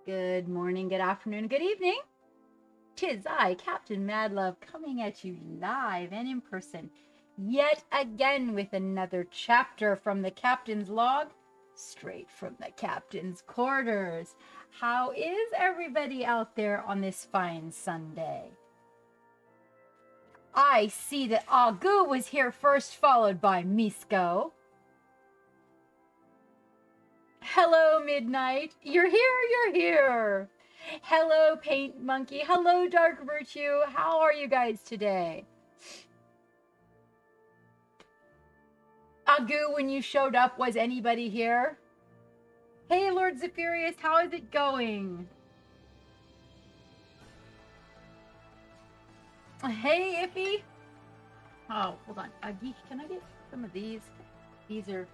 Good morning, good afternoon, good evening. 'Tis I, Captain Madlove, coming at you live and in person, yet again with another chapter from the captain's log, straight from the captain's quarters. How is everybody out there on this fine Sunday? I see that Agu was here first, followed by Misko. Hello, Midnight. You're here. Hello, Paint Monkey. Hello, Dark Virtue. How are you guys today? Agu, when you showed up, was anybody here? Hey, Lord Zephyrius, how is it going? Hey, Iffy. Oh, hold on. Geek, can I get some of these? These are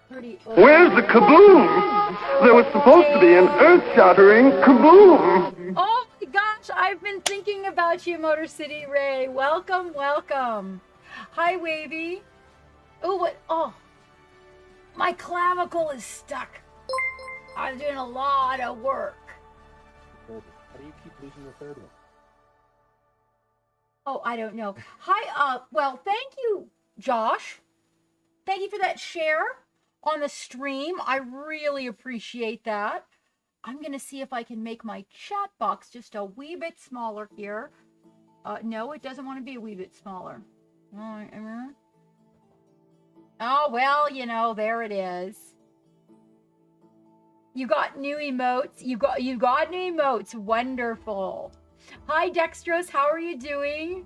pretty old. Where's the kaboom? There was supposed to be an earth-shattering kaboom. Oh my gosh, I've been thinking about you, Motor City Ray. Welcome, welcome. Hi, Wavy. Oh, what? Oh, my clavicle is stuck. I'm doing a lot of work. How do you keep losing the third one? Oh, I don't know. Hi, well, thank you, Josh. Thank you for that share on the stream. I really appreciate that. I'm going to see if I can make my chat box just a wee bit smaller here. No, it doesn't want to be a wee bit smaller. Oh, well, you know, there it is. You got new emotes. You got new emotes. Wonderful. Hi, Dextrose. How are you doing?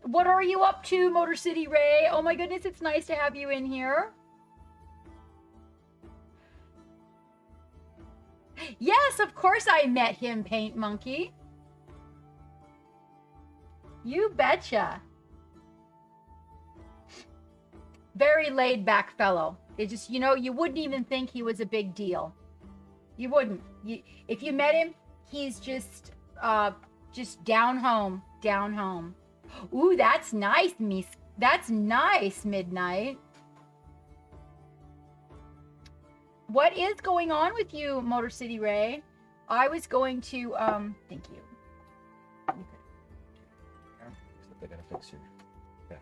What are you up to, Motor City Ray? Oh my goodness, it's nice to have you in here. Yes, of course I met him, Paint Monkey. You betcha. Very laid back fellow. It just, you know, you wouldn't even think he was a big deal. You wouldn't. If you met him, he's just down home. Ooh, that's nice, Miss. That's nice, Midnight. What is going on with you, Motor City Ray? I was going to, thank you. They're gonna fix you. Yeah.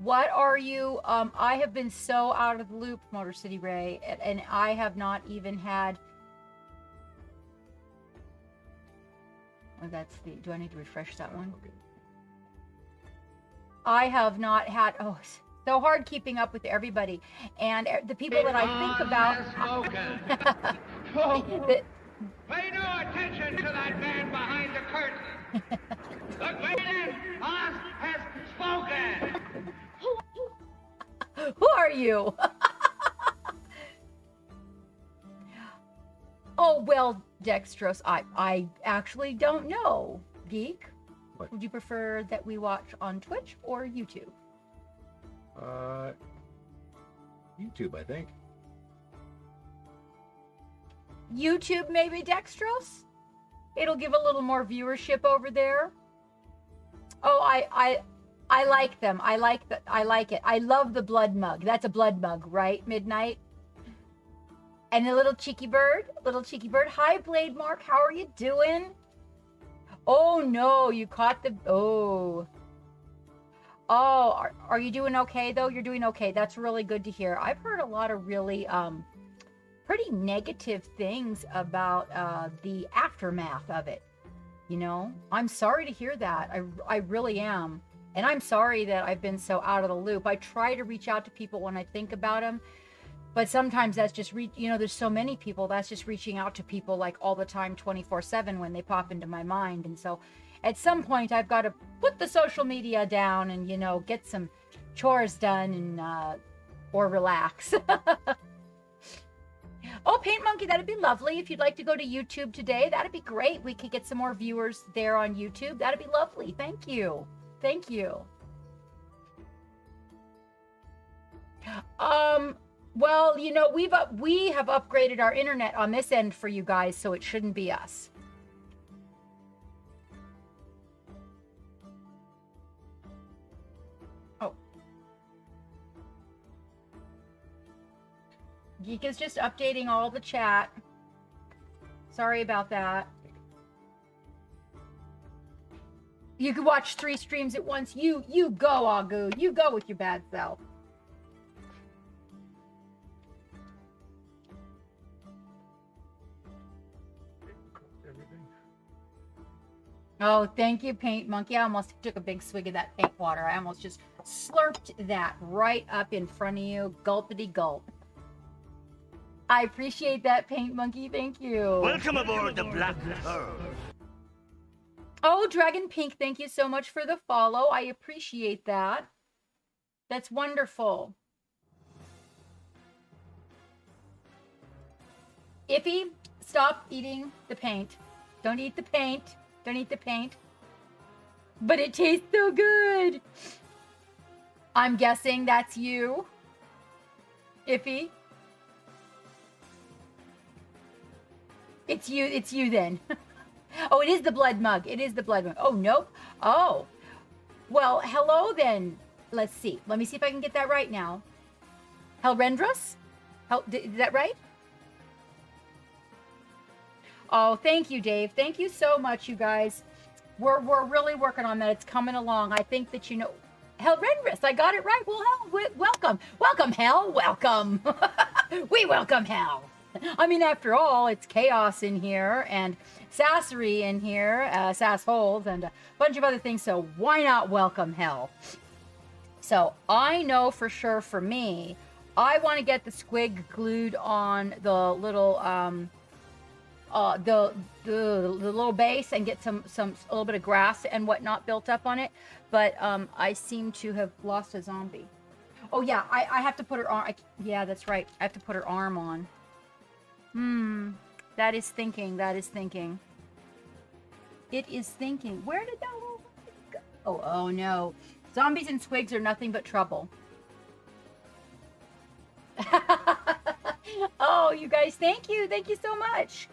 What are you, I have been so out of the loop, Motor City Ray, and I have not even had, oh, that's the, do I need to refresh that one? Okay. I have not had, oh, so hard keeping up with everybody, and the people that I think about. Pay no attention to that man behind the curtain. The great Oz has spoken. Who are you? Oh, well, Dextrose, I actually don't know. Geek? What? Would you prefer that we watch on Twitch or YouTube? YouTube, I think. YouTube, maybe, Dextrose? It'll give a little more viewership over there. Oh, I like them. I like it. I love the blood mug. That's a blood mug, right? Midnight. And the little cheeky bird. Hi, Blade Mark. How are you doing? Oh no, you caught the. Oh, are you doing okay though? You're doing okay. That's really good to hear. I've heard a lot of really pretty negative things about the aftermath of it. You know, I'm sorry to hear that. I really am. And I'm sorry that I've been so out of the loop. I try to reach out to people when I think about them, but sometimes that's just, you know, there's so many people, that's just reaching out to people like all the time, 24/7 when they pop into my mind. And so at some point I've got to put the social media down and, you know, get some chores done and, or relax. Oh, Paint Monkey, that'd be lovely. If you'd like to go to YouTube today, that'd be great. We could get some more viewers there on YouTube. That'd be lovely. Thank you. Thank you. Well, you know, we have upgraded our internet on this end for you guys, so it shouldn't be us. Geek is just updating all the chat. Sorry about that. You could watch 3 streams at once. You go, Agu. You go with your bad self. Oh, thank you, Paint Monkey. I almost took a big swig of that paint water. I almost just slurped that right up in front of you. Gulpity gulp. I appreciate that, Paint Monkey. Thank you. Welcome aboard the Black Pearl. Oh, Dragon Pink, thank you so much for the follow. I appreciate that. That's wonderful. Iffy, stop eating the paint. Don't eat the paint. Don't eat the paint. But it tastes so good. I'm guessing that's you, Iffy. It's you then. Oh, it is the blood mug. It is the blood mug. Oh, nope. Oh. Well, hello then. Let's see. Let me see if I can get that right now. Helrendrus? Is that right? Oh, thank you, Dave. Thank you so much, you guys. We're really working on that. It's coming along. I think that you know... Helrendrus, I got it right. Well, welcome. Welcome, Hell. Welcome. We welcome Hell. I mean, after all, it's Chaos in here and Sassery in here, Sassholes, and a bunch of other things. So why not welcome Hell? So I know for sure for me, I want to get the squig glued on the little the little base and get a little bit of grass and whatnot built up on it. But I seem to have lost a zombie. Oh yeah, I have to put her arm. Yeah, that's right. I have to put her arm on. That is thinking. That is thinking. It is thinking. Where did that little go? Oh no. Zombies and squigs are nothing but trouble. Oh, you guys, thank you. Thank you so much.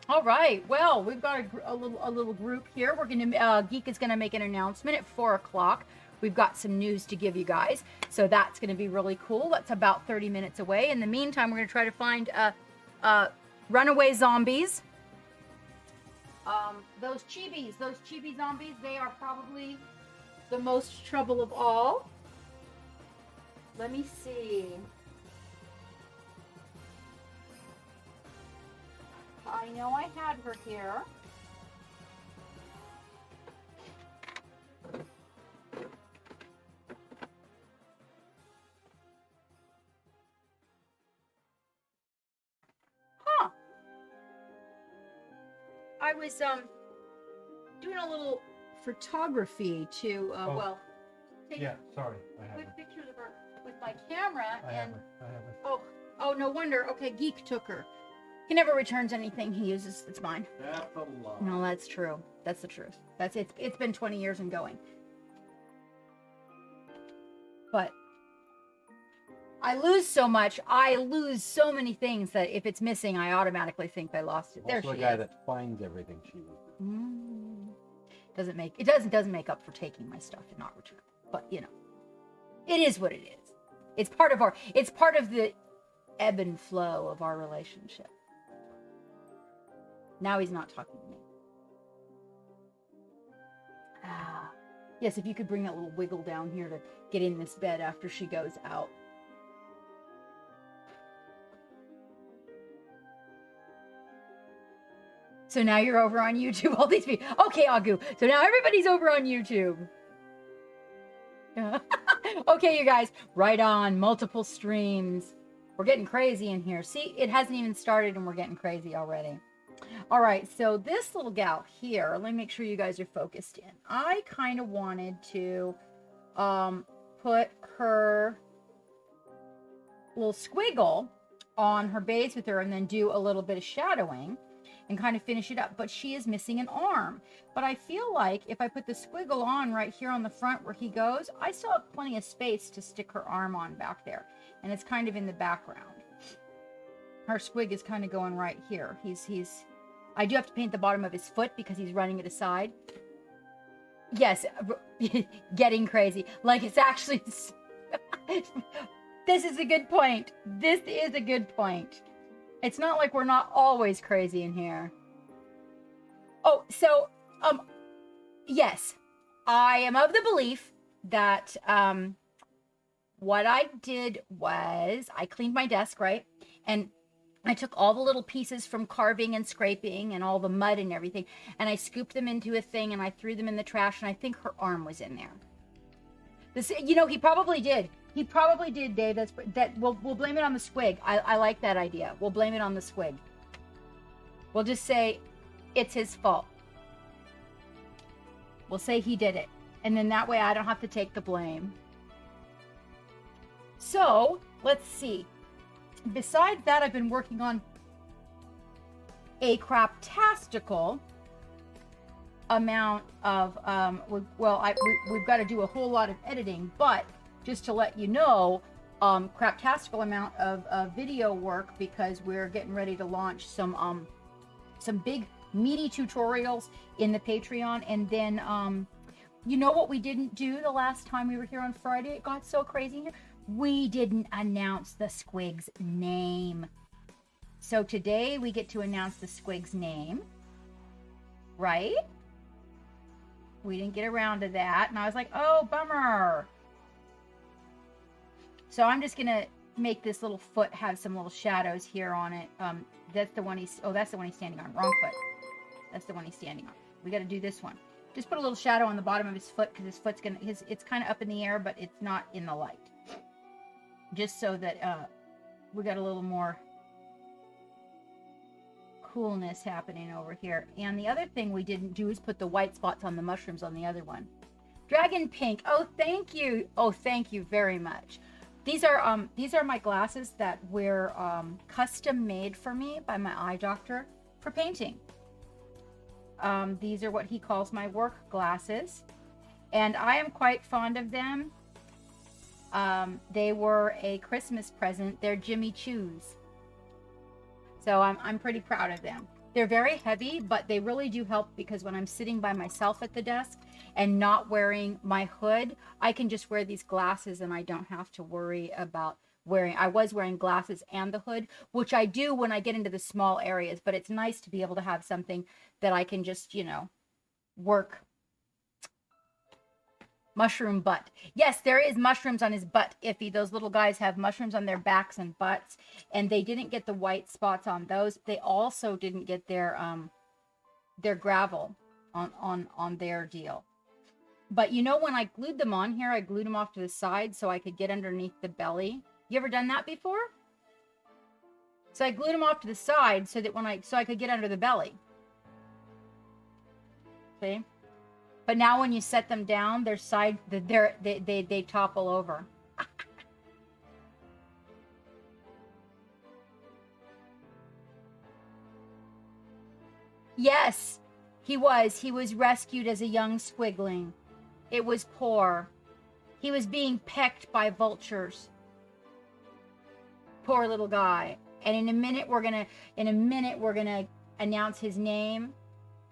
All right. Well, we've got a little group here. We're gonna Geek is gonna make an announcement at 4 o'clock. We've got some news to give you guys, so that's going to be really cool. That's about 30 minutes away. In the meantime, we're going to try to find runaway zombies. Those chibi zombies, they are probably the most trouble of all. Let me see. I know I had her here. I was doing a little photography to well take sorry, I have quick it. pictures of her with my camera I have it. oh no wonder. Okay, Geek took her. He never returns anything he uses. It's mine. That's a lie. No, that's true. That's the truth. That's it. It's been 20 years and going. But I lose so much. I lose so many things that if it's missing, I automatically think I lost it. There she Also is. a guy that finds everything she loses. Doesn't make up for taking my stuff and not return. But you know, it is what it is. It's part of the ebb and flow of our relationship. Now he's not talking to me. Yes, if you could bring that little wiggle down here to get in this bed after she goes out. So now you're over on YouTube. All these people. Okay, Agu. So now everybody's over on YouTube. Okay, you guys. Right on. Multiple streams. We're getting crazy in here. See, it hasn't even started and we're getting crazy already. All right, so this little gal here, let me make sure you guys are focused in. I kind of wanted to put her little squiggle on her base with her and then do a little bit of shadowing and kind of finish it up. But she is missing an arm. But I feel like if I put the squiggle on right here on the front where he goes, I still have plenty of space to stick her arm on back there. And it's kind of in the background. Her squig is kind of going right here. I do have to paint the bottom of his foot because he's running it aside. Yes, getting crazy. Like it's actually This is a good point. This is a good point. It's not like we're not always crazy in here. Oh, so, yes, I am of the belief that, what I did was I cleaned my desk, right? And I took all the little pieces from carving and scraping and all the mud and everything, and I scooped them into a thing and I threw them in the trash, and I think her arm was in there. This, you know, he probably did. He probably did, Dave. We'll blame it on the squig. I like that idea. We'll blame it on the squig. We'll just say it's his fault. We'll say he did it. And then that way I don't have to take the blame. So, let's see. Besides that, I've been working on a craptastical amount of, we've got to do a whole lot of editing, but just to let you know, craptastical amount of video work, because we're getting ready to launch some big meaty tutorials in the Patreon. And then, you know what we didn't do the last time we were here on Friday? It got so crazy here. We didn't announce the squig's name. So today we get to announce the squig's name, right? We didn't get around to that. And I was like, oh, bummer. So I'm just going to make this little foot have some little shadows here on it. That's the one he's standing on. Wrong foot. That's the one he's standing on. We got to do this one. Just put a little shadow on the bottom of his foot, because his foot's going to, it's kind of up in the air, but it's not in the light. Just so that we got a little more coolness happening over here. And the other thing we didn't do is put the white spots on the mushrooms on the other one. Dragon pink. Oh, thank you. Oh, thank you very much. These are my glasses that were custom made for me by my eye doctor for painting. These are what he calls my work glasses, and I am quite fond of them. They were a Christmas present. They're Jimmy Choo's. So I'm pretty proud of them. They're very heavy, but they really do help, because when I'm sitting by myself at the desk and not wearing my hood, I can just wear these glasses and I don't have to worry about wearing. I was wearing glasses and the hood, which I do when I get into the small areas, but it's nice to be able to have something that I can just, you know, work. Mushroom butt. Yes, there is mushrooms on his butt, Iffy. Those little guys have mushrooms on their backs and butts, and they didn't get the white spots on those. They also didn't get their gravel on their deal. But you know, when I glued them on here, I glued them off to the side so I could get underneath the belly. You ever done that before? So I glued them off to the side so that I could get under the belly. See? But now when you set them down, they topple over. Yes, he was. He was rescued as a young squigling. It was poor. He was being pecked by vultures. Poor little guy. And in a minute we're gonna announce his name,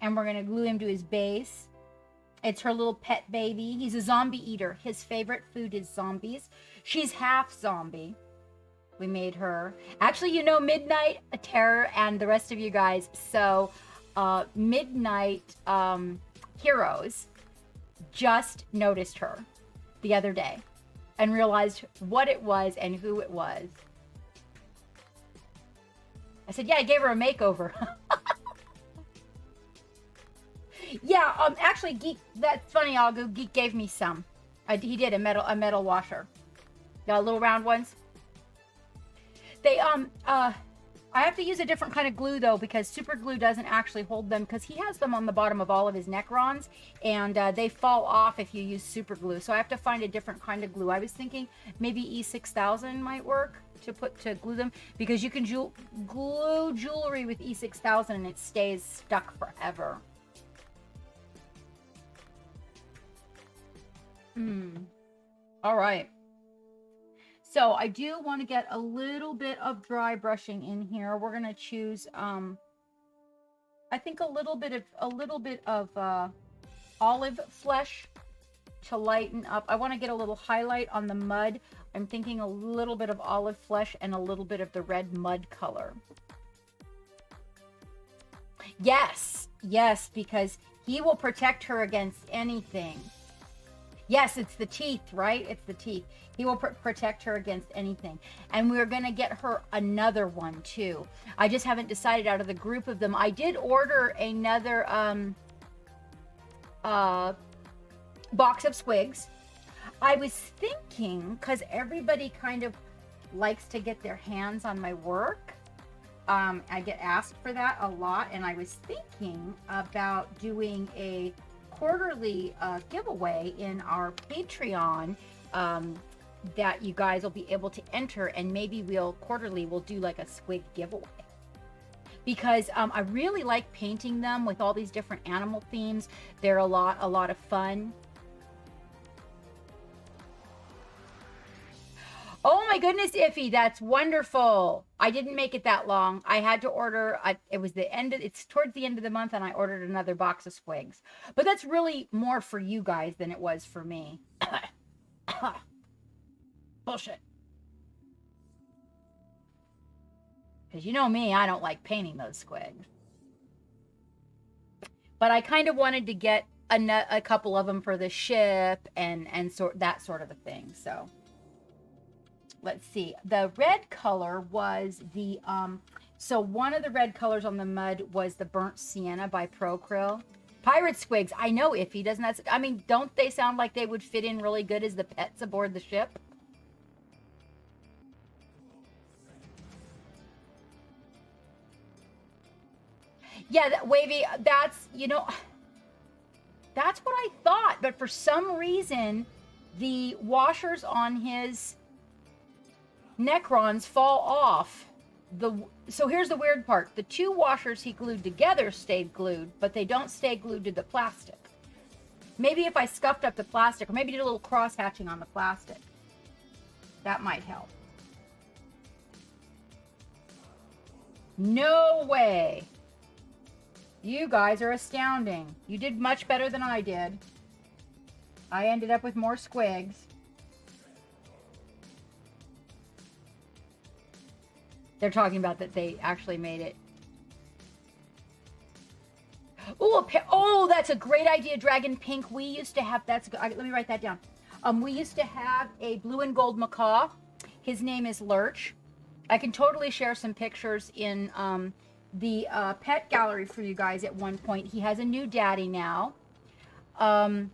and we're gonna glue him to his base. It's her little pet baby. He's a zombie eater. His favorite food is zombies. She's half zombie. We made her. Actually, you know, Midnight Terror and the rest of you guys. So, Midnight Heroes just noticed her the other day and realized what it was and who it was. I said, yeah, I gave her a makeover. Yeah, actually, Geek, that's funny, Algo. Geek gave me some. He did a metal washer. The little round ones. They, I have to use a different kind of glue, though, because super glue doesn't actually hold them, because he has them on the bottom of all of his Necrons, and they fall off if you use super glue. So I have to find a different kind of glue. I was thinking maybe E6000 might work to glue them, because you can glue jewelry with E6000 and it stays stuck forever. All right. So I do want to get a little bit of dry brushing in here. We're going to choose, I think a little bit of olive flesh to lighten up. I want to get a little highlight on the mud. I'm thinking a little bit of olive flesh and a little bit of the red mud color. Yes, yes, because he will protect her against anything. Yes, it's the teeth, right? It's the teeth. He will protect her against anything. And we're going to get her another one, too. I just haven't decided out of the group of them. I did order another box of squigs. I was thinking, because everybody kind of likes to get their hands on my work. I get asked for that a lot. And I was thinking about doing a quarterly giveaway in our Patreon that you guys will be able to enter, and maybe we'll do like a squig giveaway, because I really like painting them with all these different animal themes. They're a lot of fun. Oh my goodness, Iffy, that's wonderful. I didn't make it that long. I had to order, it's towards the end of the month, and I ordered another box of squigs. But that's really more for you guys than it was for me. Bullshit. Because you know me, I don't like painting those squigs. But I kind of wanted to get a couple of them for the ship and that sort of a thing, so... Let's see. The red color was the, so one of the red colors on the mud was the Burnt Sienna by Procryl. Pirate squigs. I know, Iffy. Doesn't that, I mean, don't they sound like they would fit in really good as the pets aboard the ship? Yeah, Wavy, that's, you know, that's what I thought. But for some reason, the washers on his Necrons fall off. So here's the weird part. The two washers he glued together stayed glued, but they don't stay glued to the plastic. Maybe if I scuffed up the plastic, or maybe did a little cross hatching on the plastic, that might help. No way. You guys are astounding. You did much better than I did. I ended up with more squigs. They're talking about that they actually made it. Oh, that's a great idea, Dragon Pink. We used to have, let me write that down. We used to have a blue and gold macaw. His name is Lurch. I can totally share some pictures in the pet gallery for you guys at one point. He has a new daddy now. Oh,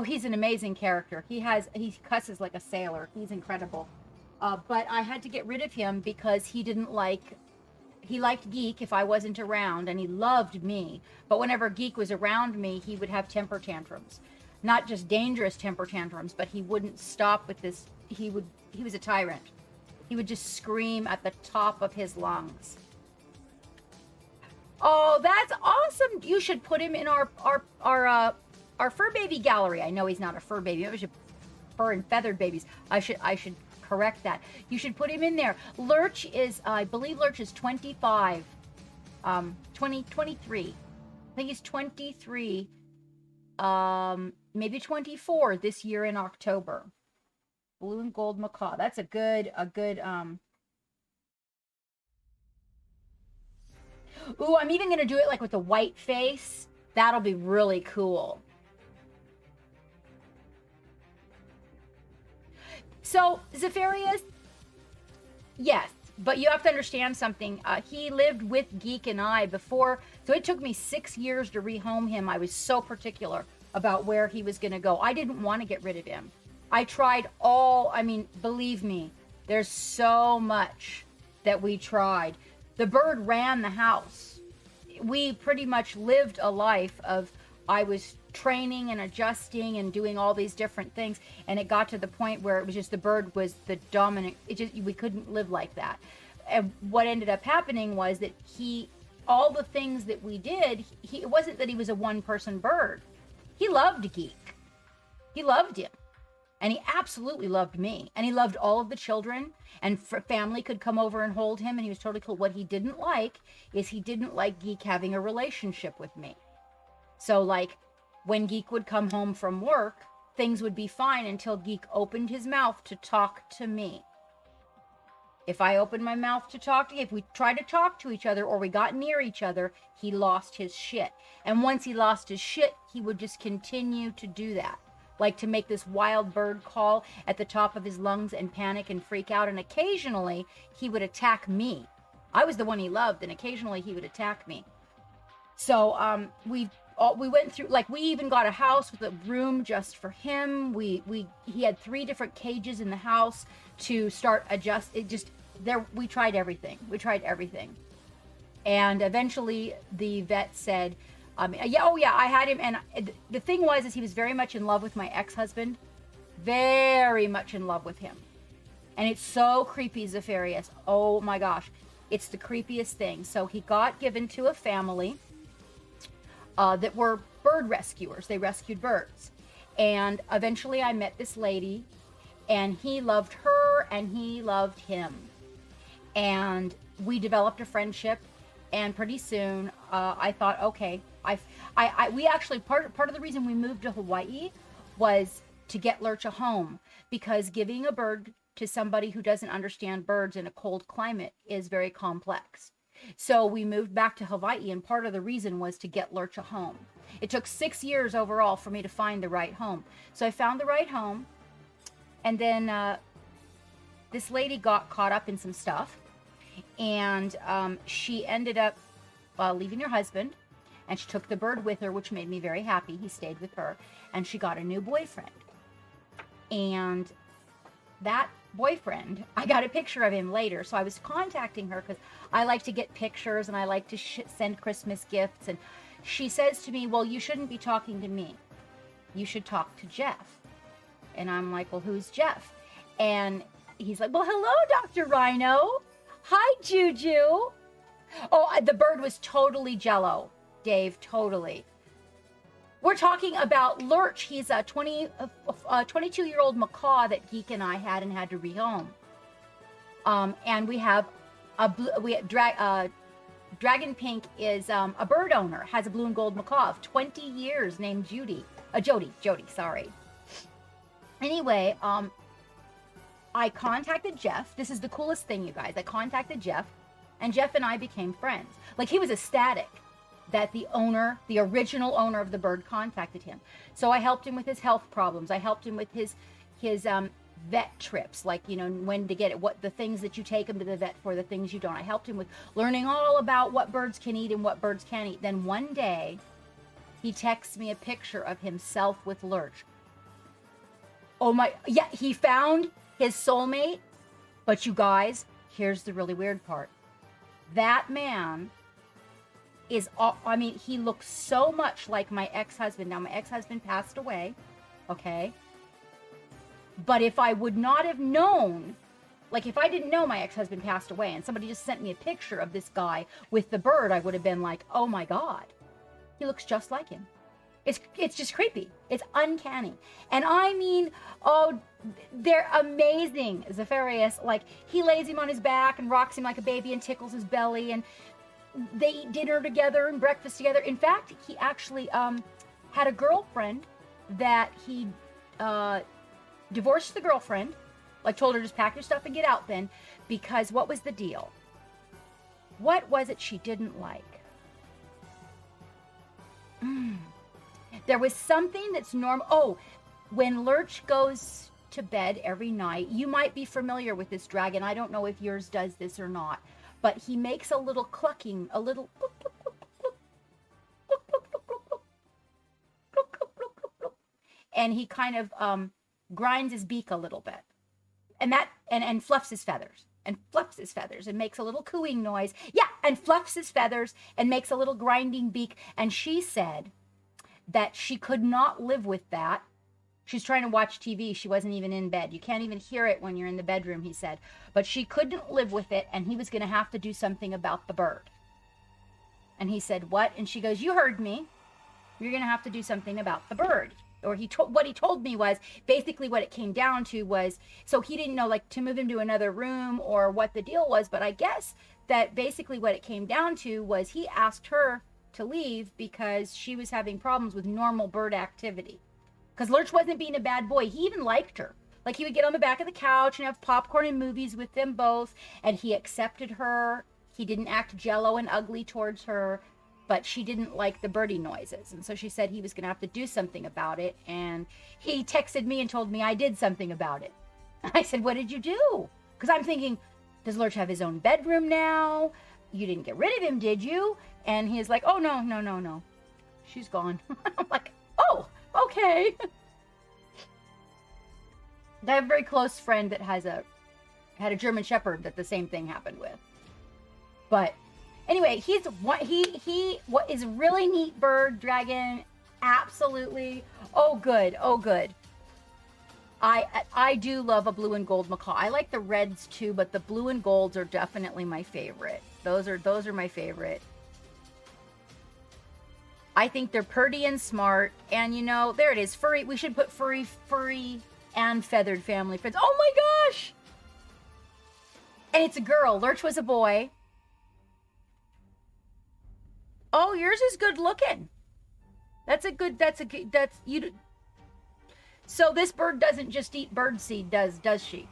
he's an amazing character. He cusses like a sailor. He's incredible. But I had to get rid of him because he liked Geek if I wasn't around, and he loved me. But whenever Geek was around me, he would have temper tantrums. Not just dangerous temper tantrums, but he wouldn't stop with this. He was a tyrant. He would just scream at the top of his lungs. Oh, that's awesome. You should put him in our fur baby gallery. I know he's not a fur baby. It was fur and feathered babies. I should correct that. You should put him in there. Lurch is, I believe Lurch is 23. I think he's 23, maybe 24 this year in October. Blue and gold macaw. That's a good, ooh, I'm even going to do it like with a white face. That'll be really cool. So, Zephyrius, yes, but you have to understand something. He lived with Geek and I before, so it took me 6 years to rehome him. I was so particular about where he was going to go. I didn't want to get rid of him. I tried believe me, there's so much that we tried. The bird ran the house. We pretty much lived a life of, I was training and adjusting and doing all these different things, and it got to the point where it was just the bird was the dominant. We couldn't live like that. And what ended up happening was that all the things that we did, it wasn't that he was a one-person bird. He loved Geek. He loved him. And he absolutely loved me. And he loved all of the children. And family could come over and hold him. And he was totally cool. What he didn't like is he didn't like Geek having a relationship with me. So, like, when Geek would come home from work, things would be fine until Geek opened his mouth to talk to me. If I opened my mouth to talk, if we tried to talk to each other or we got near each other, he lost his shit. And once he lost his shit, he would just continue to do that. Like to make this wild bird call at the top of his lungs and panic and freak out. And occasionally he would attack me. I was the one he loved, and occasionally he would attack me. So we went through, like, we even got a house with a room just for him. He had 3 different cages in the house to start adjust. We tried everything. And eventually the vet said, I had him. And the thing was, is he was very much in love with my ex-husband, very much in love with him. And it's so creepy, Zefarius. Oh my gosh. It's the creepiest thing. So he got given to a family that were bird rescuers. They rescued birds. And eventually I met this lady, and he loved her and he loved him. And we developed a friendship. And pretty soon I thought, okay, we actually, part of the reason we moved to Hawaii was to get Lurch a home, because giving a bird to somebody who doesn't understand birds in a cold climate is very complex. So we moved back to Hawaii, and part of the reason was to get Lurch a home. It took 6 years overall for me to find the right home. So I found the right home, and then this lady got caught up in some stuff, and she ended up leaving her husband, and she took the bird with her, which made me very happy. He stayed with her, and she got a new boyfriend. And that boyfriend, I got a picture of him later. So I was contacting her because I like to get pictures and I like to send Christmas gifts. And she says to me, well, you shouldn't be talking to me. You should talk to Jeff. And I'm like, well, who's Jeff? And he's like, well, hello, Dr. Rhino. Hi, Juju. Oh, the bird was totally jello, Dave, totally. We're talking about Lurch. He's a 22-year-old macaw that Geek and I had and had to rehome. And we have Dragon Pink is a bird owner, has a blue and gold macaw of 20 years named Jody, sorry. Anyway, I contacted Jeff. This is the coolest thing, you guys. I contacted Jeff, and Jeff and I became friends. Like, he was ecstatic that the original owner of the bird contacted him. So I helped him with his health problems. I helped him with his vet trips, like, when to get it, what the things that you take him to the vet for, the things you don't. I helped him with learning all about what birds can eat and what birds can't eat. Then one day, he texts me a picture of himself with Lurch. Oh my, yeah, he found his soulmate. But you guys, here's the really weird part. That man he looks so much like my ex-husband. Now, my ex-husband passed away, okay? But if I would not have known, like, if I didn't know my ex-husband passed away and somebody just sent me a picture of this guy with the bird, I would have been like, oh my God, he looks just like him. It's just creepy. It's uncanny. And I mean, oh, they're amazing, Zefarius. Like, he lays him on his back and rocks him like a baby and tickles his belly, and they eat dinner together and breakfast together. In fact, he actually had a girlfriend that he divorced the girlfriend, like told her, just pack your stuff and get out then, because what was the deal? What was it she didn't like? There was something that's normal. Oh, when Lurch goes to bed every night, you might be familiar with this dragon. I don't know if yours does this or not, but he makes a little clucking, a little cluck, cluck, cluck, cluck, cluck, cluck, cluck, cluck, cluck, cluck, cluck, cluck, cluck, cluck. And he kind of grinds his beak a little bit, and fluffs his feathers, and makes a little cooing noise. Yeah, and fluffs his feathers and makes a little grinding beak. And she said that she could not live with that. She's trying to watch TV. She wasn't even in bed. You can't even hear it when you're in the bedroom, he said. But she couldn't live with it, and he was going to have to do something about the bird. And he said, what? And she goes, you heard me. You're going to have to do something about the bird. Or what he told me was, basically what it came down to was, so he didn't know, like, to move him to another room or what the deal was, but I guess that basically what it came down to was he asked her to leave because she was having problems with normal bird activity. Because Lurch wasn't being a bad boy. He even liked her. Like, he would get on the back of the couch and have popcorn and movies with them both, and he accepted her. He didn't act jello and ugly towards her, but she didn't like the birdie noises. And so she said he was going to have to do something about it. And he texted me and told me I did something about it. I said, what did you do? Because I'm thinking, does Lurch have his own bedroom now? You didn't get rid of him, did you? And he's like, oh, no. She's gone. I'm like, oh, okay. I have a very close friend that had a German Shepherd that the same thing happened with. But anyway, what is really neat bird, dragon, absolutely. Oh, good. I do love a blue and gold macaw. I like the reds too, but the blue and golds are definitely my favorite. Those are my favorite. I think they're pretty and smart. And you know, there it is. Furry. We should put furry and feathered family friends. Oh my gosh! And it's a girl. Lurch was a boy. Oh, yours is good looking. That's you. So this bird doesn't just eat bird seed, does she?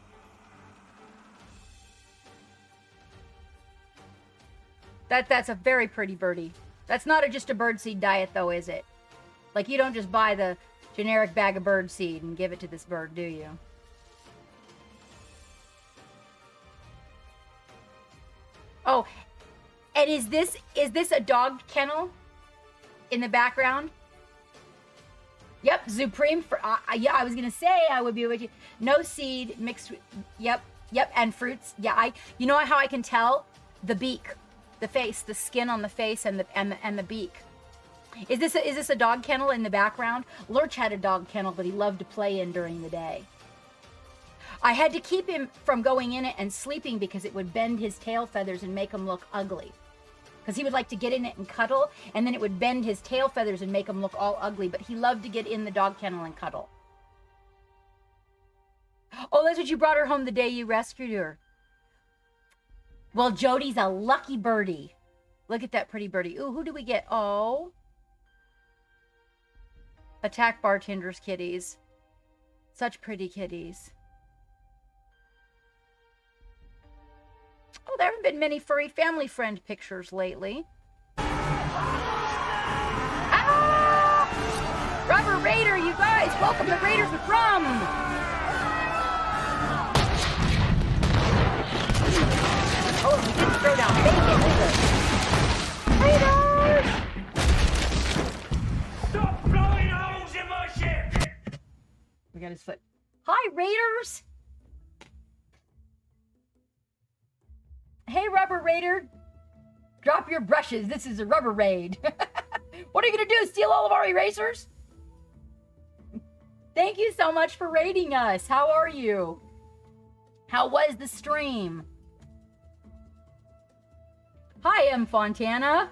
That's a very pretty birdie. That's not just a bird seed diet though, is it? Like, you don't just buy the generic bag of bird seed and give it to this bird, do you? Oh, and is this a dog kennel in the background? Yep, Supreme. Yeah, I was gonna say I would be with you. No seed mixed. Yep, and fruits. Yeah, you know how I can tell? The beak, the face, the skin on the face, and the beak. Is this a dog kennel in the background? Lurch had a dog kennel that he loved to play in during the day. I had to keep him from going in it and sleeping because it would bend his tail feathers and make him look ugly. Because he would like to get in it and cuddle, and then it would bend his tail feathers and make him look all ugly. But he loved to get in the dog kennel and cuddle. Oh, that's what you brought her home the day you rescued her. Well, Jody's a lucky birdie. Look at that pretty birdie. Ooh, who do we get? Oh. Attack Bartender's kitties. Such pretty kitties. Oh, there haven't been many furry family friend pictures lately. Ah! Rubber Raider, you guys! Welcome to Raiders with Rum! Oh, we didn't throw down bacon, is it? Raiders! Stop blowing holes in my ship! We got his foot. Hi, Raiders! Hey, Rubber Raider. Drop your brushes. This is a rubber raid. What are you going to do? Steal all of our erasers? Thank you so much for raiding us. How are you? How was the stream? Hi, M. Fontana.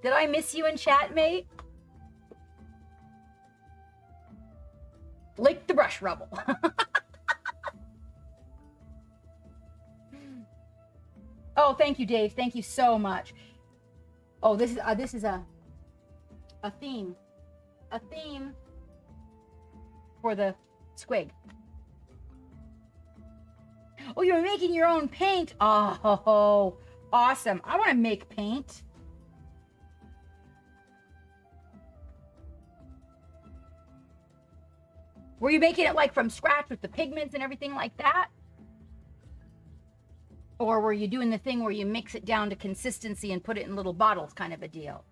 Did I miss you in chat, mate? Lick the brush rubble. Oh, thank you, Dave. Thank you so much. Oh, this is a theme. A theme for the squig. Oh, you're making your own paint. Oh, awesome. I want to make paint. Were you making it like from scratch with the pigments and everything like that? Or were you doing the thing where you mix it down to consistency and put it in little bottles kind of a deal?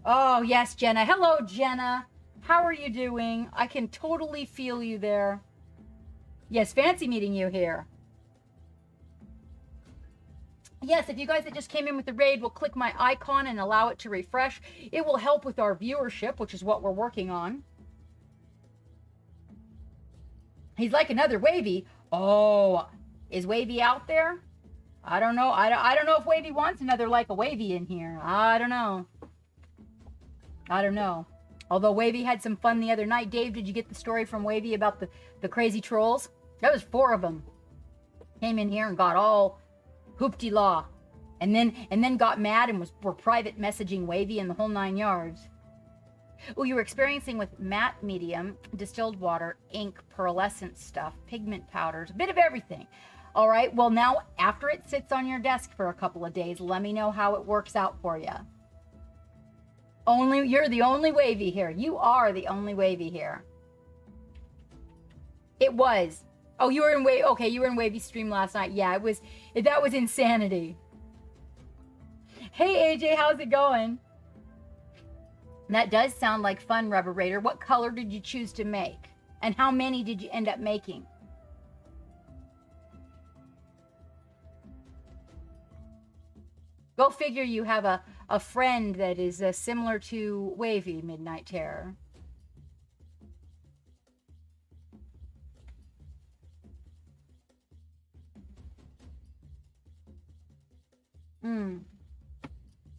Oh, yes, Jenna. Hello, Jenna. How are you doing? I can totally feel you there. Yes, fancy meeting you here. Yes, if you guys that just came in with the raid will click my icon and allow it to refresh, it will help with our viewership, which is what we're working on. He's like another Wavy. Oh, is Wavy out there? I don't know. I don't know if Wavy wants another like a Wavy in here. I don't know. Although Wavy had some fun the other night. Dave, did you get the story from Wavy about the crazy trolls? That was 4 of them. Came in here and got all hoopty-law. And then got mad and were private messaging Wavy and the whole 9 yards. Oh, you were experiencing with matte medium, distilled water, ink, pearlescent stuff, pigment powders, a bit of everything. All right, well now, after it sits on your desk for a couple of days, let me know how it works out for you. You're the only Wavy here. You are the only Wavy here. It was. Oh, you were in Wavy. Okay, you were in Wavy stream last night. Yeah, that was insanity. Hey AJ, how's it going? That does sound like fun, Rubber Raider. What color did you choose to make? And how many did you end up making? Go figure you have a friend that is similar to Wavy, Midnight Terror.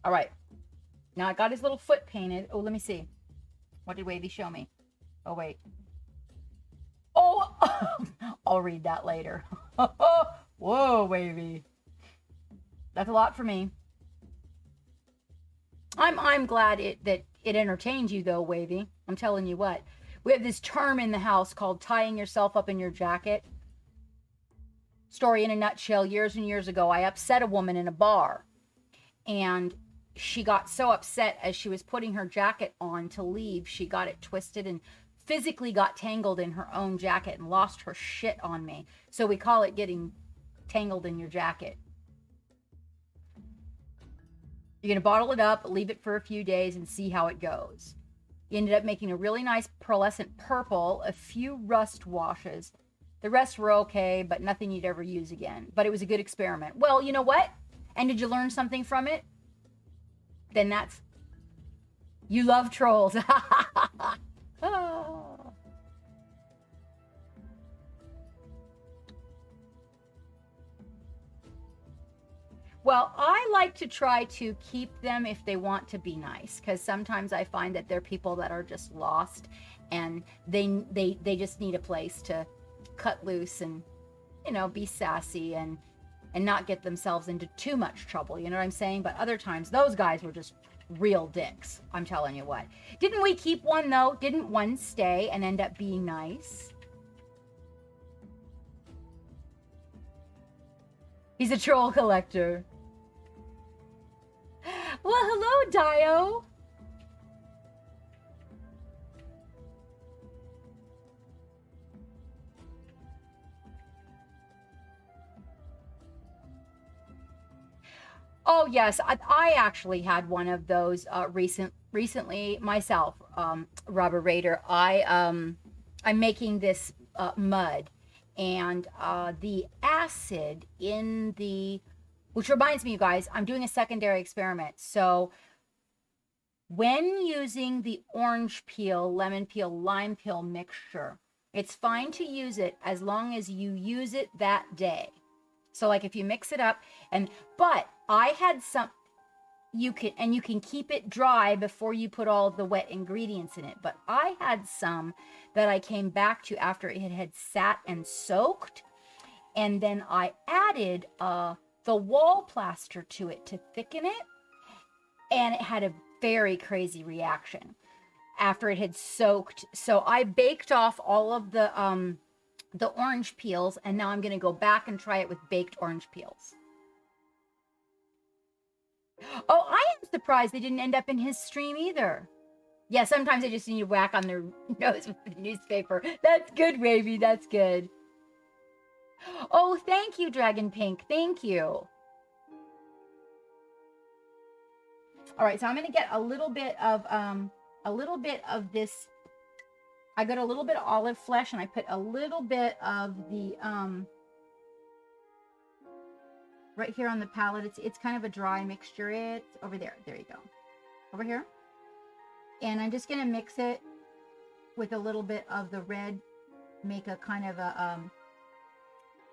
All right. Now I got his little foot painted. Oh, let me see. What did Wavy show me? Oh, wait. Oh, I'll read that later. Whoa, Wavy. That's a lot for me. I'm glad that it entertains you though, Wavy. I'm telling you what. We have this term in the house called tying yourself up in your jacket. Story in a nutshell, years and years ago, I upset a woman in a bar. And she got so upset as she was putting her jacket on to leave, she got it twisted and physically got tangled in her own jacket and lost her shit on me. So we call it getting tangled in your jacket. You're going to bottle it up, leave it for a few days, and see how it goes. You ended up making a really nice pearlescent purple, a few rust washes. The rest were okay, but nothing you'd ever use again. But it was a good experiment. Well, you know what? And did you learn something from it? Then that's... You love trolls. Oh. Well, I like to try to keep them if they want to be nice, because sometimes I find that they're people that are just lost and they just need a place to cut loose and, you know, be sassy and not get themselves into too much trouble, you know what I'm saying? But other times, those guys were just real dicks, I'm telling you what. Didn't we keep one, though? Didn't one stay and end up being nice? He's a troll collector. Well, hello, Dio. Oh, yes. I actually had one of those recently myself, Rubber Raider. I'm making this mud, and the acid in the... Which reminds me, you guys, I'm doing a secondary experiment. So when using the orange peel, lemon peel, lime peel mixture, it's fine to use it as long as you use it that day. So like if you mix it up but I had some, you can keep it dry before you put all the wet ingredients in it. But I had some that I came back to after it had sat and soaked. And then I added the wall plaster to it to thicken it. And it had a very crazy reaction after it had soaked. So I baked off all of the orange peels, and now I'm going to go back and try it with baked orange peels. Oh, I am surprised they didn't end up in his stream either. Yeah, sometimes they just need to whack on their nose with the newspaper. That's good, Wavy. That's good. Oh, thank you, Dragon Pink. Thank you. All right, so I'm going to get a little bit of this. I got a little bit of olive flesh, and I put a little bit of the, right here on the palette. It's kind of a dry mixture. It's over there. There you go. Over here. And I'm just going to mix it with a little bit of the red, make a kind of a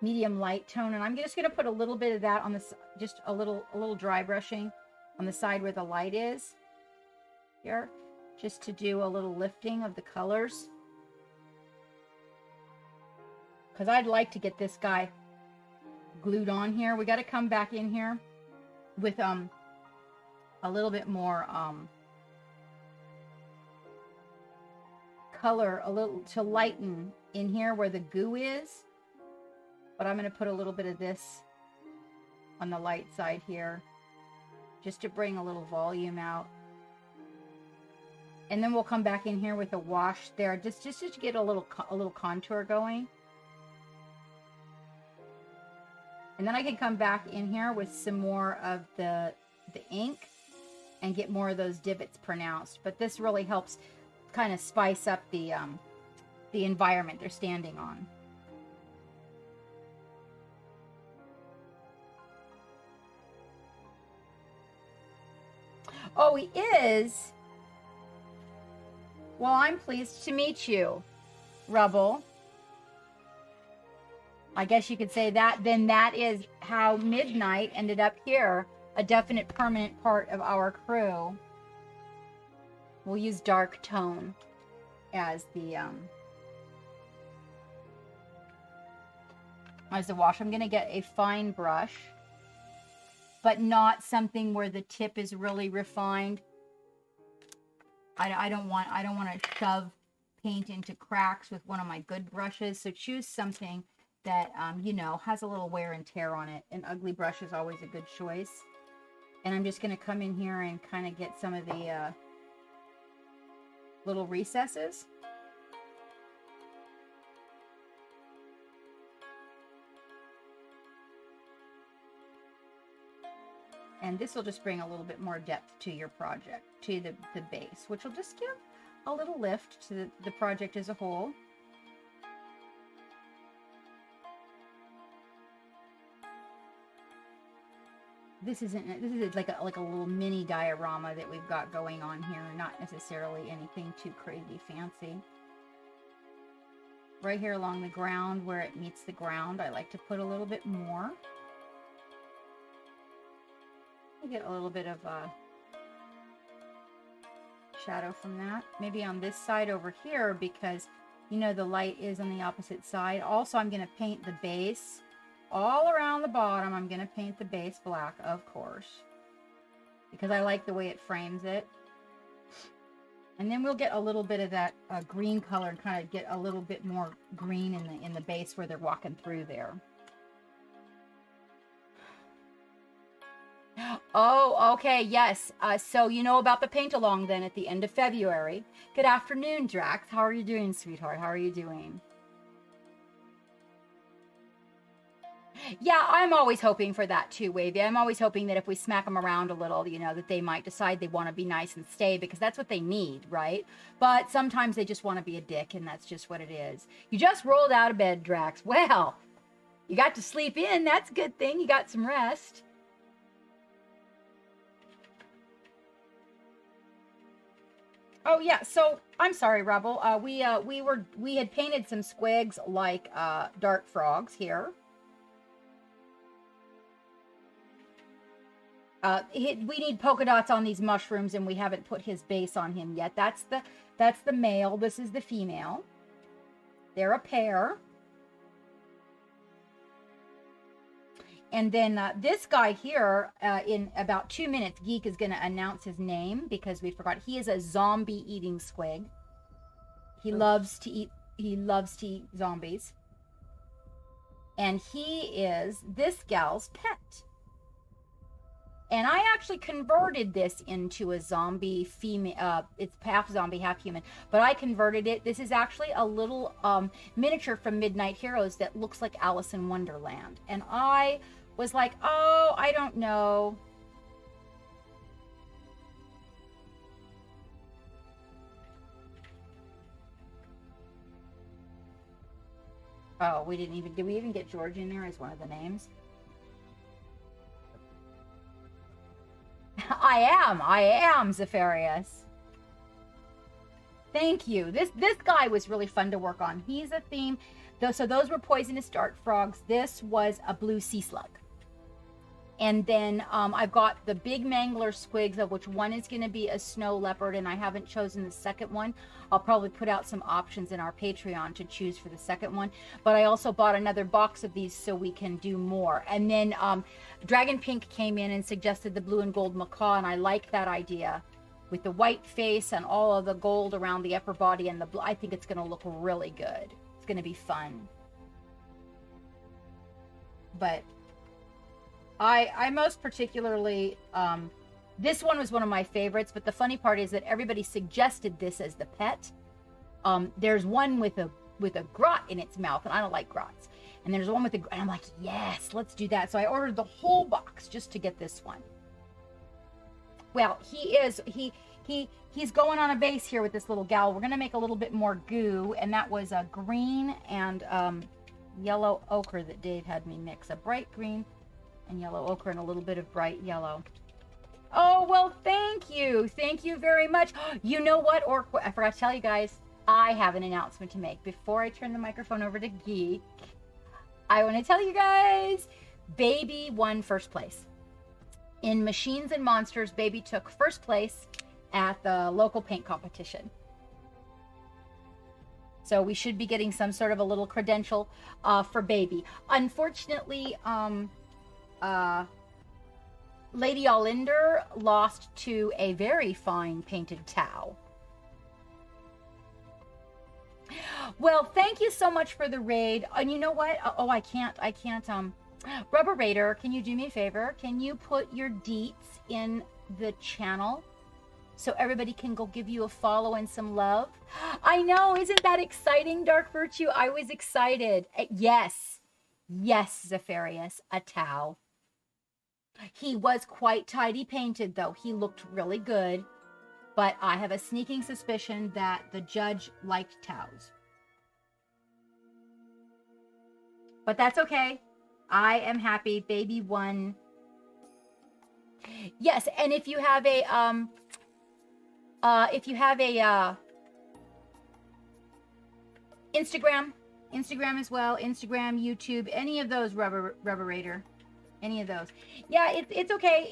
medium light tone. And I'm just going to put a little bit of that on this, just a little dry brushing on the side where the light is. Here. Just to do a little lifting of the colors. Because I'd like to get this guy glued on here. We got to come back in here. with a little bit more color, a little to lighten in here where the goo is. But I'm going to put a little bit of this on the light side here, just to bring a little volume out. And then we'll come back in here with a wash there, just to get a little contour going. And then I can come back in here with some more of the ink and get more of those divots pronounced. But this really helps kind of spice up the environment they're standing on. Oh, he is? Well, I'm pleased to meet you, Rubble. I guess you could say that. Then that is how Midnight ended up here, a definite permanent part of our crew. We'll use dark tone as the wash. I'm going to get a fine brush, but not something where the tip is really refined. I don't want to shove paint into cracks with one of my good brushes. So choose something that you know, has a little wear and tear on it. An ugly brush is always a good choice. And I'm just going to come in here and kind of get some of the little recesses. And this will just bring a little bit more depth to your project, to the base, which will just give a little lift to the project as a whole. This is like a little mini diorama that we've got going on here, not necessarily anything too crazy fancy. Right here along the ground where it meets the ground, I like to put a little bit more. I get a little bit of shadow from that. Maybe on this side over here, because you know the light is on the opposite side. Also, I'm going to paint the base all around the bottom. I'm going to paint the base black, of course, because I like the way it frames it. And then we'll get a little bit of that green color and kind of get a little bit more green in the base where they're walking through there. Oh, okay, yes. So you know about the paint-along then at the end of February. Good afternoon, Drax. How are you doing, sweetheart? How are you doing? Yeah, I'm always hoping for that too, Wavy. I'm always hoping that if we smack them around a little, you know, that they might decide they want to be nice and stay, because that's what they need, right? But sometimes they just want to be a dick, and that's just what it is. You just rolled out of bed, Drax. Well, you got to sleep in. That's a good thing. You got some rest. Oh yeah, so I'm sorry, Rebel. We had painted some squigs like dart frogs here. We need polka dots on these mushrooms, and we haven't put his base on him yet. That's the male. This is the female. They're a pair. And then this guy here, in about 2 minutes, Geek is going to announce his name because we forgot. He is a zombie eating squig. He loves to eat zombies. And he is this gal's pet. And I actually converted this into a zombie female. It's half zombie, half human. But I converted it. This is actually a little miniature from Midnight Heroes that looks like Alice in Wonderland. And I was like, oh, I don't know. Oh, did we even get George in there as one of the names? I am Zephyrius. Thank you. This guy was really fun to work on. He's a theme. So those were poisonous dart frogs. This was a blue sea slug. And then I've got the big mangler squigs, of which one is going to be a snow leopard, and I haven't chosen the second one. I'll probably put out some options in our Patreon to choose for the second one. But I also bought another box of these so we can do more. And then Dragon Pink came in and suggested the blue and gold macaw, and I like that idea. With the white face and all of the gold around the upper body and the blue, I think it's going to look really good. It's going to be fun. But I most particularly, this one was one of my favorites, but the funny part is that everybody suggested this as the pet. There's one with a grot in its mouth, and I don't like grots. And there's one with and I'm like, yes, let's do that. So I ordered the whole box just to get this one. Well, he's going on a base here with this little gal. We're going to make a little bit more goo, and that was a green and yellow ochre that Dave had me mix. A bright green and yellow ochre and a little bit of bright yellow. Oh, well, thank you. Thank you very much. You know what, I forgot to tell you guys, I have an announcement to make. Before I turn the microphone over to Geek, I want to tell you guys, Baby won first place. In Machines and Monsters, Baby took first place at the local paint competition. So we should be getting some sort of a little credential for Baby. Unfortunately, Lady Olinder lost to a very fine painted Tau. Well, thank you so much for the raid. And you know what? Oh, I can't. Rubber Raider, can you do me a favor? Can you put your deets in the channel so everybody can go give you a follow and some love? I know, isn't that exciting, Dark Virtue? I was excited. Yes, Zephyrius, a Tau. He was quite tidy painted, though. He looked really good, but I have a sneaking suspicion that the judge liked Taus. But that's okay. I am happy. Baby won. Yes, and if you have a Instagram as well, Instagram, YouTube, any of those, Rubber Raider, any of those. Yeah, it's okay.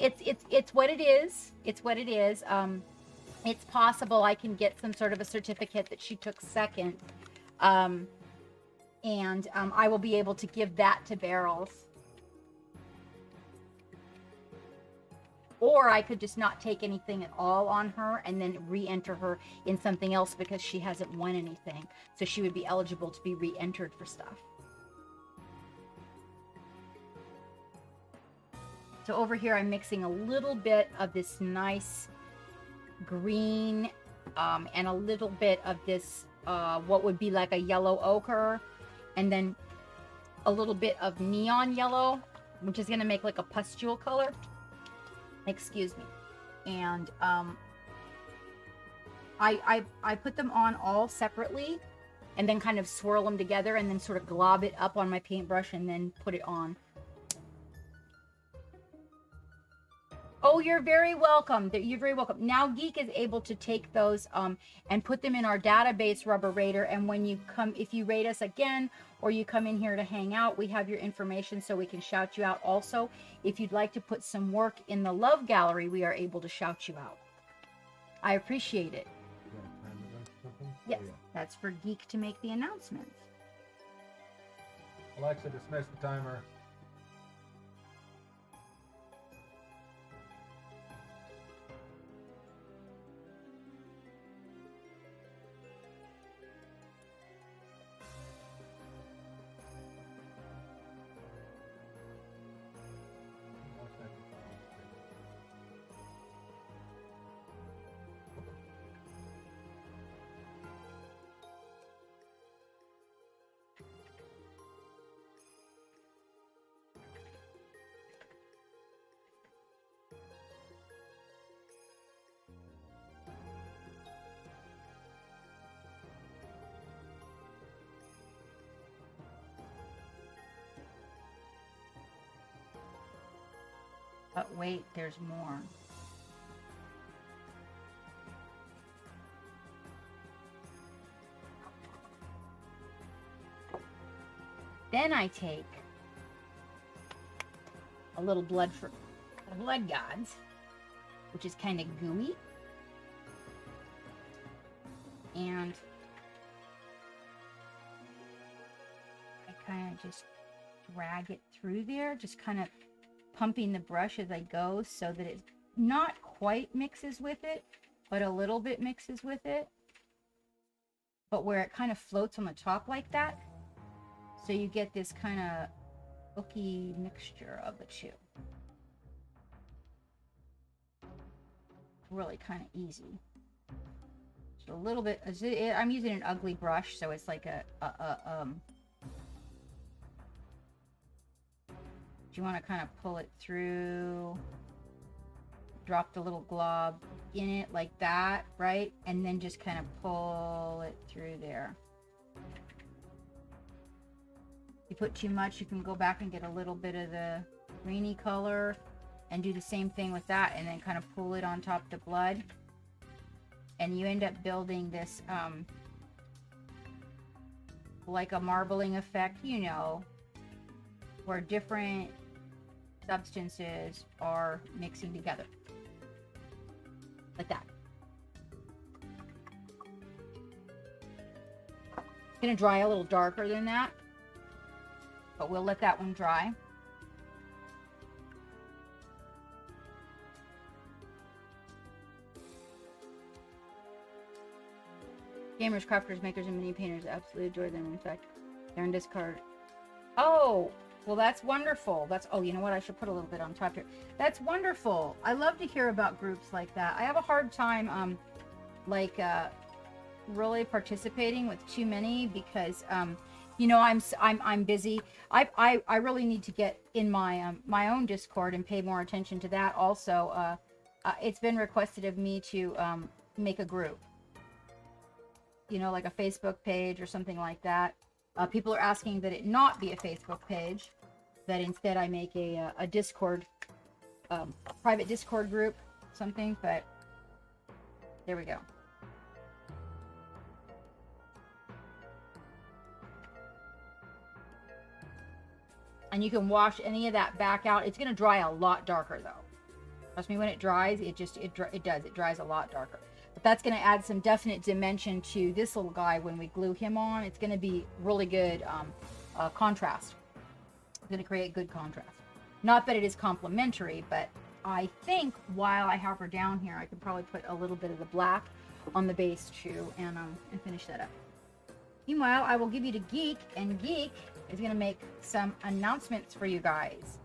It's what it is. It's what it is. It's possible I can get some sort of a certificate that she took second. And I will be able to give that to Barrels. Or I could just not take anything at all on her and then re-enter her in something else because she hasn't won anything. So she would be eligible to be re-entered for stuff. So over here I'm mixing a little bit of this nice green and a little bit of this what would be like a yellow ochre. And then a little bit of neon yellow, which is going to make like a pustule color. Excuse me. And I put them on all separately and then kind of swirl them together and then sort of glob it up on my paintbrush and then put it on. Oh, you're very welcome. You're very welcome. Now Geek is able to take those and put them in our database, Rubber Raider. And when you come, if you raid us again, or you come in here to hang out, we have your information so we can shout you out. Also, if you'd like to put some work in the love gallery, we are able to shout you out. I appreciate it. Yes, that's for Geek to make the announcements. Alexa, dismiss the timer. But wait, there's more. Then I take a a little blood gods, which is kind of gooey. And I kind of just drag it through there, just kind of pumping the brush as I go so that it not quite mixes with it, but a little bit mixes with it. But where it kind of floats on the top like that. So you get this kind of hooky mixture of the two. Really kind of easy. So a little bit, I'm using an ugly brush, so it's like you want to kind of pull it through, drop the little glob in it like that, right? And then just kind of pull it through there. If you put too much, you can go back and get a little bit of the greeny color and do the same thing with that, and then kind of pull it on top of the blood. And you end up building this, like a marbling effect, you know, where different substances are mixing together. Like that. It's gonna dry a little darker than that, but we'll let that one dry. Gamers, crafters, makers, and mini painters absolutely adore them. In fact, they're in discard. Oh, well, that's wonderful. Oh, you know what? I should put a little bit on top here. That's wonderful. I love to hear about groups like that. I have a hard time, really participating with too many because, you know, I'm busy. I really need to get in my my own Discord and pay more attention to that. Also, it's been requested of me to make a group. You know, like a Facebook page or something like that. People are asking that it not be a Facebook page, that instead I make a Discord, private Discord group, something, but there we go. And you can wash any of that back out. It's going to dry a lot darker though. Trust me, when it dries, it dries a lot darker. But that's going to add some definite dimension to this little guy when we glue him on. It's going to be really good contrast. It's going to create good contrast. Not that it is complementary, but I think while I have her down here, I could probably put a little bit of the black on the base too and finish that up. Meanwhile, I will give you to Geek, and Geek is going to make some announcements for you guys.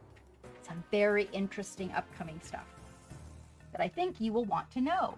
Some very interesting upcoming stuff that I think you will want to know.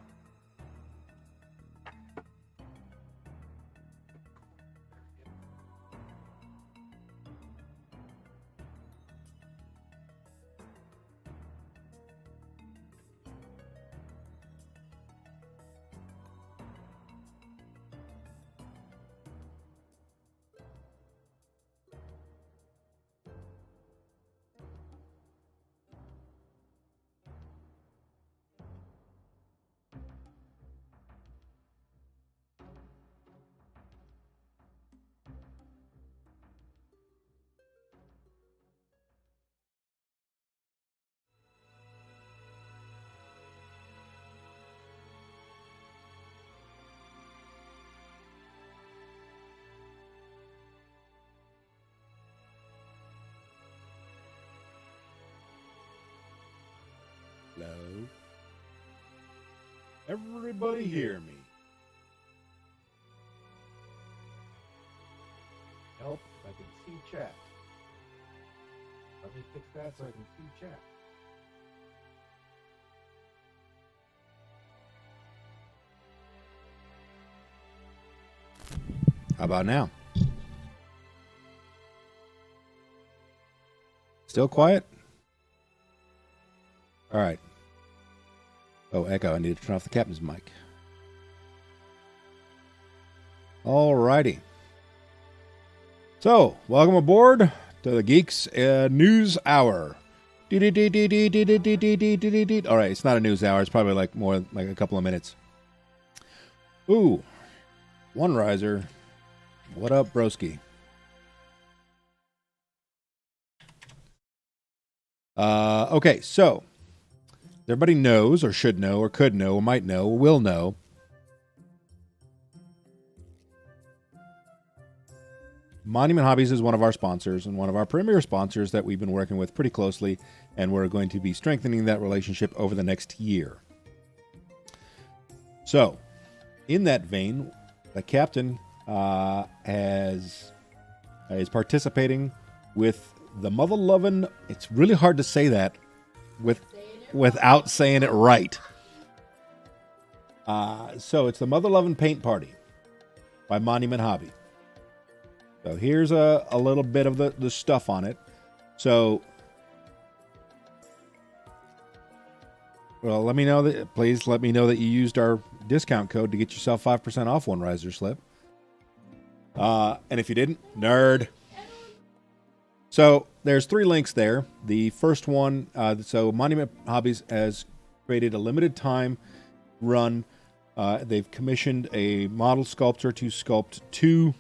Hello? Everybody hear me? Help, I can see chat. Let me fix that so I can see chat. How about now? Still quiet? All right. Oh, echo. I need to turn off the captain's mic. All righty. So, welcome aboard to the Geeks News Hour. All right, it's not a news hour. It's probably like more like a couple of minutes. Ooh, One Riser. What up, broski? Okay, so everybody knows or should know or could know or might know or will know. Monument Hobbies is one of our sponsors and one of our premier sponsors that we've been working with pretty closely, and we're going to be strengthening that relationship over the next year. So, in that vein, the captain is participating with the Mother Lovin'. It's really hard to say that without saying it right. So it's the Mother Lovin' Paint Party by Monument Hobby. So here's a little bit of the stuff on it. So, well, please let me know that you used our discount code to get yourself 5% off one riser slip. And if you didn't, nerd. So there's 3 links there. The first one, so Monument Hobbies has created a limited time run. They've commissioned a model sculptor to sculpt 2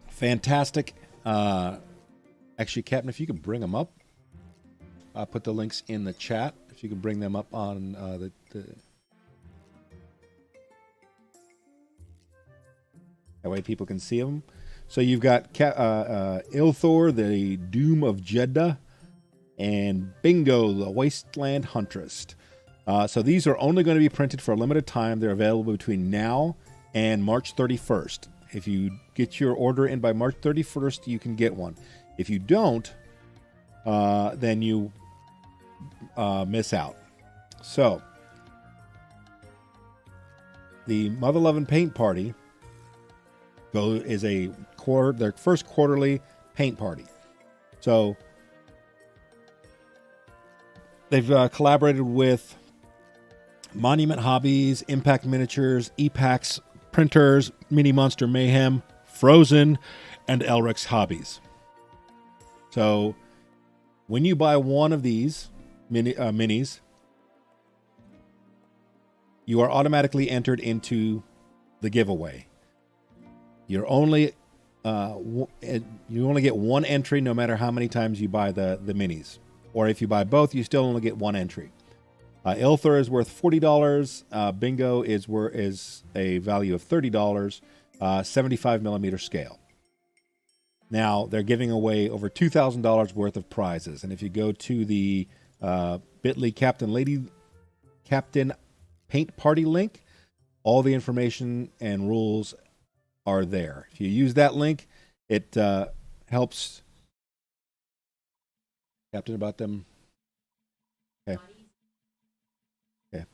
fantastic. Actually, Captain, if you can bring them up, I'll put the links in the chat. If you can bring them up on the that way people can see them. So you've got Ilthor, the Doom of Jeddah, and Bingo, the Wasteland Huntress. So these are only going to be printed for a limited time. They're available between now and March 31st. If you get your order in by March 31st, you can get one. If you don't, then you miss out. So, the Mother Lovin' Paint Party is their first quarterly paint party. So, they've collaborated with Monument Hobbies, Impact Miniatures, EPAX Printers, Mini Monster Mayhem, Frozen, and Elrex Hobbies. So, when you buy one of these minis, you are automatically entered into the giveaway. You only get one entry no matter how many times you buy the minis. Or if you buy both, you still only get one entry. Ilthor is worth $40. Bingo is a value of $30. 75 millimeter scale. Now they're giving away over $2,000 worth of prizes, and if you go to the Bitly Captain Paint Party link, all the information and rules are there. If you use that link, it helps. Captain, about them. Okay. Okay.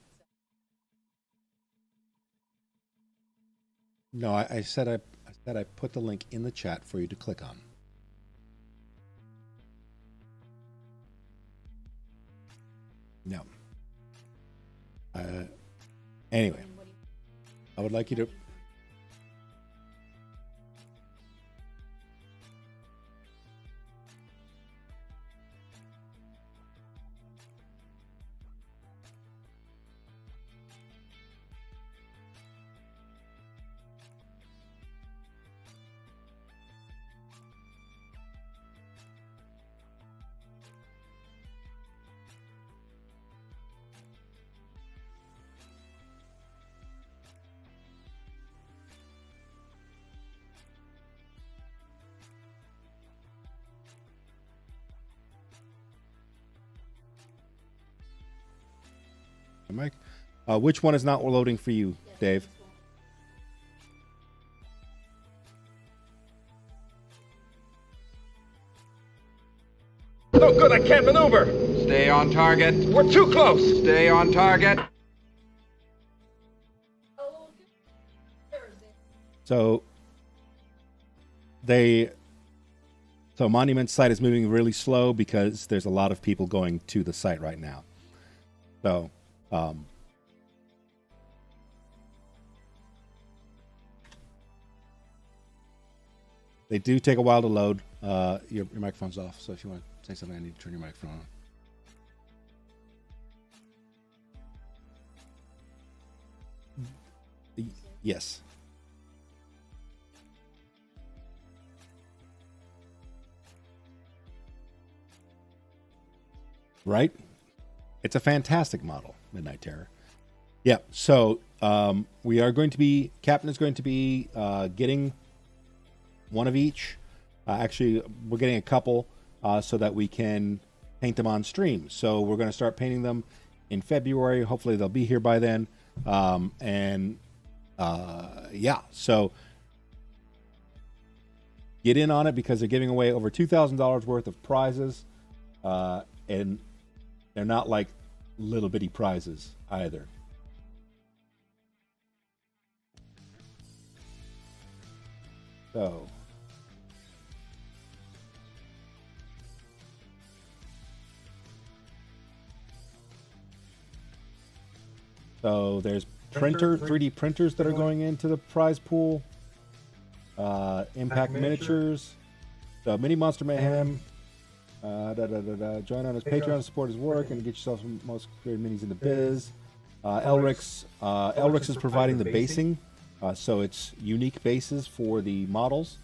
No, I said I put the link in the chat for you to click on. No. Anyway, I would like you to. Mike, which one is not loading for you, Dave? No good, I can't maneuver. Stay on target. We're too close. Stay on target. So Monument's site is moving really slow because there's a lot of people going to the site right now. So, they do take a while to load. Your microphone's off, so if you want to say something, I need to turn your microphone on. Yes. right? It's a fantastic model, Midnight Terror. Yeah, so we are going to be, Captain is going to be getting one of each. Actually, we're getting a couple so that we can paint them on stream. So we're going to start painting them in February. Hopefully they'll be here by then. Yeah, so get in on it because they're giving away over $2,000 worth of prizes. And they're not like little bitty prizes either. So there's 3D printers that are going into the prize pool. Impact Miniatures. So Mini Monster Mayhem. Join on his Patreon to support his work and get yourself some most creative minis in the biz. Elrix is providing the basing. So it's unique bases for the models.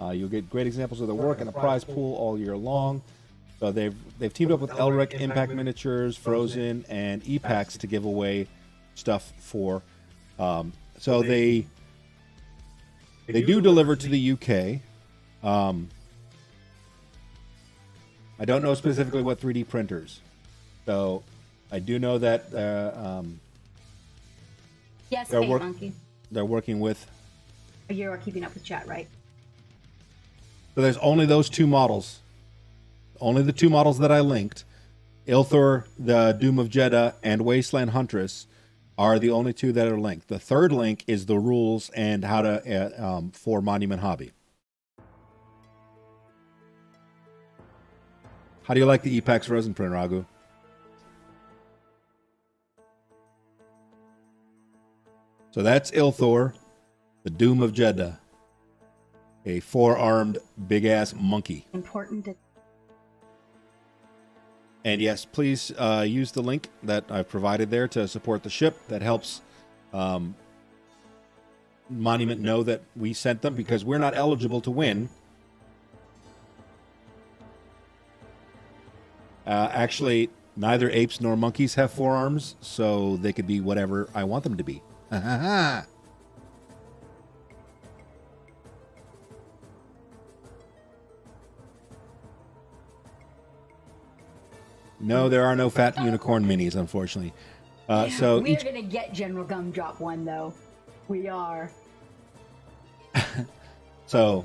You'll get great examples of their work and a prize pool all year long. So they've teamed up with Elric, Impact Miniatures, Frozen, and EPAX to give away stuff for. So they do deliver to the UK. I don't know specifically what 3D printers. So I do know that yes, they're, hey, Monkey. they're working with. You're keeping up with chat, right? So there's only those two models. Only the two models that I linked. Ilthor, the Doom of Jeddah, and Wasteland Huntress are the only two that are linked. The third link is the rules and how to for Monument Hobby. How do you like the EPAX Frozen print, Raghu? So that's Ilthor, the Doom of Jeddah, a four-armed big-ass monkey. Important. And yes, please use the link that I've provided there to support the ship. That helps Monument know that we sent them because we're not eligible to win. Actually, neither apes nor monkeys have forearms, so they could be whatever I want them to be. No, there are no fat unicorn minis, unfortunately. So we're gonna get General Gumdrop one though. We are. So,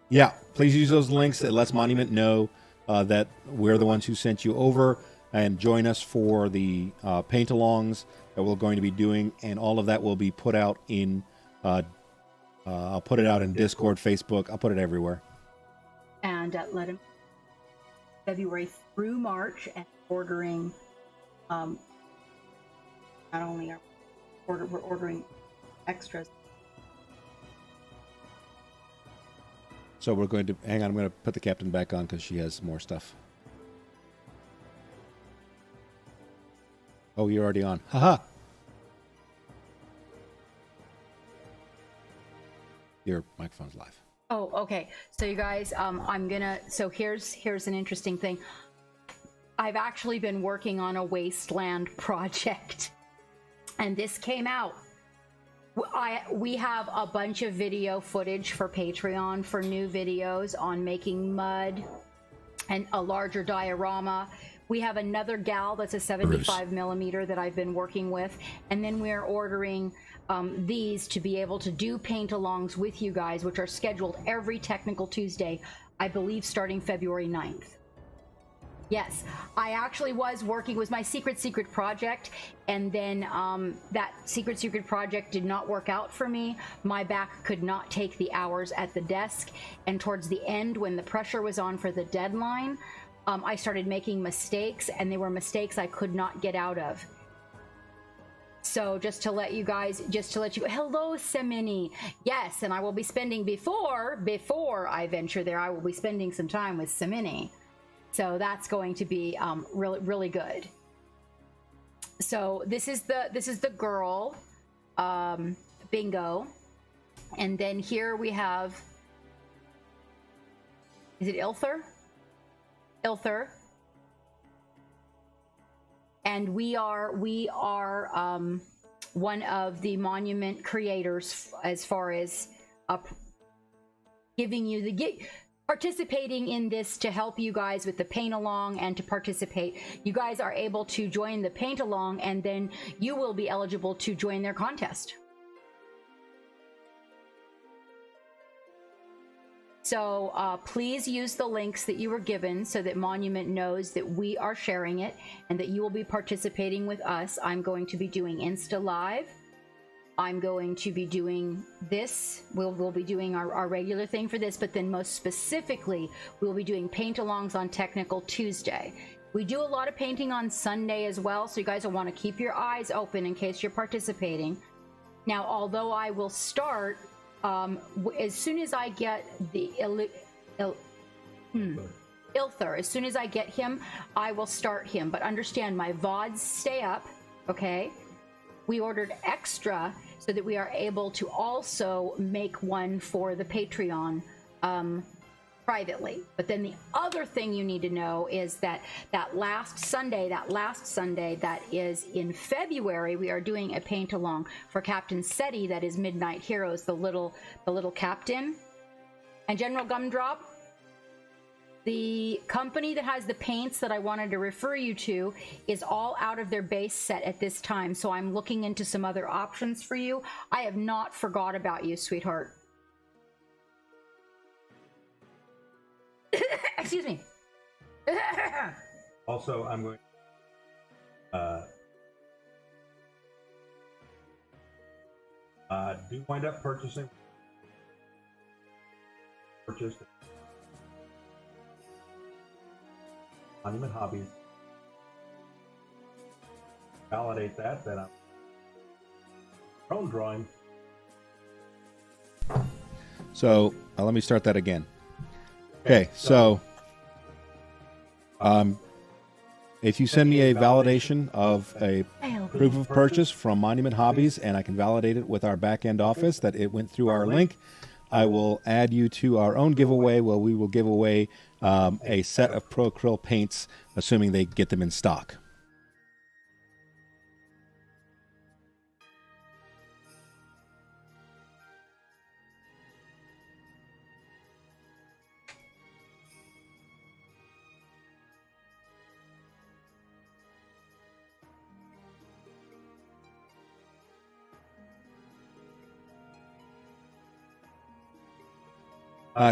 yeah, please use those links. It lets Monument know that we're the ones who sent you over, and join us for the paint-alongs that we're going to be doing, and all of that will be put out in. I'll put it out in Discord, Facebook. I'll put it everywhere. And let him. February through March, and ordering. Not only are we're ordering extras. So we're going to hang on. I'm going to put the captain back on because she has more stuff. Oh, you're already on. Haha. Your microphone's live. Oh, okay. So you guys, I'm gonna. So here's an interesting thing. I've actually been working on a Wasteland project, and this came out. We have a bunch of video footage for Patreon for new videos on making mud and a larger diorama. We have another gal that's a 75 millimeter that I've been working with, and then we're ordering these to be able to do paint-alongs with you guys, which are scheduled every Technical Tuesday, I believe starting February 9th. Yes, I actually was working with my secret project, and then that secret project did not work out for me. My back could not take the hours at the desk, and towards the end, when the pressure was on for the deadline, I started making mistakes, and they were mistakes I could not get out of. So just to let you guys, hello, Semini. Yes, and I will be spending, before I venture there, I will be spending some time with Semini. So that's going to be really, really good. So this is the girl, Bingo. And then here we have, is it Ilthor? Ilthor, and we are one of the monument creators as far as giving you participating in this to help you guys with the paint along and to participate. You guys are able to join the paint along, and then you will be eligible to join their contest. So please use the links that you were given so that Monument knows that we are sharing it and that you will be participating with us. I'm going to be doing Insta Live. I'm going to be doing this. We'll be doing our regular thing for this, but then most specifically, we'll be doing paint-alongs on Technical Tuesday. We do a lot of painting on Sunday as well, so you guys will want to keep your eyes open in case you're participating. Now, although I will start as soon as I get the Ilthur, as soon as I get him, I will start him. But understand, my VODs stay up, okay? We ordered extra so that we are able to also make one for the Patreon privately. But then the other thing you need to know is that last Sunday that is in February, we are doing a paint along for Captain Seti, that is Midnight Heroes, the little captain. And General Gumdrop, the company that has the paints that I wanted to refer you to is all out of their base set at this time, so I'm looking into some other options for you. I have not forgot about you, sweetheart. Excuse me. Also, I'm going do wind up purchased Monument Hobbies. Validate that, then I'm drone drawing. So let me start that again. Okay, so if you send me a validation of a proof of purchase from Monument Hobbies, and I can validate it with our back-end office that it went through our link, I will add you to our own giveaway, where we will give away a set of Pro Acryl paints, assuming they get them in stock.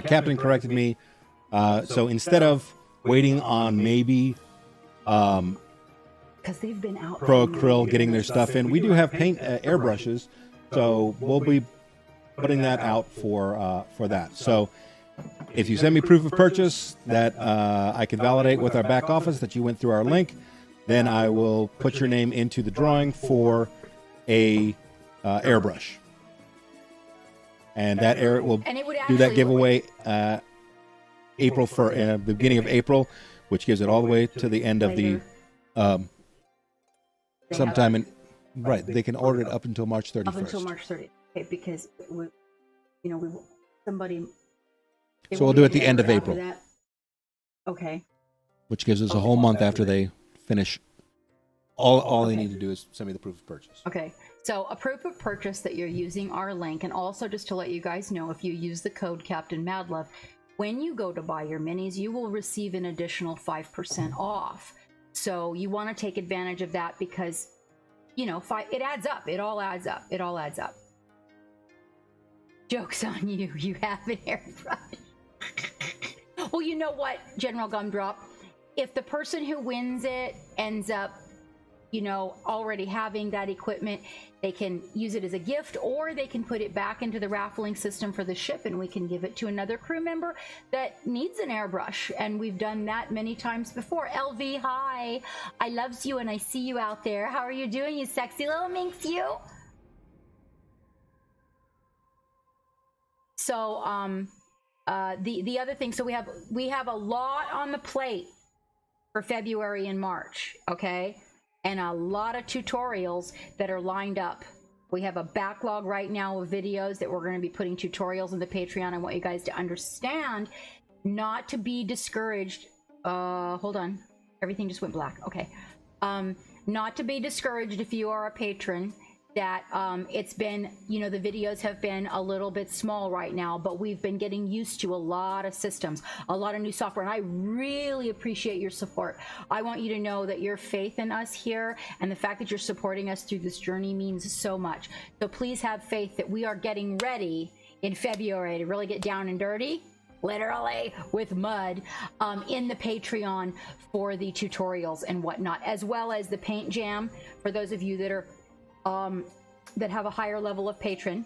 Captain corrected me. So instead of waiting on maybe because they've been out Pro Acryl getting their stuff in, we do have paint airbrushes, so we'll be putting that out for that. So if you send me proof of purchase that I can validate with our back office that you went through our link, then I will put your name into the drawing for a airbrush. And that will do that giveaway April for the beginning of April, which gives it all the way to the end of the sometime in they can order it up until March 31st. Up until March 30th, okay, because somebody. So we'll do it at the end of April. That. Okay. Which gives us a whole month after they finish. All they need to do is send me the proof of purchase. Okay. So a proof of purchase that you're using our link, and also just to let you guys know, if you use the code Captain Madlove, when you go to buy your minis, you will receive an additional 5% off. So you want to take advantage of that because, it adds up. It all adds up. It all adds up. Joke's on you. You have an airbrush. Well, you know what, General Gumdrop? If the person who wins it ends up already having that equipment, they can use it as a gift, or they can put it back into the raffling system for the ship, and we can give it to another crew member that needs an airbrush. And we've done that many times before. LV, hi. I loves you and I see you out there. How are you doing, you sexy little minx, you? So, the other thing, so we have a lot on the plate for February and March, okay? And a lot of tutorials that are lined up. We have a backlog right now of videos that we're going to be putting tutorials on the Patreon. I want you guys to understand, not to be discouraged. Hold on. Everything just went black. Okay. not to be discouraged if you are a patron, that it's been, you know, the videos have been a little bit small right now, but we've been getting used to a lot of systems, a lot of new software, and I really appreciate your support. I want you to know that your faith in us here and the fact that you're supporting us through this journey means so much. So please have faith that we are getting ready in February to really get down and dirty, literally with mud, in the Patreon for the tutorials and whatnot, as well as the paint jam for those of you that are that have a higher level of Patreon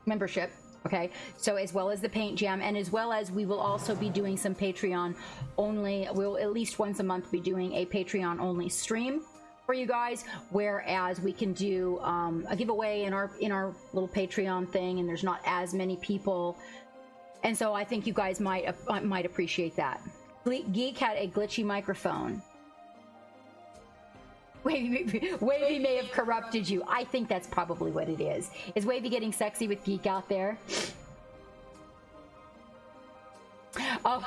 membership. Okay, so as well as the paint jam, and as well as we will also be doing some Patreon only, we'll at least once a month be doing a Patreon only stream for you guys, whereas we can do a giveaway in our little Patreon thing, and there's not as many people, and so I think you guys might appreciate that. Geek had a glitchy microphone. Wavy may have corrupted you. I think that's probably what it is. Is Wavy getting sexy with Geek out there? Oh,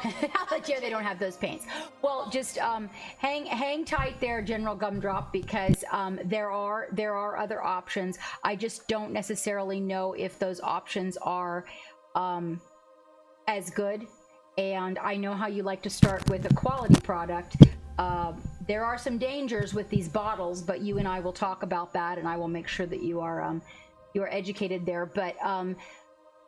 yeah, they don't have those paints. Well, just hang tight there, General Gumdrop, because there are other options. I just don't necessarily know if those options are as good. And I know how you like to start with a quality product. There are some dangers with these bottles, but you and I will talk about that, and I will make sure that you are educated there. But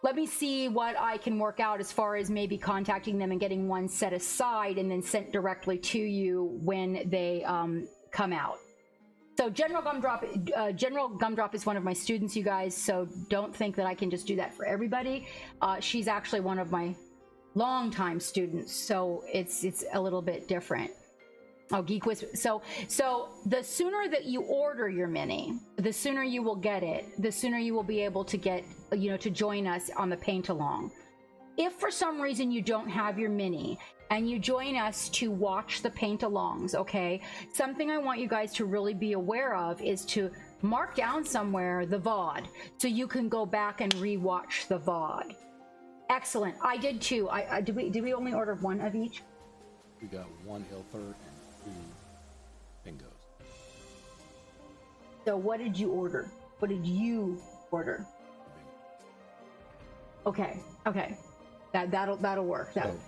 let me see what I can work out as far as maybe contacting them and getting one set aside and then sent directly to you when they come out. So General Gumdrop is one of my students, you guys, so don't think that I can just do that for everybody. She's actually one of my longtime students, so it's a little bit different. Oh, Geek Whisper. So the sooner that you order your mini, the sooner you will get it, the sooner you will be able to get, you know, to join us on the paint along. If for some reason you don't have your mini and you join us to watch the paint alongs, okay, something I want you guys to really be aware of is to mark down somewhere the VOD so you can go back and rewatch the VOD. Excellent. I did too. Did we only order one of each? We got one Ilther and 2 Bingos. So what did you order? What did you order? Okay. That'll work. So,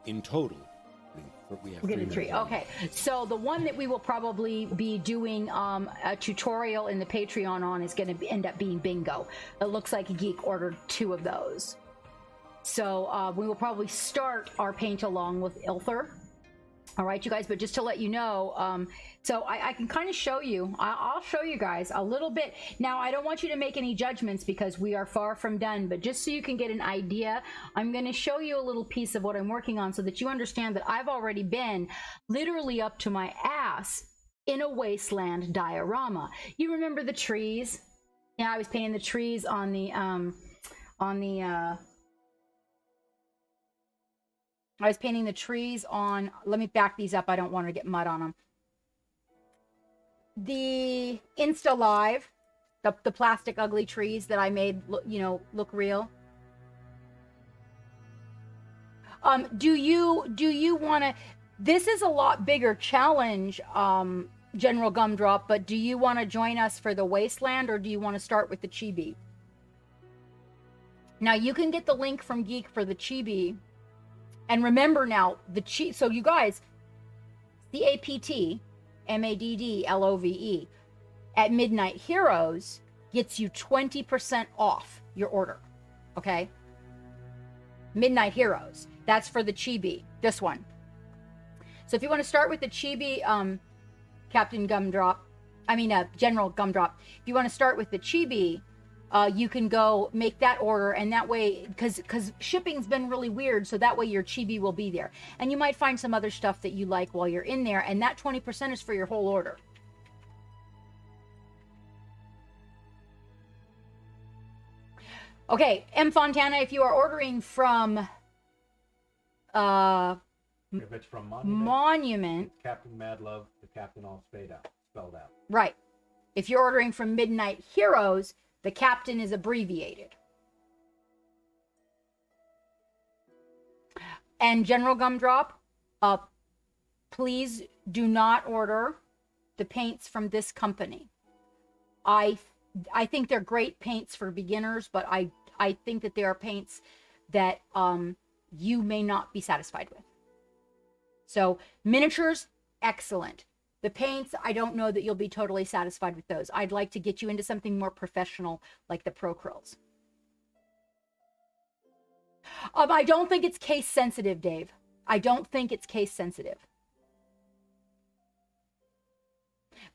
in total, we have 3. Okay. So the one that we will probably be doing a tutorial in the Patreon on is going to end up being Bingo. It looks like Geek ordered 2 of those. So we will probably start our paint along with Ilther. All right, you guys, but just to let you know, so I can kind of show you, I'll show you guys a little bit. Now, I don't want you to make any judgments because we are far from done, but just so you can get an idea, I'm going to show you a little piece of what I'm working on so that you understand that I've already been literally up to my ass in a wasteland diorama. You remember the trees? Yeah, I was painting the trees on the I was painting the trees on, let me back these up, I don't want to get mud on them. The Insta Live, the plastic ugly trees that I made, you know, look real. Do you want to, this is a lot bigger challenge, General Gumdrop, but do you want to join us for the Wasteland, or do you want to start with the Chibi? Now, you can get the link from Geek for the Chibi. And remember now, so you guys, CAPT, MADDLOVE, at Midnight Heroes gets you 20% off your order, okay? Midnight Heroes, that's for the Chibi, this one. So if you want to start with the Chibi, General Gumdrop, if you want to start with the Chibi, you can go make that order, and that way, because shipping's been really weird, so that way your Chibi will be there. And you might find some other stuff that you like while you're in there, and that 20% is for your whole order. Okay, M. Fontana, if you are ordering from If it's from Monument, Captain Madlove, the Captain all spelled out. Right. If you're ordering from Midnight Heroes, the Captain is abbreviated. And General Gumdrop, please do not order the paints from this company. I think they're great paints for beginners, but I think that they are paints that you may not be satisfied with. So miniatures, excellent. The paints, I don't know that you'll be totally satisfied with those. I'd like to get you into something more professional like the Procryls. I don't think it's case sensitive, Dave. I don't think it's case sensitive.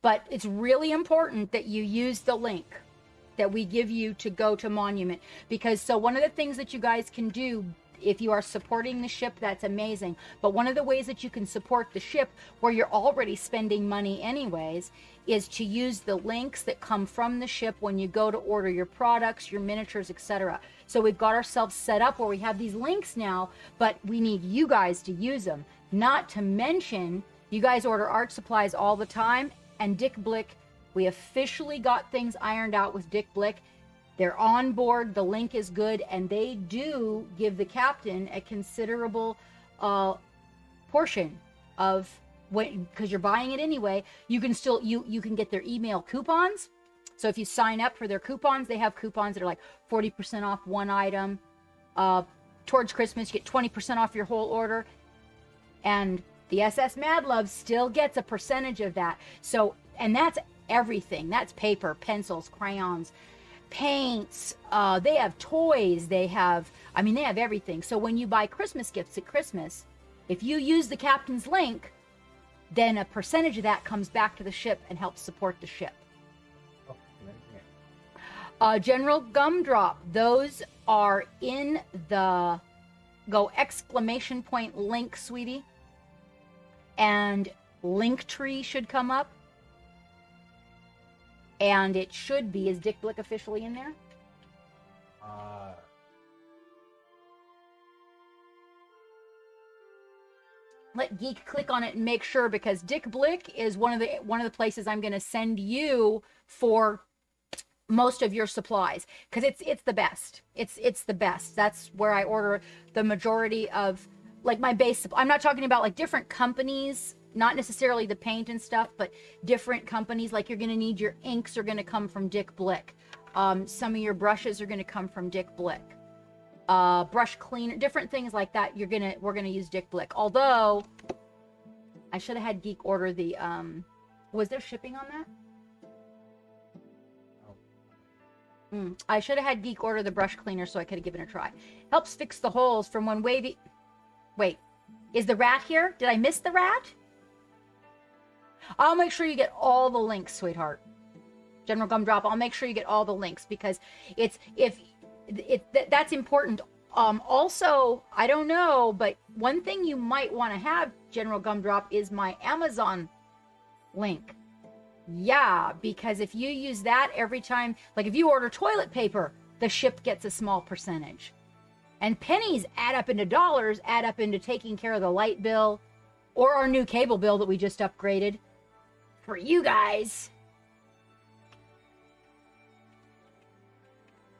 But it's really important that you use the link that we give you to go to Monument, because so one of the things that you guys can do if you are supporting the ship, that's amazing. But one of the ways that you can support the ship where you're already spending money anyways is to use the links that come from the ship when you go to order your products, your miniatures, etc. So we've got ourselves set up where we have these links now, but we need you guys to use them. Not to mention, you guys order art supplies all the time, and Dick Blick, we officially got things ironed out with Dick Blick. They're on board, the link is good, and they do give the captain a considerable portion of what, because you're buying it anyway. You can still, you can get their email coupons. So if you sign up for their coupons, they have coupons that are like 40% off one item. Towards Christmas, you get 20% off your whole order. And the SS Mad Love still gets a percentage of that. So, and that's everything. That's paper, pencils, crayons, paints. They have toys. They have, they have everything. So when you buy Christmas gifts at Christmas, if you use the captain's link, then a percentage of that comes back to the ship and helps support the ship. General Gumdrop, those are in the go exclamation point link, sweetie. And Linktree should come up. And it should be, is Dick Blick officially in there? Let Geek click on it and make sure, because Dick Blick is one of the places I'm going to send you for most of your supplies, because it's the best. It's the best. That's where I order the majority of like my base. I'm not talking about like different companies, not necessarily the paint and stuff, but different companies. Like you're going to need your inks are going to come from Dick Blick. Some of your brushes are going to come from Dick Blick. Brush cleaner, different things like that. We're going to use Dick Blick. Although I should have had Geek order the, was there shipping on that? I should have had Geek order the brush cleaner so I could have given it a try. Helps fix the holes from when wavy. Wait, is the rat here? Did I miss the rat? I'll make sure you get all the links, sweetheart. General Gumdrop, I'll make sure you get all the links, because that's important. Also, I don't know, but one thing you might want to have, General Gumdrop, is my Amazon link. Yeah, because if you use that every time, like if you order toilet paper, the ship gets a small percentage. And pennies add up into dollars, add up into taking care of the light bill or our new cable bill that we just upgraded for you guys.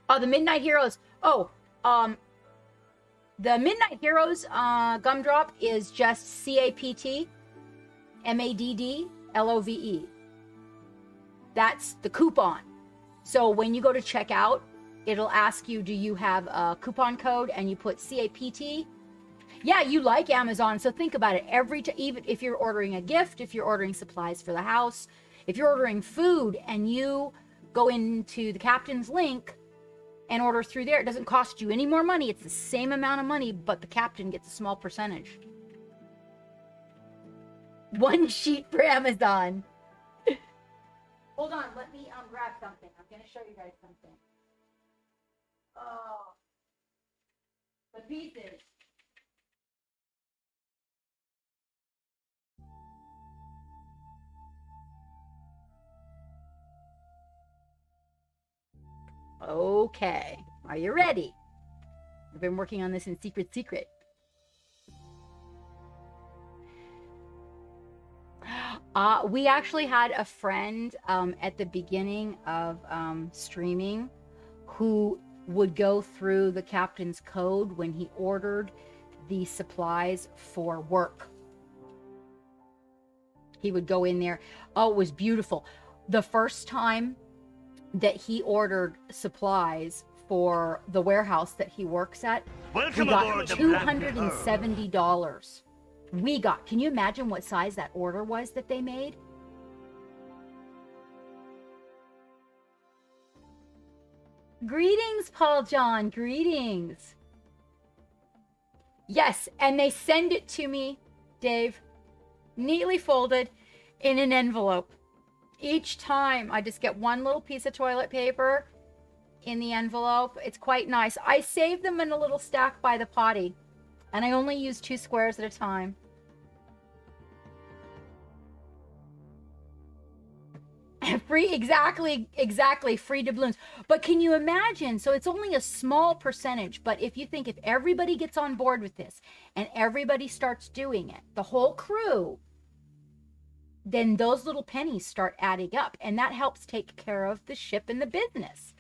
Oh, the Midnight Heroes. Oh, the Midnight Heroes Gumdrop is just CAPT MADDLOVE. That's the coupon. So when you go to checkout, it'll ask you, do you have a coupon code? And you put CAPT. Yeah, you like Amazon, so think about it. Even if you're ordering a gift, if you're ordering supplies for the house, if you're ordering food and you go into the captain's link and order through there, it doesn't cost you any more money. It's the same amount of money, but the captain gets a small percentage. One sheet for Amazon. Hold on, let me grab something. I'm going to show you guys something. Oh, the pieces. Okay, are you ready? I've been working on this in secret. We actually had a friend at the beginning of streaming who would go through the captain's code when he ordered the supplies for work. He would go in there. Oh, it was beautiful. The first time that he ordered supplies for the warehouse that he works at, Welcome we got aboard the Black $270. We got, can you imagine what size that order was that they made? Greetings, Paul John. Greetings. Yes, and they send it to me, Dave, neatly folded in an envelope. Each time I just get one little piece of toilet paper in the envelope. It's quite nice. I save them in a little stack by the potty, and I only use 2 squares at a time. Free, exactly, free doubloons. But can you imagine? So it's only a small percentage, but if you think if everybody gets on board with this and everybody starts doing it, the whole crew, then those little pennies start adding up, and that helps take care of the ship and the business.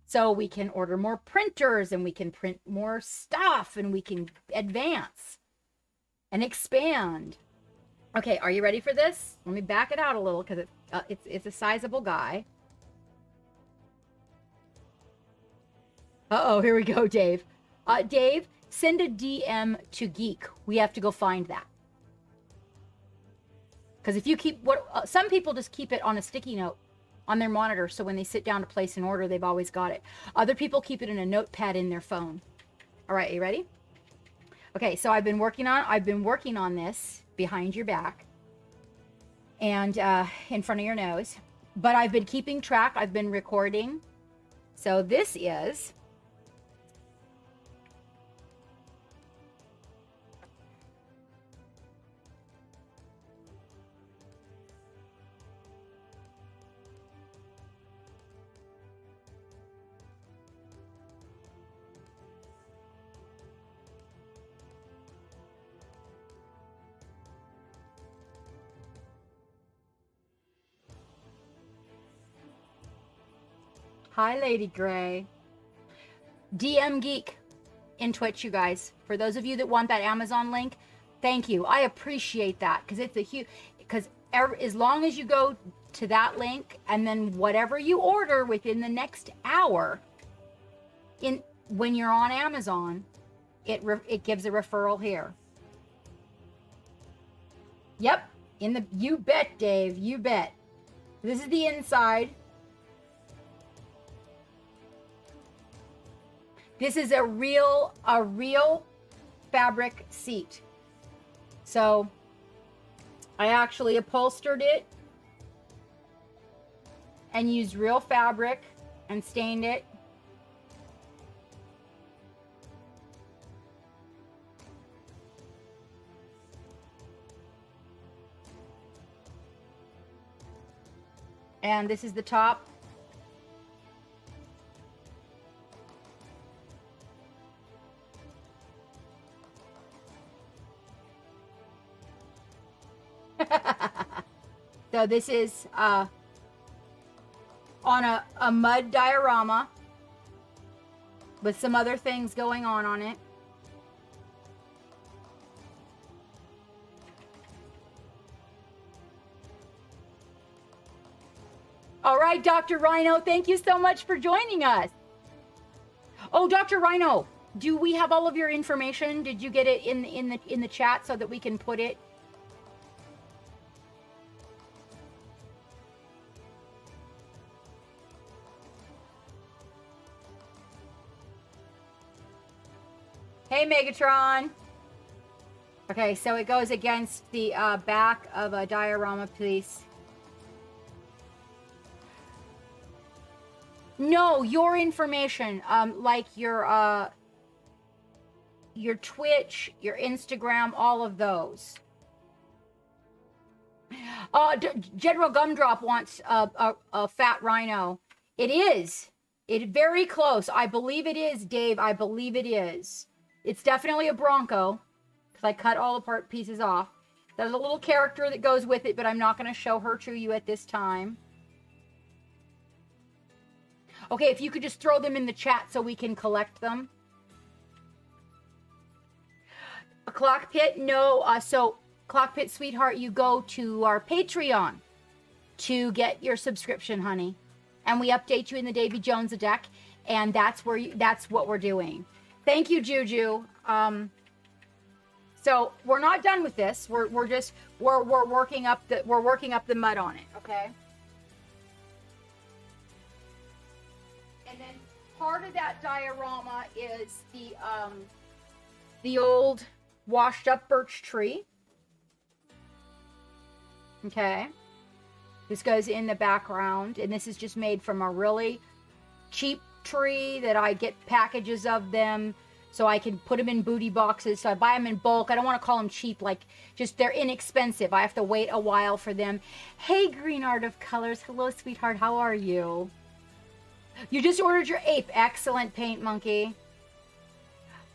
So we can order more printers, and we can print more stuff, and we can advance and expand. Okay, are you ready for this? Let me back it out a little because it's a sizable guy. Uh-oh, here we go, Dave. Dave, send a DM to Geek. We have to go find that. Because if you keep what some people just keep it on a sticky note on their monitor, so when they sit down to place an order, they've always got it. Other people keep it in a notepad in their phone. All right, you ready? Okay, so I've been working on this behind your back and in front of your nose, but I've been keeping track. I've been recording. So this is Hi, Lady Gray. DM Geek in Twitch, you guys. For those of you that want that Amazon link, thank you. I appreciate that because it's a huge. Because as long as you go to that link and then whatever you order within the next hour, when you're on Amazon, it gives a referral here. Yep, you bet, Dave. You bet. This is the inside. This is a real fabric seat. So I actually upholstered it and used real fabric and stained it. And this is the top. So this is on a mud diorama with some other things going on it. All right, Dr. Rhino, thank you so much for joining us. Oh, Dr. Rhino, do we have all of your information? Did you get it in the chat so that we can put it? Hey, Megatron. Okay, so it goes against the back of a diorama piece. No, your information, like your Twitch, your Instagram, all of those. General Gumdrop wants a fat rhino. It is. It's very close. I believe it is, Dave. I believe it is. It's definitely a Bronco, because I cut all the pieces off. There's a little character that goes with it, but I'm not going to show her to you at this time. Okay, if you could just throw them in the chat so we can collect them. A clock pit? No. So Clockpit Sweetheart, you go to our Patreon to get your subscription, honey. And we update you in the Davy Jones deck, and that's what we're doing. Thank you, Juju. So we're not done with this. We're working up the mud on it, okay? And then part of that diorama is the old washed up birch tree. Okay. This goes in the background, and this is just made from a really cheap tree that I get packages of them so I can put them in booty boxes. So I buy them in bulk. I don't want to call them cheap, like just they're inexpensive. I have to wait a while for them. Hey, Green Art of Colors. Hello, sweetheart. How are you? You just ordered your ape. Excellent, Paint Monkey.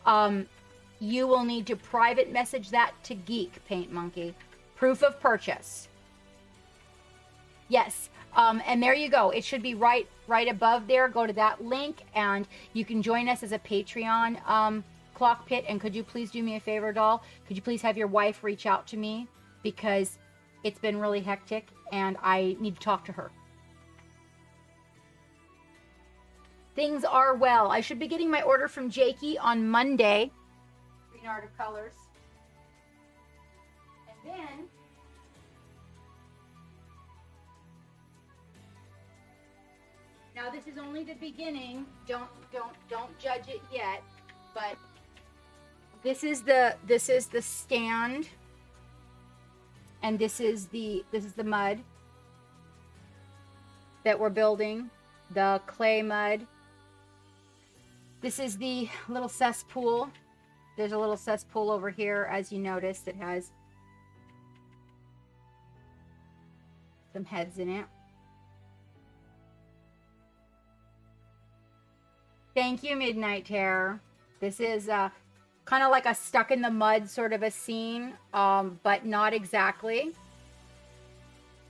You will need to private message that to Geek, Paint Monkey. Proof of purchase. Yes. And there you go. It should be right above there. Go to that link and you can join us as a Patreon Clock Pit. And could you please do me a favor, doll? Could you please have your wife reach out to me? Because it's been really hectic and I need to talk to her. Things are well. I should be getting my order from Jakey on Monday. Green Art of Colors. And then now this is only the beginning. Don't judge it yet. But this is the stand, and this is the mud that we're building, the clay mud. This is the little cesspool. There's a little cesspool over here, as you notice, that has some heads in it. Thank you, Midnight Terror. This is kind of like a stuck in the mud sort of a scene, but not exactly.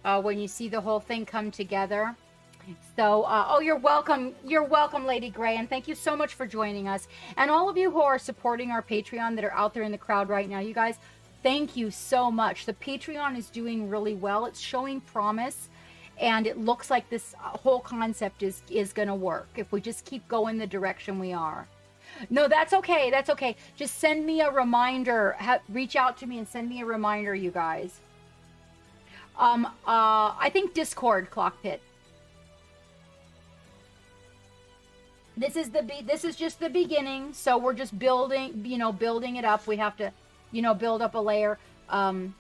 When you see the whole thing come together. So, oh, you're welcome. You're welcome, Lady Gray, and thank you so much for joining us. And all of you who are supporting our Patreon that are out there in the crowd right now, you guys, thank you so much. The Patreon is doing really well. It's showing promise, and it looks like this whole concept is going to work if we just keep going the direction we are. No, that's okay. That's okay. Just send me a reminder. Reach out to me and send me a reminder, you guys. I think Discord, Clock Pit. This is just the beginning, so we're just building it up. We have to, build up a layer, and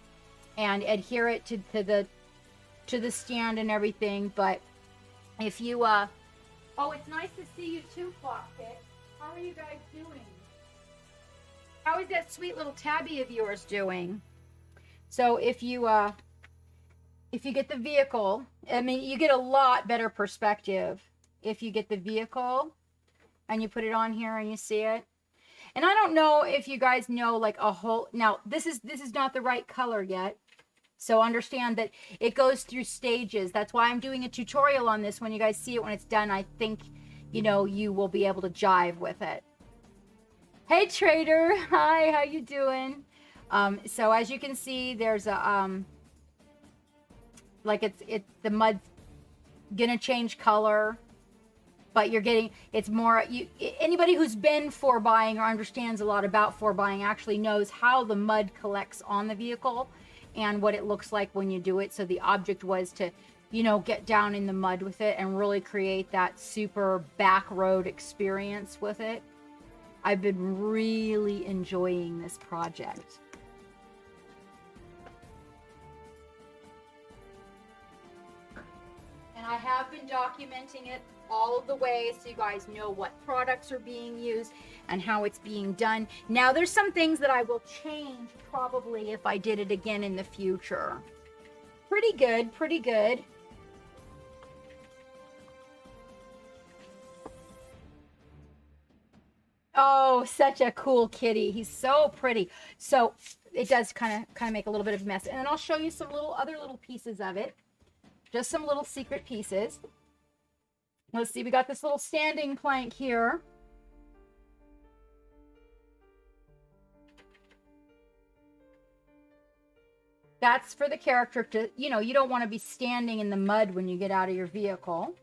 adhere it to the stand and everything. But if you, oh, it's nice to see you too, Clock Pit. How are you guys doing? How is that sweet little tabby of yours doing? So if you get the vehicle, I mean, you get a lot better perspective if you get the vehicle and you put it on here and you see it. And I don't know if you guys know, like a whole, now this is not the right color yet. So understand that it goes through stages. That's why I'm doing a tutorial on this. When you guys see it, when it's done, I think, you will be able to jive with it. Hey, Trader. Hi, how you doing? So as you can see, there's a, like the mud's gonna change color. But you're getting, it's more, anybody who's been forebuying or understands a lot about forebuying actually knows how the mud collects on the vehicle and what it looks like when you do it. So the object was to, get down in the mud with it and really create that super back road experience with it. I've been really enjoying this project. And I have been documenting it all of the way so you guys know what products are being used and how it's being done. Now there's some things that I will change probably if I did it again in the future. Pretty good, pretty good. Oh, such a cool kitty. He's so pretty. So it does kind of make a little bit of a mess. And then I'll show you some other little pieces of it. Just some little secret pieces. Let's see, we got this little standing plank here. That's for the character to, you know, you don't want to be standing in the mud when you get out of your vehicle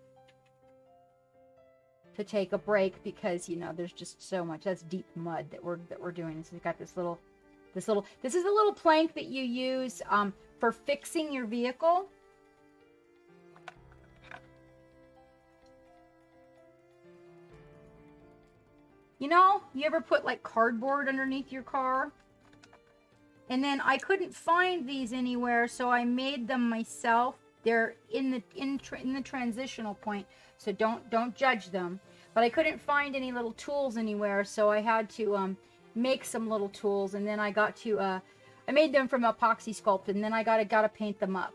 to take a break because, you know, there's just so much. That's deep mud that we're doing. So we've got this is a little plank that you use for fixing your vehicle. You know, you ever put like cardboard underneath your car? And then I couldn't find these anywhere, so I made them myself. They're in the transitional point, so don't judge them. But I couldn't find any little tools anywhere, so I had to make some little tools, and then I got to I made them from epoxy sculpt, and then I gotta paint them up.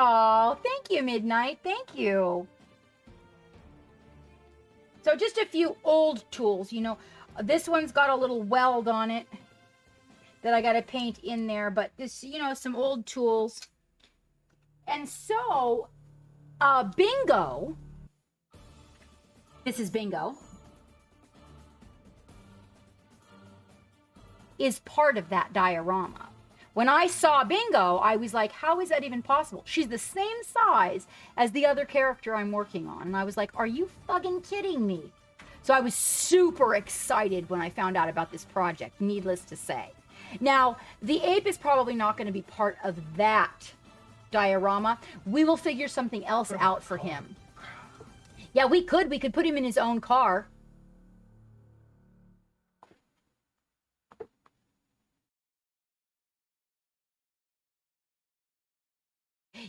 Oh, thank you, Midnight. Thank you. So just a few old tools, you know. This one's got a little weld on it that I got to paint in there, but this, you know, some old tools. And so, Bingo. This is Bingo. Is part of that diorama. When I saw Bingo, I was like, how is that even possible? She's the same size as the other character I'm working on. And I was like, are you fucking kidding me? So I was super excited when I found out about this project, needless to say. Now, the ape is probably not going to be part of that diorama. We will figure something else out for him. Yeah, we could put him in his own car.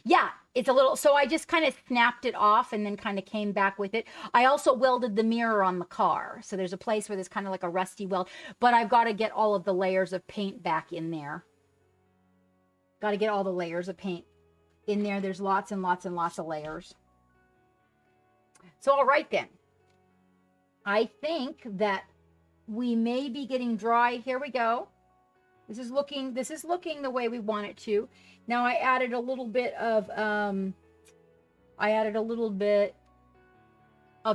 Yeah, it's a little, so I just kind of snapped it off and then kind of came back with it. I also welded the mirror on the car. So there's a place where there's kind of like a rusty weld, but I've got to get all of the layers of paint back in there. Got to get all the layers of paint in there. There's lots and lots and lots of layers. So, all right then. I think that we may be getting dry. Here we go. This is looking the way we want it to. Now I added a little bit of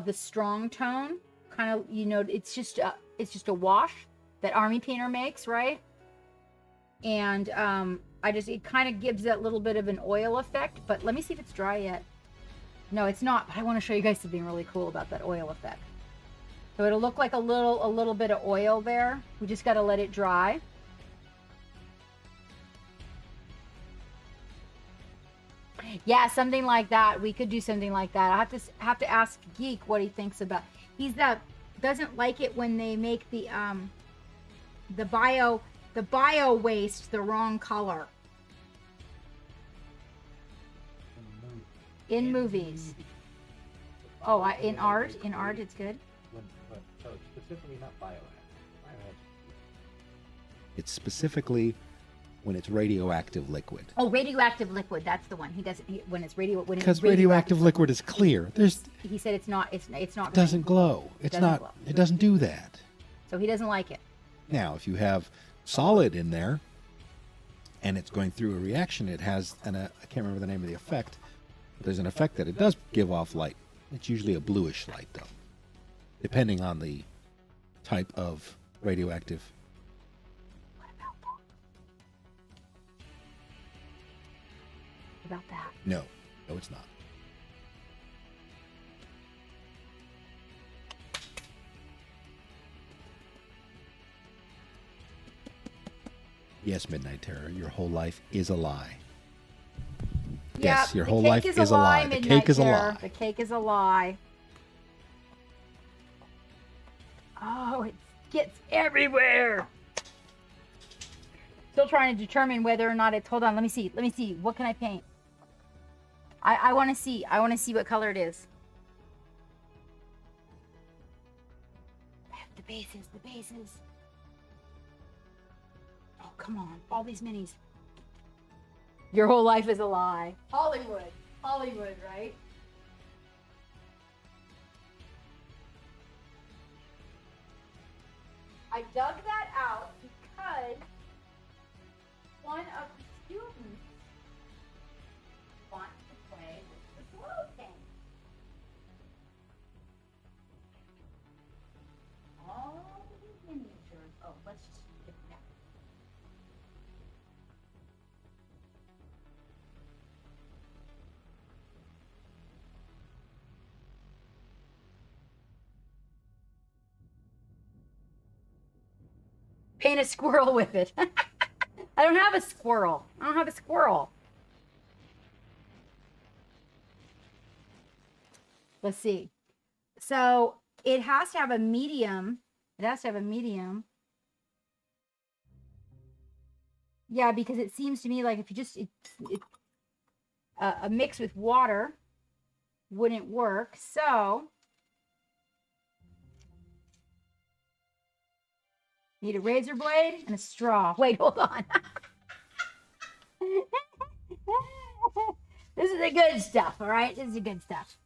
the strong tone, kind of, you know, it's just a wash that Army Painter makes, right? And it kind of gives that little bit of an oil effect, but let me see if it's dry yet. No, it's not, but I want to show you guys something really cool about that oil effect. So it'll look like a little bit of oil there. We just got to let it dry. Yeah, something like that. We could do something like that. I have to ask Geek what he thinks about. He's doesn't like it when they make the bio waste the wrong color in movies. Oh, in art it's good. Specifically not biohazard. It's specifically when it's radioactive liquid. Oh, radioactive liquid. That's the one. He doesn't when it's radioactive. Because radioactive liquid is clear. He said it's not. It's not. It doesn't glow. It's not. Glow. It doesn't do that. So he doesn't like it. Now, if you have solid in there, and it's going through a reaction, it has I can't remember the name of the effect. But there's an effect that it does give off light. It's usually a bluish light, though, depending on the type of radioactive. About that. No, it's not. Yes, Midnight Terror, your whole life is a lie. Yes, your whole life is a lie. The cake is a lie. The cake is a lie. Oh, it gets everywhere. Still trying to determine whether or not it's. Hold on, let me see. What can I paint? I want to see. I want to see what color it is. The bases. Oh, come on. All these minis. Your whole life is a lie. Hollywood, right? I dug that out because one of the students wants to play with the blow tank. Paint a squirrel with it. I don't have a squirrel. I don't have a squirrel. Let's see. So it has to have a medium. It has to have a medium. Yeah, because it seems to me like if you just a mix with water wouldn't work. So need a razor blade and a straw. Wait, hold on. This is the good stuff, all right? This is the good stuff.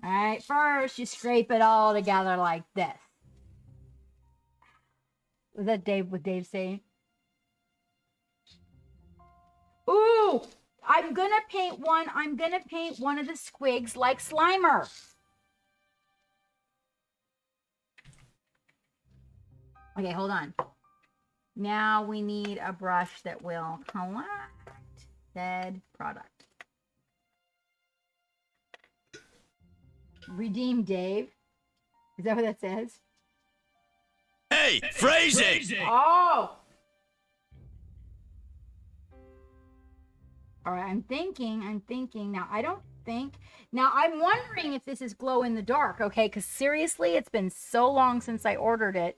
All right, first you scrape it all together like this. Was that Dave? What Dave saying? Ooh, I'm gonna paint one. I'm gonna paint one of the squigs like Slimer. Okay, hold on. Now we need a brush that will collect said product. Redeem Dave. Is that what that says? Hey, phrasing! Oh! All right, I'm thinking. Now, I don't think. Now, I'm wondering if this is glow in the dark, okay? Because seriously, it's been so long since I ordered it.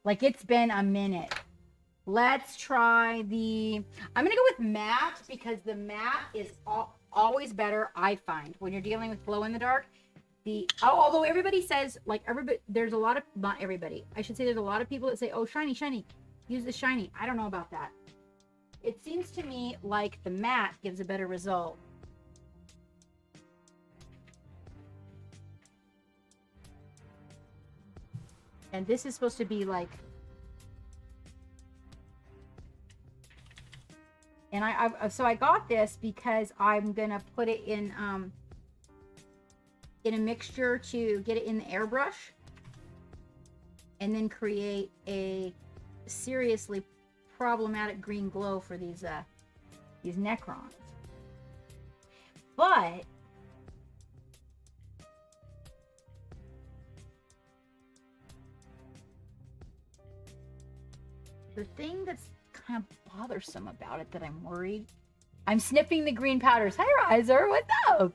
Like, it's been a minute. Let's try the... I'm going to go with matte because the matte is always better, I find, when you're dealing with glow in the dark. Although everybody says, like, there's a lot of... Not everybody. I should say there's a lot of people that say, oh, shiny, shiny. Use the shiny. I don't know about that. It seems to me like the matte gives a better result. And this is supposed to be like... And so I got this because I'm going to put it in a mixture to get it in the airbrush. And then create a seriously problematic green glow for these Necrons. But the thing that's kind of bothersome about it that I'm worried, I'm sniffing the green powders. Hi, Riser, what's up?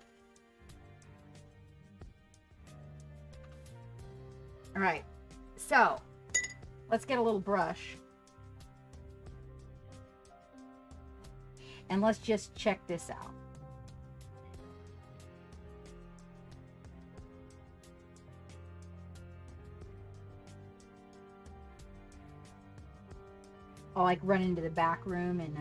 All right, so let's get a little brush. And let's just check this out. I'll like run into the back room and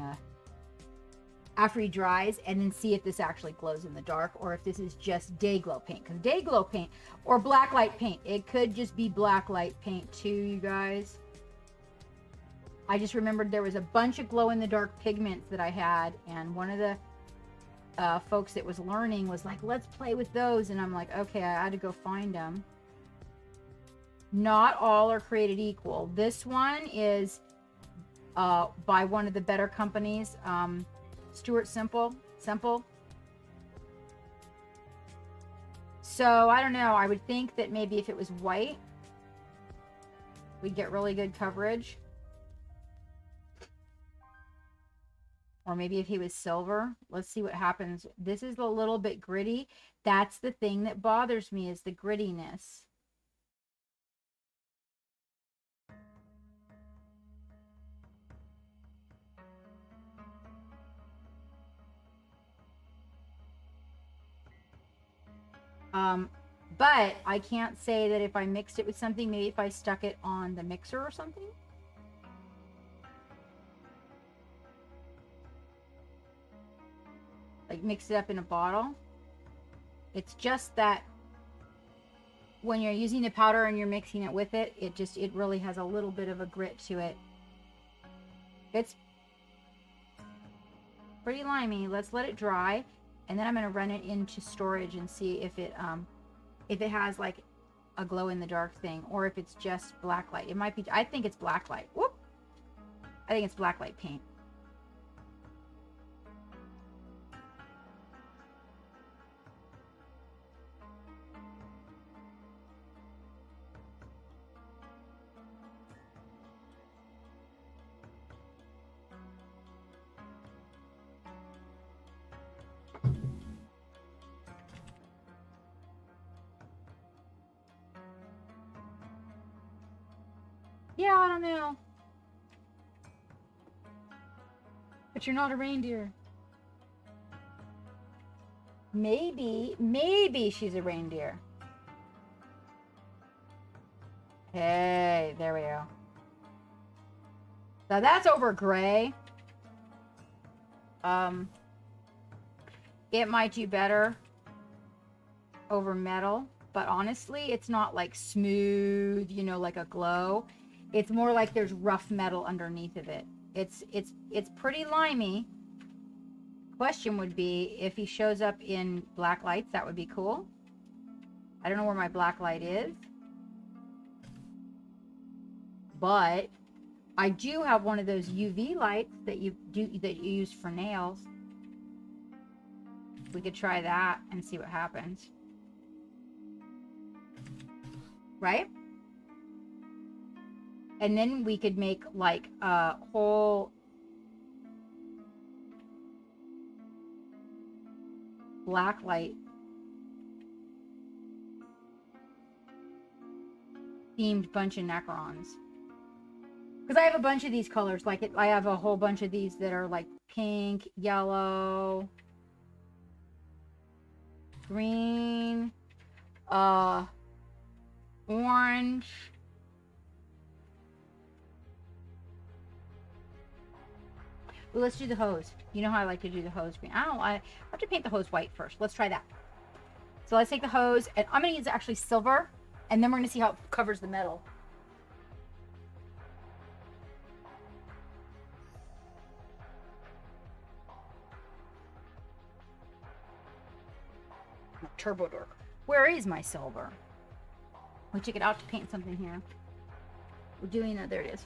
after he dries and then see if this actually glows in the dark or if this is just day glow paint. Because day glow paint or black light paint, it could just be black light paint too, you guys. I just remembered there was a bunch of glow-in-the-dark pigments that I had, and one of the folks that was learning was like, let's play with those, and I'm like, okay, I had to go find them. Not all are created equal. This one is by one of the better companies, Stuart Simple. So, I don't know, I would think that maybe if it was white, we'd get really good coverage. Or maybe if he was silver. Let's see what happens. This is a little bit gritty. That's the thing that bothers me is the grittiness. But I can't say that if I mixed it with something, maybe if I stuck it on the mixer or something. Like mix it up in a bottle. It's just that when you're using the powder and you're mixing it with it, it really has a little bit of a grit to it. It's pretty limey. Let's let it dry, and then I'm going to run it into storage and see if it has like a glow in the dark thing or if it's just black light. It might be, I think it's black light. Whoop. I think it's blacklight paint. Yeah, I don't know. But you're not a reindeer. Maybe she's a reindeer. Hey, there we go. Now that's over gray. It might do better over metal, but honestly, it's not like smooth, you know, like a glow. It's more like there's rough metal underneath of it. It's pretty limey. Question would be if he shows up in black lights, that would be cool. I don't know where my black light is, but I do have one of those UV lights that you use for nails. We could try that and see what happens. Right? And then we could make like a whole black light themed bunch of Necrons. Because I have a bunch of these colors. Like I have a whole bunch of these that are like pink, yellow, green, orange. Well, let's do the hose. You know how I like to do the hose green. I have to paint the hose white first. Let's try that. So let's take the hose, and I'm going to use actually silver, and then we're going to see how it covers the metal. Turbo Dork. Where is my silver? We took it out to paint something here. We're doing that. There it is.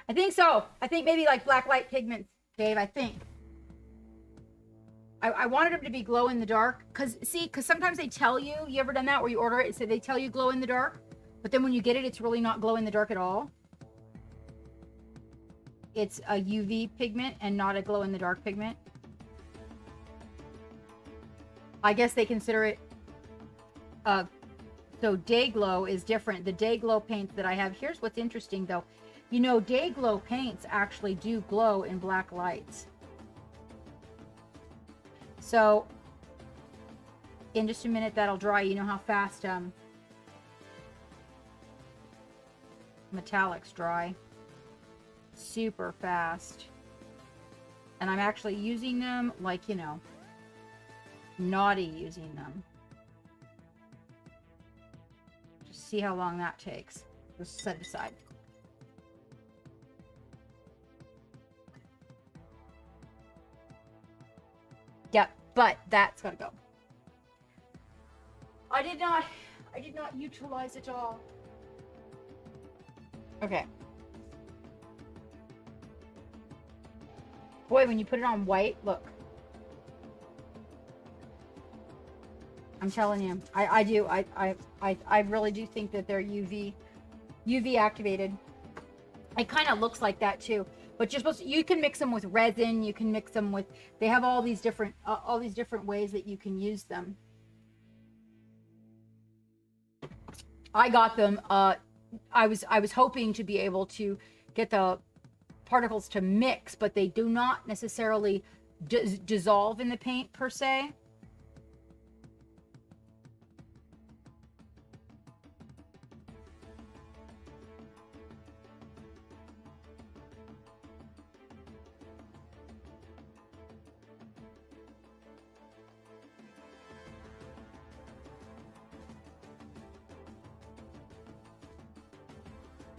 I think so. I think maybe like black light pigments, Dave. I think. I wanted them to be glow in the dark. Because sometimes they tell you, you ever done that where you order it, so they tell you glow in the dark, but then when you get it, it's really not glow in the dark at all. It's a UV pigment and not a glow in the dark pigment. I guess they consider it, so day glow is different. The day glow paints that I have, here's what's interesting though. You know, day glow paints actually do glow in black lights. So, in just a minute that'll dry. You know how fast metallics dry. Super fast. And I'm actually using them like, you know, naughty using them. Just see how long that takes. Just set it aside. Yep, but that's gotta go. I did not utilize it all. Okay. Boy, when you put it on white, look. I'm telling you, I do. I really do think that they're UV activated. It kind of looks like that too. But you're supposed to, you can mix them with resin. You can mix them with. They have all these different ways that you can use them. I got them. I was hoping to be able to get the particles to mix, but they do not necessarily dissolve in the paint per se.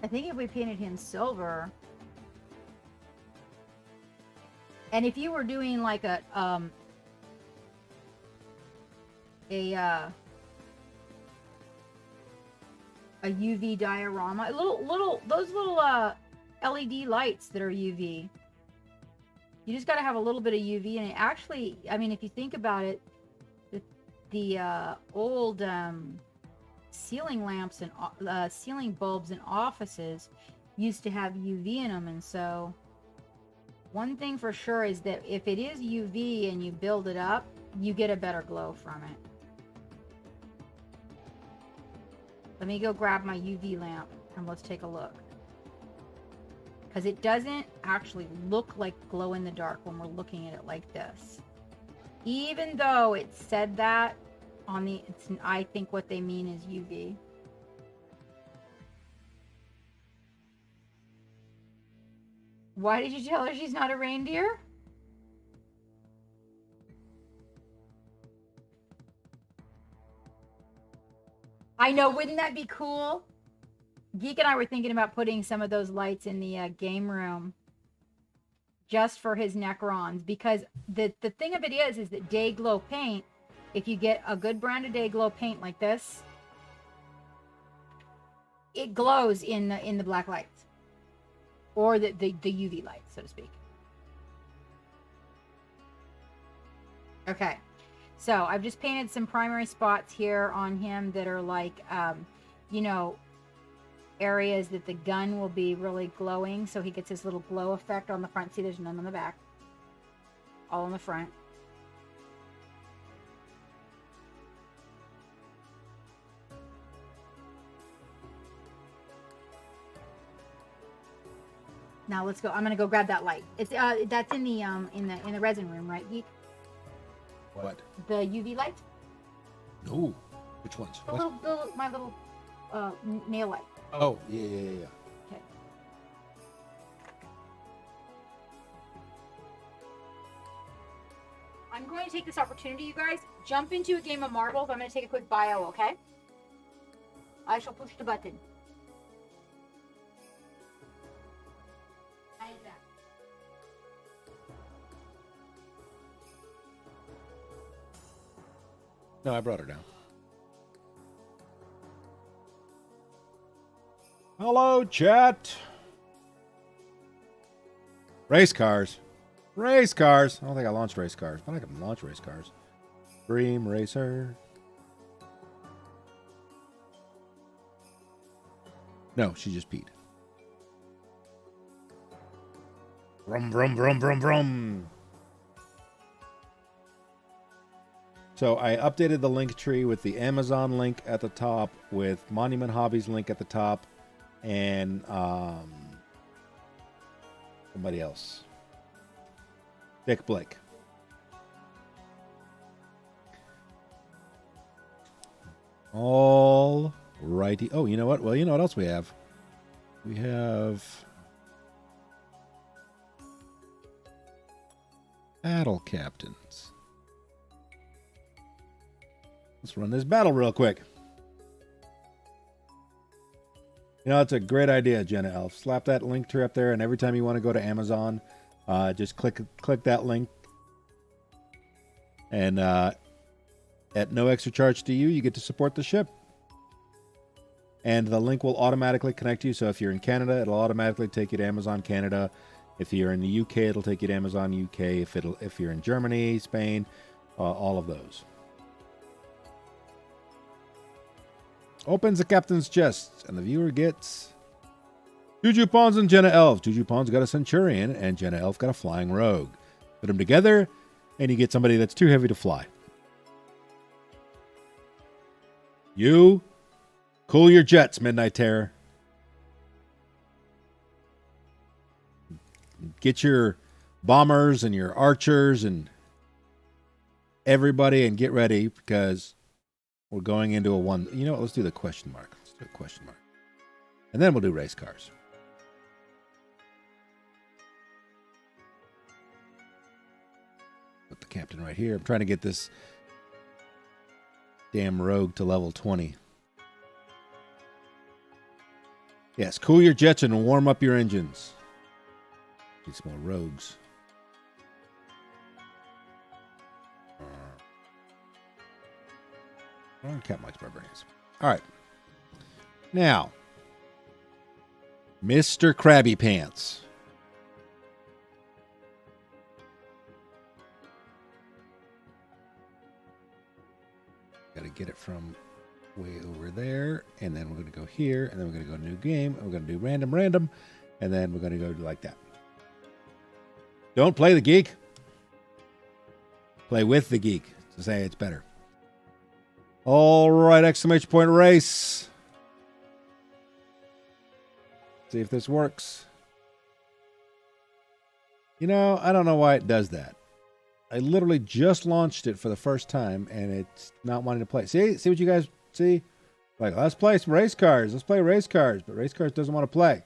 I think if we painted him silver, and if you were doing like a a UV diorama. Those little LED lights that are UV. You just got to have a little bit of UV, and it actually, I mean, if you think about it, the old ceiling lamps and ceiling bulbs in offices used to have UV in them, and so one thing for sure is that if it is UV and you build it up, you get a better glow from it. Let me go grab my UV lamp and let's take a look. Because it doesn't actually look like glow in the dark when we're looking at it like this. Even though it said that on the, I think what they mean is UV. Why did you tell her she's not a reindeer? I know, wouldn't that be cool? Geek and I were thinking about putting some of those lights in the game room just for his Necrons, because the thing of it is that Day-Glo paint, if you get a good brand of Day-Glo paint like this, it glows in the black lights or the UV lights, so to speak. Okay. So I've just painted some primary spots here on him that are like, you know, areas that the gun will be really glowing. So he gets his little glow effect on the front. See, there's none on the back. All on the front. Now let's go. I'm gonna go grab that light. It's that's in the resin room, right, Geek? What? The UV light? No. Which ones? My little nail light. Oh, yeah. Okay. I'm going to take this opportunity, you guys. Jump into a game of marbles. I'm going to take a quick bio, okay? I shall push the button. No, I brought her down. Hello, chat. Race cars. Race cars. I don't think I launched race cars, but I can launch race cars. Dream Racer. No, she just peed. Vroom, vroom, vroom, vroom, vroom. So I updated the link tree with the Amazon link at the top, with Monument Hobbies link at the top, and somebody else. Dick Blake. All righty. Oh, you know what? Well, you know what else we have? We have Battle Captains. Let's run this battle real quick. You know, it's a great idea, Jenna Elf. Slap that link tree up there, and every time you want to go to Amazon, just click that link. And at no extra charge to you, you get to support the ship. And the link will automatically connect you. So if you're in Canada, it'll automatically take you to Amazon Canada. If you're in the UK, it'll take you to Amazon UK. If you're in Germany, Spain, all of those. Opens the captain's chest, and the viewer gets Juju Pawns and Jenna Elf. Juju Pawns got a Centurion, and Jenna Elf got a Flying Rogue. Put them together, and you get somebody that's too heavy to fly. You cool your jets, Midnight Terror. Get your bombers and your archers and everybody, and get ready, because we're going into a one. You know what? Let's do the question mark. Let's do a question mark. And then we'll do race cars. Put the captain right here. I'm trying to get this damn rogue to level 20. Yes, cool your jets and warm up your engines. Need some more rogues. Cat likes barbarians. All right. Now, Mr. Krabby Pants. Got to get it from way over there, and then we're going to go here, and then we're going to go new game, and we're going to do random, and then we're going to go like that. Don't play the geek. Play with the geek to say it's better. All right, exclamation point race. See if this works. You know, I don't know why it does that. I literally just launched it for the first time, and it's not wanting to play. See what you guys see? Like, let's play some race cars. Let's play race cars. But race cars doesn't want to play.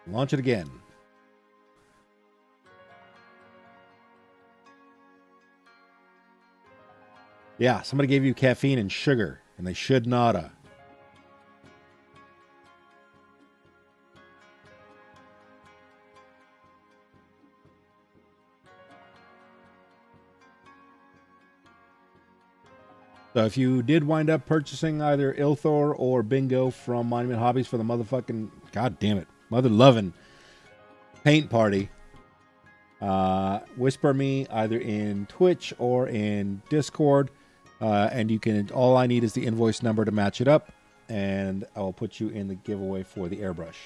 Launch it again. Yeah, somebody gave you caffeine and sugar, and they should nada. So if you did wind up purchasing either Ilthor or Bingo from Monument Hobbies for the motherfucking, god damn it, mother-loving paint party, whisper me either in Twitch or in Discord, and you can. All I need is the invoice number to match it up, and I will put you in the giveaway for the airbrush.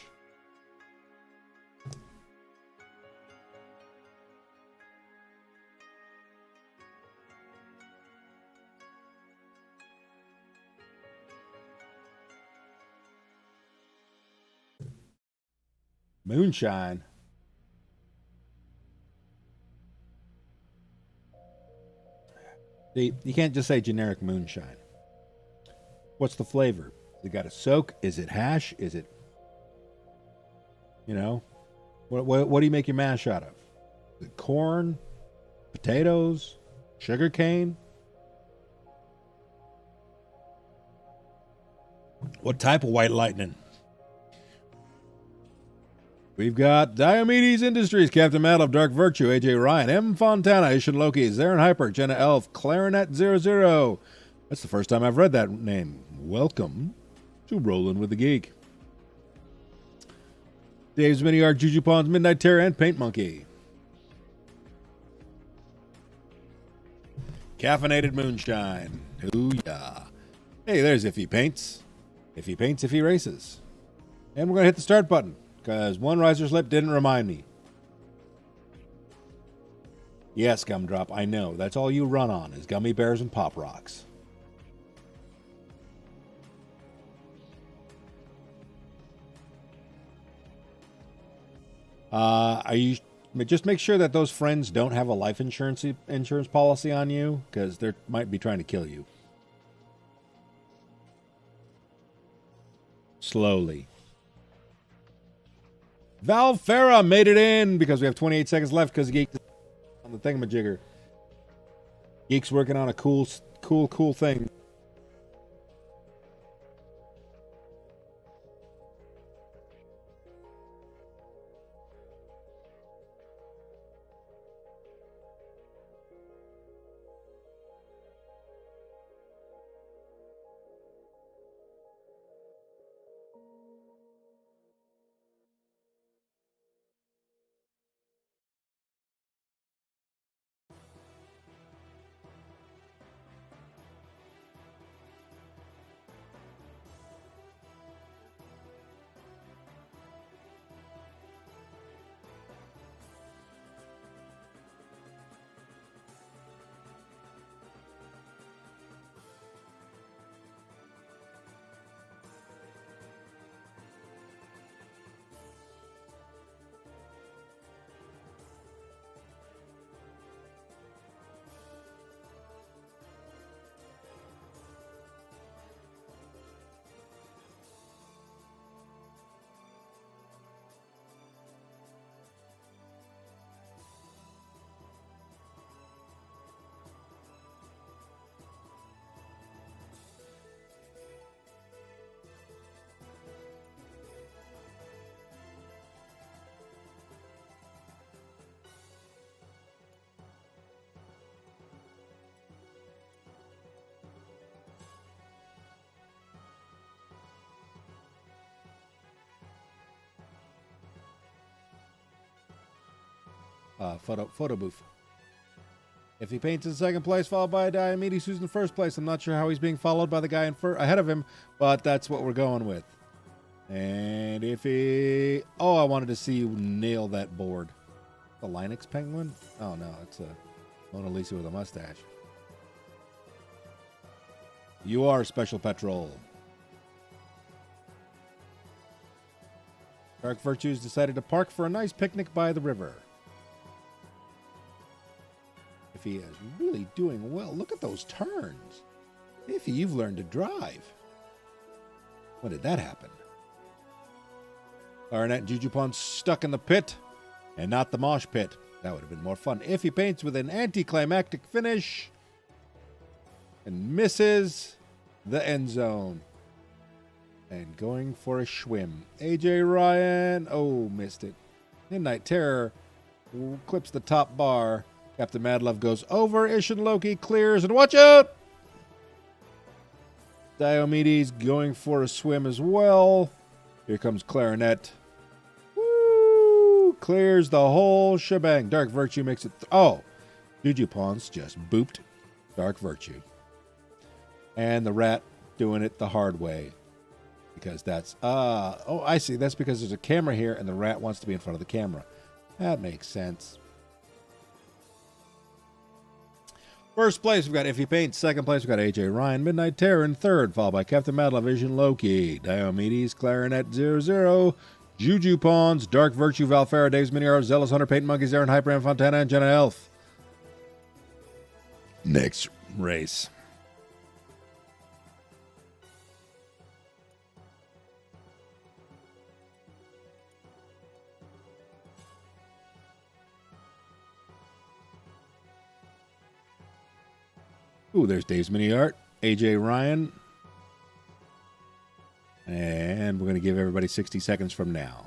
Moonshine. See, you can't just say generic moonshine. What's the flavor? Is it got a soak? Is it hash? Is it, you know, what do you make your mash out of? Is it corn, potatoes, sugar cane? What type of white lightning? We've got Diomedes Industries, Captain Metal, Dark Virtue, AJ Ryan, M. Fontana, Ishin Loki, Zarin Hyper, Jenna Elf, Clarinet 00. That's the first time I've read that name. Welcome to Rollin' with the Geek. Dave's Mini Art, Juju Pawns, Midnight Terror, and Paint Monkey. Caffeinated Moonshine. Ooh, yeah. Hey, there's If He Paints. If He Paints, If He Races. And we're going to hit the start button, because one riser slip didn't remind me. Yes, Gumdrop, I know. That's all you run on is gummy bears and pop rocks. Just make sure that those friends don't have a life insurance policy on you, because they might be trying to kill you. Slowly. Val Farah made it in because we have 28 seconds left because Geek's on the thingamajigger. Geek's working on a cool thing. photo booth. If he paints in second place, followed by Diomedes, who's in first place, I'm not sure how he's being followed by the guy ahead of him, but that's what we're going with. And if he... Oh, I wanted to see you nail that board. The Linux penguin? Oh, no, it's a Mona Lisa with a mustache. You are Special Petrol. Dark Virtues decided to park for a nice picnic by the river. Iffy is really doing well. Look at those turns. Iffy, you've learned to drive. When did that happen? Clarinet and Jujupon stuck in the pit and not the mosh pit. That would have been more fun. Iffy paints with an anticlimactic finish and misses the end zone. And going for a schwim. AJ Ryan, oh, missed it. Midnight Terror clips the top bar. Captain Madlove goes over. Ishin Loki clears, and watch out! Diomedes going for a swim as well. Here comes Clarinet. Woo! Clears the whole shebang. Dark Virtue makes it... Jujupons just booped Dark Virtue. And the rat doing it the hard way. Because that's... I see. That's because there's a camera here, and the rat wants to be in front of the camera. That makes sense. First place, we've got Iffy Paint. Second place, we've got AJ Ryan. Midnight Terror in third, followed by Captain Madlove, Vision Loki, Diomedes, Clarinet 00, Juju Pawns, Dark Virtue, Valfera, Dave's Miniar, Zealous Hunter, Paint Monkeys, Aaron Hyper, and Fontana, and Jenna Elf. Next race. Ooh, there's Dave's Mini Art, AJ Ryan. And we're going to give everybody 60 seconds from now.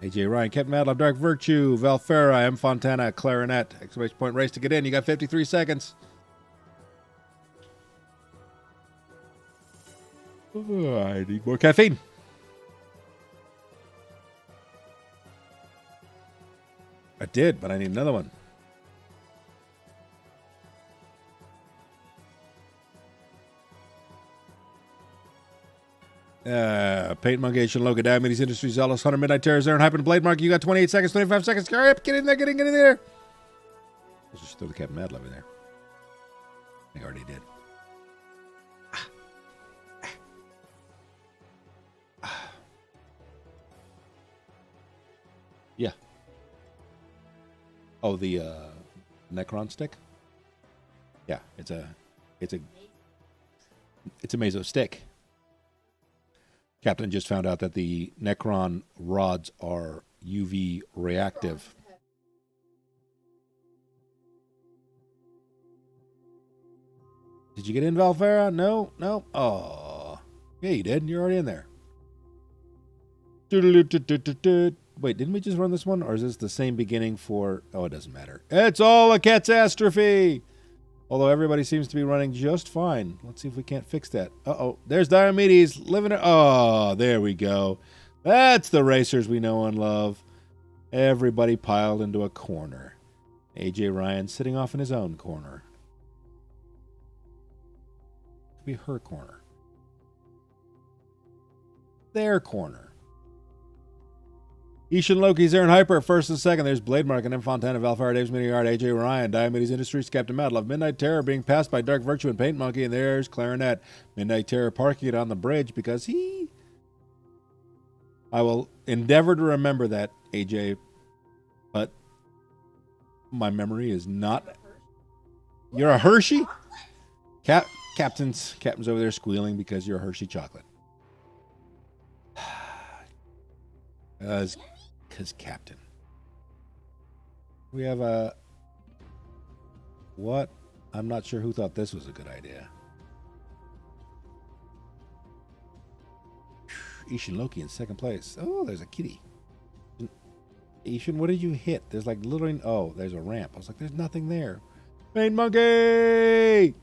AJ Ryan, Captain Madlove, Dark Virtue, Valfera, M. Fontana, Clarinet. Exclamation point race to get in. You got 53 seconds. I need more caffeine. I did, but I need another one. Paint Monkey, Asian Logan, Diomedes Industries, Zealous Hunter, Midnight Terror, Aaron Hyper, and Blade Mark. You got 28 seconds, 25 seconds. Hurry up, get in there, get in there. Let's just throw the Captain Madlove in there. I think I already did. Yeah. Oh, the Necron stick? Yeah, it's a Meso stick. Captain just found out that the Necron rods are UV reactive. Did you get in, Valfera? No? Oh. Yeah, you did. You're already in there. Wait, didn't we just run this one? Or is this the same beginning for... Oh, it doesn't matter. It's all a catastrophe! Although everybody seems to be running just fine. Let's see if we can't fix that. Uh-oh. There's Diomedes living it. Oh, there we go. That's the racers we know and love. Everybody piled into a corner. AJ Ryan sitting off in his own corner. Could be her corner. Their corner. Ishin Loki's Aaron Hyper, first and second. There's Blade Mark and M. Fontana, Valfara, Dave's Mini Art, AJ Ryan, Diomedes Industries, Captain Madlove, Midnight Terror being passed by Dark Virtue and Paint Monkey, and there's Clarinet. Midnight Terror parking it on the bridge because I will endeavor to remember that, AJ, but my memory is not... You're a Hershey? Captain's over there squealing because you're a Hershey chocolate. Because Captain. We have a... What? I'm not sure who thought this was a good idea. Ishin Loki in second place. Oh, there's a kitty. Ishin, what did you hit? There's like literally... Oh, there's a ramp. I was like, there's nothing there. Paint Monkey!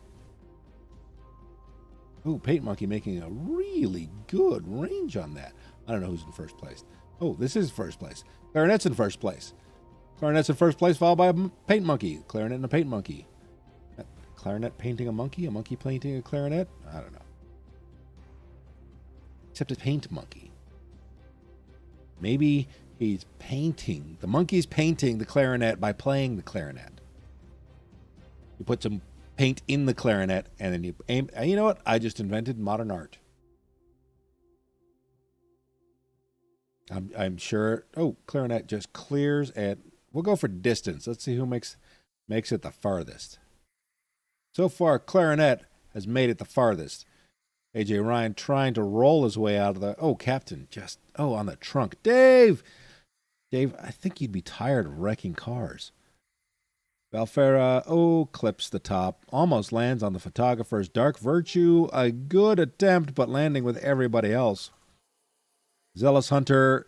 Ooh, Paint Monkey making a really good range on that. I don't know who's in first place. Oh, this is first place. Clarinet's in first place. Clarinet's in first place, followed by a paint monkey. Clarinet and a paint monkey. Clarinet painting a monkey painting a clarinet? I don't know. Except a paint monkey. Maybe he's painting. The monkey's painting the clarinet by playing the clarinet. You put some paint in the clarinet and then you aim. You know what? I just invented modern art. I'm sure. Oh, clarinet just clears at. We'll go for distance. Let's see who makes it the farthest. So far, clarinet has made it the farthest. AJ Ryan trying to roll his way out of the. Oh, Captain just. Oh, on the trunk. Dave, I think you'd be tired of wrecking cars. Valfera, clips the top. Almost lands on the photographer's Dark Virtue. A good attempt, but landing with everybody else. Zealous Hunter,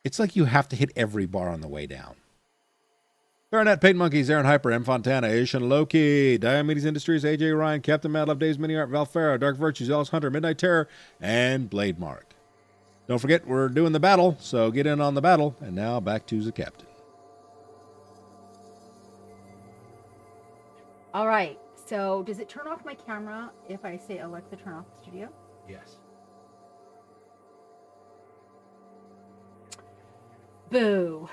it's like you have to hit every bar on the way down. Clarinet, Paint Monkeys, Aaron Hyper, M. Fontana, Asian Loki, Diomedes Industries, AJ Ryan, Captain Mad Love, Dave's Mini Art, Valfera, Dark Virtue, Zealous Hunter, Midnight Terror, and Blade Mark. Don't forget, we're doing the battle, so get in on the battle. And now back to the captain. All right. So does it turn off my camera if I say, Alexa, turn off the studio? Yes. Boo.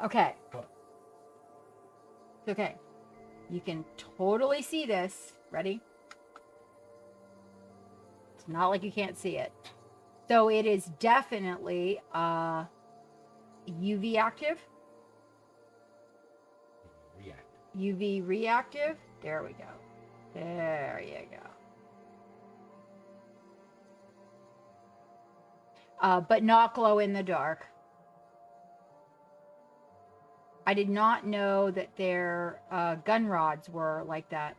Okay. What? Okay. You can totally see this. Ready? It's not like you can't see it. So it is definitely UV active. React. UV reactive. There we go. There you go. But not glow in the dark. I did not know that their gun rods were like that.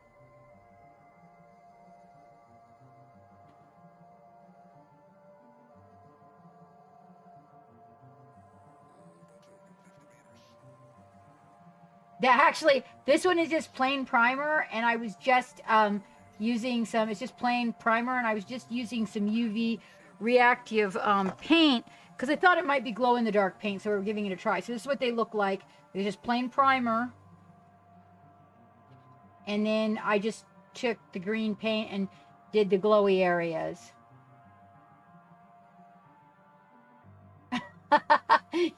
Actually, this one is just plain primer, and I was just using some, it's just plain primer, and I was just using some UV reactive paint, because I thought it might be glow-in-the-dark paint, so we were giving it a try. So this is what they look like. It's just plain primer. And then I just took the green paint and did the glowy areas.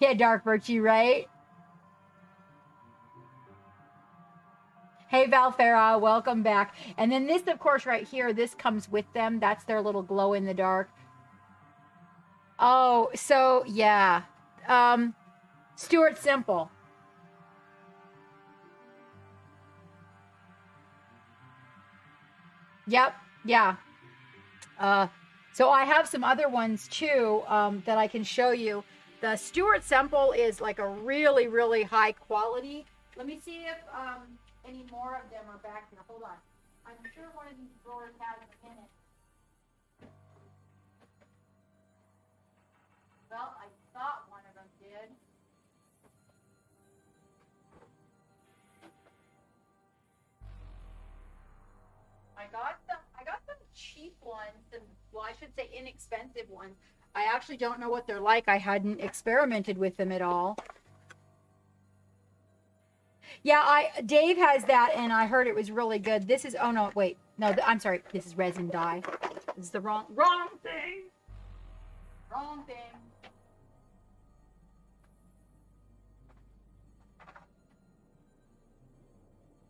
Yeah, Dark Virtue, right? Hey, Valfera, welcome back. And then this, of course, right here, this comes with them. That's their little glow-in-the-dark. Oh, so, yeah. Stuart Simple. Yep, yeah. So I have some other ones, too, that I can show you. The Stuart Simple is like a really, really high quality. Let me see if any more of them are back here. Hold on. I'm sure one of these drawers has them in it. Well, I thought one of them did. I got some cheap ones, well, I should say inexpensive ones. I actually don't know what they're like. I hadn't experimented with them at all. Yeah, Dave has that, and I heard it was really good. This is, oh no, wait. No, I'm sorry. This is resin dye. This is the wrong thing. Wrong thing.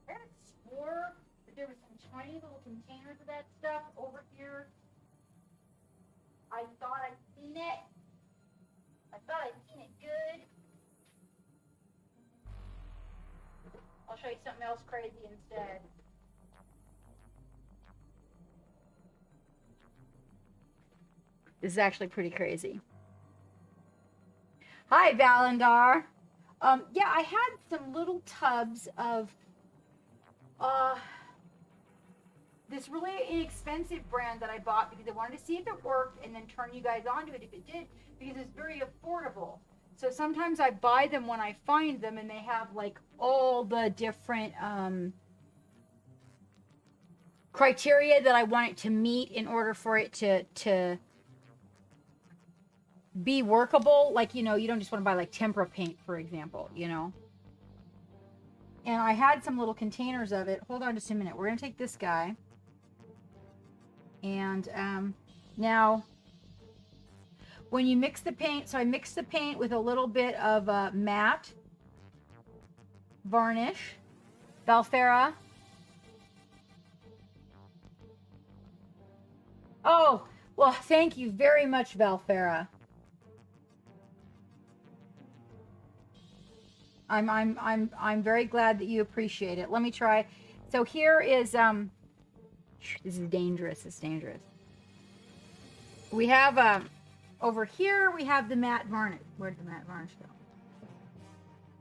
I swore that there was some tiny little containers of that stuff over here. I thought I'd seen it. I thought I'd seen it good. I'll show you something else crazy instead. This is actually pretty crazy. Hi, Valendar. Yeah, I had some little tubs of this really inexpensive brand that I bought because I wanted to see if it worked and then turn you guys onto it if it did, because it's very affordable. So sometimes I buy them when I find them, and they have like all the different criteria that I want it to meet in order for it to be workable. Like, you know, you don't just want to buy like tempera paint, for example, you know. And I had some little containers of it. Hold on just a minute. We're going to take this guy. And now, when you mix the paint, so I mixed the paint with a little bit of matte varnish, Valfera. Oh, well, thank you very much, Valfera. I'm very glad that you appreciate it. Let me try. So here is this is dangerous. It's dangerous. We have over here we have the matte varnish. Where'd the matte varnish go?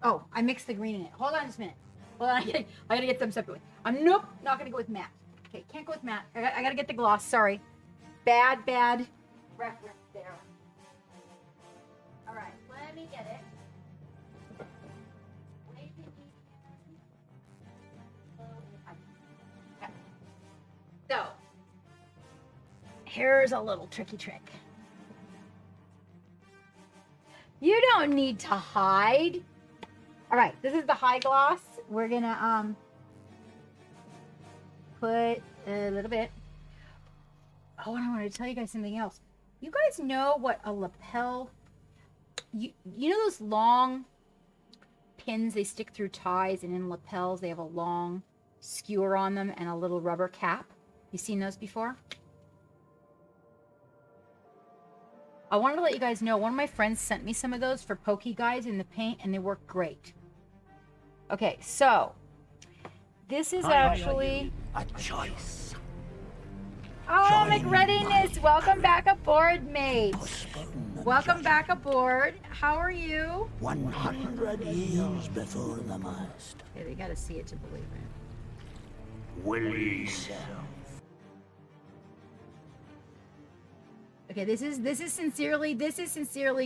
Oh, I mixed the green in it. Hold on just a minute. Hold on, I gotta get them separately. Nope, not gonna go with matte. Okay, can't go with matte. I gotta get the gloss. Sorry, bad reference there. All right, let me get it. Okay. So here's a little tricky trick. You don't need to hide. All right, this is the high gloss. We're gonna put a little bit. Oh, and I wanted to tell you guys something else. You guys know what a lapel? You know those long pins they stick through ties, and in lapels they have a long skewer on them and a little rubber cap. You seen those before? I wanted to let you guys know, one of my friends sent me some of those for pokey guys in the paint, and they work great. Okay, so this is actually a choice. Oh, McReadiness, welcome back aboard, mate. Welcome back aboard. How are you? 100 years before the mast. Okay, we gotta see it to believe it. Willie Self. Okay, this is sincerely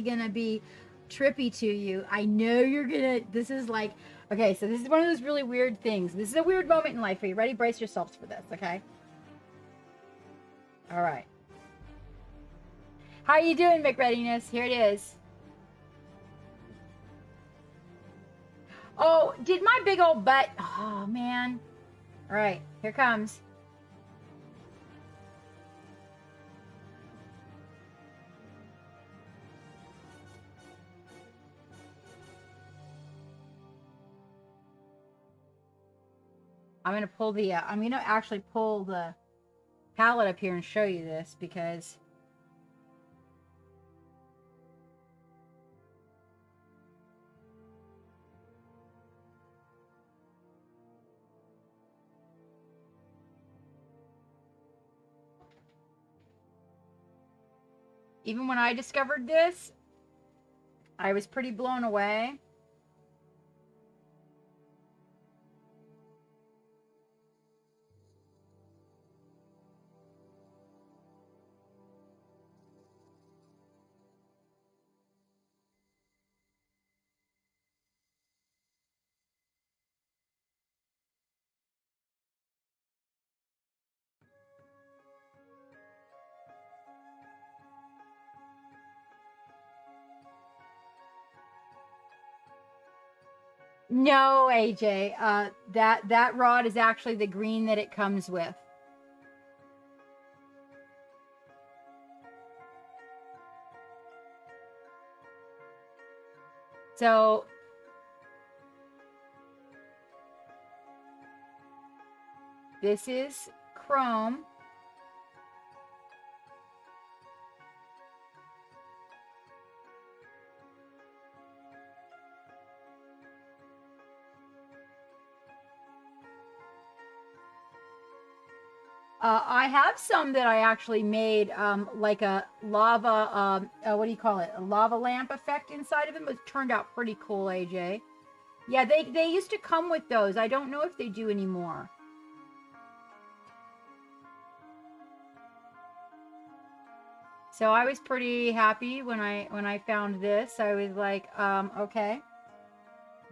gonna be trippy to you. I know you're gonna. This is like, okay, so this is one of those really weird things. This is a weird moment in life. Are you ready? Brace yourselves for this, okay? All right. How are you doing, McReadiness? Here it is. Oh, did my big old butt? Oh man. All right, here comes. I'm going to pull the, I'm going to actually pull the palette up here and show you this because even when I discovered this, I was pretty blown away. No, AJ, that rod is actually the green that it comes with. So this is chrome. I have some that I actually made, like a lava, what do you call it? A lava lamp effect inside of them. It turned out pretty cool, AJ. Yeah, they used to come with those. I don't know if they do anymore. So I was pretty happy when I found this. I was like, okay.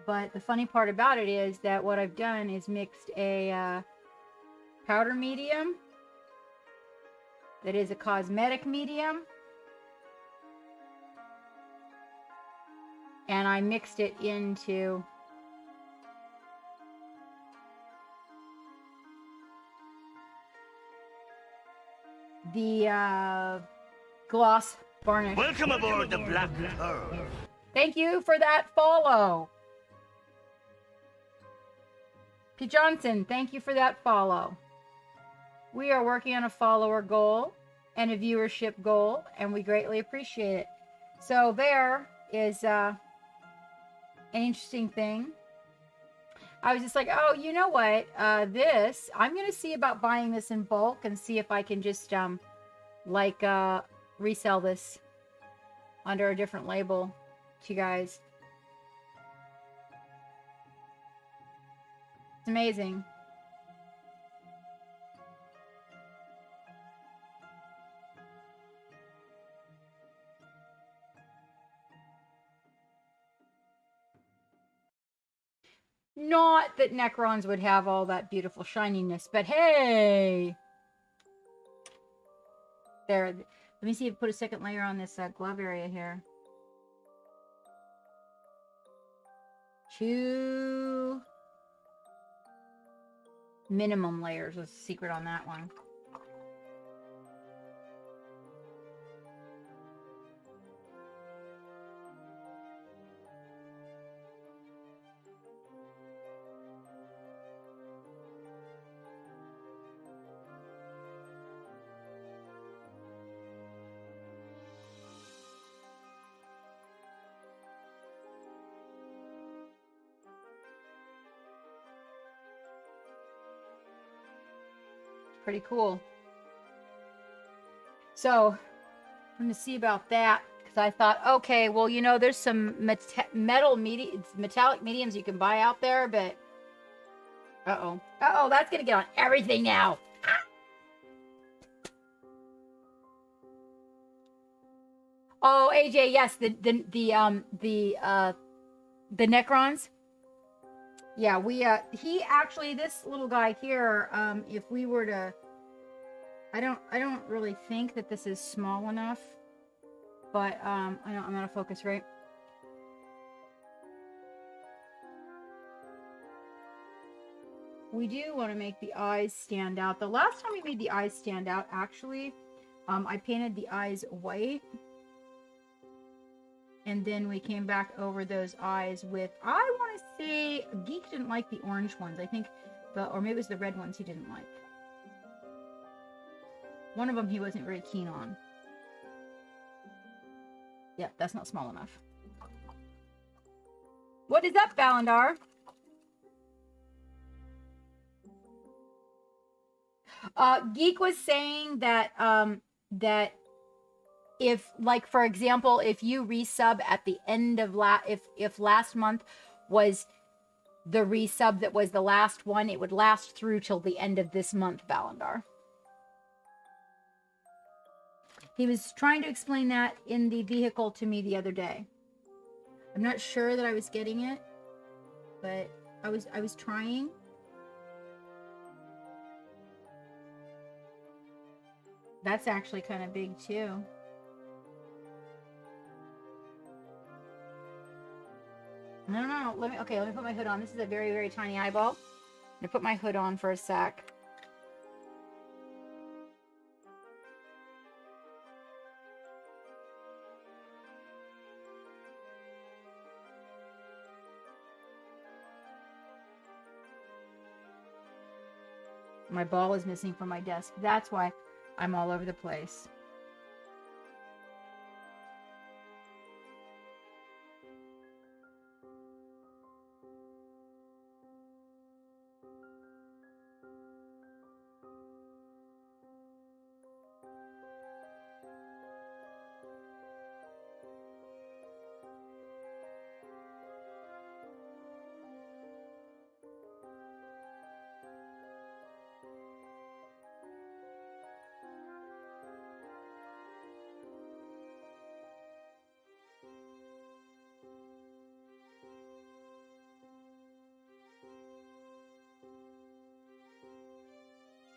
But the funny part about it is that what I've done is mixed a powder medium that is a cosmetic medium and I mixed it into the gloss varnish. Welcome aboard the Black Pearl. Thank you for that follow. P. Johnson, thank you for that follow. We are working on a follower goal and a viewership goal, and we greatly appreciate it. So there is an interesting thing. I was just like, oh, you know what? This, I'm going to see about buying this in bulk and see if I can just, resell this under a different label to you guys. It's amazing. Not that Necrons would have all that beautiful shininess, but hey! There. Let me see if I put a second layer on this glove area here. 2 minimum layers was the secret on that one. Pretty cool. So I'm going to see about that because I thought, okay, well, you know, there's some metallic mediums you can buy out there, but uh-oh, that's going to get on everything now. Ah! Oh, AJ, yes, the Necrons. Yeah, he actually, this little guy here, if we were to, I don't really think that this is small enough, but, I'm out of focus, right? We do want to make the eyes stand out. The last time we made the eyes stand out, actually, I painted the eyes white. And then we came back over those eyes with, I want to say, Geek didn't like the orange ones. I think, or maybe it was the red ones he didn't like. One of them he wasn't very keen on. Yep, that's not small enough. What is up, Valandar? Geek was saying that, if, like, for example, if you resub at the end of if last month was the resub that was the last one, it would last through till the end of this month, Valandar. He was trying to explain that in the vehicle to me the other day. I'm not sure that I was getting it, but I was trying. That's actually kind of big too. No. Let me put my hood on. This is a very, very tiny eyeball. I'm gonna put my hood on for a sec. My ball is missing from my desk. That's why I'm all over the place.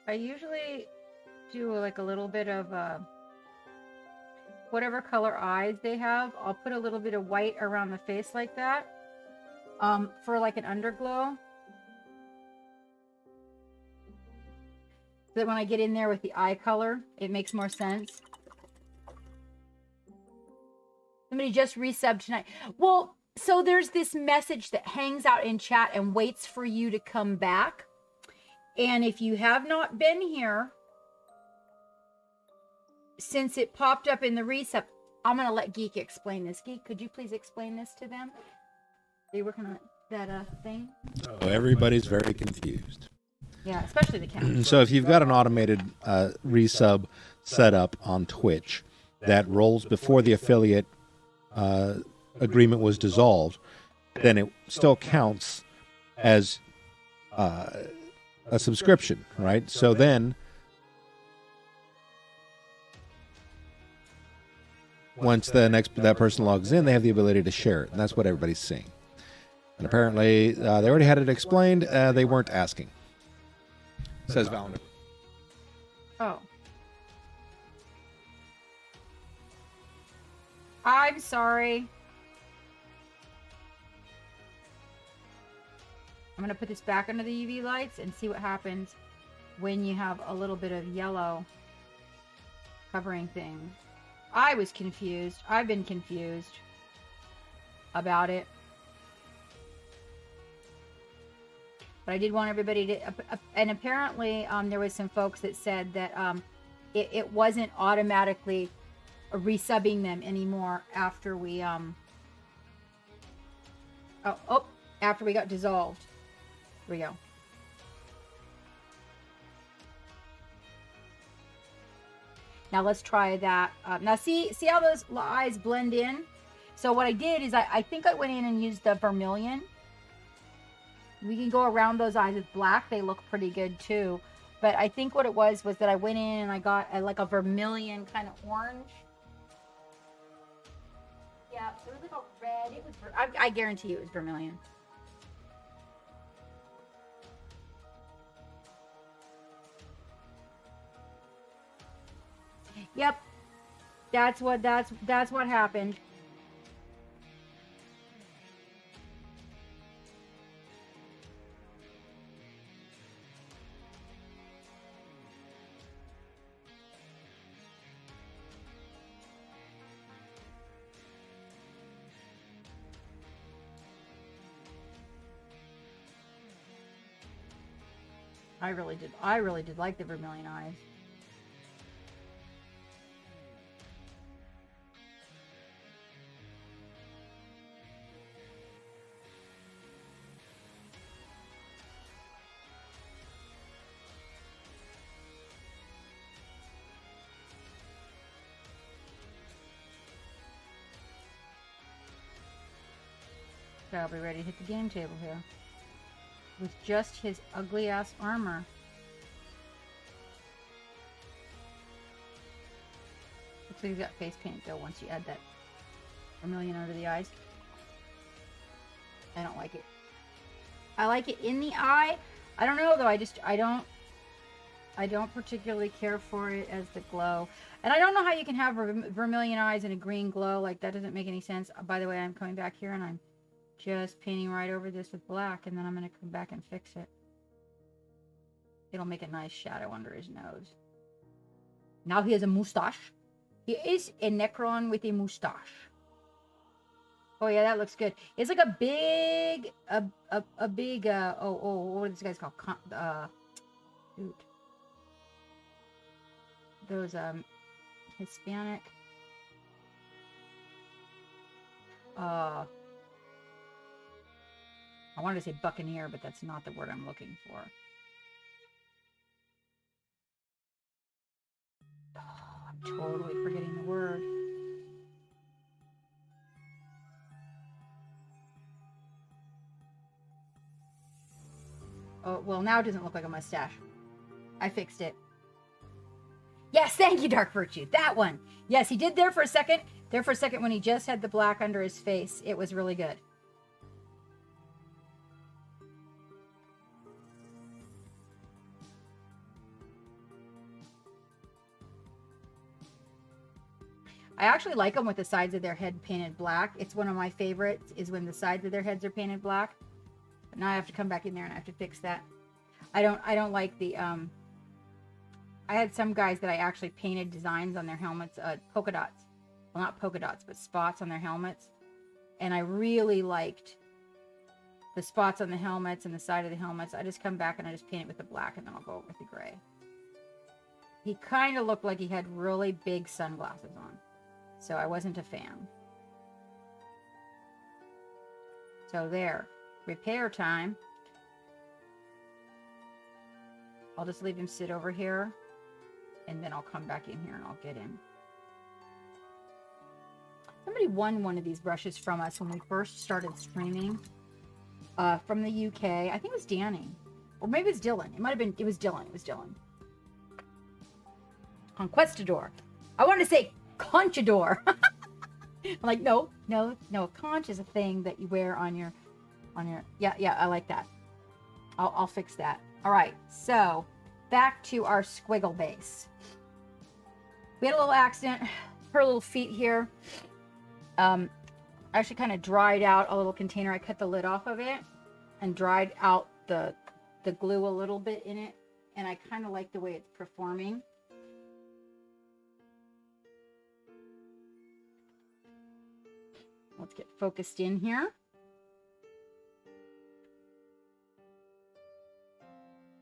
I usually do like a little bit of whatever color eyes they have. I'll put a little bit of white around the face like that, for like an underglow. So that when I get in there with the eye color, it makes more sense. Somebody just resubbed tonight. Well, so there's this message that hangs out in chat and waits for you to come back. And if you have not been here since it popped up in the resub, I'm going to let Geek explain this. Geek, could you please explain this to them? Are you working on that thing? So everybody's very confused. Yeah, especially the cat. So if you've got an automated resub set up on Twitch that rolls before the affiliate agreement was dissolved, then it still counts as a subscription, right? So then once that person logs in, they have the ability to share it, and that's what everybody's seeing. And apparently, they already had it explained. They weren't asking. Says Valentine. Oh. I'm sorry. I'm going to put this back under the UV lights and see what happens when you have a little bit of yellow covering things. I was confused. I've been confused about it. But I did want everybody to, and apparently there was some folks that said that it wasn't automatically resubbing them anymore after we after we got dissolved. Here we go. Now let's try that. Now see how those eyes blend in? So what I did is I think I went in and used the vermilion. We can go around those eyes with black. They look pretty good too. But I think what it was that I went in and I got like a vermilion kind of orange. Yeah, it was like a red. It was. I guarantee you it was vermilion. Yep, that's what happened. I really did like the vermilion eyes. So I'll be ready to hit the game table here. With just his ugly ass armor. Looks like he's got face paint though once you add that vermilion under the eyes. I don't like it. I like it in the eye. I don't know though, I don't particularly care for it as the glow. And I don't know how you can have vermilion eyes and a green glow. Like that doesn't make any sense. By the way, I'm coming back here and I'm just painting right over this with black, and then I'm going to come back and fix it. It'll make a nice shadow under his nose. Now he has a mustache. He is a Necron with a mustache. Oh yeah, that looks good. It's like a big, what are these guys called? Shoot. Those, Hispanic. I wanted to say buccaneer, but that's not the word I'm looking for. Oh, I'm totally forgetting the word. Oh, well, now it doesn't look like a mustache. I fixed it. Yes, thank you, Dark Virtue. That one. Yes, he did there for a second. There for a second when he just had the black under his face. It was really good. I actually like them with the sides of their head painted black. It's one of my favorites is when the sides of their heads are painted black. But now I have to come back in there and I have to fix that. I don't like the I had some guys that I actually painted designs on their helmets, polka dots. Well, not polka dots, but spots on their helmets. And I really liked the spots on the helmets and the side of the helmets. I just come back and I just paint it with the black and then I'll go with the gray. He kind of looked like he had really big sunglasses on. So I wasn't a fan. So there. Repair time. I'll just leave him sit over here. And then I'll come back in here and I'll get in. Somebody won one of these brushes from us when we first started streaming. From the UK. I think it was Danny. Or maybe it was Dylan. It might have been, it was Dylan. It was Dylan. Conquistador. I wanted to say Conchador. I'm like, no. Conch is a thing that you wear on your, yeah, I like that. I'll fix that. All right, so back to our squiggle base. We had a little accident. Her little feet here. I actually kind of dried out a little container. I cut the lid off of it and dried out the glue a little bit in it. And I kind of like the way it's performing. Let's get focused in here.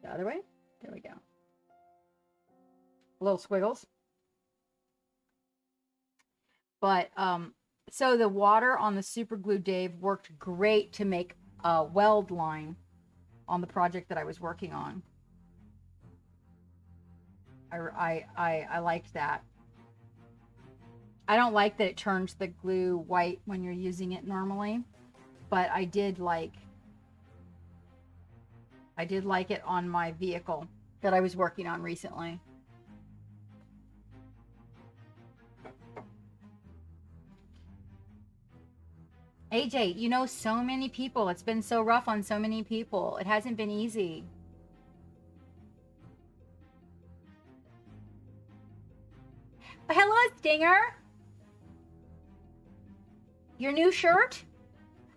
The other way. There we go. Little squiggles. But, so the water on the Super Glue Dave worked great to make a weld line on the project that I was working on. I liked that. I don't like that it turns the glue white when you're using it normally, but I did like it on my vehicle that I was working on recently. AJ, you know so many people. It's been so rough on so many people. It hasn't been easy. Hello, Stinger. Your new shirt?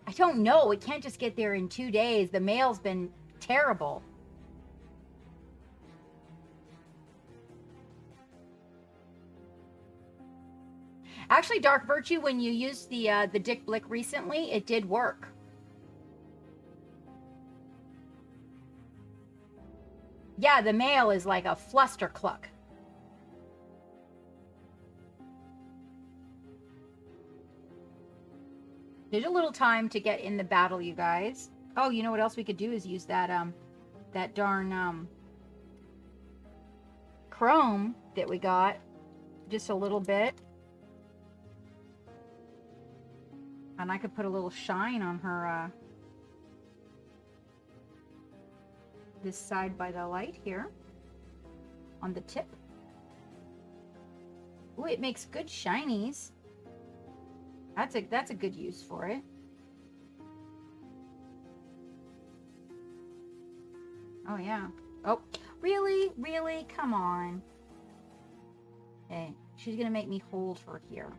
I don't know. It can't just get there in 2 days. The mail's been terrible. Actually, Dark Virtue, when you used the Dick Blick recently, it did work. Yeah, the mail is like a flustercluck. There's a little time to get in the battle, you guys. Oh, you know what else we could do is use that that darn chrome that we got, just a little bit. And I could put a little shine on her this side by the light here on the tip. Ooh, it makes good shinies. That's a good use for it. Oh yeah. Oh, really? Really? Come on. Okay, she's gonna make me hold her here.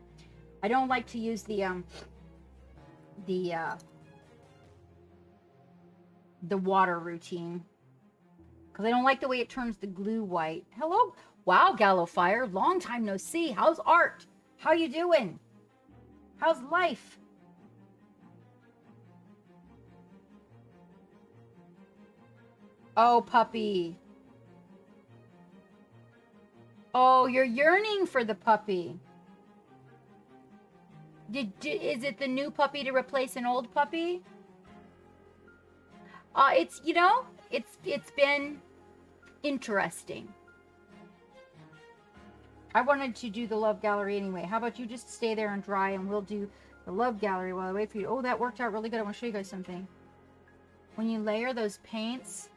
I don't like to use the water routine because I don't like the way it turns the glue white. Hello, wow, Gallo Fire, long time no see. How's art? How you doing? How's life? Oh, puppy. Oh, you're yearning for the puppy. Is it the new puppy to replace an old puppy? It's, you know, it's been interesting. I wanted to do the love gallery anyway. How about you just stay there and dry and we'll do the love gallery while I wait for you. Oh, that worked out really good. I want to show you guys something. When you layer those paints,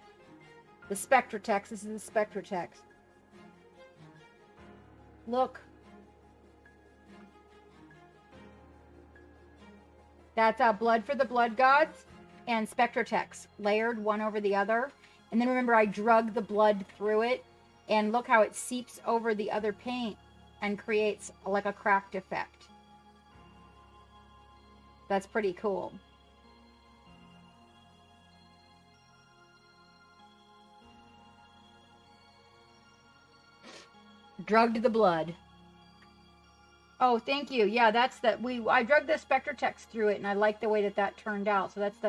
the Spectratex, this is the Spectratex. Look. That's Blood for the Blood Gods and Spectratex, layered one over the other. And then remember, I drug the blood through it. And look how it seeps over the other paint. and creates like a cracked effect. That's pretty cool. Drugged the blood. Oh, thank you. Yeah, that's the I drugged the Spectre text through it, and I like the way that turned out. So it's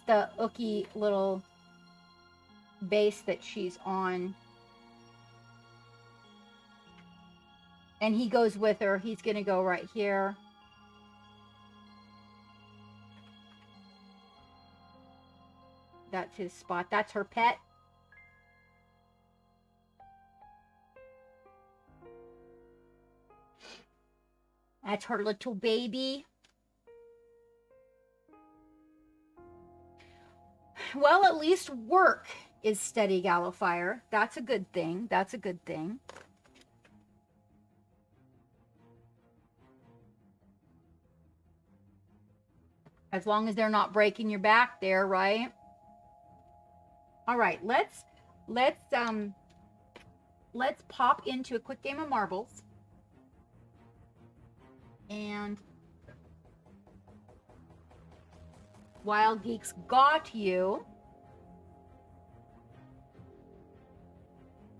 the ooky little base that she's on. And he goes with her. He's gonna go right here. That's his spot. That's her pet. That's her little baby. Well, at least work is steady, Gallowfire. That's a good thing. That's a good thing. As long as they're not breaking your back there, right? All right, let's pop into a quick game of marbles. And Wild Geeks got you.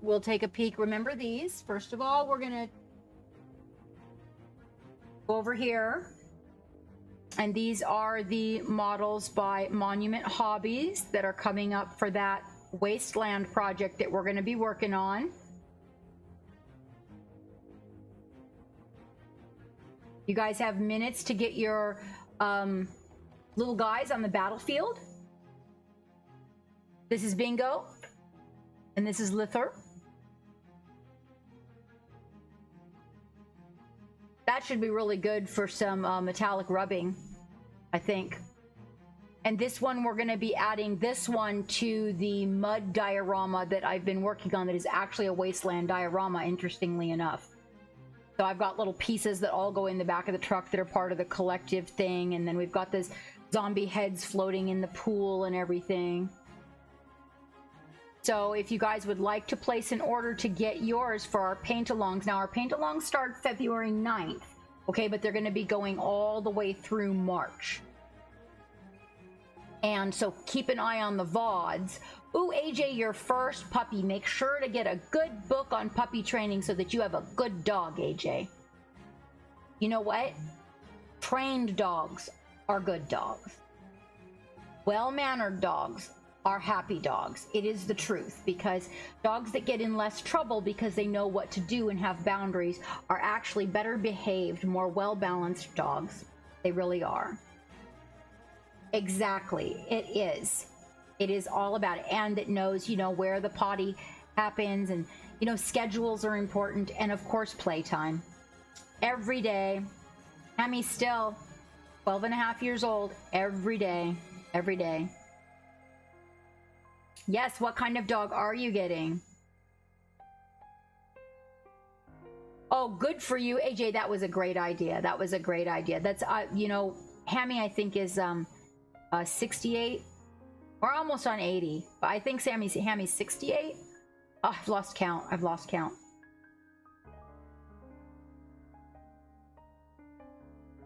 We'll take a peek. Remember these. First of all, we're gonna go over here. And these are the models by Monument Hobbies that are coming up for that Wasteland project that we're going to be working on. You guys have minutes to get your little guys on the battlefield. This is Bingo. And this is Lither. That should be really good for some metallic rubbing, I think. And this one, we're going to be adding this one to the mud diorama that I've been working on that is actually a wasteland diorama, interestingly enough. So I've got little pieces that all go in the back of the truck that are part of the collective thing. And then we've got this zombie heads floating in the pool and everything. So if you guys would like to place an order to get yours for our paint-alongs. Now, our paint-alongs start February 9th, okay? But they're going to be going all the way through March. And so keep an eye on the VODs. Ooh, AJ, your first puppy. Make sure to get a good book on puppy training so that you have a good dog, AJ. You know what? Trained dogs are good dogs. Well-mannered dogs are happy dogs. It is the truth, because dogs that get in less trouble because they know what to do and have boundaries are actually better behaved, more well-balanced dogs. They really are. Exactly. It is. It is all about it. And it knows, you know, where the potty happens, and, you know, schedules are important. And of course, playtime. Every day. Hammy's still 12 and a half years old. Every day. Every day. Yes, what kind of dog are you getting? Oh, good for you, AJ. That was a great idea. That was a great idea. That's, you know, Hammy, I think, is 68. We're almost on 80. But I think Hammy's 68. Oh, I've lost count. I've lost count.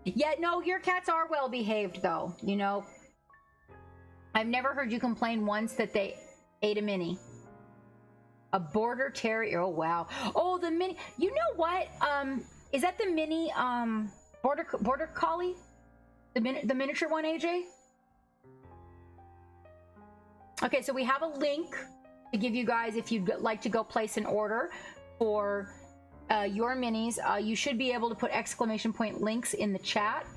Yeah, no, your cats are well behaved, though. You know, I've never heard you complain once that they ate a mini. A border terrier. Oh, wow. Oh, the mini. You know what? Is that the mini border collie? The miniature one, AJ? Okay, so we have a link to give you guys if you'd like to go place an order for your minis. You should be able to put exclamation point links in the chat.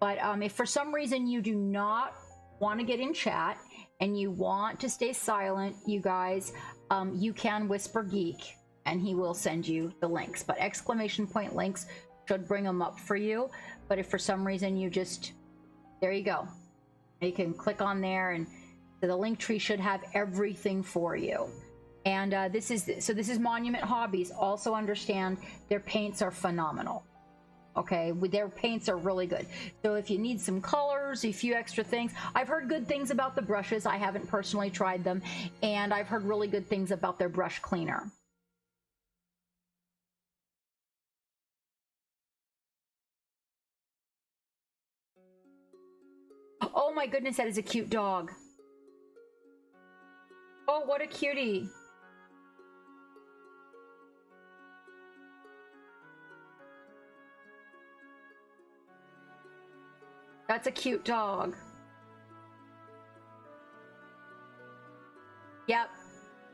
But if for some reason you do not want to get in chat and you want to stay silent, you guys, you can whisper Geek and he will send you the links. But exclamation point links should bring them up for you. But if for some reason you just, there you go. You can click on there, and the link tree should have everything for you. And this is Monument Hobbies. Also understand their paints are phenomenal. Okay, their paints are really good. So if you need some colors, a few extra things, I've heard good things about the brushes. I haven't personally tried them, and I've heard really good things about their brush cleaner. Oh my goodness, that is a cute dog. Oh, what a cutie. That's a cute dog. Yep.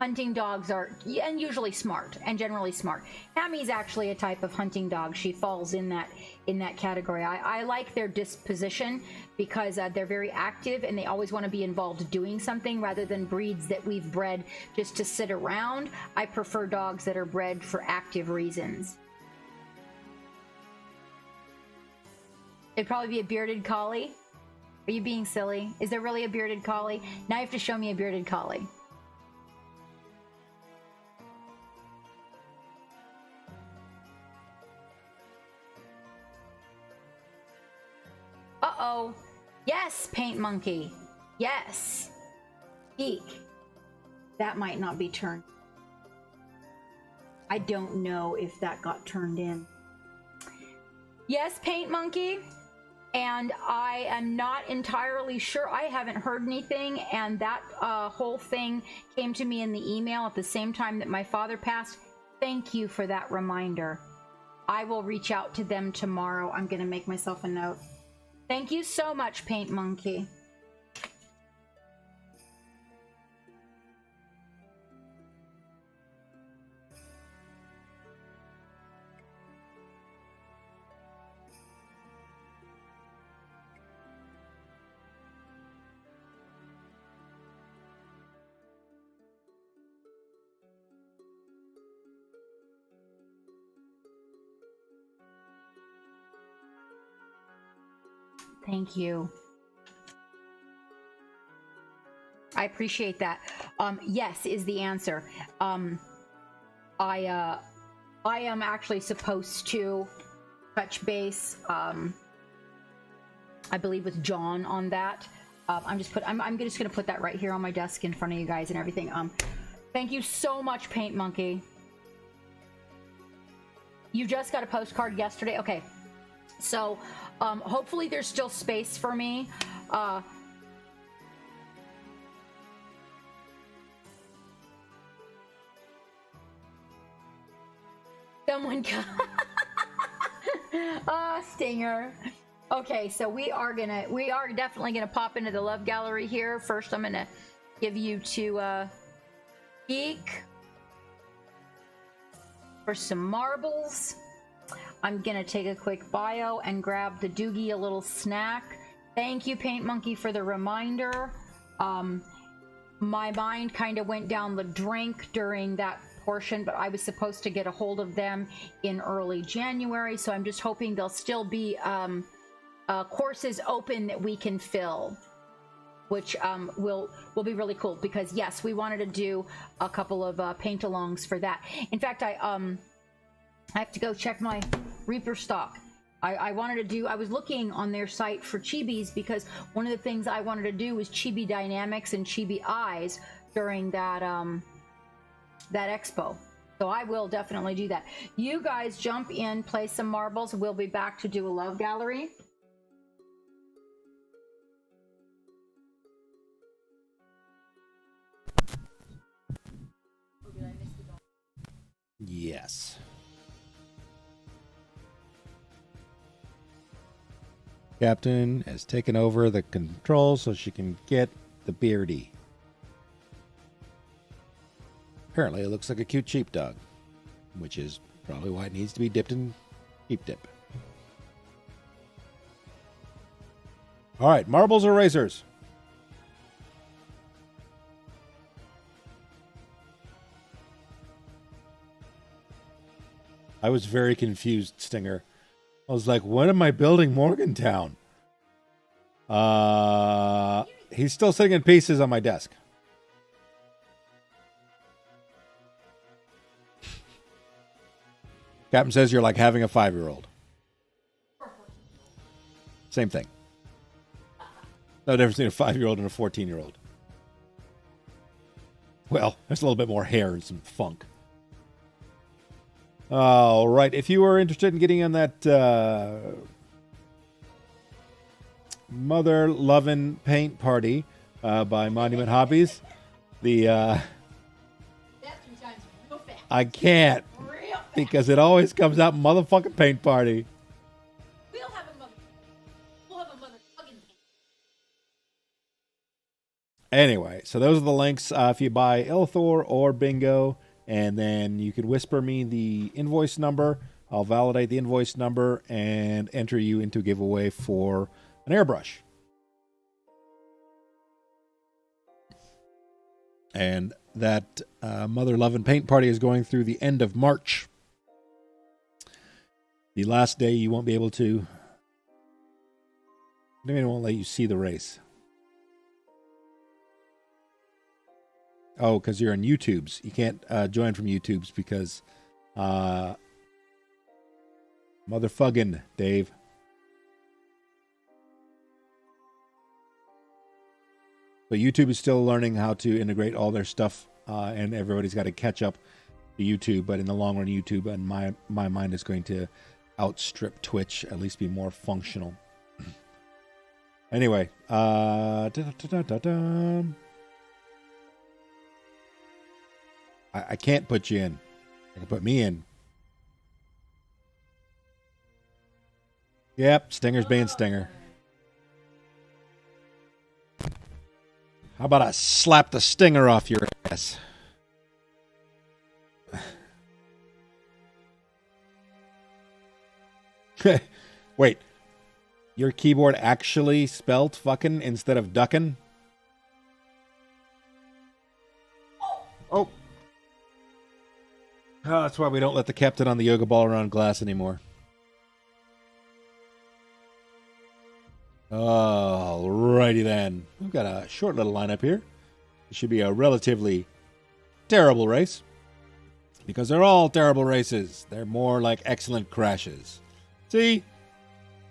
Hunting dogs are and usually smart and generally smart. Hammy's actually a type of hunting dog. She falls in that category. I like their disposition because they're very active and they always want to be involved doing something rather than breeds that we've bred just to sit around. I prefer dogs that are bred for active reasons. It'd probably be a bearded collie. Are you being silly? Is there really a bearded collie? Now you have to show me a bearded collie. Uh-oh. Yes, Paint Monkey. Yes. Eek. That might not be turned. I don't know if that got turned in. Yes, Paint Monkey. And I am not entirely sure. I haven't heard anything. And that whole thing came to me in the email at the same time that my father passed. Thank you for that reminder. I will reach out to them tomorrow. I'm going to make myself a note. Thank you so much, Paint Monkey. Thank you. I appreciate that. Yes is the answer. I am actually supposed to touch base, I believe with John on that. I'm just gonna put that right here on my desk in front of you guys and everything. Thank you so much, Paint Monkey. You just got a postcard yesterday. Okay. So, hopefully there's still space for me. Someone Stinger. Okay, so we are definitely gonna pop into the love gallery here. First, I'm gonna give you to Geek for some marbles. I'm gonna take a quick bio and grab the Doogie a little snack. Thank you, Paint Monkey, for the reminder. My mind kind of went down the drink during that portion, but I was supposed to get a hold of them in early January, so I'm just hoping there'll still be courses open that we can fill, which will be really cool, because yes, we wanted to do a couple of paint-alongs for that. In fact, I have to go check my Reaper stock. I was looking on their site for chibis, because one of the things I wanted to do was chibi dynamics and chibi eyes during that that expo. So I will definitely do that. You guys jump in, play some marbles. We'll be back to do a love gallery. Yes. Captain has taken over the controls so she can get the beardy. Apparently, it looks like a cute sheepdog, which is probably why it needs to be dipped in sheep dip. All right, marbles or razors? I was very confused, Stinger. I was like, when am I building Morgantown? He's still sitting in pieces on my desk. Captain says you're like having a 5-year-old. Same thing. No difference between a 5-year-old and a 14-year-old. Well, there's a little bit more hair and some funk. All right. If you are interested in getting on that Mother Lovin' Paint Party by Monument Hobbies. The That's 3 times real fast. I can't Real fast. because it always comes out motherfucking paint party. We'll have a motherfucking. Anyway, so those are the links. If you buy Ilthor or Bingo, and then you can whisper me the invoice number. I'll validate the invoice number and enter you into a giveaway for an airbrush. And that Mother Lovin' Paint Party is going through the end of March. The last day you won't be able to. They won't let you see the race. Oh, because you're on YouTube's. You can't join from YouTube's because motherfucking Dave. But YouTube is still learning how to integrate all their stuff, and everybody's got to catch up to YouTube. But in the long run, YouTube, in my mind, is going to outstrip Twitch, at least be more functional. Anyway, I can't put you in. I can put me in. Yep, Stinger's being Stinger. How about I slap the stinger off your ass? Wait, your keyboard actually spelled fucking instead of ducking? Oh, that's why we don't let the captain on the yoga ball around glass anymore. Alrighty then. We've got a short little lineup here. It should be a relatively terrible race. Because they're all terrible races. They're more like excellent crashes. See?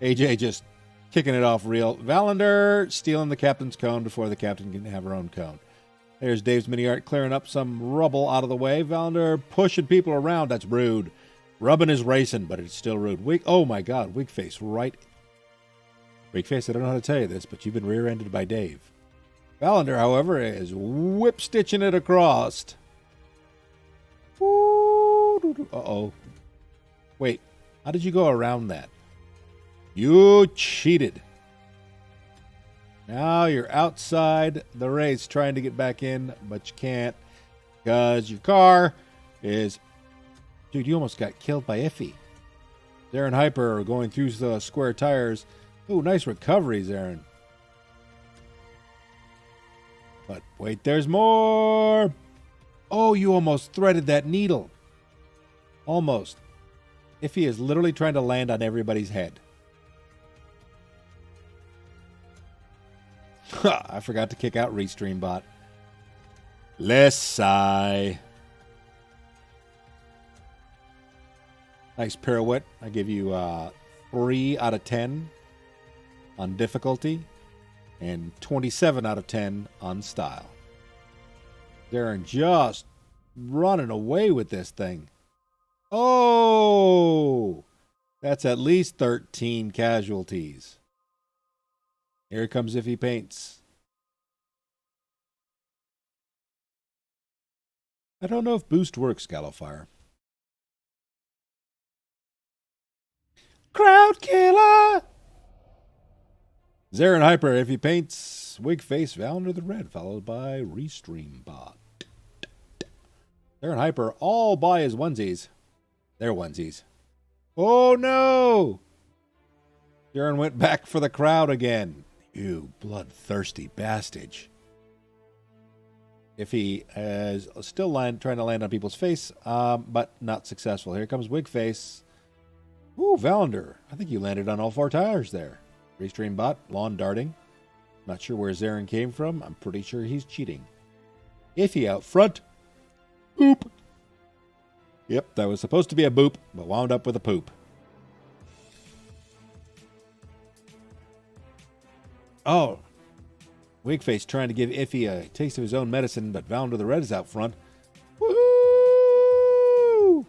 AJ just kicking it off real. Valander stealing the captain's cone before the captain can have her own cone. There's Dave's mini art clearing up some rubble out of the way. Valander pushing people around. That's rude. Rubbing is racing, but it's still rude. Oh my god, weak face right. Weak face, I don't know how to tell you this, but you've been rear-ended by Dave. Valander, however, is whip-stitching it across. Uh-oh. Wait, how did you go around that? You cheated. Now you're outside the race trying to get back in, but you can't because your car is... Dude, you almost got killed by Iffy. Aaron Hyper going through the square tires. Oh, nice recoveries, Aaron. But wait, there's more. Oh, you almost threaded that needle. Almost. Iffy is literally trying to land on everybody's head. I forgot to kick out Restream Bot. Let's sigh. Nice pirouette. I give you 3 out of 10 on difficulty and 27 out of 10 on style. Darren just running away with this thing. Oh, that's at least 13 casualties. Here comes Iffy Paints. I don't know if boost works, Gallowfire. Crowd killer! Zarin Hyper, Iffy Paints, Wig Face, Valander the Red, followed by Restream Bot. Zarin Hyper all by his onesies. They're onesies. Oh no! Zarin went back for the crowd again. You bloodthirsty bastard. Iffy is still trying to land on people's face, but not successful. Here comes Wig Face. Ooh, Valander. I think you landed on all 4 tires there. Restream Bot, lawn darting. Not sure where Zarin came from. I'm pretty sure he's cheating. Iffy out front. Boop. Yep, that was supposed to be a boop, but wound up with a poop. Oh. Wigface trying to give Iffy a taste of his own medicine, but Valander the Red is out front. Woohoo!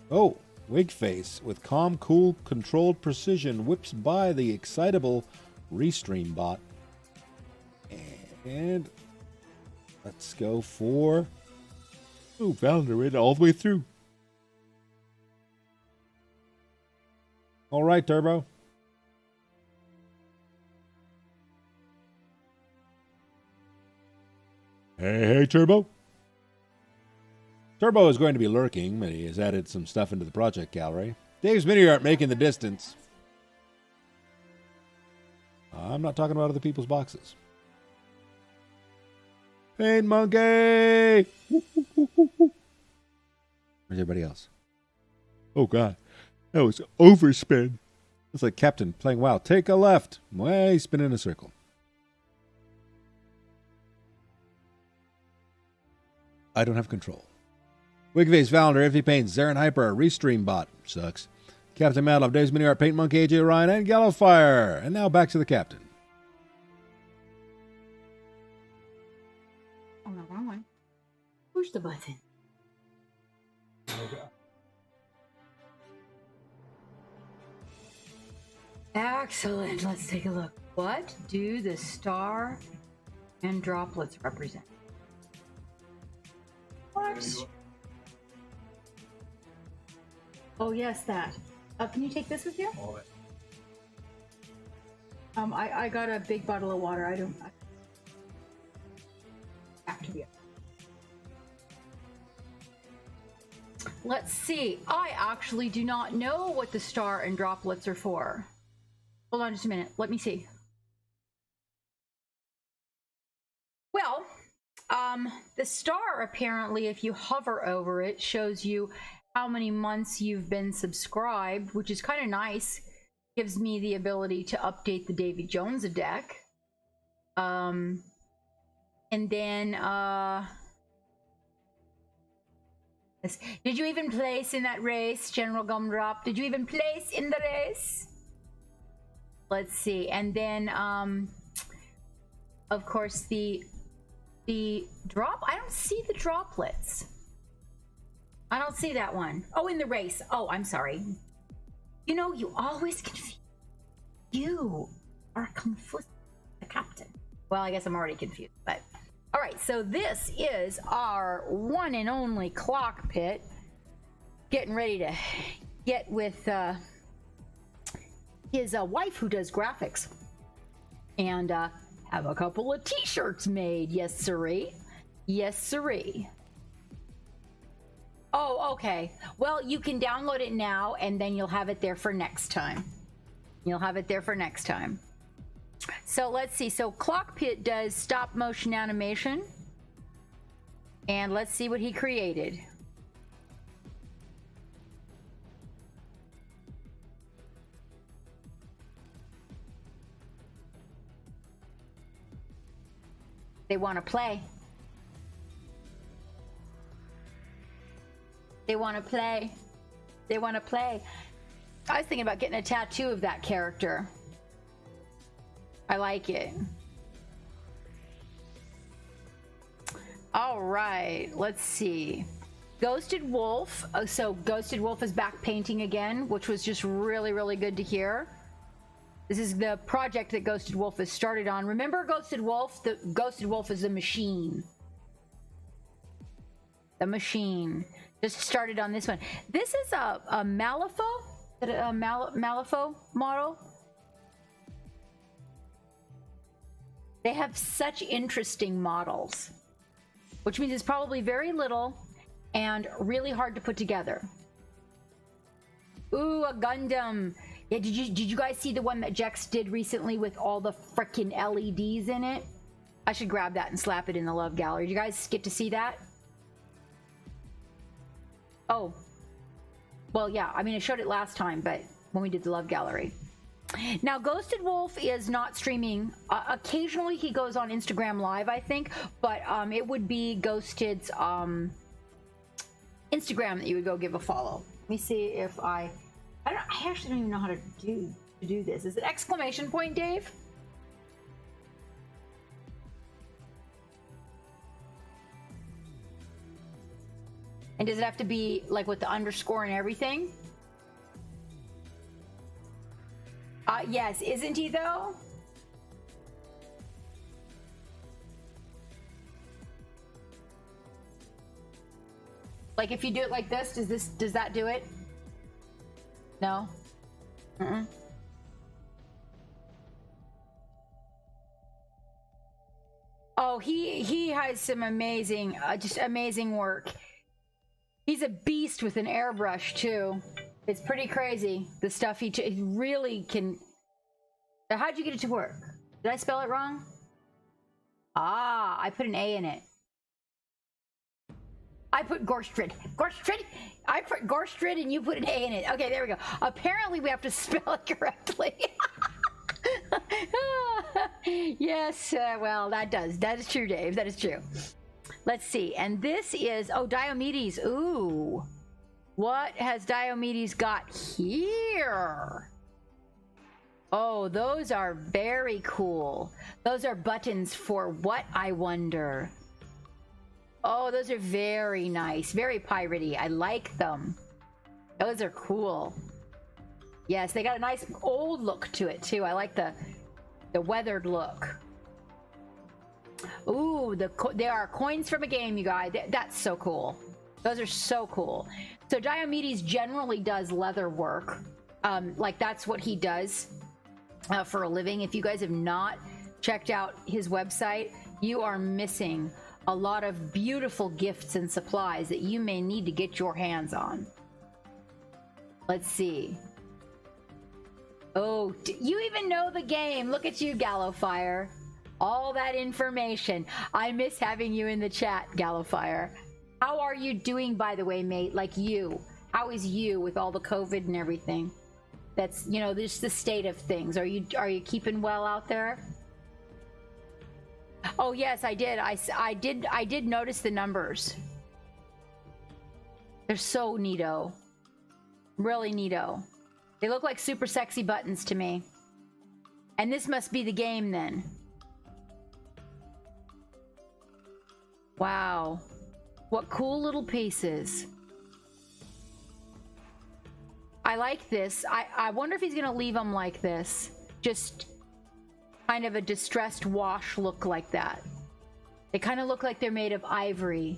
Oh, Wigface, with calm, cool, controlled precision, whips by the excitable Restream bot. And let's go for... Ooh, Valender in all the way through. All right, Turbo. Hey, Turbo. Turbo is going to be lurking, but he has added some stuff into the project gallery. Dave's mini art making the distance. I'm not talking about other people's boxes. Paint Monkey! Where's everybody else? Oh, God. That was overspin. It's like Captain playing WoW. Take a left. Way spin in a circle. I don't have control. Wigface, Valender, Iffy Paints, Zarin Hyper, Restream Bot. Sucks. Captain Madlove, Dave's Mini Art, Paint Monkey, AJ Ryan, and Gallowfire. And now back to the Captain. Oh, no, wrong one. Push the button. Okay. Excellent. Let's take a look. What do the star and droplets represent? What? Oh, yes, that. Can you take this with you? All that. I got a big bottle of water. I have to be. Let's see. I actually do not know what the star and droplets are for. Hold on just a minute. Let me see. Well, the star apparently, if you hover over it, shows you how many months you've been subscribed, which is kind of nice. Gives me the ability to update the Davy Jones deck. And then, did you even place in that race, General Gumdrop? Did you even place in the race? Let's see. And then, of course, the drop. I don't see the droplets. I don't see that one. Oh, in the race. Oh, I'm sorry. You know, you always confuse. You are confused, the Captain. Well, I guess I'm already confused, but all right. So this is our one and only Clock Pit, getting ready to get with his wife, who does graphics, and have a couple of T-shirts made. Yes, sirree. Yes, sirree. Oh, okay. Well, you can download it now, and then you'll have it there for next time. You'll have it there for next time. So let's see. So Clock Pit does stop motion animation. And let's see what he created. They want to play. They want to play. They want to play. I was thinking about getting a tattoo of that character. I like it. All right, let's see. Ghosted Wolf. Oh, so Ghosted Wolf is back painting again, which was just really, really good to hear. This is the project that Ghosted Wolf has started on. Remember Ghosted Wolf? The Ghosted Wolf is a machine. The machine. Just started on this one. This is a Malifaux? A Malifaux model? They have such interesting models, which means it's probably very little and really hard to put together. Ooh, a Gundam. Yeah, did you guys see the one that Jex did recently with all the frickin' LEDs in it? I should grab that and slap it in the Love Gallery. Did you guys get to see that? Oh, well, yeah. I mean, I showed it last time, but when we did the Love Gallery. Now, Ghosted Wolf is not streaming. Occasionally, he goes on Instagram Live, I think, but it would be Ghosted's Instagram that you would go give a follow. Let me see if I actually don't even know how to do this. Is it exclamation point, Dave? And does it have to be like with the underscore and everything? Yes, isn't he though? Like if you do it like this, does that do it? No. Oh, he has some amazing, just amazing work. He's a beast with an airbrush too. It's pretty crazy the stuff he really can. Now, how'd you get it to work? Did I spell it wrong? Ah, I put an A in it. I put Gorstrid. I put Gorstrid and you put an A in it. Okay, there we go. Apparently we have to spell it correctly. Yes, well, that is true, Dave. That is true. Let's see. And this is, oh, Diomedes. Ooh. What has Diomedes got here? Oh, those are very cool. Those are buttons for what, I wonder? Oh, those are very nice. Very piratey. I like them. Those are cool. Yes, they got a nice old look to it, too. I like the weathered look. Ooh, they are coins from a game, you guys. That's so cool. Those are so cool. So Diomedes generally does leather work. Like that's what he does for a living. If you guys have not checked out his website, you are missing a lot of beautiful gifts and supplies that you may need to get your hands on. Let's see. Oh, you even know the game. Look at you, Gallowfire. All that information. I miss having you in the chat, Gallowfire. How are you doing, by the way, mate? Like you. How is you with all the COVID and everything? That's, you know, just the state of things. Are you keeping well out there? Oh yes, I did. I did notice the numbers. They're so neato. Really neato. They look like super sexy buttons to me. And this must be the game then. Wow. What cool little pieces. I like this. I wonder if he's gonna leave them like this. Just kind of a distressed wash look like that. They kind of look like they're made of ivory.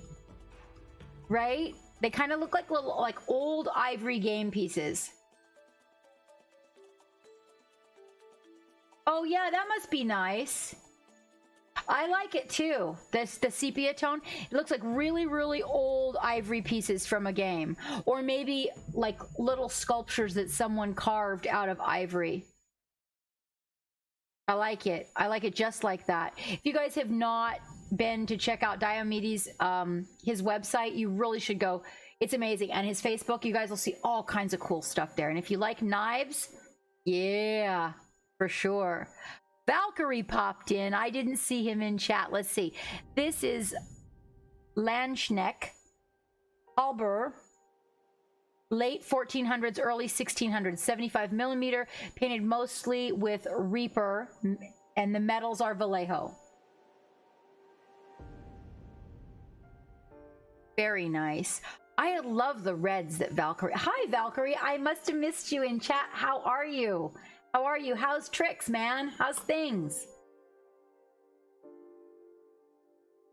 Right? They kind of look like little, like old ivory game pieces. Oh yeah, that must be nice. I like it too. The sepia tone. It looks like really, really old ivory pieces from a game. Or maybe like little sculptures that someone carved out of ivory. I like it. I like it just like that. If you guys have not been to check out Diomedes, his website, you really should go. It's amazing. And his Facebook, you guys will see all kinds of cool stuff there. And if you like knives, yeah, for sure. Valkyrie popped in. I didn't see him in chat. Let's see. This is Landschneck, Albur, late 1400s, early 1600s, 75 millimeter, painted mostly with Reaper, and the metals are Vallejo. Very nice. I love the reds that Valkyrie. Hi, Valkyrie. I must have missed you in chat. How are you? How are you? How's tricks, man? How's things?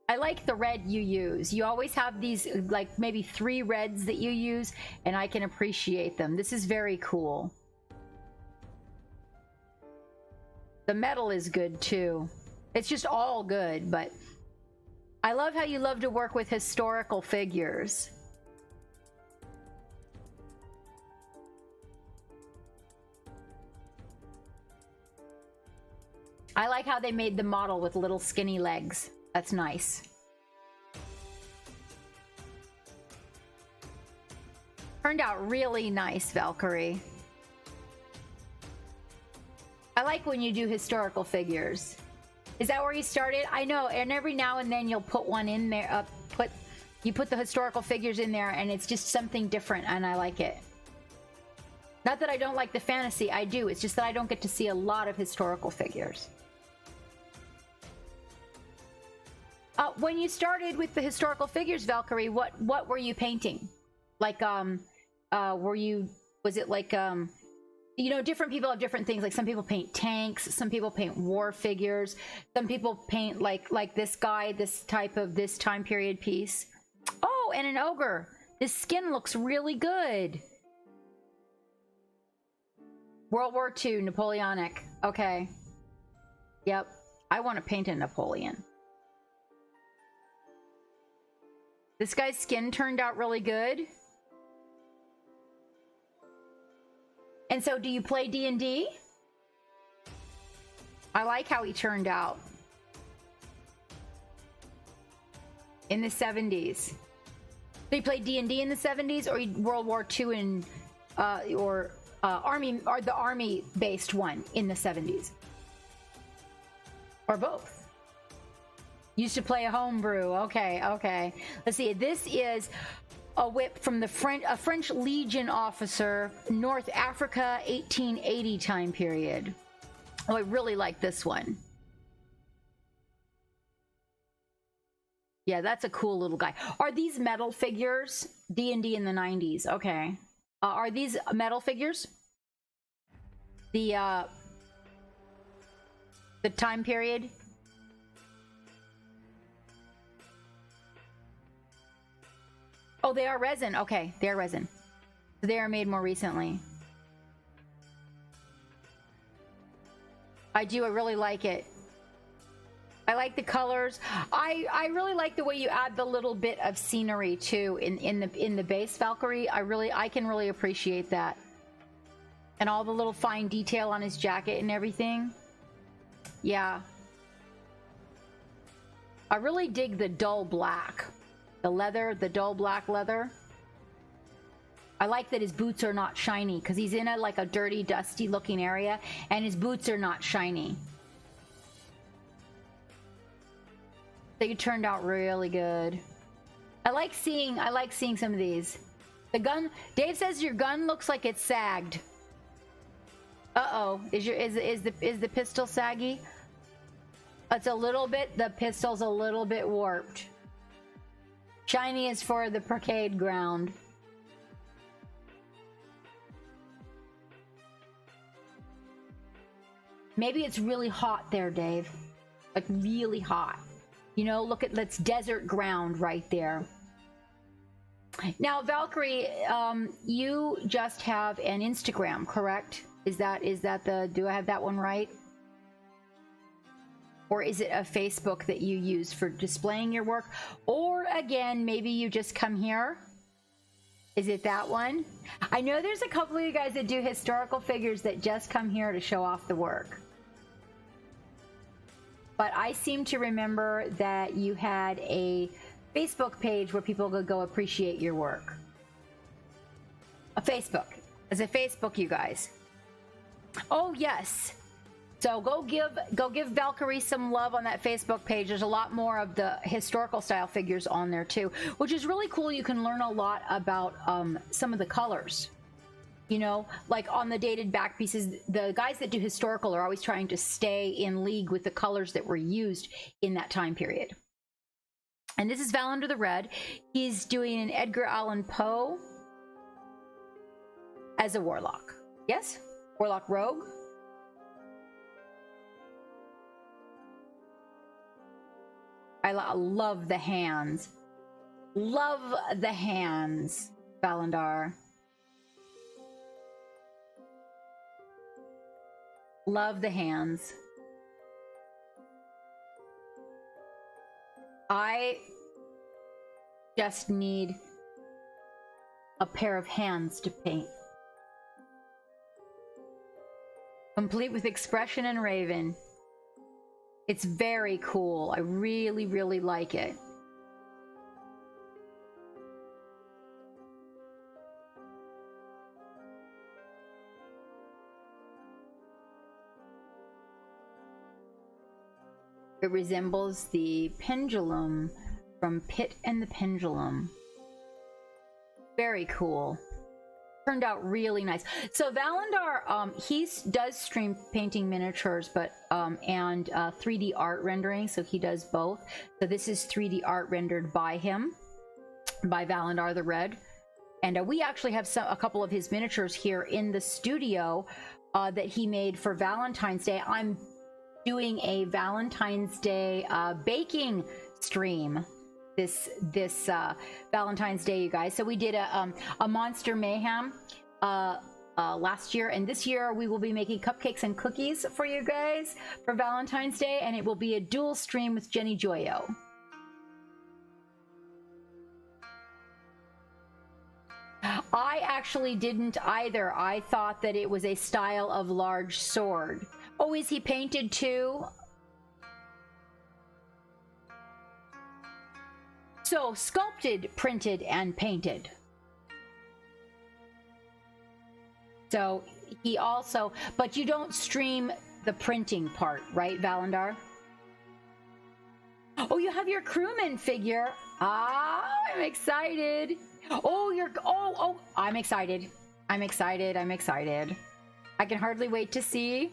I like the red you use. You always have these, like, maybe 3 reds that you use, and I can appreciate them. This is very cool. The metal is good, too. It's just all good, but I love how you love to work with historical figures. I like how they made the model with little skinny legs. That's nice. Turned out really nice, Valkyrie. I like when you do historical figures. Is that where you started? I know, and every now and then you'll put one in there, you put the historical figures in there, and it's just something different, and I like it. Not that I don't like the fantasy, I do. It's just that I don't get to see a lot of historical figures. When you started with the historical figures, Valkyrie, what were you painting? Like, was it like, you know, different people have different things. Like some people paint tanks, some people paint war figures, some people paint like this guy, this time period piece. Oh, and an ogre. His skin looks really good. World War II, Napoleonic. Okay. Yep. I want to paint a Napoleon. This guy's skin turned out really good. And so, do you play D&D? I like how he turned out. In the 70s. They played D&D in the 70s, or World War II in, Army, or the Army-based one in the 70s? Or both? Used to play a homebrew. Okay. Let's see. This is a whip from a French Legion officer, North Africa, 1880 time period. Oh, I really like this one. Yeah, that's a cool little guy. Are these metal figures? D&D in the 90s. Okay. Are these metal figures? The time period? Oh, they are resin. Okay, they are resin. They are made more recently. I do. I really like it. I like the colors. I really like the way you add the little bit of scenery too in the base Valkyrie. I can really appreciate that. And all the little fine detail on his jacket and everything. Yeah. I really dig the dull black. The leather, the dull black leather. I like that his boots are not shiny because he's in like a dirty, dusty looking area and his boots are not shiny. They turned out really good. I like seeing some of these. The gun, Dave says your gun looks like it's sagged. Uh-oh. Is the pistol saggy? It's a little bit, the pistol's a little bit warped. Shiny is for the parade ground. Maybe it's really hot there, Dave. Like really hot. You know, look at that's desert ground right there. Now, Valkyrie, you just have an Instagram, correct? Is that the, do I have that one right? Or is it a Facebook that you use for displaying your work? Or again, maybe you just come here? Is it that one? I know there's a couple of you guys that do historical figures that just come here to show off the work. But I seem to remember that you had a Facebook page where people could go appreciate your work. A Facebook. As a Facebook, you guys. Oh, yes. So go give Valkyrie some love on that Facebook page. There's a lot more of the historical style figures on there too, which is really cool. You can learn a lot about some of the colors. You know, like on the dated back pieces, the guys that do historical are always trying to stay in league with the colors that were used in that time period. And this is Valander the Red. He's doing an Edgar Allan Poe as a warlock. Yes? Warlock rogue. I love the hands. Love the hands, Valandar. Love the hands. I just need a pair of hands to paint. Complete with expression and raven. It's very cool. I really, really like it. It resembles the pendulum from Pit and the Pendulum. Very cool. Turned out really nice. So Valandar, he does stream painting miniatures, but and 3D art rendering. So he does both. So this is 3D art rendered by him, by Valandar the Red, And we actually have a couple of his miniatures here in the studio that he made for Valentine's Day. I'm doing a Valentine's Day baking stream this Valentine's Day, you guys. So we did a Monster Mayhem last year, and this year we will be making cupcakes and cookies for you guys for Valentine's Day, and it will be a dual stream with Jenny Joyo. I actually didn't either. I thought that it was a style of large sword. Oh, is he painted too? So, sculpted, printed, and painted. So, he also... But you don't stream the printing part, right, Valandar? Oh, you have your crewman figure. Ah, I'm excited. Oh, I'm excited. I'm excited. I'm excited. I can hardly wait to see.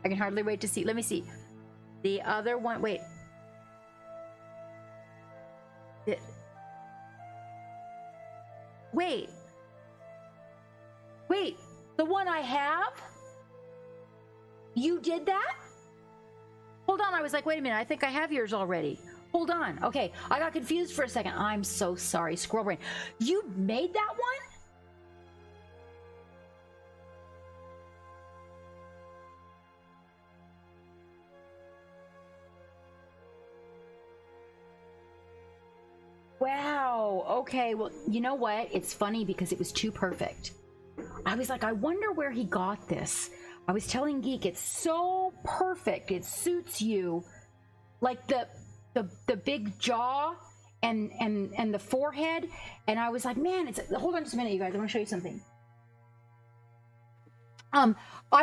I can hardly wait to see. Let me see. The other one, wait. Wait. Wait, the one I have? You did that? Hold on, I was like, wait a minute, I think I have yours already. Hold on. Okay, I got confused for a second. I'm so sorry, Squirrel Brain. You made that one? Wow. Okay, well, you know what? It's funny because it was too perfect. I was like, I wonder where he got this. I was telling Geek, it's so perfect. It suits you. Like the big jaw and the forehead, and I was like, man, it's... Hold on just a minute, you guys. I want to show you something. I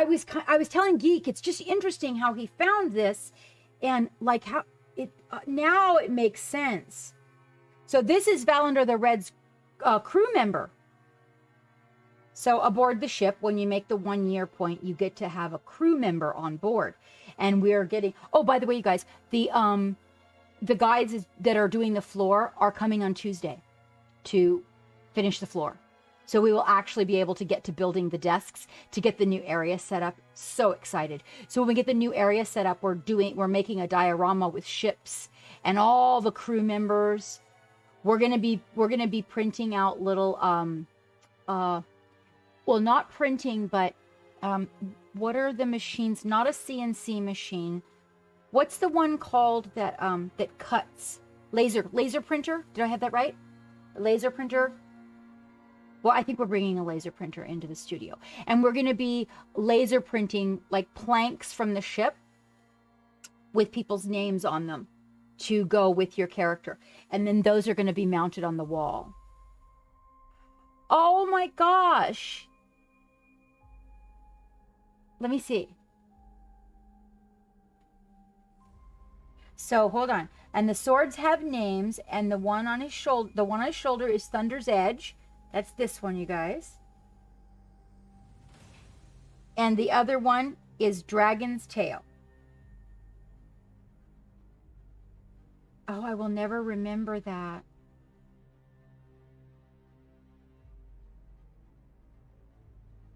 was telling Geek, it's just interesting how he found this, and like how it now it makes sense. So this is Valandar the Red's crew member. So aboard the ship, when you make the 1 year point, you get to have a crew member on board, and we're getting... Oh, by the way, you guys, the guys that are doing the floor are coming on Tuesday to finish the floor. So we will actually be able to get to building the desks to get the new area set up. So excited. So when we get the new area set up, we're making a diorama with ships and all the crew members. We're gonna be printing out little well, not printing, but what are the machines? Not a CNC machine. What's the one called that that cuts? Laser printer? Did I have that right? A laser printer? Well, I think we're bringing a laser printer into the studio. And we're going to be laser printing like planks from the ship with people's names on them to go with your character. And then those are going to be mounted on the wall. Oh my gosh. Let me see. So hold on. And the swords have names, and the one on his shoulder is Thunder's Edge. That's this one, you guys. And the other one is Dragon's Tail. Oh, I will never remember that.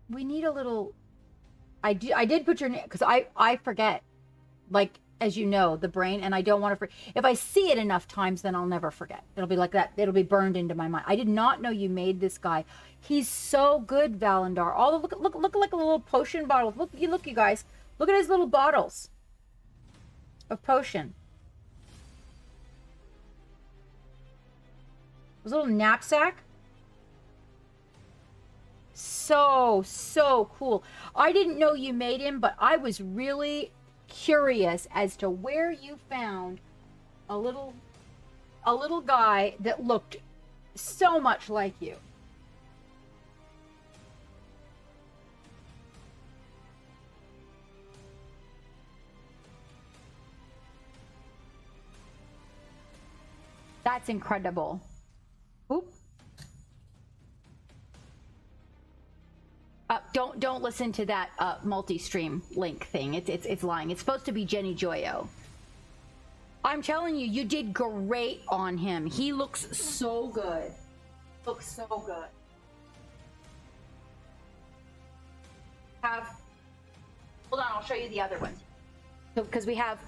We need a little... I did put your name, because I forget, like, as you know, the brain, and I don't want to forget. If I see it enough times, then I'll never forget. It'll be like that. It'll be burned into my mind. I did not know you made this guy. He's so good, Valandar. All the look like a little potion bottle. Look, you guys. Look at his little bottles of potion. His little knapsack. So cool. I didn't know you made him, but I was really curious as to where you found a little guy that looked so much like you. That's incredible. Oop. Don't listen to that multi-stream link thing. It's lying. It's supposed to be Jenny Joyo. I'm telling you, you did great on him. He looks so good. Looks so good. Hold on, I'll show you the other ones. So, because we have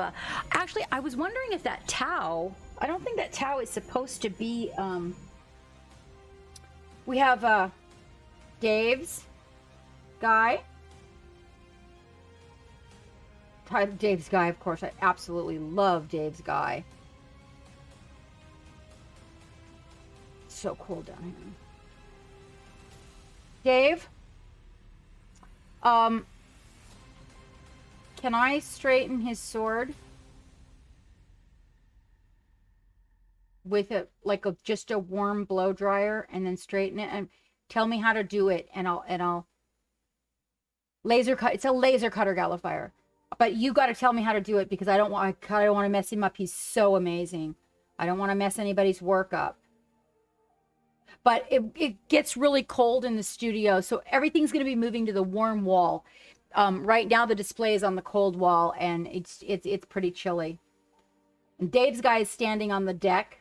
a. Actually, I was wondering if that Tau. I don't think that Tau is supposed to be. We have Dave's guy. Dave's guy, of course. I absolutely love Dave's guy. So cool down here. Dave, can I straighten his sword with just a warm blow dryer, and then straighten it, and tell me how to do it, and I'll laser cut. It's a laser cutter Gallifire, but you got to tell me how to do it, because I don't want to mess him up. He's so amazing. I don't want to mess anybody's work up. But it gets really cold in the studio, so everything's going to be moving to the warm wall. Right now the display is on the cold wall, and it's pretty chilly. And Dave's guy is standing on the deck.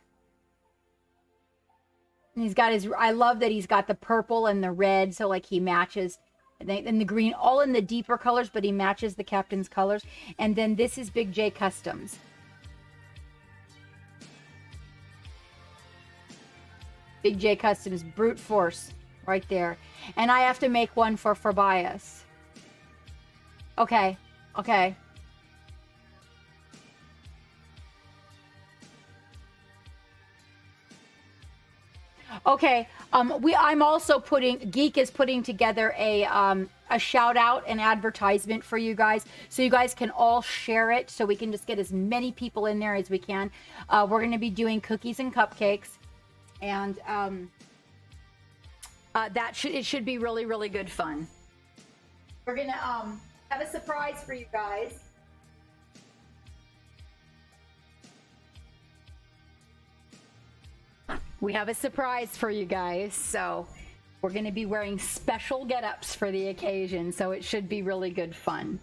And he's got I love that he's got the purple and the red, so like he matches, and the green, all in the deeper colors, but he matches the captain's colors. And then this is Big J Customs. Big J Customs, brute force, right there. And I have to make one for Bias. Okay. Okay. I'm also Geek is putting together a shout out and advertisement for you guys, so you guys can all share it, so we can just get as many people in there as we can. We're going to be doing cookies and cupcakes. And it should be really, really good fun. We're gonna have a surprise for you guys. We have a surprise for you guys, so we're gonna be wearing special get-ups for the occasion, so it should be really good fun.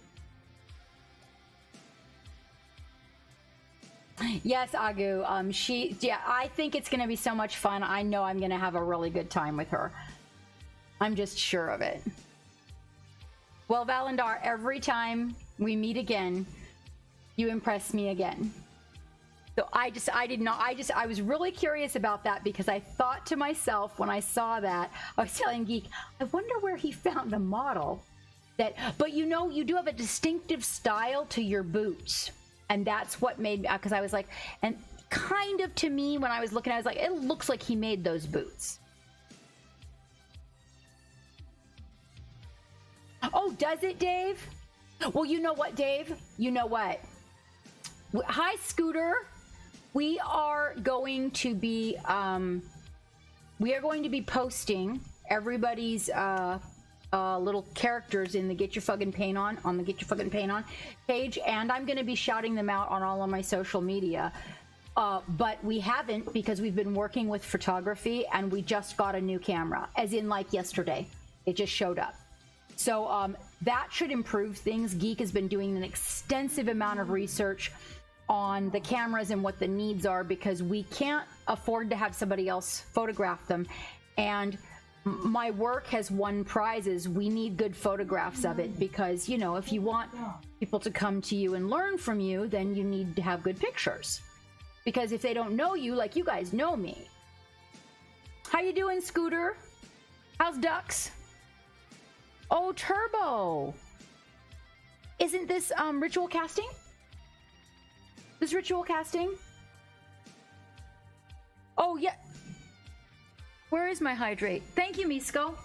Yes, Agu. I think it's going to be so much fun. I know I'm going to have a really good time with her. I'm just sure of it. Well, Valendar, every time we meet again, you impress me again. So I was really curious about that, because I thought to myself when I saw that, I was telling Geek, I wonder where he found the model but you do have a distinctive style to your boots. And that's what made me, because I was like, and kind of to me, when I was looking, I was like, it looks like he made those boots. Oh, does it, Dave? Well, you know what, Dave? You know what? Hi, Scooter. We are going to be posting everybody's little characters in the Get Your Fucking Paint On the Get Your Fucking Paint On page, and I'm going to be shouting them out on all of my social media. But we haven't, because we've been working with photography, and we just got a new camera, as in like yesterday. It just showed up. So that should improve things. Geek has been doing an extensive amount of research on the cameras and what the needs are, because we can't afford to have somebody else photograph them. And my work has won prizes. We need good photographs of it, because, if you want people to come to you and learn from you, then you need to have good pictures. Because if they don't know you, like you guys know me. How you doing, Scooter? How's Ducks? Oh, Turbo. Isn't this ritual casting? This ritual casting? Oh, yeah. Where is my hydrate? Thank you, Misko.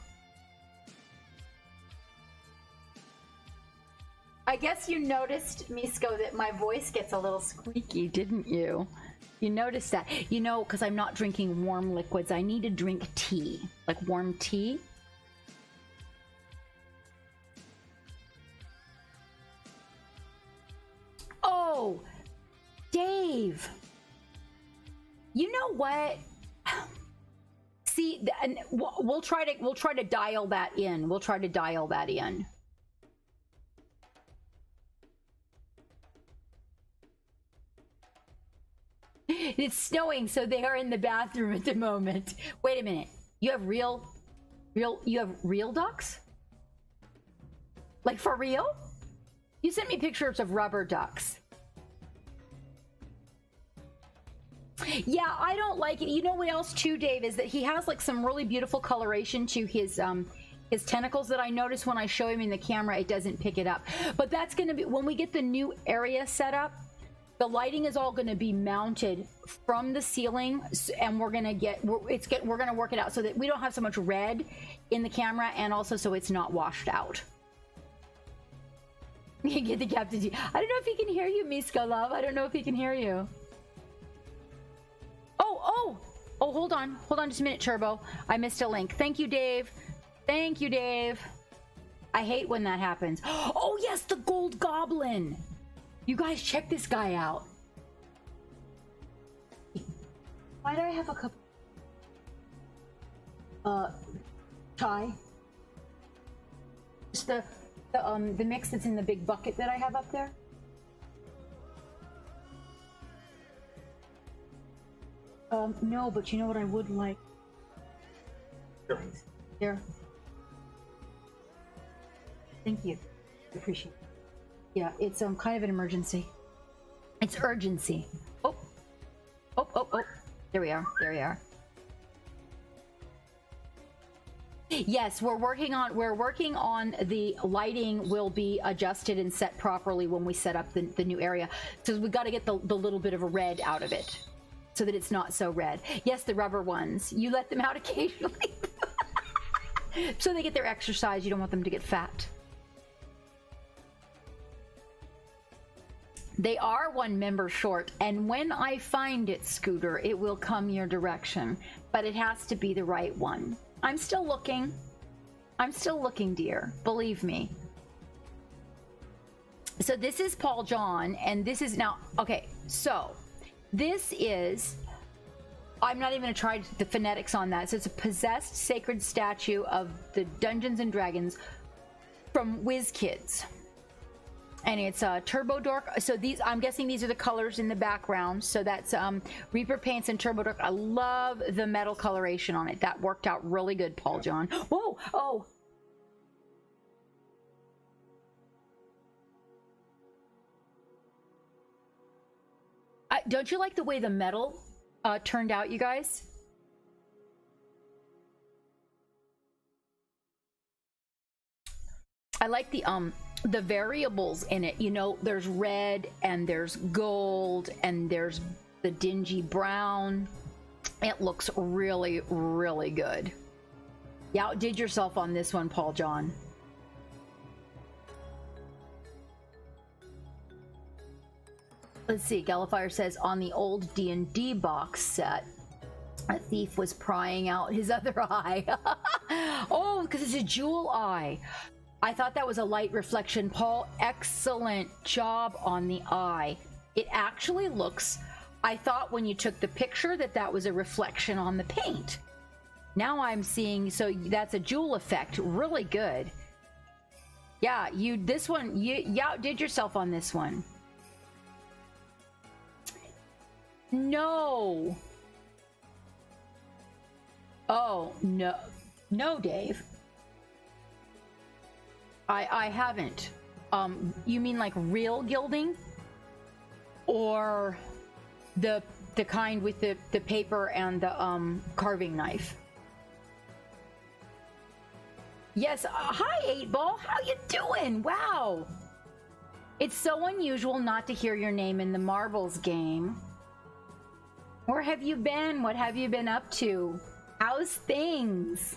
I guess you noticed, Misko, that my voice gets a little squeaky, didn't you? You noticed that. Because I'm not drinking warm liquids. I need to drink tea, like warm tea. Oh, Dave. You know what? See, and we'll try to dial that in. We'll try to dial that in. It's snowing, so they are in the bathroom at the moment. Wait a minute. You have real ducks? Like for real? You sent me pictures of rubber ducks. Yeah, I don't like it. You know what else too, Dave, is that he has like some really beautiful coloration to his tentacles that I notice when I show him in the camera, it doesn't pick it up. But that's going to be, when we get the new area set up, the lighting is all going to be mounted from the ceiling, and we're going to work it out so that we don't have so much red in the camera, and also so it's not washed out. You get the Captain G. I don't know if he can hear you, Misko Love. I don't know if he can hear you. Oh, hold on just a minute, Turbo. I missed a link. Thank you, Dave. Thank you, Dave. I hate when that happens. Oh yes, the Gold Goblin. You guys check this guy out. Why do I have a cup? Chai. Just the mix that's in the big bucket that I have up there. No, but you know what I would like? There. Thank you. Appreciate it. Yeah, it's kind of an emergency. It's urgency. Oh. There we are. Yes, we're working on the lighting will be adjusted and set properly when we set up the new area. So we've got to get the little bit of a red out of it so that it's not so red. Yes, the rubber ones. You let them out occasionally. So they get their exercise. You don't want them to get fat. They are 1 member short, and when I find it, Scooter, it will come your direction. But it has to be the right one. I'm still looking. Dear. Believe me. So this is Paul John, and this is now... Okay, so this is... I'm not even going to try the phonetics on that. So it's a possessed sacred statue of the Dungeons and Dragons from WizKids. And it's Turbo Dork. So these, I'm guessing these are the colors in the background. So that's Reaper Paints and Turbo Dork. I love the metal coloration on it. That worked out really good, Paul John. Whoa! Oh! Don't you like the way the metal turned out, you guys? I like the variables in it. You know, there's red and there's gold and there's the dingy brown. It looks really, really good. You outdid yourself on this one, Paul John. Let's see, Gallifire says, on the old D&D box set, a thief was prying out his other eye. Oh, because it's a jewel eye. I thought that was a light reflection. Paul, excellent job on the eye. It actually looks... I thought when you took the picture that was a reflection on the paint. Now I'm seeing... So that's a jewel effect. Really good. Yeah, you outdid yourself on this one. No. Oh, no. No, Dave. I haven't. You mean like real gilding? Or the kind with the paper and the carving knife? Yes. Hi, 8-Ball. How you doing? Wow. It's so unusual not to hear your name in the marbles game. Where have you been? What have you been up to? How's things?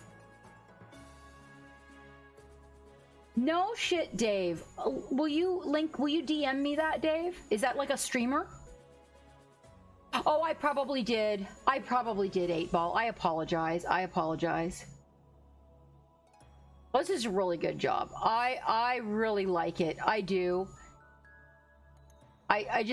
No shit, Dave. Will you DM me that, Dave? Is that like a streamer? Oh, I probably did. 8-Ball. I apologize. Well, this is a really good job. I really like it. I do. I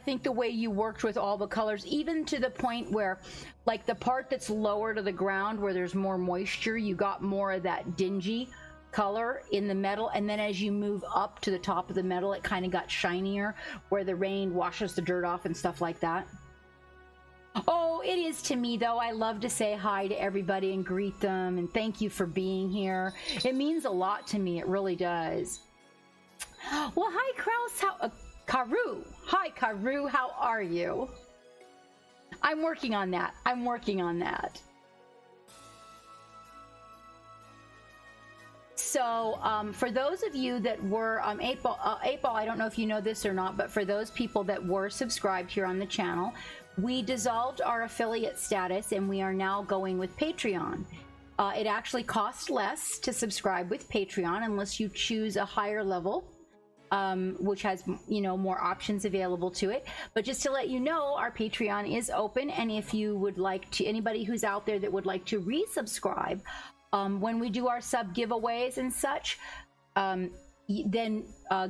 think the way you worked with all the colors, even to the point where, like, the part that's lower to the ground where there's more moisture, you got more of that dingy color in the metal, and then as you move up to the top of the metal, it kind of got shinier where the rain washes the dirt off and stuff like that. Oh, it is to me, though. I love to say hi to everybody and greet them and thank you for being here. It means a lot to me. It really does. Well, hi, Kraus. Karu. Hi, Karu. How are you? I'm working on that. I'm working on that. So, for those of you that were 8Ball, I don't know if you know this or not, but for those people that were subscribed here on the channel, we dissolved our affiliate status and we are now going with Patreon. It actually costs less to subscribe with Patreon unless you choose a higher level, which has, you know, more options available to it. But just to let you know, our Patreon is open, and if you would like to, anybody who's out there that would like to resubscribe, when we do our sub giveaways and such, then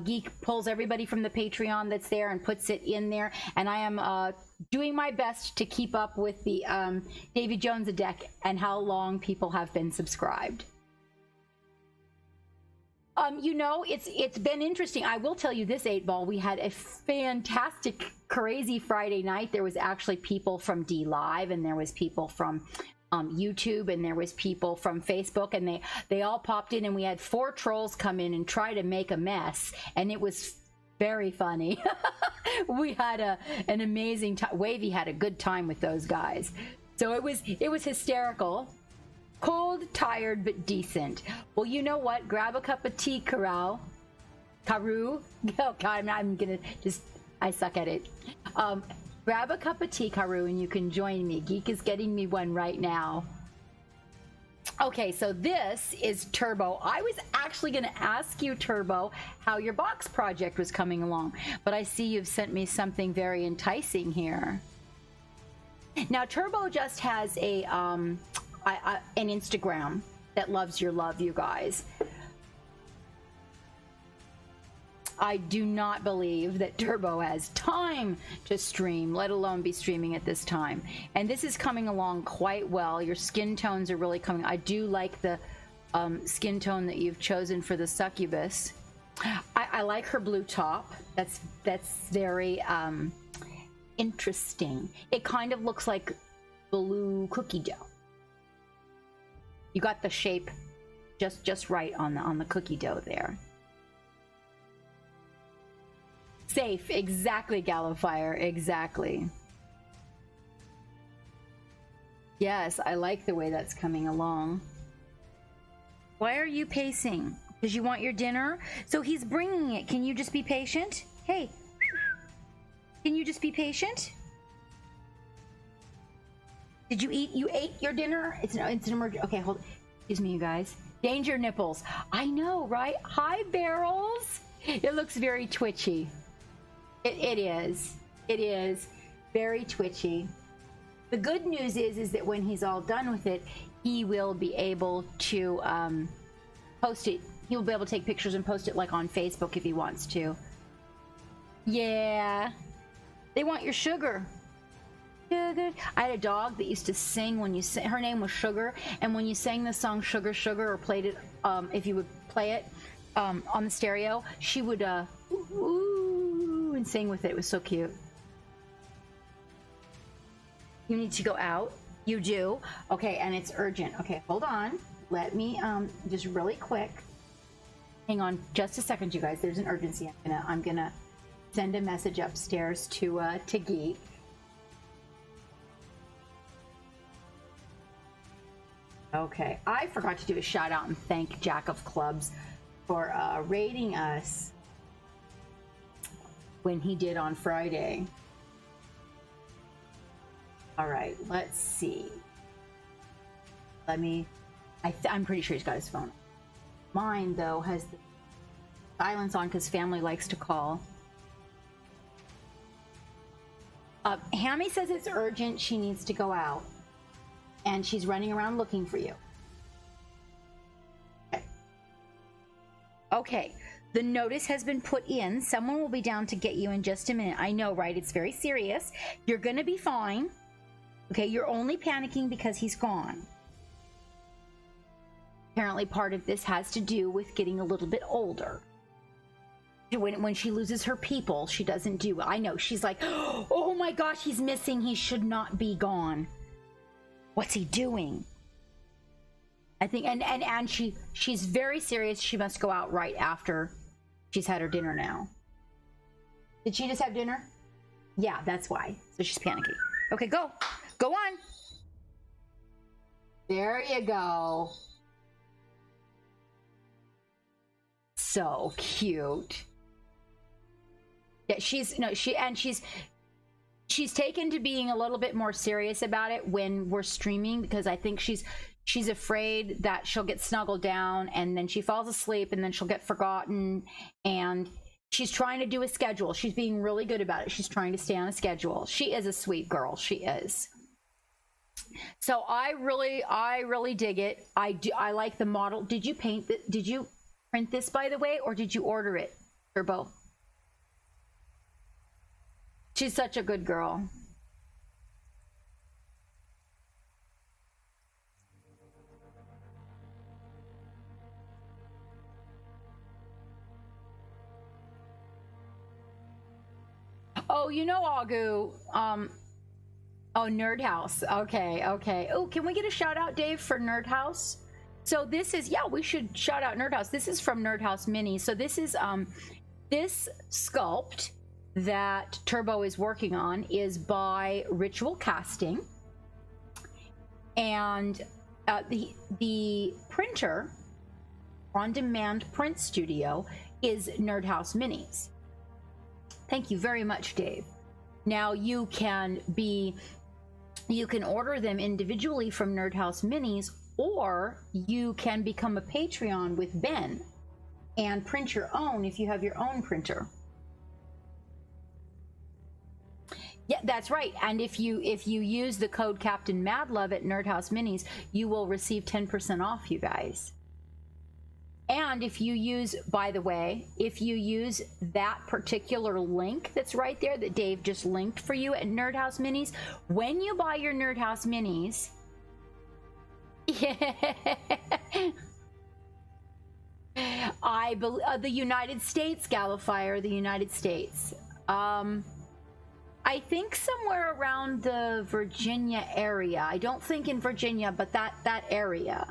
Geek pulls everybody from the Patreon that's there and puts it in there. And I am doing my best to keep up with the Davy Jones a deck and how long people have been subscribed. You know, it's been interesting. I will tell you this, 8Ball. We had a fantastic, crazy Friday night. There was actually people from D Live, and there was people from YouTube, and there was people from Facebook, and they all popped in, and we had 4 trolls come in and try to make a mess, and it was very funny. We had an amazing time. Wavy had a good time with those guys, so it was hysterical. Cold, tired, but decent. Well, you know what? Grab a cup of tea, Karu. Oh God, I'm gonna just, I suck at it. Grab a cup of tea, Karu, and you can join me. Geek is getting me one right now. Okay, so this is Turbo. I was actually going to ask you, Turbo, how your box project was coming along, but I see you've sent me something very enticing here. Now, Turbo just has an Instagram that loves your love, you guys. I do not believe that Turbo has time to stream, let alone be streaming at this time. And this is coming along quite well. Your skin tones are really coming. I do like the skin tone that you've chosen for the succubus. I like her blue top. That's very interesting. It kind of looks like blue cookie dough. You got the shape just right on the cookie dough there. Safe, exactly, Gallifire, exactly. Yes, I like the way that's coming along. Why are you pacing? Because you want your dinner? So he's bringing it. Can you just be patient? Hey, can you just be patient? Did you eat? You ate your dinner? It's an emergency. Okay, hold. Excuse me, you guys. Danger nipples. I know, right? Hi, Barrels. It looks very twitchy. It is. It is very twitchy. The good news is that when he's all done with it, he will be able to post it. He'll be able to take pictures and post it like on Facebook if he wants to. Yeah. They want your sugar. Sugar. I had a dog that used to sing when you sang. Her name was Sugar, and when you sang the song Sugar Sugar or played it, if you would play it on the stereo, she would ooh, and sing with it. It was so cute. You need to go out. You do. Okay, and it's urgent. Okay, hold on. Let me just really quick. Hang on just a second, you guys. There's an urgency. I'm gonna send a message upstairs to Geek. Okay, I forgot to do a shout out and thank Jack of Clubs for raiding us when he did on Friday. All right, let's see. I'm pretty sure he's got his phone. Mine, though, has the silence on because family likes to call. Hammy says it's urgent. She needs to go out. And she's running around looking for you. Okay. The notice has been put in. Someone will be down to get you in just a minute. I know, right? It's very serious. You're going to be fine. Okay, you're only panicking because he's gone. Apparently part of this has to do with getting a little bit older. when she loses her people, she doesn't do well. I know, she's like, oh my gosh, he's missing, he should not be gone. What's he doing? I think, and she's very serious. She must go out right after she's had her dinner now. Did she just have dinner? Yeah, that's why. So she's panicking. Okay, go on. There you go. So cute. Yeah, she's taken to being a little bit more serious about it when we're streaming, because I think she's afraid that she'll get snuggled down and then she falls asleep and then she'll get forgotten, and she's trying to do a schedule. She's being really good about it. She's trying to stay on a schedule. She is a sweet girl. She is. So I really dig it. I like the model. Did you did you print this, by the way, or did you order it, Turbo? She's such a good girl. Oh, you know, Agu, oh, Nerd House. Okay. Oh, can we get a shout out, Dave, for Nerd House? So this is, yeah, we should shout out Nerd House. This is from Nerd House Mini. So this is, this sculpt that Turbo is working on is by Ritual Casting. And the printer, On Demand Print Studio, is Nerd House Minis. Thank you very much, Dave. Now you can order them individually from Nerd House Minis, or you can become a Patreon with Ben and print your own if you have your own printer. Yeah, that's right. And if you use the code Captain Madlove at Nerd House Minis, you will receive 10% off, you guys. And if you use, by the way, if you use that particular link that's right there that Dave just linked for you at Nerd House Minis, when you buy your Nerd House Minis, I believe the United States, Gallifire, the United States. I think somewhere around the Virginia area. I don't think in Virginia, but that area.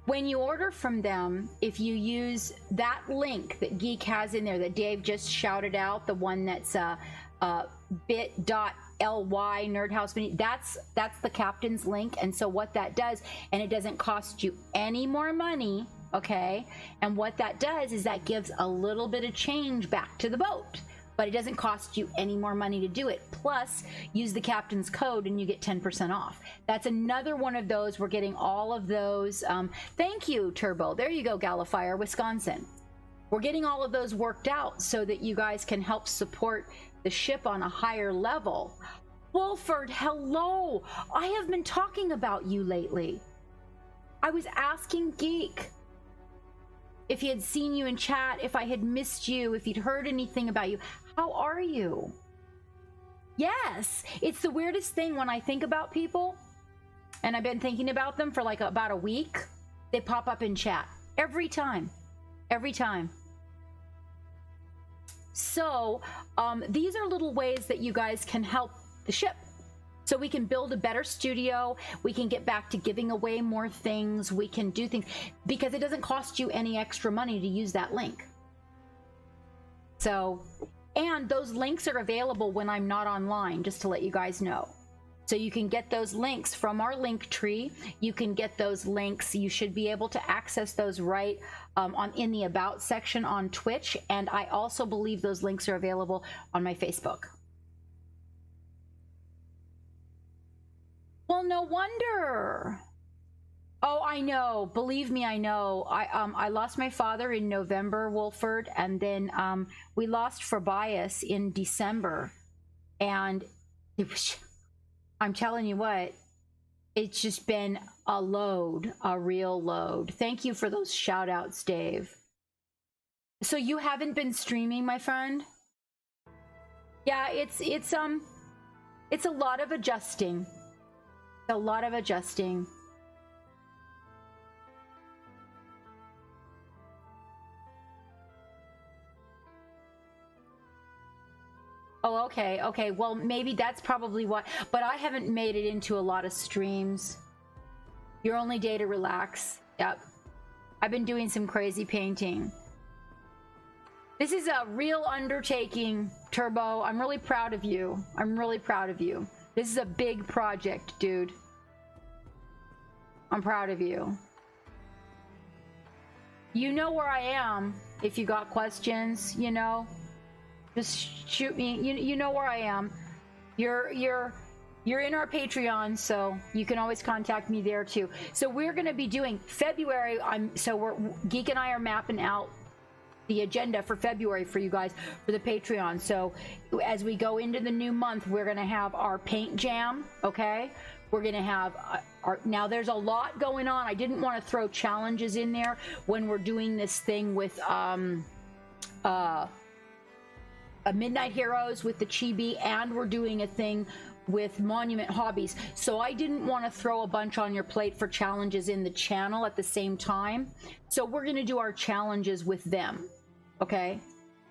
When you order from them, if you use that link that Geek has in there that Dave just shouted out, the one that's bit.ly Nerdhouse Mini, that's the Captain's link. And so what that does, and it doesn't cost you any more money, okay? And what that does is that gives a little bit of change back to the boat, but it doesn't cost you any more money to do it. Plus, use the Captain's code and you get 10% off. That's another one of those. We're getting all of those. Thank you, Turbo. There you go, Gallifire, Wisconsin. We're getting all of those worked out so that you guys can help support the ship on a higher level. Wolford, hello. I have been talking about you lately. I was asking Geek if he had seen you in chat, if I had missed you, if he'd heard anything about you. How are you? Yes, it's the weirdest thing when I think about people, and I've been thinking about them for like about a week, they pop up in chat every time. So these are little ways that you guys can help the ship. So we can build a better studio, we can get back to giving away more things, we can do things, because it doesn't cost you any extra money to use that link. So, and those links are available when I'm not online, just to let you guys know. So you can get those links from our link tree. You can get those links. You should be able to access those right in the About section on Twitch. And I also believe those links are available on my Facebook. Well, no wonder. Oh, I know. Believe me, I know. I lost my father in November, Wolford, and then we lost Fabius in December. And it was, I'm telling you what, it's just been a load, a real load. Thank you for those shout outs, Dave. So you haven't been streaming, my friend? Yeah, it's a lot of adjusting. A lot of adjusting. Oh, okay, okay. Well, maybe that's probably what, but I haven't made it into a lot of streams. Your only day to relax. Yep. I've been doing some crazy painting. This is a real undertaking, Turbo. I'm really proud of you. I'm really proud of you. This is a big project, dude. I'm proud of you. You know where I am if you got questions, you know? Just shoot me. You know where I am. You're in our Patreon, so you can always contact me there too. So we're going to be doing February. Geek and I are mapping out the agenda for February for you guys for the Patreon. So as we go into the new month, we're going to have our paint jam. Okay. We're going to have now there's a lot going on. I didn't want to throw challenges in there when we're doing this thing with, Midnight Heroes with the Chibi, and we're doing a thing with Monument Hobbies. So I didn't want to throw a bunch on your plate for challenges in the channel at the same time. So we're going to do our challenges with them. Okay.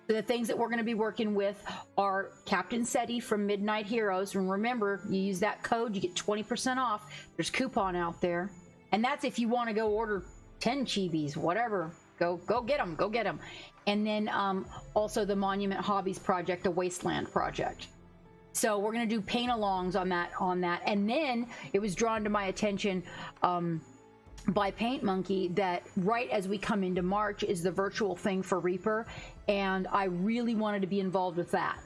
So the things that we're going to be working with are Captain Seti from Midnight Heroes. And remember, you use that code, you get 20% off. There's coupon out there. And that's if you want to go order 10 Chibis, whatever. Go get them. Go get them. And then also the Monument Hobbies project, the Wasteland project. So we're going to do paint-alongs on that. And then it was drawn to my attention by Paint Monkey that right as we come into March is the virtual thing for Reaper. And I really wanted to be involved with that.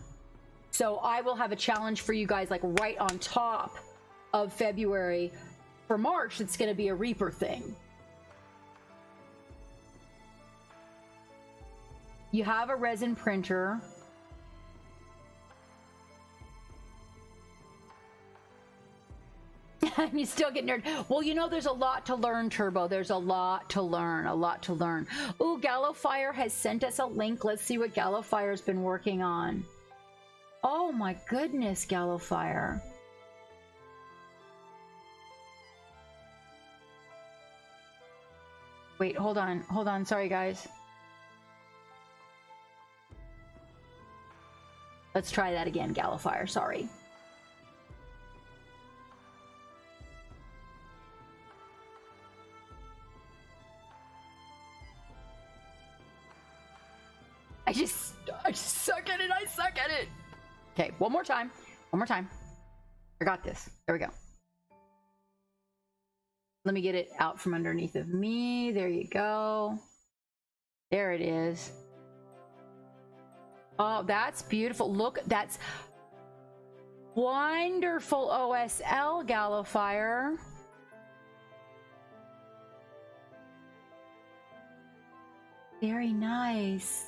So I will have a challenge for you guys like right on top of February for March. It's going to be a Reaper thing. You have a resin printer. You still get nerd. Well, you know, there's a lot to learn, Turbo. There's a lot to learn, Ooh, Gallowfire has sent us a link. Let's see what Gallowfire's been working on. Oh my goodness, Gallowfire. Wait, hold on. Sorry, guys. Let's try that again, Gallowfire. Sorry. I just suck at it. I suck at it. Okay, one more time. I got this. There we go. Let me get it out from underneath of me. There you go. There it is. Oh, that's beautiful. Look, that's wonderful OSL, Gallowfire. Very nice.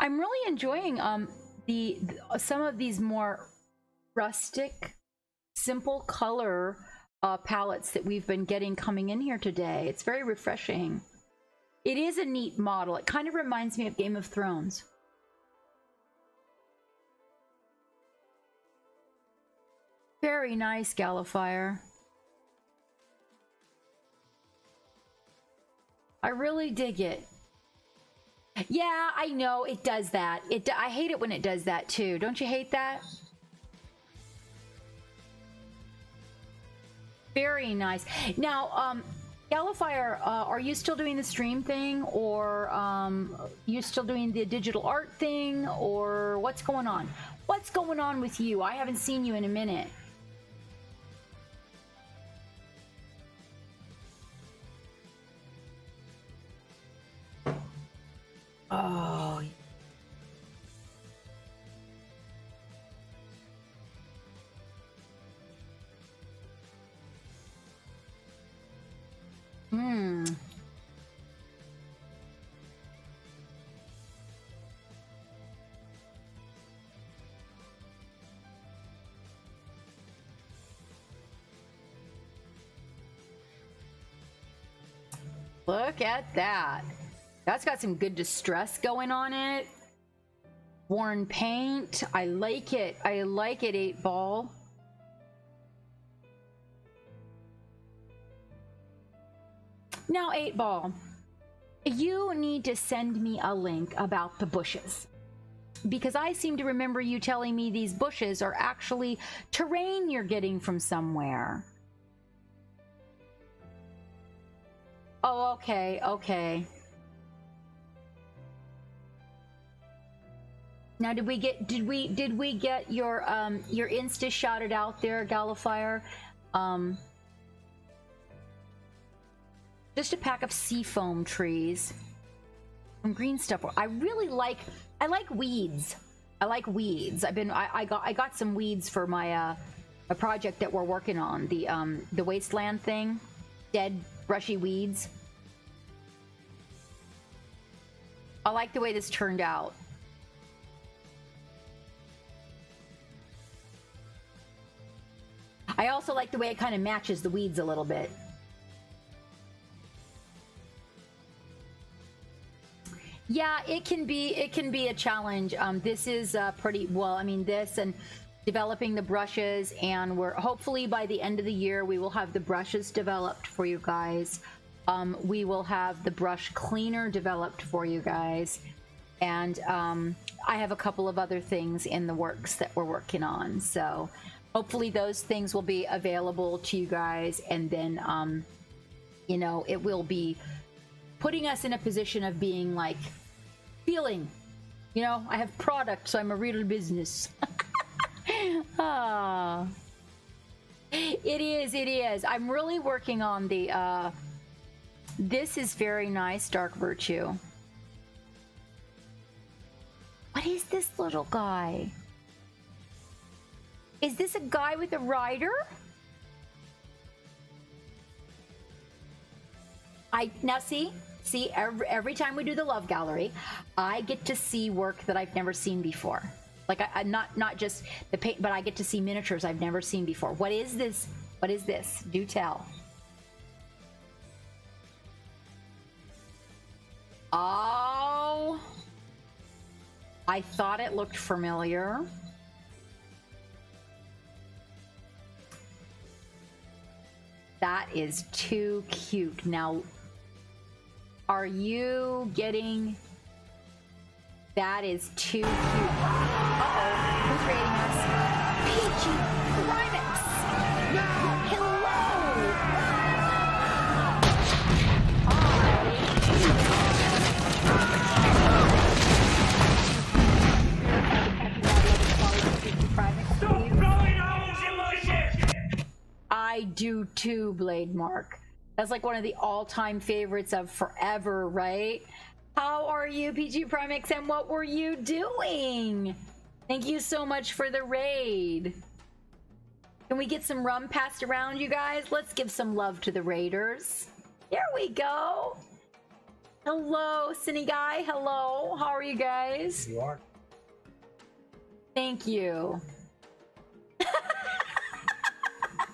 I'm really enjoying some of these more rustic, simple color palettes that we've been getting coming in here today. It's very refreshing. It is a neat model. It kind of reminds me of Game of Thrones. Very nice, Gallowfire. I really dig it. Yeah, I know it does that. I hate it when it does that too. Don't you hate that? Very nice. Now, Gallowfire, are you still doing the stream thing, or you still doing the digital art thing, or what's going on? What's going on with you? I haven't seen you in a minute. Oh. Look at that. That's got some good distress going on it. Worn paint. I like it. I like it, 8-Ball. Now, 8-Ball. You need to send me a link about the bushes. Because I seem to remember you telling me these bushes are actually terrain you're getting from somewhere. Oh, okay, okay. Now, did we get your Insta shouted out there, Gallifire? Just a pack of seafoam trees. Some green stuff. I like weeds. I like weeds. I got some weeds for my a project that we're working on, the wasteland thing. Dead brushy weeds. I like the way this turned out. I also like the way it kind of matches the weeds a little bit. Yeah, it can be a challenge. This is pretty well. I mean, this and developing the brushes, and we're hopefully by the end of the year we will have the brushes developed for you guys. We will have the brush cleaner developed for you guys, and I have a couple of other things in the works that we're working on. So hopefully those things will be available to you guys, and then you know, it will be putting us in a position of being like feeling, you know, I have product, so I'm a real business. Ah, it is. I'm really working on the this is very nice, Dark Virtue. What is this little guy? Is this a guy with a rider? Now see every time we do the Love Gallery, I get to see work that I've never seen before. Like I'm not just the paint, but I get to see miniatures I've never seen before. What is this? What is this? Do tell. Oh, I thought it looked familiar. That is too cute. Now, are you getting... That is too cute. Uh-oh. Who's rating us? Peachy Primax! I do too, Blade Mark. That's like one of the all-time favorites of forever, right? How are you, PG Primex, and what were you doing? Thank you so much for the raid. Can we get some rum passed around, you guys? Let's give some love to the raiders. Here we go. Hello, Cine Guy. Hello. How are you guys? You are. Thank you.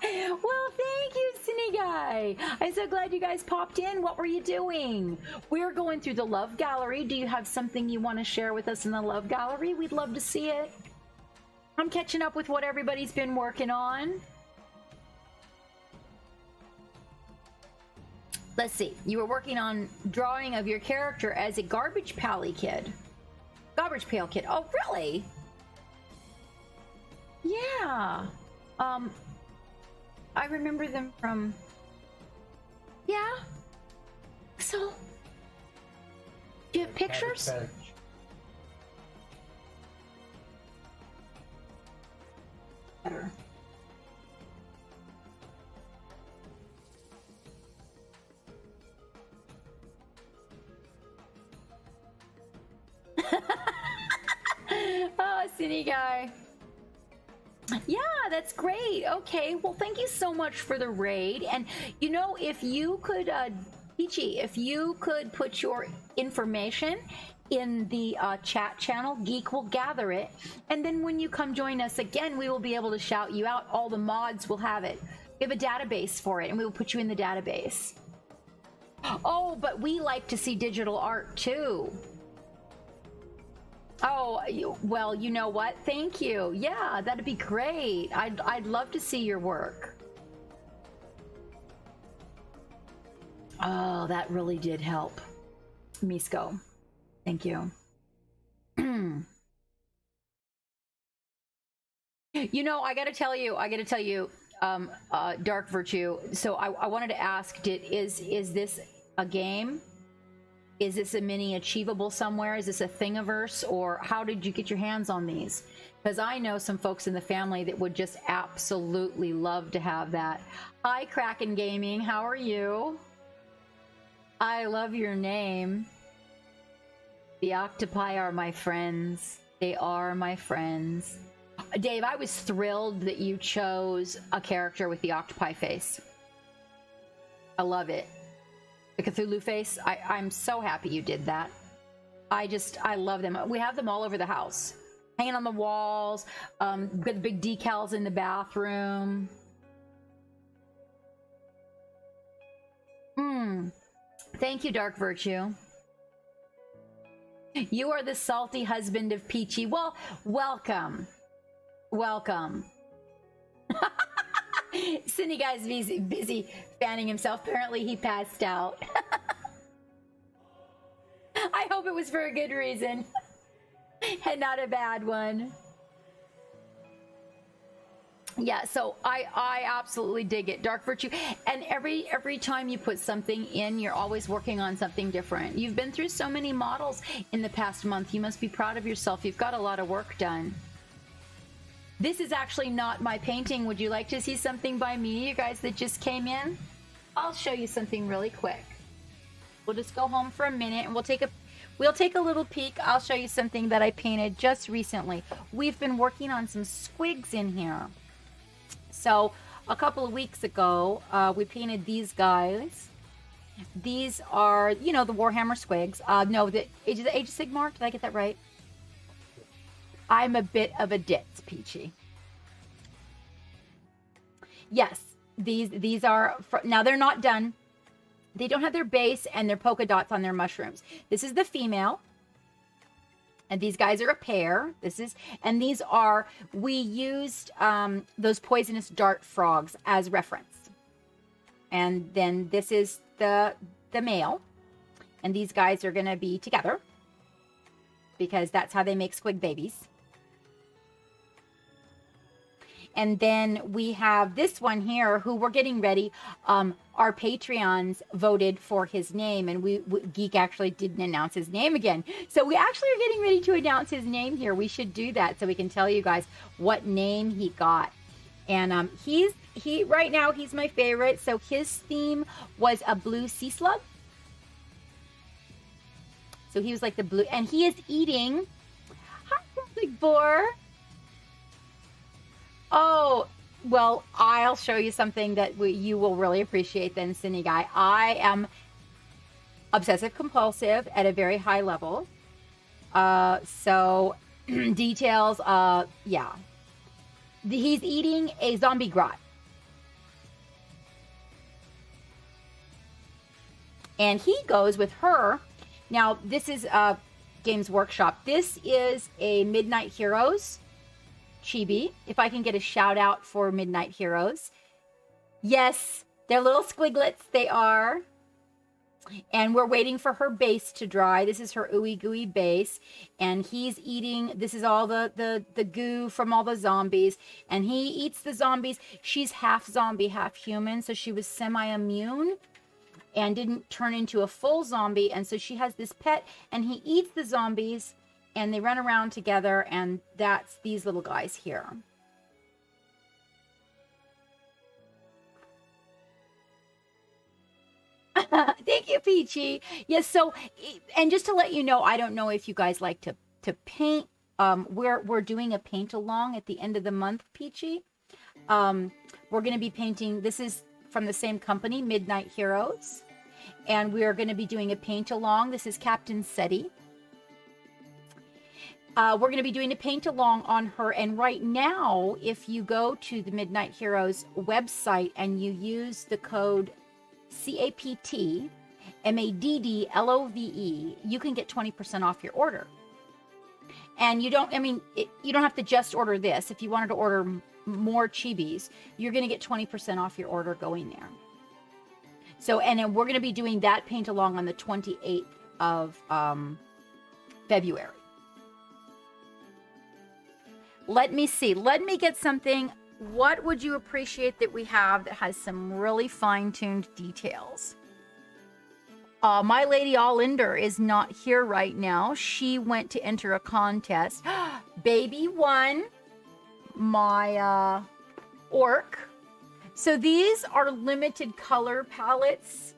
Well, thank you, Cine Guy. I'm so glad you guys popped in. What were you doing? We're going through the Love Gallery. Do you have something you want to share with us in the Love Gallery? We'd love to see it. I'm catching up with what everybody's been working on. Let's see. You were working on drawing of your character as a Garbage Pail Kid. Garbage Pail Kid. Oh, really? Yeah. I remember them from... Yeah? So... Do you have pictures? Better. Oh, Cine Guy. Yeah, that's great. Okay, well, thank you so much for the raid. And, you know, if you could, Peachy, if you could put your information in the chat channel, Geek will gather it. And then when you come join us again, we will be able to shout you out. All the mods will have it. We have a database for it, and we will put you in the database. Oh, but we like to see digital art, too. Oh, well, you know what? Thank you. Yeah, that'd be great. I'd love to see your work. Oh, that really did help. Misko. Thank you. You know, I gotta tell you, Dark Virtue. So I wanted to ask, is this a game? Is this a mini achievable somewhere? Is this a Thingiverse, or how did you get your hands on these? Because I know some folks in the family that would just absolutely love to have that. Hi, Kraken Gaming. How are you? I love your name. The octopi are my friends. They are my friends. Dave, I was thrilled that you chose a character with the octopi face. I love it. The Cthulhu face. I'm so happy you did that. I love them. We have them all over the house. Hanging on the walls. Got the big decals in the bathroom. Thank you, Dark Virtue. You are the salty husband of Peachy. Well, welcome. Welcome. Cindy Guy's busy fanning himself. Apparently he passed out. I hope it was for a good reason. And not a bad one. Yeah, so I absolutely dig it. Dark Virtue. And every time you put something in, you're always working on something different. You've been through so many models in the past month. You must be proud of yourself. You've got a lot of work done. This is actually not my painting. Would you like to see something by me, you guys that just came in? I'll show you something really quick. We'll just go home for a minute and we'll take a little peek. I'll show you something that I painted just recently. We've been working on some squigs in here. So a couple of weeks ago, we painted these guys. These are, you know, the Warhammer squigs. No, the Age of Sigmar. Did I get that right? I'm a bit of a ditz, Peachy. Yes, these are, now they're not done. They don't have their base and their polka dots on their mushrooms. This is the female. And these guys are a pair. And these are, we used those poisonous dart frogs as reference. And then this is the male. And these guys are going to be together. Because that's how they make squig babies. And then we have this one here who we're getting ready. Our Patreons voted for his name, and Geek actually didn't announce his name again. So we actually are getting ready to announce his name here. We should do that so we can tell you guys what name he got. And he right now he's my favorite. So his theme was a blue sea slug. So he was like the blue, and he is eating. Hi, big boar. Oh, well, I'll show you something that you will really appreciate then, Cindy Guy. I am obsessive compulsive at a very high level. So details, yeah. He's eating a zombie grot. And he goes with her. Now, this is Games Workshop. This is a Midnight Heroes chibi. If I can get a shout out for Midnight Heroes. Yes, they're little squiglets. They are. And we're waiting for her base to dry. This is her ooey gooey base. And he's eating, this is all the goo from all the zombies. And he eats the zombies. She's half zombie, half human. So she was semi-immune and didn't turn into a full zombie. And so she has this pet and he eats the zombies and they run around together. And that's these little guys here. Thank you, Peachy. Yes, so, and just to let you know, I don't know if you guys like to paint. We're doing a paint along at the end of the month, Peachy. We're going to be painting, this is from the same company, Midnight Heroes. And we are going to be doing a paint along. This is Captain Seti. We're going to be doing a paint along on her. And right now, if you go to the Midnight Heroes website and you use the code CAPT MADDLOVE, you can get 20% off your order. And you don't, you don't have to just order this. If you wanted to order more chibis, you're going to get 20% off your order going there. So, and then we're going to be doing that paint along on the 28th of February. Let me see. Let me get something. What would you appreciate that we have that has some really fine-tuned details? My lady Allender is not here right now. She went to enter a contest. Baby won my orc. So these are limited color palettes.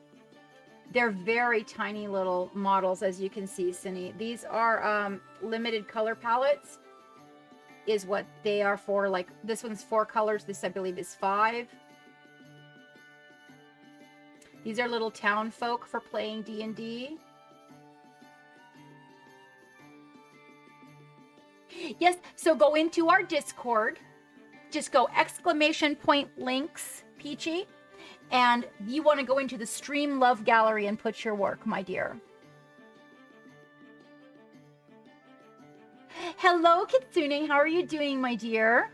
They're very tiny little models, as you can see, Cindy. These are limited color palettes is what they are for. Like this one's 4 colors. This, I believe, is 5. These are little town folk for playing D&D. Yes, so go into our Discord. Just go ! Links, Peachy. And you want to go into the Stream Love Gallery and put your work, my dear. Hello, Kitsune. How are you doing, my dear?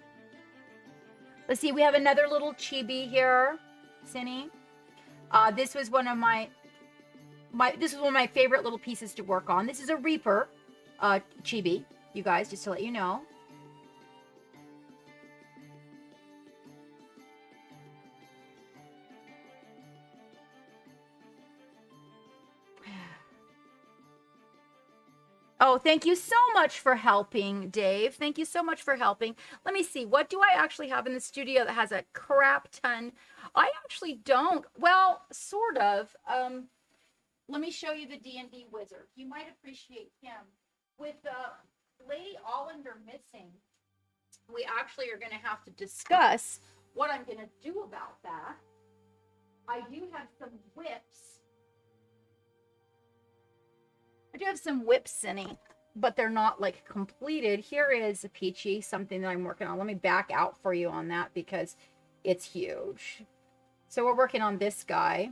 Let's see. We have another little chibi here, Cindy. This was one of my favorite little pieces to work on. This is a Reaper chibi, you guys, just to let you know. Oh, thank you so much for helping, Dave. Thank you so much for helping. Let me see. What do I actually have in the studio that has a crap ton? I actually don't. Well, sort of. Let me show you the D&D wizard. You might appreciate him. With Lady Allender missing, we actually are going to have to discuss what I'm going to do about that. I do have some whips. I do have some whips, Cindy, but they're not like completed. Here is a Peachy, something that I'm working on. Let me back out for you on that because it's huge. So we're working on this guy.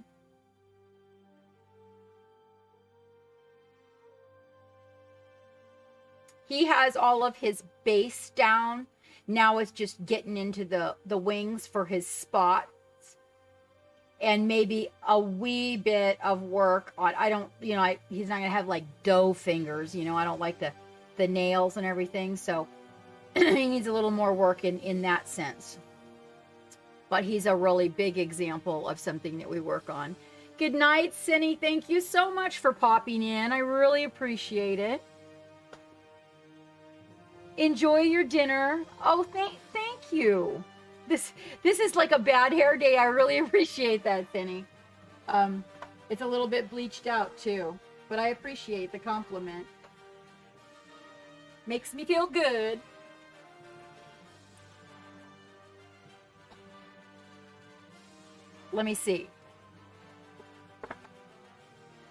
He has all of his base down. Now it's just getting into the wings for his spot. And maybe a wee bit of work on, I don't, you know, he's not going to have like dough fingers, you know, I don't like the nails and everything. So he needs a little more work in that sense. But he's a really big example of something that we work on. Good night, Cindy. Thank you so much for popping in. I really appreciate it. Enjoy your dinner. Oh, thank you. This is like a bad hair day. I really appreciate that, Cindy. It's a little bit bleached out too, but I appreciate the compliment. Makes me feel good. Let me see.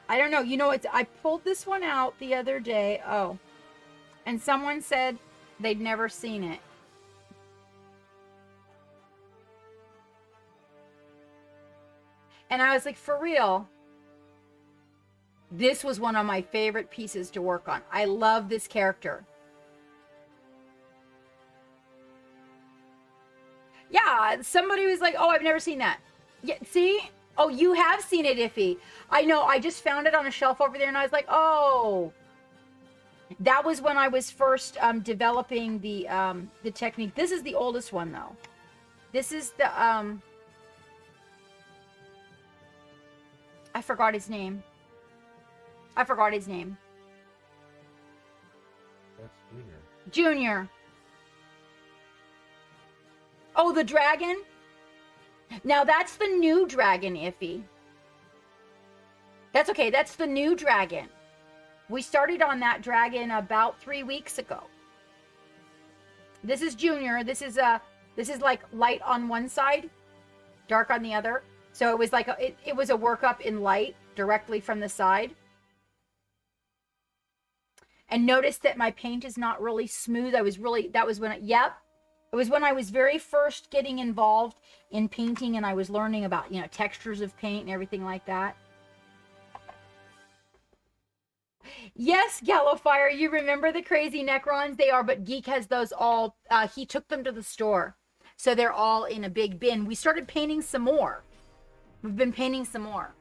I don't know. You know, I pulled this one out the other day. Oh, and someone said they'd never seen it. And I was like, for real, this was one of my favorite pieces to work on. I love this character. Yeah, somebody was like, oh, I've never seen that. Yeah, see? Oh, you have seen it, Iffy. I know, I just found it on a shelf over there, and I was like, oh. That was when I was first developing the technique. This is the oldest one, though. This is the... I forgot his name. That's Junior. Junior. Oh, the dragon? Now, that's the new dragon, Iffy. That's okay. That's the new dragon. We started on that dragon about 3 weeks ago. This is Junior. This is like light on one side, dark on the other. So it was like it was a workup in light directly from the side. And notice that my paint is not really smooth. It was when I was very first getting involved in painting and I was learning about, you know, textures of paint and everything like that. Yes, Gallowfire, you remember the crazy Necrons? They are, but Geek has those all, he took them to the store. So they're all in a big bin. We started painting some more. We've been painting some more.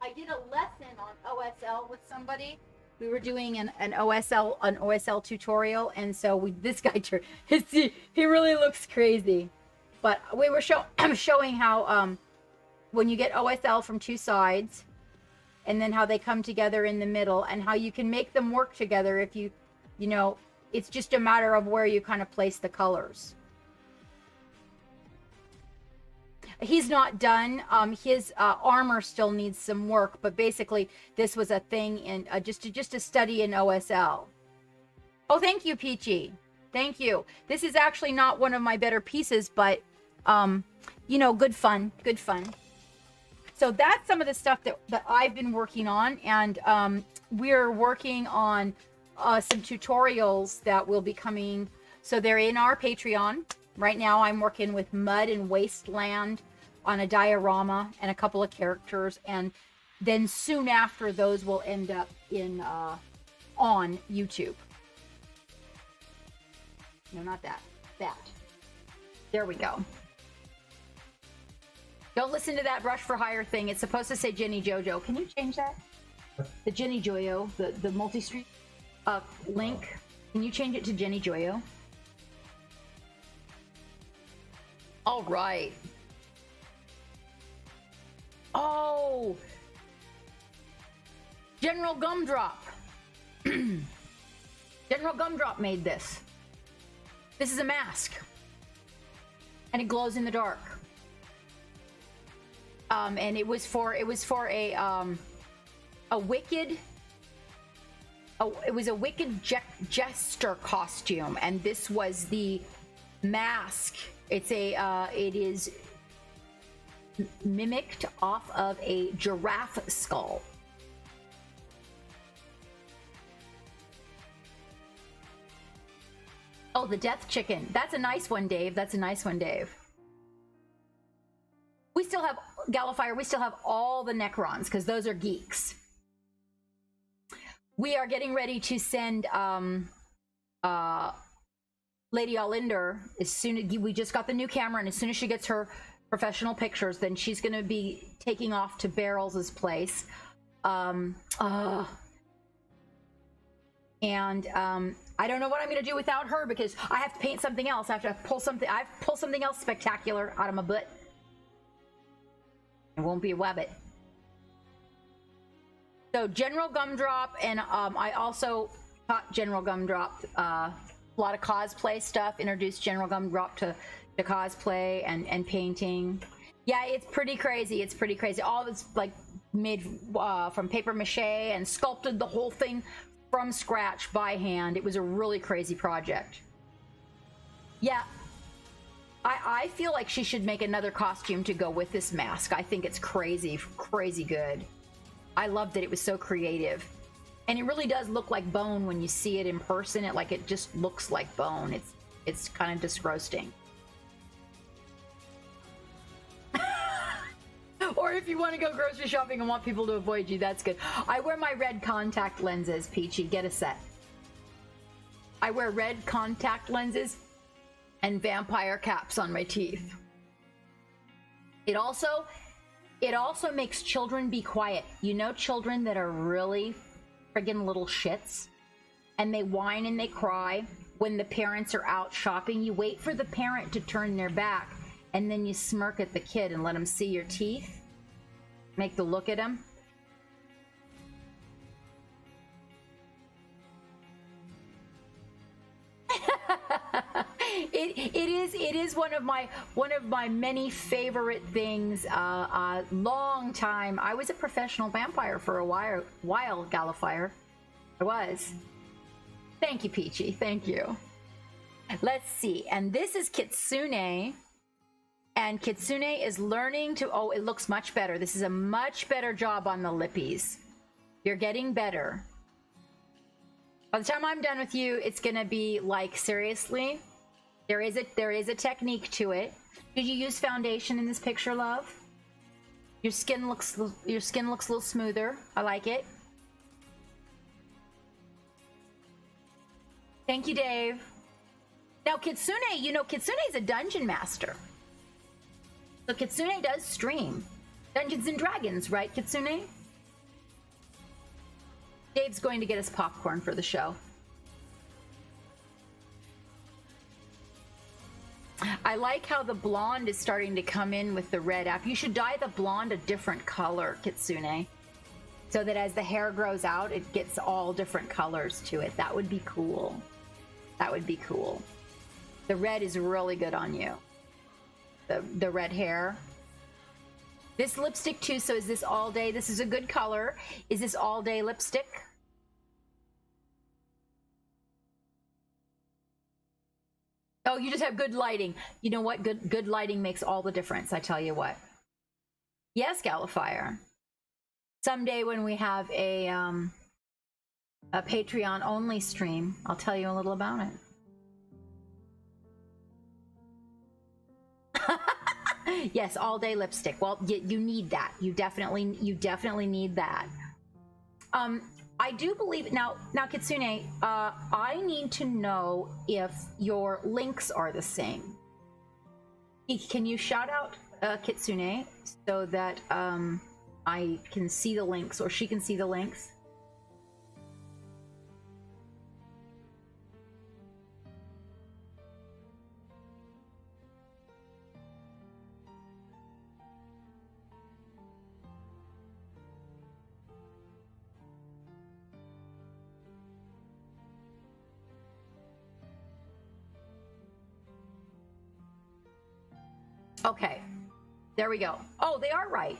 I did a lesson on OSL with somebody. We were doing an OSL tutorial, and so this guy he really looks crazy. But we were showing how when you get OSL from two sides, and then how they come together in the middle, and how you can make them work together if you know, it's just a matter of where you kind of place the colors. He's not done. His armor still needs some work, but basically this was a thing in just a study in OSL. Oh, thank you, Peachy. Thank you. This is actually not one of my better pieces, but you know, good fun. Good fun. So that's some of the stuff that I've been working on, and we're working on some tutorials that will be coming. So they're in our Patreon. Right now I'm working with Mud and Wasteland on a diorama and a couple of characters, and then soon after those will end up in on YouTube. No, not that. That. There we go. Don't listen to that Brush for Hire thing. It's supposed to say Jenny Jojo. Can you change that? The Jenny Joyo, the multi-stream link. Can you change it to Jenny Joyo? All right. Oh, General Gumdrop. General Gumdrop made this. This is a mask, and it glows in the dark. And it was for a wicked. Oh, it was a wicked jester costume, and this was the mask. It is mimicked off of a giraffe skull. Oh, the death chicken. That's a nice one, Dave. That's a nice one, Dave. We still have Gallifire. We still have all the Necrons because those are geeks. We are getting ready to send Lady Olinder, as soon as we just got the new camera, and as soon as she gets her professional pictures, then she's going to be taking off to Barrels' place. And I don't know what I'm going to do without her, because I have to paint something else. I have to pull something. Something else spectacular out of my butt. It won't be a Wabbit. So General Gumdrop, and I also taught General Gumdrop a lot of cosplay stuff. Introduced General Gumdrop to cosplay and painting. Yeah, it's pretty crazy. It's pretty crazy. All of it's like made from paper mache, and sculpted the whole thing from scratch by hand. It was a really crazy project. Yeah, I feel like she should make another costume to go with this mask. I think it's crazy good. I love that it was so creative. And it really does look like bone when you see it in person. It just looks like bone. It's kind of disgusting. Or if you want to go grocery shopping and want people to avoid you, that's good. I wear my red contact lenses, Peachy. Get a set. I wear red contact lenses and vampire caps on my teeth. It also makes children be quiet. You know, children that are really friggin' little shits, and they whine and they cry when the parents are out shopping. You wait for the parent to turn their back, and then you smirk at the kid and let them see your teeth. Make the look at him. It is one of my many favorite things. Long time. I was a professional vampire for a while, Gallifire. I was. Thank you, Peachy. Thank you. Let's see. And this is Kitsune. And Kitsune is learning to... Oh, it looks much better. This is a much better job on the lippies. You're getting better. By the time I'm done with you, it's going to be like, seriously? There is a technique to it. Did you use foundation in this picture, love? Your skin looks a little smoother. I like it. Thank you, Dave. Now, Kitsune, you know, Kitsune is a dungeon master. So Kitsune does stream Dungeons and Dragons, right, Kitsune? Dave's going to get us popcorn for the show. I like how the blonde is starting to come in with the red app. You should dye the blonde a different color, Kitsune, so that as the hair grows out, it gets all different colors to it. That would be cool. That would be cool. The red is really good on you. The red hair. This lipstick too, so is this all day? This is a good color. Is this all day lipstick? Oh, you just have good lighting. You know what? Good lighting makes all the difference, I tell you what. Yes, Galifire. Someday when we have a Patreon only stream, I'll tell you a little about it. Yes, all day lipstick. Well, you need that. You definitely need that. I do believe now Kitsune, I need to know if your links are the same. Can you shout out Kitsune so that I can see the links, or she can see the links? Okay, there we go. Oh, they are right.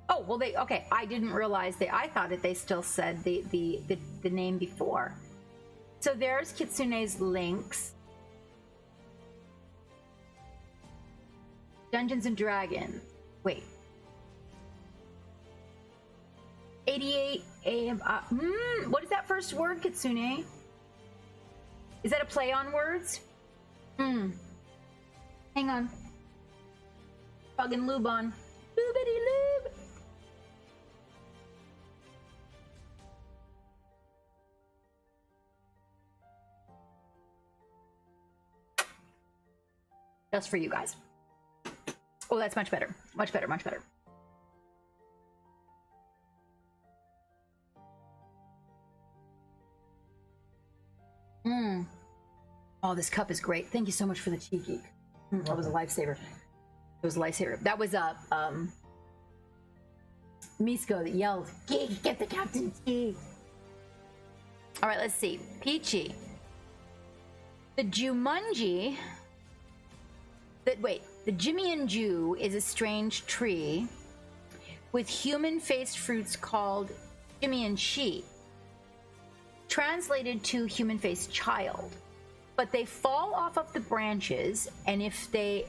Oh, well, okay. I didn't realize I thought that they still said the name before. So there's Kitsune's links. Dungeons and Dragons. Wait. 88 AM. What is that first word, Kitsune? Is that a play on words? Hang on. Fucking lube on. Loobity lube. Just for you guys. Oh, that's much better. Much better, much better. Oh, this cup is great. Thank you so much for the tea, geek. That was a lifesaver. It was a lifesaver. That was Misko that yelled, "Geek, get the captain's tea." All right, let's see. Peachy. The Jumanji. The Jimian Jew is a strange tree with human-faced fruits called Jimian Shi, translated to human-faced child. But they fall off of the branches, and if they...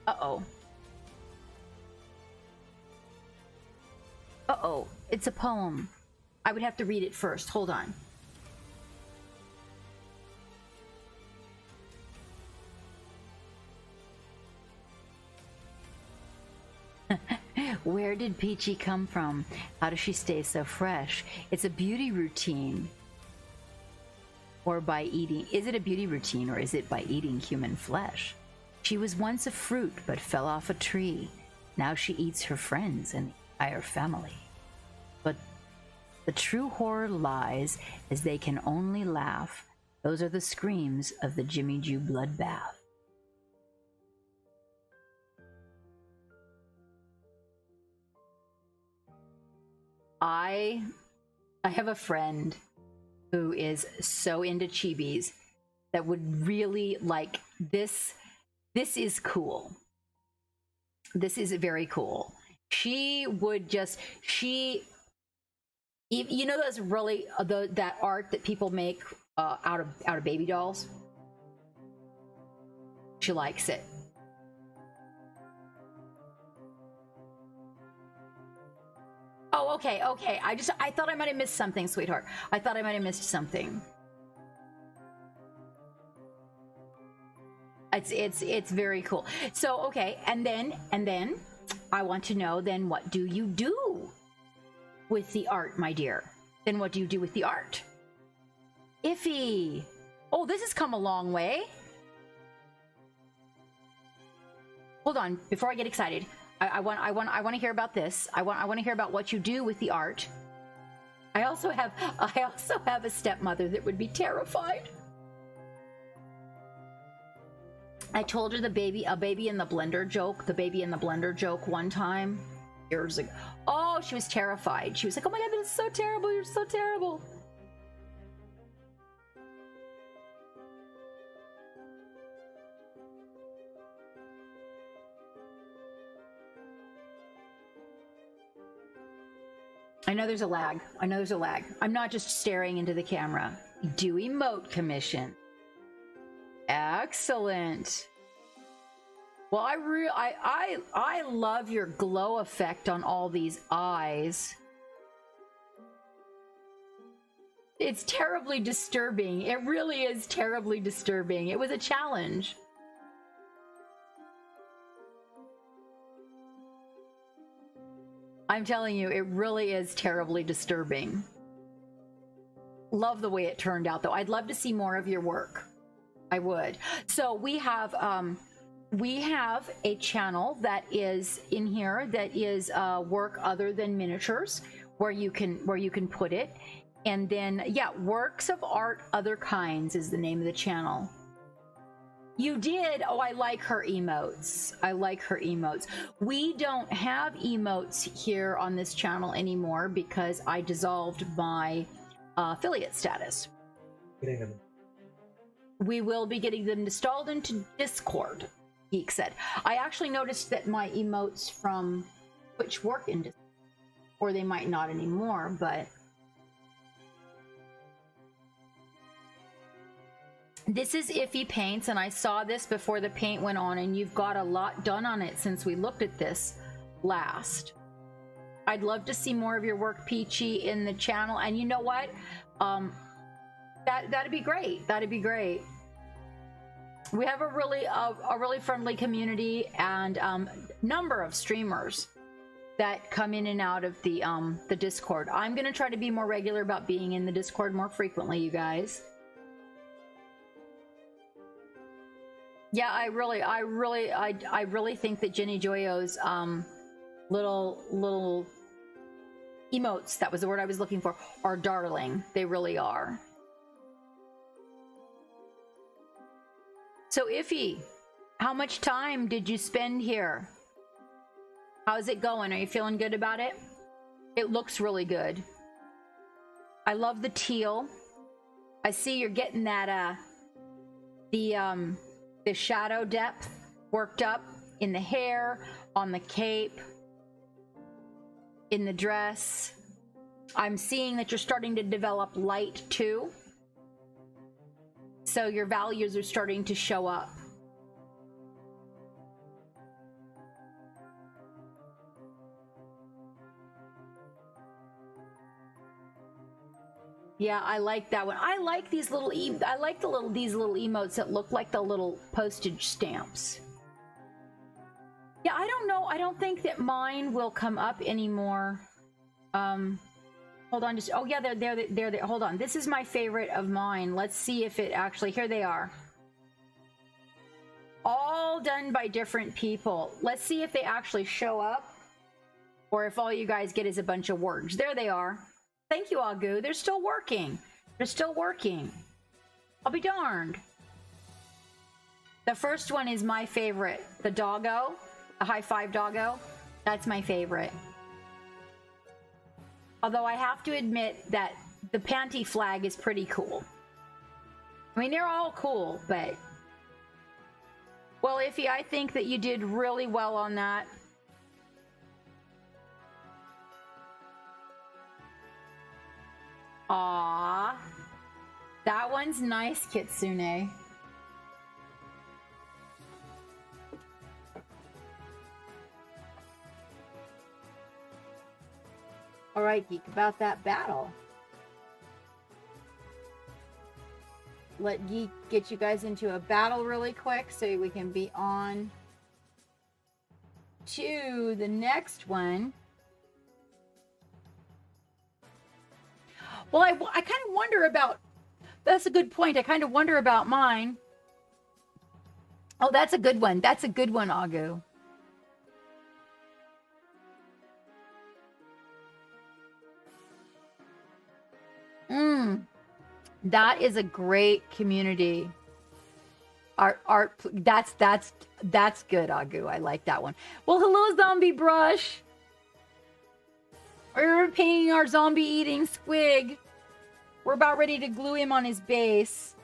Uh-oh, it's a poem. I would have to read it first. Hold on. Where did Peachy come from? How does she stay so fresh? It's a beauty routine. Or by eating. Is it a beauty routine, or is it by eating human flesh? She was once a fruit, but fell off a tree. Now she eats her friends and the entire family. But the true horror lies as they can only laugh. Those are the screams of the Jimmy Jew bloodbath. I have a friend who is so into chibis that would really like this. This is cool. This is very cool. She would just, you know, those really, that art that people make out of baby dolls? She likes it. Oh, okay. I thought I might have missed something, sweetheart. I thought I might have missed something. It's very cool. So, okay, and then I want to know, then what do you do with the art, my dear? Then what do you do with the art? Iffy. Oh, this has come a long way. Hold on, before I get excited. I want to hear about this. I want to hear about what you do with the art. I also have a stepmother that would be terrified. I told her a baby in the blender joke one time years ago. Oh, she was terrified. She was like, "Oh my God, that is so terrible. You're so terrible." I know there's a lag. I'm not just staring into the camera. Do emote commission. Excellent. Well, I love your glow effect on all these eyes. It's terribly disturbing. It really is terribly disturbing. It was a challenge. I'm telling you, it really is terribly disturbing. Love the way it turned out, though. I'd love to see more of your work. I would. So we have a channel that is in here that is work other than miniatures, where you can put it, and then yeah, works of art other kinds is the name of the channel. You did. Oh, I like her emotes. We don't have emotes here on this channel anymore because I dissolved my affiliate status. We will be getting them installed into Discord, Geek said. I actually noticed that my emotes from Twitch work in Discord, or they might not anymore, but this is Iffy Paints, and I saw this before the paint went on, and you've got a lot done on it since we looked at this last. I'd love to see more of your work, Peachy, in the channel, and you know what? That'd be great. That'd be great. We have a really friendly community and number of streamers that come in and out of the Discord. I'm gonna try to be more regular about being in the Discord more frequently, you guys. Yeah, I really think that Jenny Joyo's little emotes, that was the word I was looking for, are darling. They really are. So Iffy, how much time did you spend here? How's it going? Are you feeling good about it? It looks really good. I love the teal. I see you're getting that the shadow depth worked up in the hair, on the cape, in the dress. I'm seeing that you're starting to develop light too. So your values are starting to show up. Yeah, I like that one. I like these little these little emotes that look like the little postage stamps. Yeah, I don't know. I don't think that mine will come up anymore. Hold on, just oh yeah, they're there. Hold on. This is my favorite of mine. Let's see if it actually, here they are. All done by different people. Let's see if they actually show up or if all you guys get is a bunch of words. There they are. Thank you, Agu. They're still working. They're still working. I'll be darned. The first one is my favorite. The doggo, a high five doggo. That's my favorite. Although I have to admit that the panty flag is pretty cool. I mean, they're all cool, but... Well, Iffy, I think that you did really well on that. Aww. That one's nice, Kitsune. All right, Geek, about that battle. Let Geek get you guys into a battle really quick so we can be on to the next one. Well, I kind of wonder about... That's a good point. I kind of wonder about mine. Oh, that's a good one. That's a good one, Agu. That is a great community. Art. That's good, Agu. I like that one. Well, hello, Zombie Brush. We're painting our zombie eating squig. We're about ready to glue him on his base.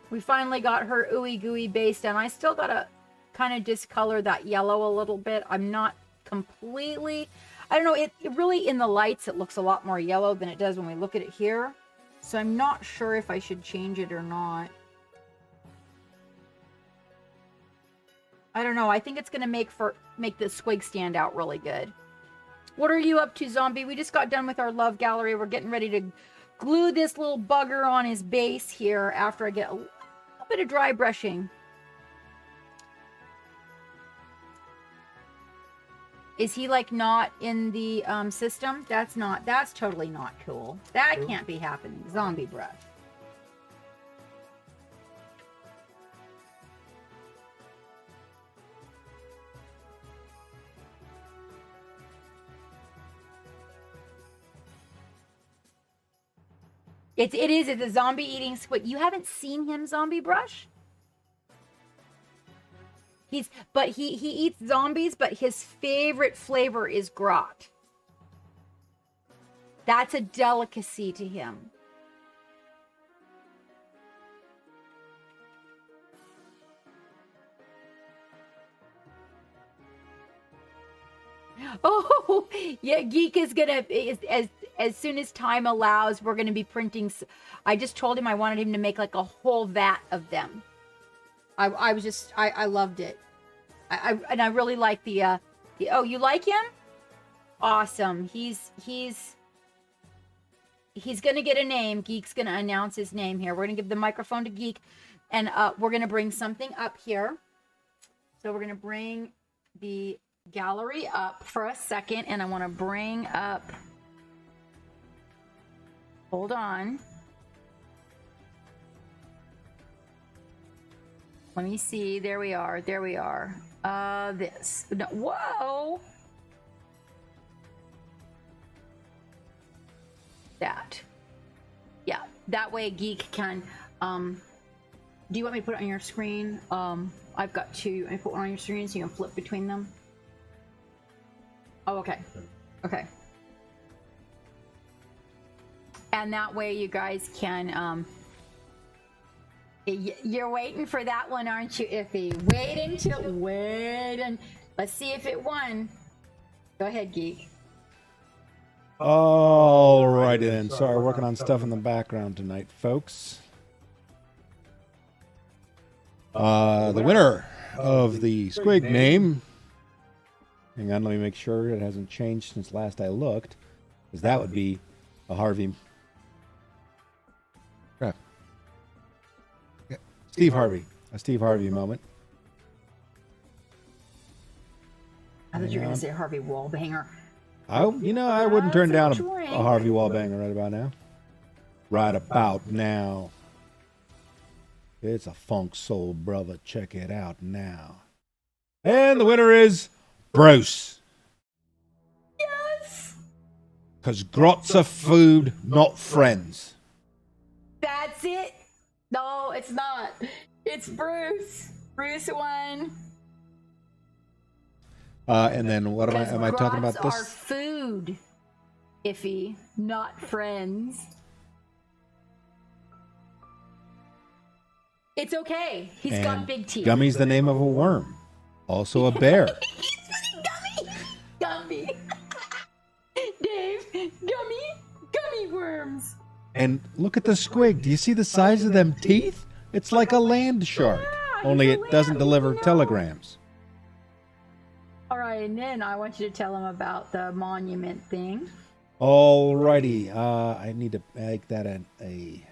We finally got her ooey gooey base done. I still gotta kind of discolor that yellow a little bit. I'm not completely, I don't know, it really in the lights it looks a lot more yellow than it does when we look at it here. So I'm not sure if I should change it or not. I don't know. I think it's gonna make the squig stand out really good. What are you up to, Zombie? We just got done with our love gallery. We're getting ready to glue this little bugger on his base here after I get a little bit of dry brushing. Is he like not in the system? That's totally not cool. That can't be happening. Zombie Brush. It's a zombie eating squid. You haven't seen him, Zombie Brush? He eats zombies, but his favorite flavor is grot. That's a delicacy to him. Oh, yeah, Geek is gonna, as soon as time allows, we're gonna be printing. I just told him I wanted him to make like a whole vat of them. I loved it. I really like the oh, you like him? Awesome. He's gonna get a name. Geek's gonna announce his name here. We're gonna give the microphone to Geek, and we're gonna bring something up here. So we're gonna bring the gallery up for a second, and I want to bring up, hold on, let me see, there we are this, no, whoa, that, yeah, that way Geek can, do you want me to put it on your screen? I've got two. I put one on your screen so you can flip between them. Oh, okay. Okay. And that way you guys can, you're waiting for that one, aren't you, Iffy? Let's see if it won. Go ahead, Geek. All righty then. Sorry, working on stuff in the background tonight, folks. The winner of the squig name. Hang on, let me make sure it hasn't changed since last I looked, because that would be a Harvey. Steve Harvey. A Steve Harvey moment. I thought you were going to say Harvey Wallbanger. I wouldn't turn down a Harvey Wallbanger right about now. Right about now. It's a funk soul, brother. Check it out now. And the winner is Bruce. Yes! Because grots are food, not friends. That's it. No, it's not. It's Bruce. Bruce won. And then what am I talking about this? Grots are food, Iffy, not friends. It's okay. He's got big teeth. Gummy's the name of a worm. Also a bear. Gummy. Dave, gummy worms. And look at the squig. Do you see the size of them teeth? It's like a land shark. Yeah, only it doesn't deliver telegrams. All right, and then I want you to tell him about the monument thing. Alrighty. I need to make that a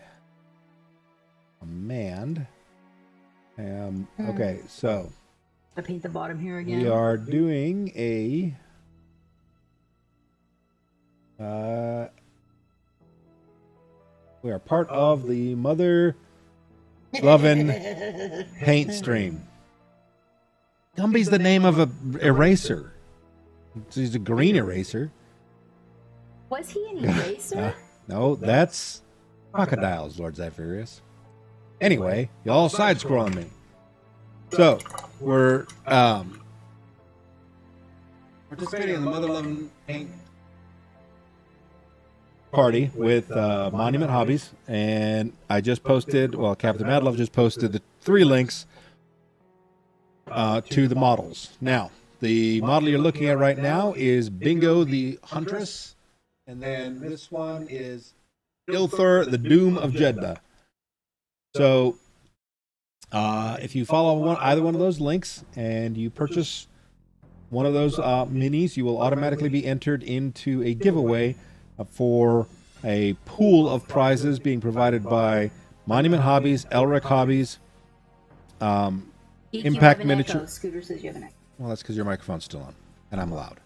command. Okay, so I paint the bottom here again. we are doing a we are part of the Mother Lovin' paint stream. Gumby's the name of a eraser. He's a green eraser. Was he an eraser? No, that's crocodiles, Lord Zyphirius. Anyway, y'all side-scrolling me. So, we're participating in the Mother Loving Paint party with Monument Hobbies, and I just posted, well, Captain Madlove just posted the 3 links to the models. Now, the model you're looking at right now is Bingo the Huntress, and then this one is Ilthur the Doom of Jeddah. So, if you follow either one of those links and you purchase one of those minis, you will automatically be entered into a giveaway for a pool of prizes being provided by Monument Hobbies, Elric Hobbies, Impact Miniature. Scooter says you have an echo. Well, that's because your microphone's still on, and I'm loud.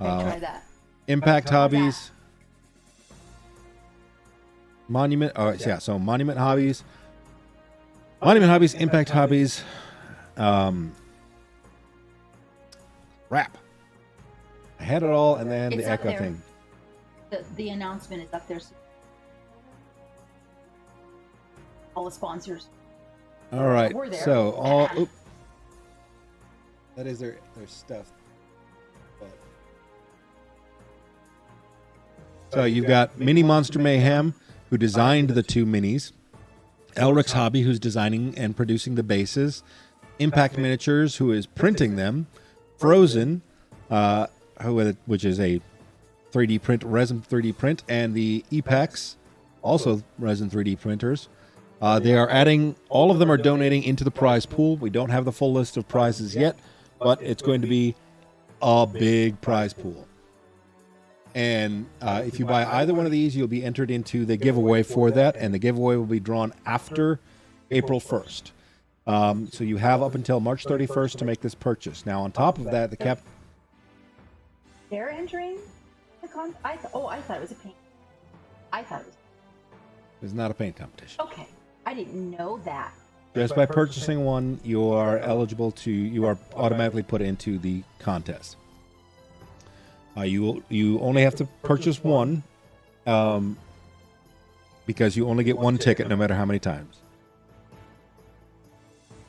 Okay, try that. Impact Hobbies, Monument. Oh, yeah. So Monument Hobbies, Impact Hobbies, Wrap. I had it all, and then It's the up echo there. thing. The announcement is up there. All the sponsors. All right. We're there. So all. Oop. That is their stuff. So you've got Mini Monster Mayhem, who designed the 2 minis. Elric's Hobby, who's designing and producing the bases. Impact Miniatures, who is printing them. Frozen, which is a 3D print, resin 3D print, and the Epex, also resin 3D printers. They are adding, all of them are donating into the prize pool. We don't have the full list of prizes yet, but it's going to be a big prize pool. And if you buy either one of these, you'll be entered into the giveaway for that, and the giveaway will be drawn after April 1st. So you have up until March 31st to make this purchase. Now, on top of that, the cap... They're entering the I thought it was a paint. I thought it was. It's not a paint competition. Okay, I didn't know that. Just by purchasing one, you are eligible to... You are automatically put into the contest. You only have to purchase one, because you only get one ticket no matter how many times.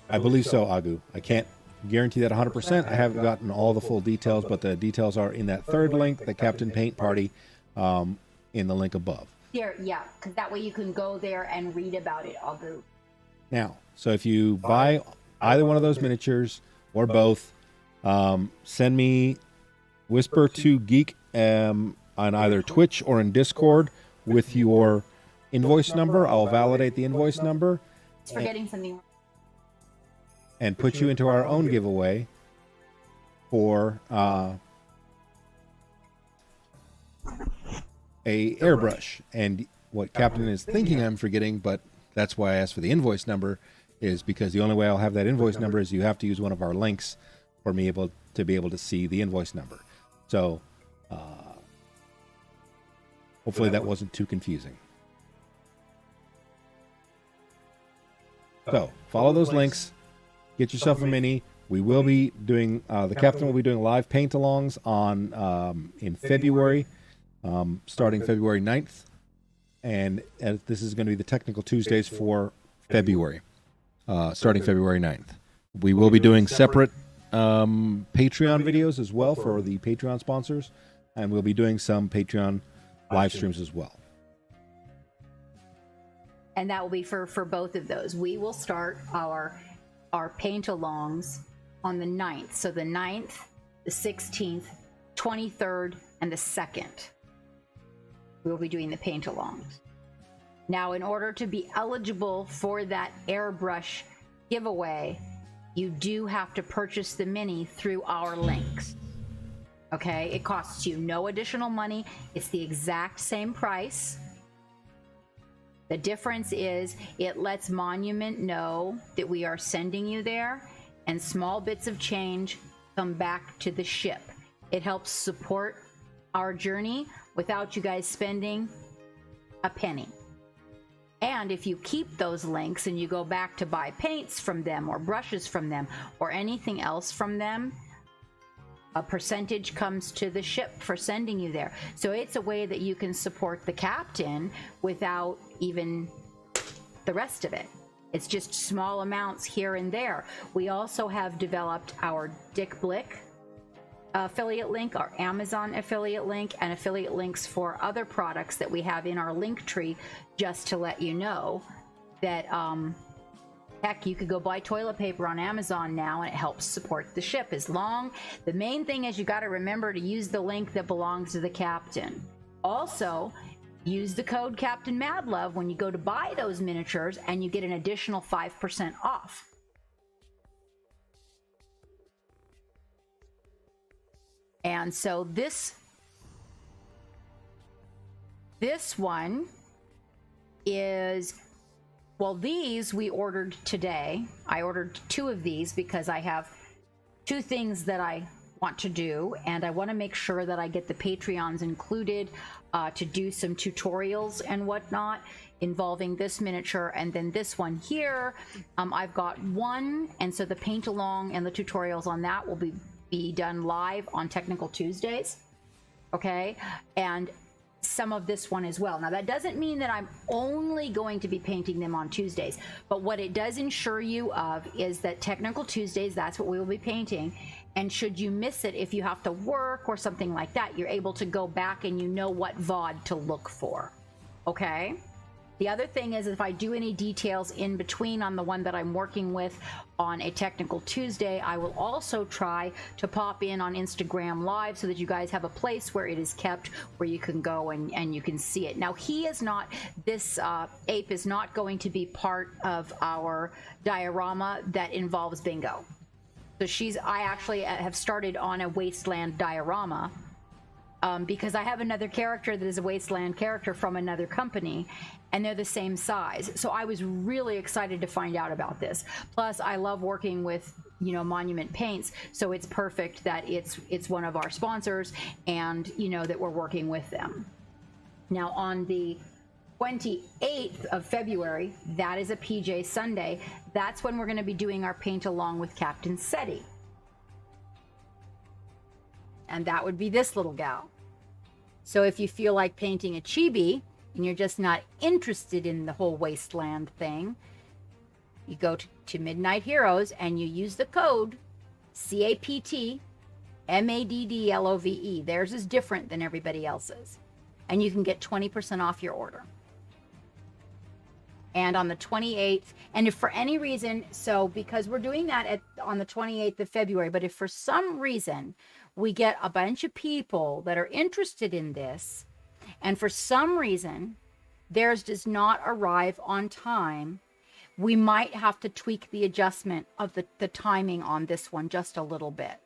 I believe so, Agu. I can't guarantee that 100%. I haven't gotten all the full details, but the details are in that 3rd link, the Captain Paint Party, in the link above. There, yeah, because that way you can go there and read about it. I'll go. Now, so if you buy either one of those miniatures or both, send me Whisper to Geek on either Twitch or in Discord with your invoice number. I'll validate the invoice number. It's forgetting something. And put you into our own giveaway for a airbrush. And what Captain is thinking I'm forgetting, but that's why I asked for the invoice number, is because the only way I'll have that invoice number is you have to use one of our links for me to be able to see the invoice number. So hopefully that wasn't too confusing. So follow those links. Get yourself a mini. We will be doing, the Captain will be doing live paint-alongs on in February, starting February 9th. And this is going to be the technical Tuesdays for February, starting February 9th. We will be doing separate Patreon videos as well for the Patreon sponsors, and we'll be doing some Patreon live streams as well. And that will be for both of those. We will start our paint-alongs on the 9th. So the 9th, the 16th, 23rd, and the 2nd. We'll be doing the paint-alongs. Now, in order to be eligible for that airbrush giveaway, you do have to purchase the mini through our links. Okay? It costs you no additional money. It's the exact same price. The difference is it lets Monument know that we are sending you there, and small bits of change come back to the ship. It helps support our journey without you guys spending a penny. And if you keep those links and you go back to buy paints from them or brushes from them or anything else from them, A percentage comes to the ship for sending you there. So it's a way that you can support the captain without even the rest of it. It's just small amounts here and there. We also have developed our Dick Blick affiliate link, our Amazon affiliate link, and affiliate links for other products that we have in our link tree, just to let you know that heck, you could go buy toilet paper on Amazon now and it helps support the ship. The main thing is you got to remember to use the link that belongs to the captain. Also, use the code Captain Madlove when you go to buy those miniatures and you get an additional 5% off. And so this one is, well, these we ordered today. I ordered 2 of these because I have 2 things that I want to do, and I want to make sure that I get the Patreons included to do some tutorials and whatnot involving this miniature, and then this one here. I've got 1, and so the paint along and the tutorials on that will be done live on Technical Tuesdays, okay? And some of this one as well. Now that doesn't mean that I'm only going to be painting them on Tuesdays, but what it does ensure you of is that Technical Tuesdays, that's what we will be painting. And should you miss it, if you have to work or something like that, you're able to go back and you know what VOD to look for, okay? The other thing is, if I do any details in between on the one that I'm working with on a Technical Tuesday, I will also try to pop in on Instagram Live so that you guys have a place where it is kept, where you can go and you can see it. Now, this ape is not going to be part of our diorama that involves bingo. So I actually have started on a Wasteland diorama, because I have another character that is a Wasteland character from another company, and they're the same size. So I was really excited to find out about this. Plus, I love working with, Monument Paints, so it's perfect that it's one of our sponsors, and that we're working with them. Now, on the 28th of February, that is a PJ Sunday. That's when we're going to be doing our paint along with Captain SETI. And that would be this little gal. So if you feel like painting a chibi and you're just not interested in the whole Wasteland thing, you go to Midnight Heroes and you use the code CAPTMADDLOVE. Theirs is different than everybody else's. And you can get 20% off your order. And on the 28th, and if for any reason, so because we're doing that on the 28th of February, but if for some reason we get a bunch of people that are interested in this, and for some reason theirs does not arrive on time, we might have to tweak the adjustment of the timing on this one just a little bit.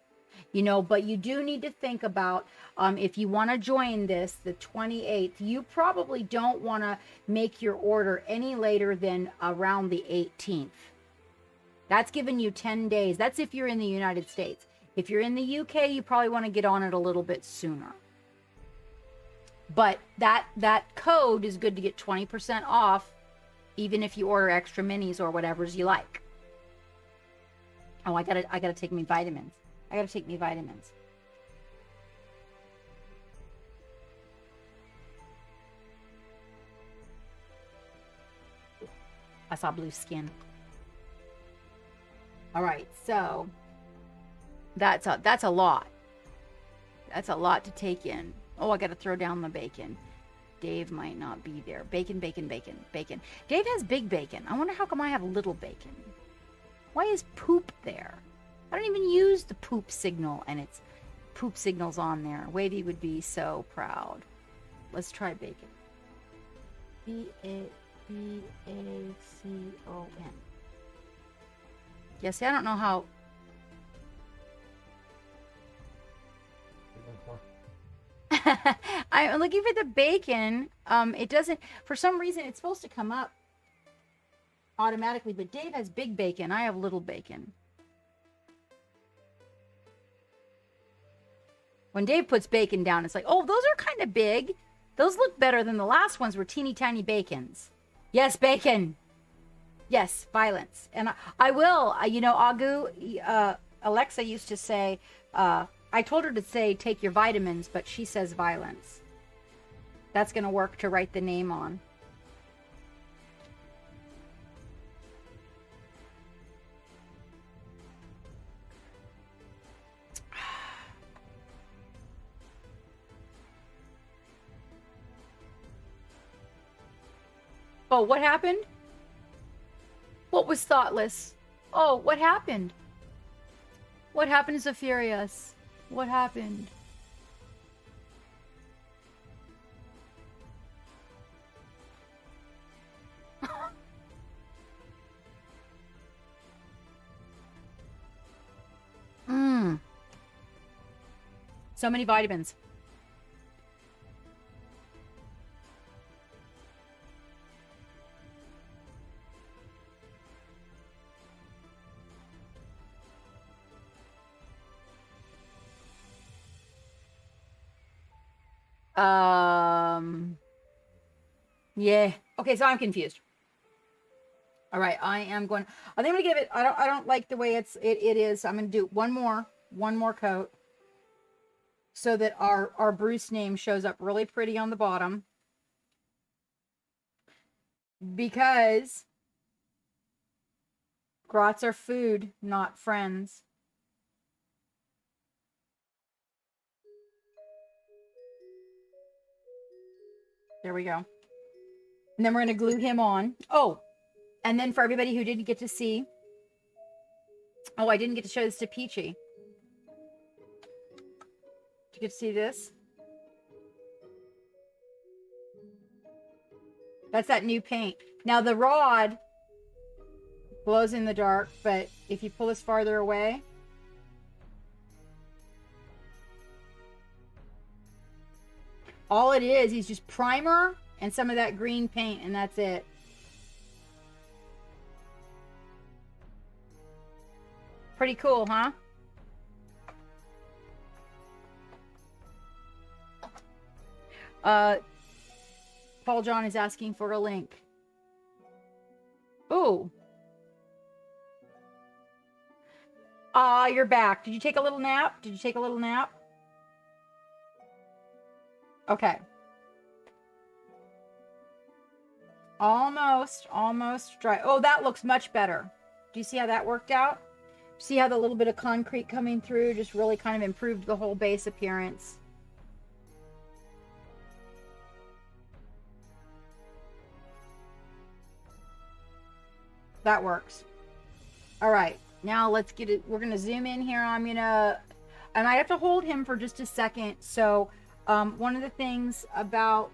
But you do need to think about, if you want to join this, the 28th, you probably don't want to make your order any later than around the 18th. That's giving you 10 days. That's if you're in the United States. If you're in the UK, you probably want to get on it a little bit sooner. But that code is good to get 20% off, even if you order extra minis or whatever's you like. Oh, I gotta take me vitamins. I saw blue skin. All right, so that's a lot. That's a lot to take in. Oh, I got to throw down the bacon. Dave might not be there. Bacon. Dave has big bacon. I wonder how come I have little bacon. Why is poop there? I don't even use the poop signal, and it's poop signals on there. Wavy would be so proud. Let's try bacon. B-A-C-O-N. Yeah, see, I don't know how... I'm looking for the bacon. It doesn't... For some reason, it's supposed to come up automatically, but Dave has big bacon. I have little bacon. When Dave puts bacon down, it's like, oh, those are kind of big. Those look better than the last ones were teeny tiny bacons. Yes, bacon. Yes, violence. And I will, Agu, Alexa used to say, I told her to say take your vitamins, but she says violence. That's going to work to write the name on. Oh, what happened? What was thoughtless? Oh, what happened? What happened, Zephyrus? What happened? So many vitamins. Yeah. Okay, so I'm confused. All right, I think I'm going to give it, I don't like the way it is. I'm going to do one more coat so that our Bruce name shows up really pretty on the bottom. Because grots are food, not friends. There we go. And then we're going to glue him on. Oh, and then for everybody who didn't get to see. Oh, I didn't get to show this to Peachy. Did you get to see this? That's that new paint. Now the rod glows in the dark, but if you pull this farther away, all it is just primer and some of that green paint, and that's it. Pretty cool, huh? Paul John is asking for a link. Ooh. You're back. Did you take a little nap? Okay. Almost dry. Oh, that looks much better. Do you see how that worked out? See how the little bit of concrete coming through just really kind of improved the whole base appearance. That works. All right, now let's get it. We're going to zoom in here. I might have to hold him for just a second. So one of the things about,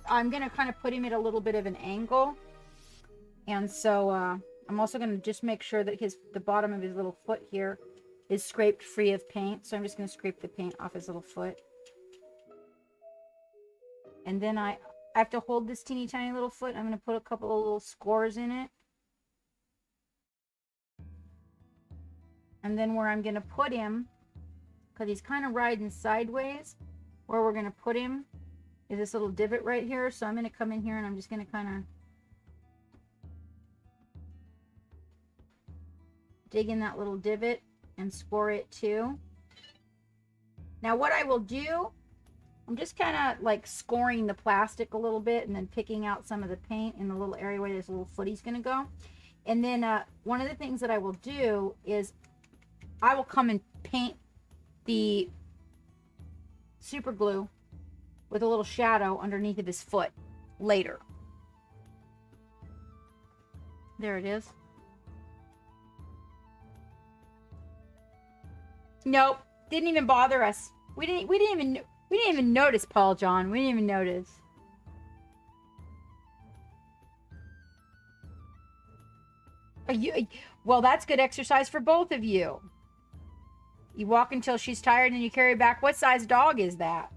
I'm going to kind of put him at a little bit of an angle. And so I'm also going to just make sure that the bottom of his little foot here is scraped free of paint. So I'm just going to scrape the paint off his little foot. And then I have to hold this teeny tiny little foot. I'm going to put a couple of little scores in it. And then where I'm going to put him, because he's kind of riding sideways, where we're going to put him is this little divot right here. So I'm going to come in here and I'm just going to kind of dig in that little divot and score it too. Now what I will do, I'm just kind of like scoring the plastic a little bit and then picking out some of the paint in the little area where this little footy's going to go. And then one of the things that I will do is I will come and paint the super glue with a little shadow underneath of his foot later. There it is. Nope, didn't even bother us. We didn't even notice, Paul John. We didn't even notice. Well, that's good exercise for both of you. You walk until she's tired and you carry back. What size dog is that?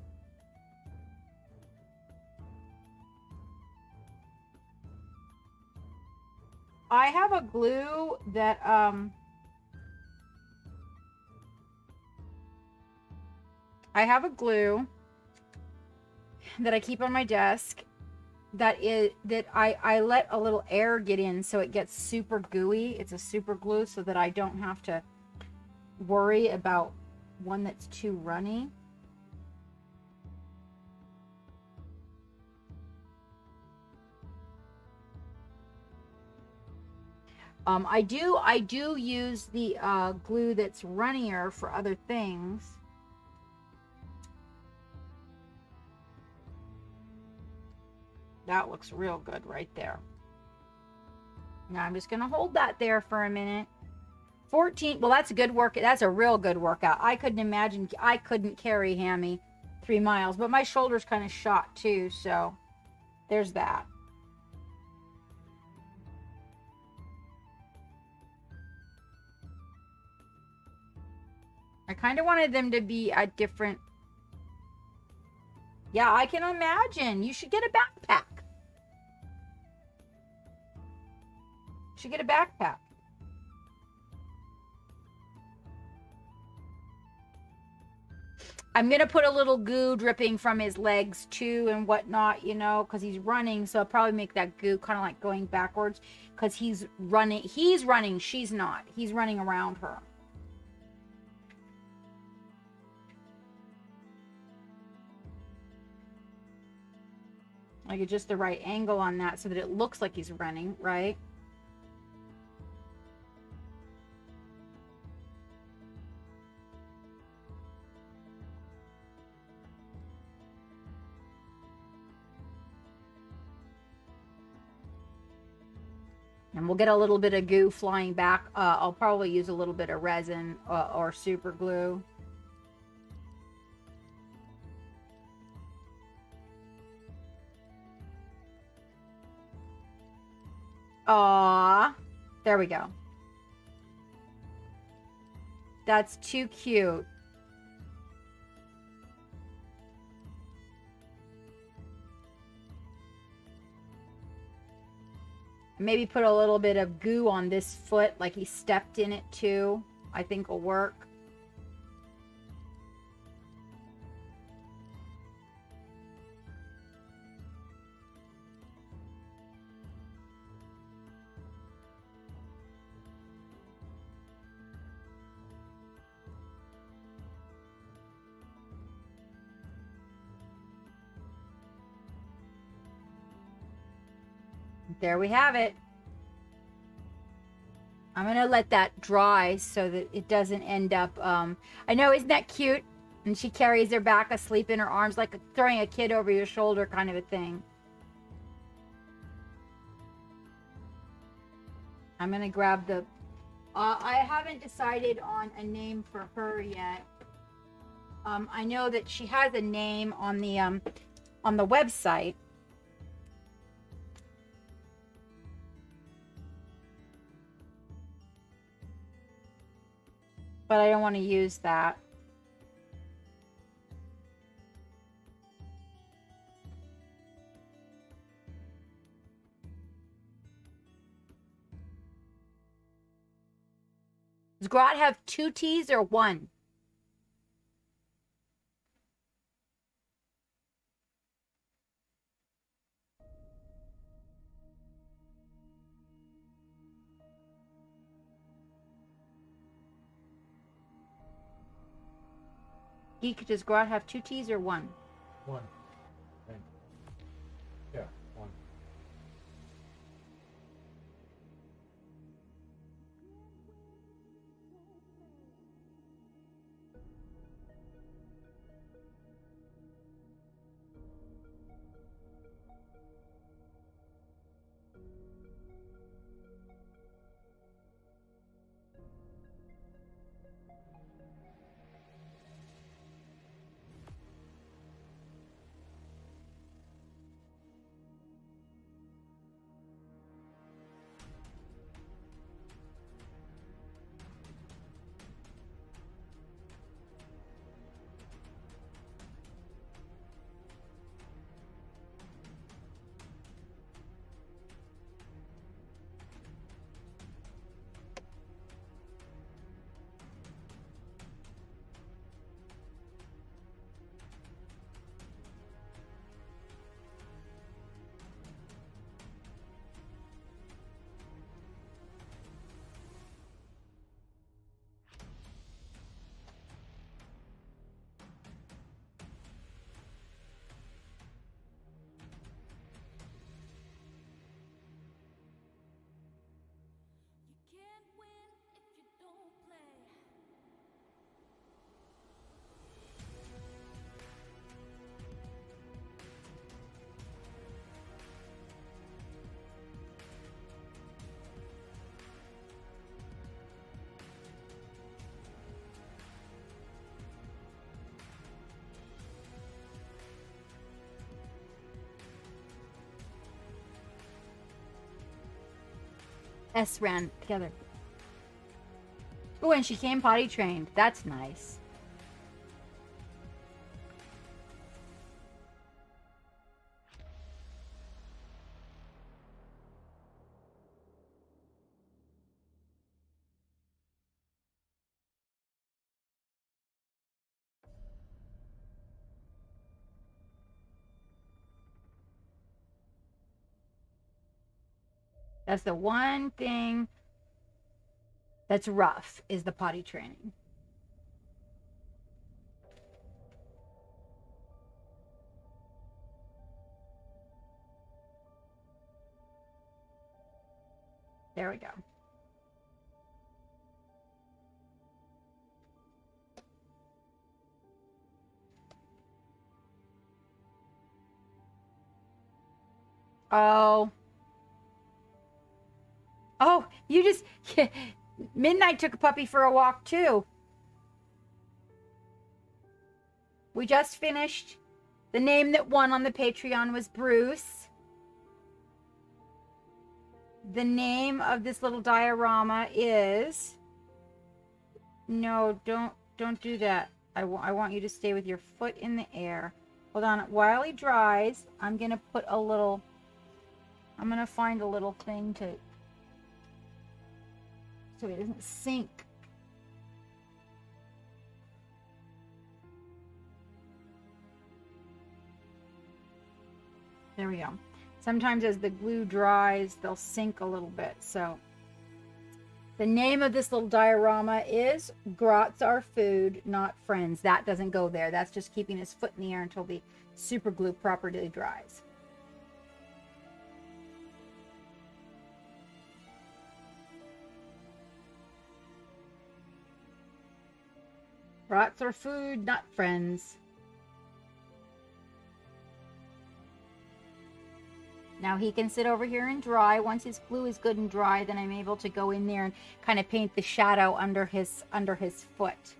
I have a glue that I keep on my desk that I let a little air get in so it gets super gooey. It's a super glue so that I don't have to worry about one that's too runny. I do use the glue that's runnier for other things. That looks real good right there. Now I'm just gonna hold that there for a minute. 14, well, that's a good work. That's a real good workout. I couldn't imagine, I couldn't carry Hammy 3 miles, but my shoulder's kind of shot too, so there's that. I kind of wanted them to be a different. Yeah, I can imagine. You should get a backpack. You should get a backpack. I'm going to put a little goo dripping from his legs too and whatnot, you know, because he's running. So I'll probably make that goo kind of like going backwards because he's running. He's running. She's not. He's running around her. I get just the right angle on that so that it looks like he's running, right? And we'll get a little bit of goo flying back. I'll probably use a little bit of resin or super glue. Aww. There we go. That's too cute. Maybe put a little bit of goo on this foot, like he stepped in it too. I think will work. There we have it. I'm going to let that dry so that it doesn't end up, I know, isn't that cute? And she carries her back asleep in her arms, like throwing a kid over your shoulder kind of a thing. I'm going to grab the, I haven't decided on a name for her yet. I know that she has a name on the website. But I don't want to use that. Does Grot have 2 T's or 1? Geek, does Grot have 2 T's or 1? 1. Okay. Yeah, 1. S ran together. Oh, and she came potty trained. That's nice. That's the one thing that's rough, is the potty training. There we go. Oh. Oh, you just... Midnight took a puppy for a walk, too. We just finished. The name that won on the Patreon was Bruce. The name of this little diorama is... No, don't do that. I want you to stay with your foot in the air. Hold on. While he dries, I'm going to put a little... I'm going to find a little thing to... so it doesn't sink. There we go. Sometimes as the glue dries, they'll sink a little bit. So the name of this little diorama is Grots Are Food, Not Friends. That doesn't go there. That's just keeping his foot in the air until the super glue properly dries. Grots are food, not friends. Now he can sit over here and dry. Once his glue is good and dry, then I'm able to go in there and kind of paint the shadow under his foot.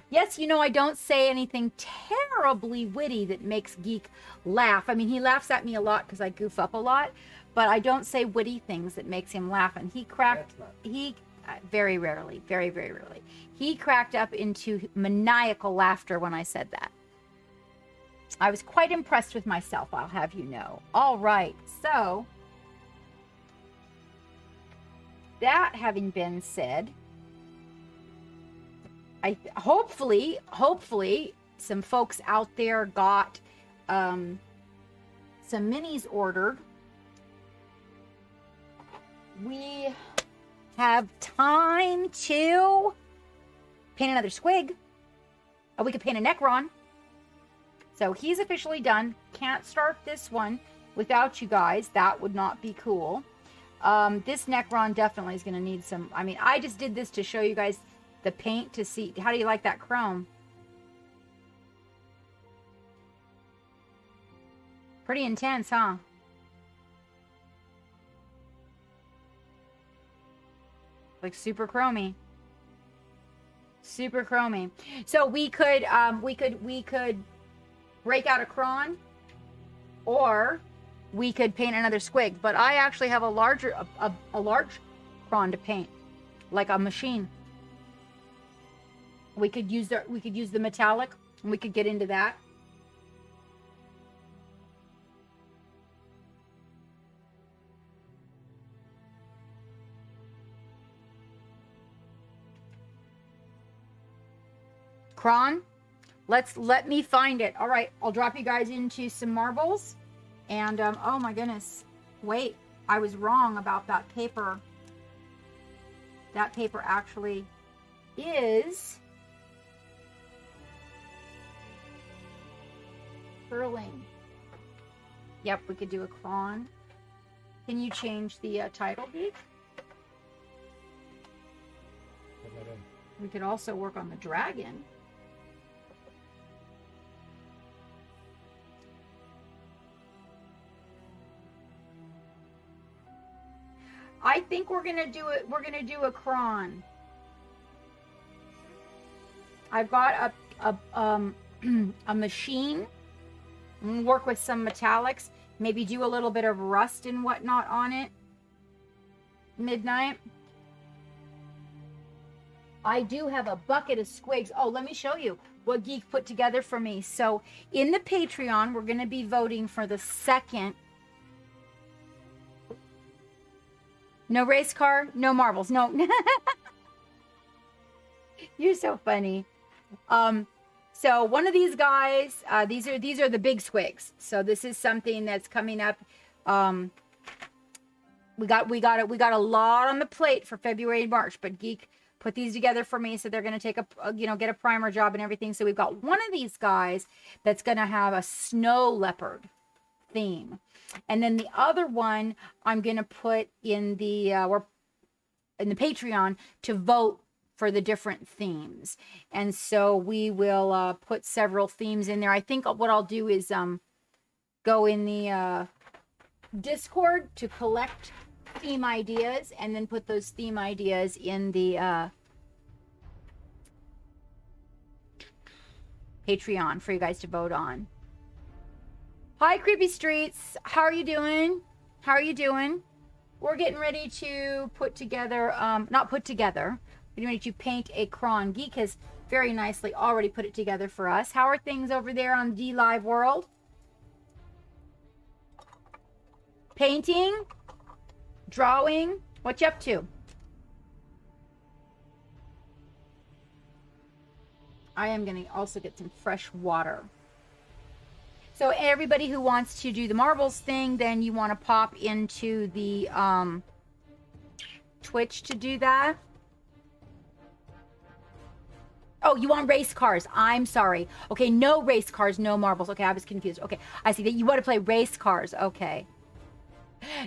Yes, you know, I don't say anything terribly witty that makes Geek laugh. I mean, he laughs at me a lot because I goof up a lot, but I don't say witty things that makes him laugh. And he cracked, very rarely, very, very rarely. He cracked up into maniacal laughter when I said that. I was quite impressed with myself, I'll have you know. All right, so that having been said, hopefully some folks out there got some minis ordered. We have time to paint another squig. Or we could paint a Necron. So he's officially done. Can't start this one without you guys. That would not be cool. This Necron definitely is going to need some... I mean, I just did this to show you guys the paint to see... How do you like that chrome? Pretty intense, huh? Like super chromy. Super chromy. So we could break out a cron, or we could paint another squig. But I actually have a large cron to paint, like a machine. We could use the metallic, and we could get into that. Cron. Let me find it. All right, I'll drop you guys into some marbles. And, oh my goodness. Wait, I was wrong about that paper. That paper actually is curling. Yep, we could do a cron. Can you change the title, Beak? We could also work on the dragon. I think we're gonna do it. We're gonna do a cron. I've got a machine. I'm gonna work with some metallics. Maybe do a little bit of rust and whatnot on it. Midnight. I do have a bucket of squigs. Oh, let me show you what Geek put together for me. So in the Patreon, we're going to be voting for the second. No race car, no marbles. No. You're so funny. So one of these guys, these are the big squigs. So this is something that's coming up. We got a lot on the plate for February and March, but Geek put these together for me. So they're going to take get a primer job and everything. So we've got one of these guys that's going to have a snow leopard theme. And then the other one I'm going to put in the Patreon to vote for the different themes. And so we will put several themes in there. I think what I'll do is go in the Discord to collect theme ideas and then put those theme ideas in the Patreon for you guys to vote on. Hi, Creepy Streets. How are you doing? How are you doing? We're getting ready to put together, not put together, we're getting ready to paint a crayon. Geek has very nicely already put it together for us. How are things over there on D Live World? Painting? Drawing? What you up to? I am going to also get some fresh water. So everybody who wants to do the marbles thing, then you want to pop into the Twitch to do that. Oh, you want race cars. I'm sorry. Okay, no race cars, no marbles. Okay, I was confused. Okay, I see that you want to play race cars. Okay.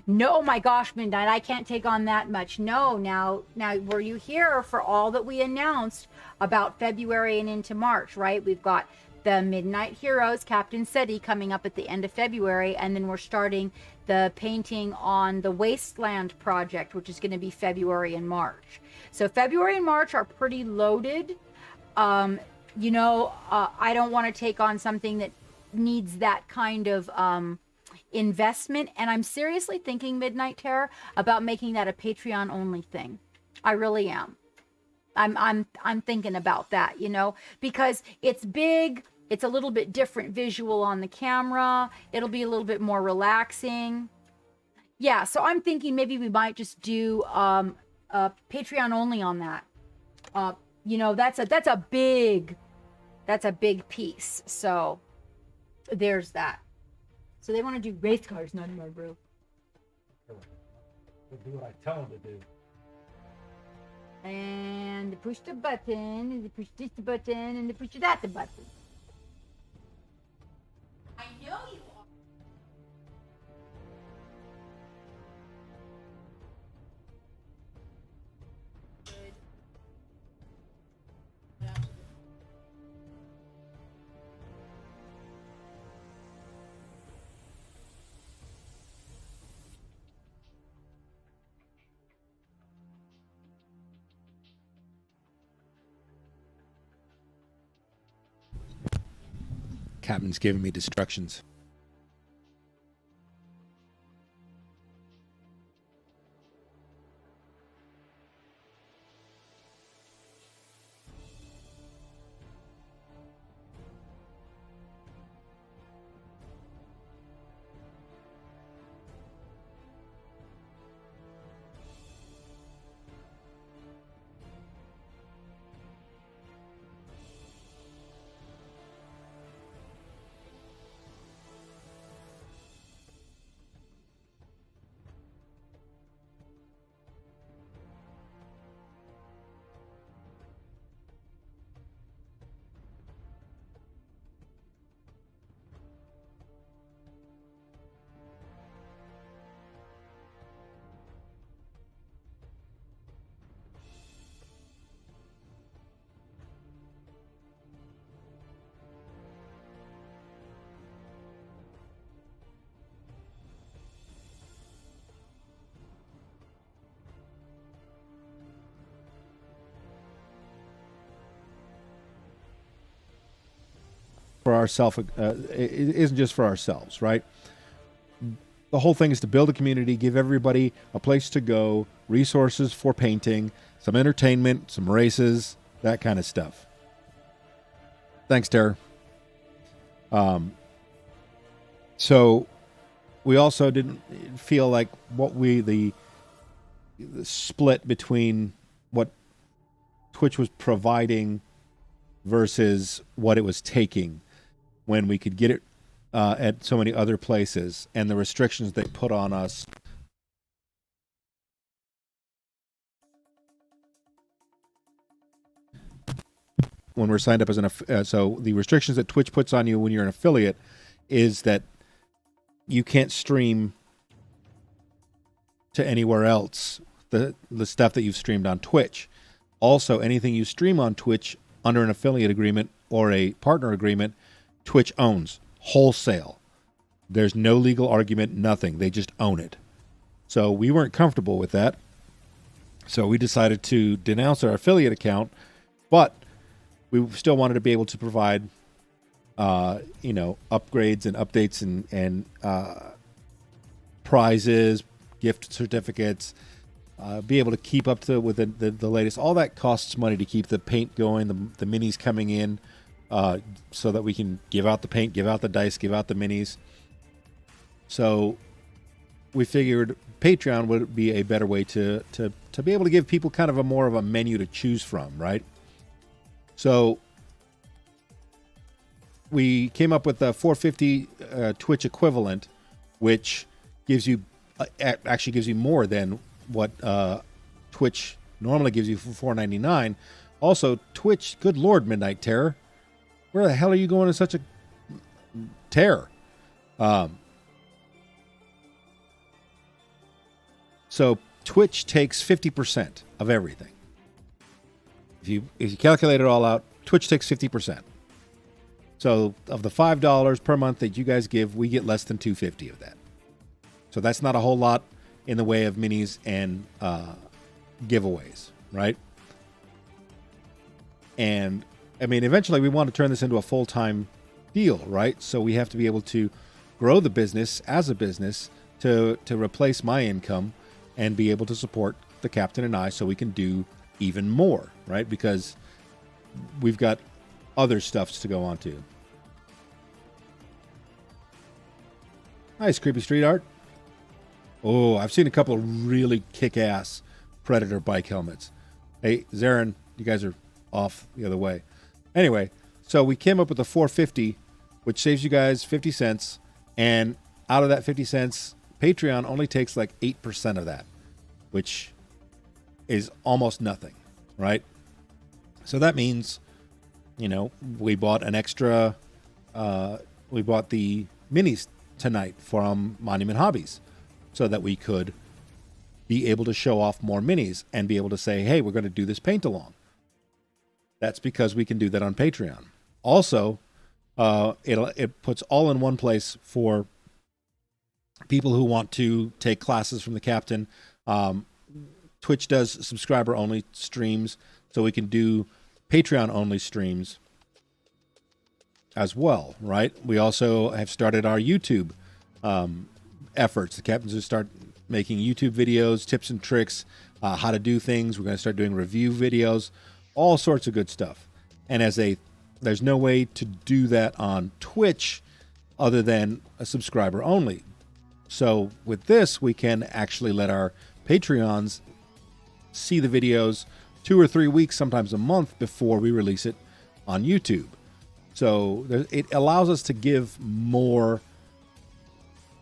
No, oh my gosh, Midnight, I can't take on that much. No, now, were you here for all that we announced about February and into March, right? We've got the Midnight Heroes, Captain SETI, coming up at the end of February, and then we're starting the painting on the Wasteland project, which is going to be February and March. So February and March are pretty loaded. I don't want to take on something that needs that kind of investment, and I'm seriously thinking, Midnight Terror, about making that a Patreon only thing. I really am. I'm thinking about that, because it's big, it's a little bit different visual on the camera, it'll be a little bit more relaxing. Yeah, so I'm thinking maybe we might just do a Patreon only on that. That's a big piece. So there's that. So they want to do race cars, not more, bro. They'll do what I tell them to do. And push the button, and they push this button, and they push that button. I know you are. Good. Captain's giving me instructions. For ourselves, it isn't just for ourselves, right? The whole thing is to build a community, give everybody a place to go, resources for painting, some entertainment, some races, that kind of stuff. Thanks, Tara. So we also didn't feel like the split between what Twitch was providing versus what it was taking when we could get it at so many other places, and the restrictions they put on us. When we're signed up as so the restrictions that Twitch puts on you when you're an affiliate is that you can't stream to anywhere else the stuff that you've streamed on Twitch. Also, anything you stream on Twitch under an affiliate agreement or a partner agreement, Twitch owns wholesale. There's no legal argument, nothing. They just own it. So we weren't comfortable with that. So we decided to denounce our affiliate account, but we still wanted to be able to provide, upgrades and updates and prizes, gift certificates, be able to keep up to with the latest. All that costs money to keep the paint going, the minis coming in, so that we can give out the paint, give out the dice, give out the minis. So we figured Patreon would be a better way to be able to give people kind of more of a menu to choose from, right? So we came up with the $4.50 Twitch equivalent, which gives you actually gives you more than what Twitch normally gives you for $4.99. Also, Twitch, good Lord, Midnight Terror, where the hell are you going in such a tear? So Twitch takes 50% of everything. If you calculate it all out, Twitch takes 50%. So of the $5 per month that you guys give, we get less than $2.50 of that. So that's not a whole lot in the way of minis and giveaways, right? And I mean, eventually we want to turn this into a full-time deal, right? So we have to be able to grow the business as a business to replace my income and be able to support the captain and I so we can do even more, right? Because we've got other stuffs to go on to. Nice, creepy street art. Oh, I've seen a couple of really kick-ass Predator bike helmets. Hey, Zarin, you guys are off the other way. Anyway, so we came up with a $4.50, which saves you guys 50 cents. And out of that 50 cents, Patreon only takes like 8% of that, which is almost nothing, right? So that means, we bought an extra, we bought the minis tonight from Monument Hobbies so that we could be able to show off more minis and be able to say, hey, we're going to do this paint along. That's because we can do that on Patreon. Also, it puts all in one place for people who want to take classes from the captain. Twitch does subscriber-only streams, so we can do Patreon-only streams as well, right? We also have started our YouTube efforts. The captains will start making YouTube videos, tips and tricks, how to do things. We're going to start doing review videos, all sorts of good stuff. And there's no way to do that on Twitch other than a subscriber only. So with this, we can actually let our Patreons see the videos 2 or 3 weeks, sometimes a month before we release it on YouTube. So it allows us to give more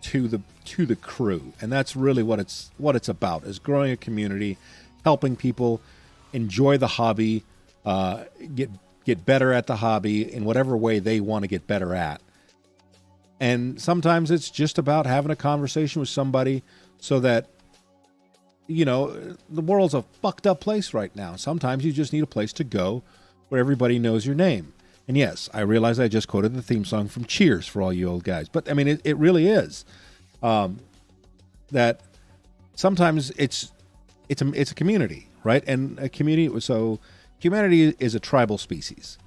to the crew, and that's really what it's about: is growing a community, helping people enjoy the hobby, get better at the hobby in whatever way they want to get better at. And sometimes it's just about having a conversation with somebody so that, the world's a fucked up place right now. Sometimes you just need a place to go where everybody knows your name. And yes, I realize I just quoted the theme song from Cheers for all you old guys, but I mean, it really is. That sometimes it's a community, right? And a community. So humanity is a tribal species.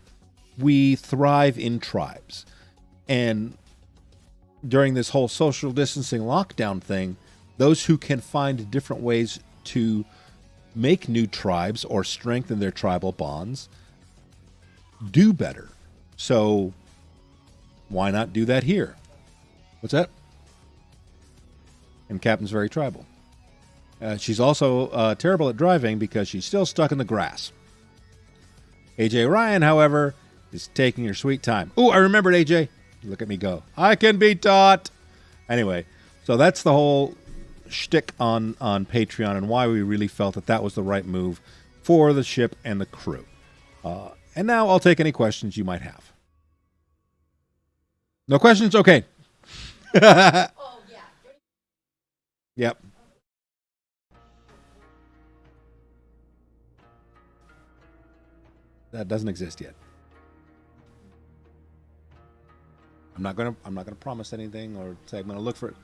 We thrive in tribes, and during this whole social distancing lockdown thing, those who can find different ways to make new tribes or strengthen their tribal bonds do better. So why not do that here? What's that? And Captain's very tribal. She's also terrible at driving because she's still stuck in the grass. AJ Ryan, however, is taking her sweet time. Ooh, I remembered, AJ. Look at me go. I can be taught. Anyway, so that's the whole shtick on Patreon and why we really felt that that was the right move for the ship and the crew. And now I'll take any questions you might have. No questions? Okay. Oh, yeah. Yep. That doesn't exist yet. I'm not gonna promise anything or say I'm gonna look for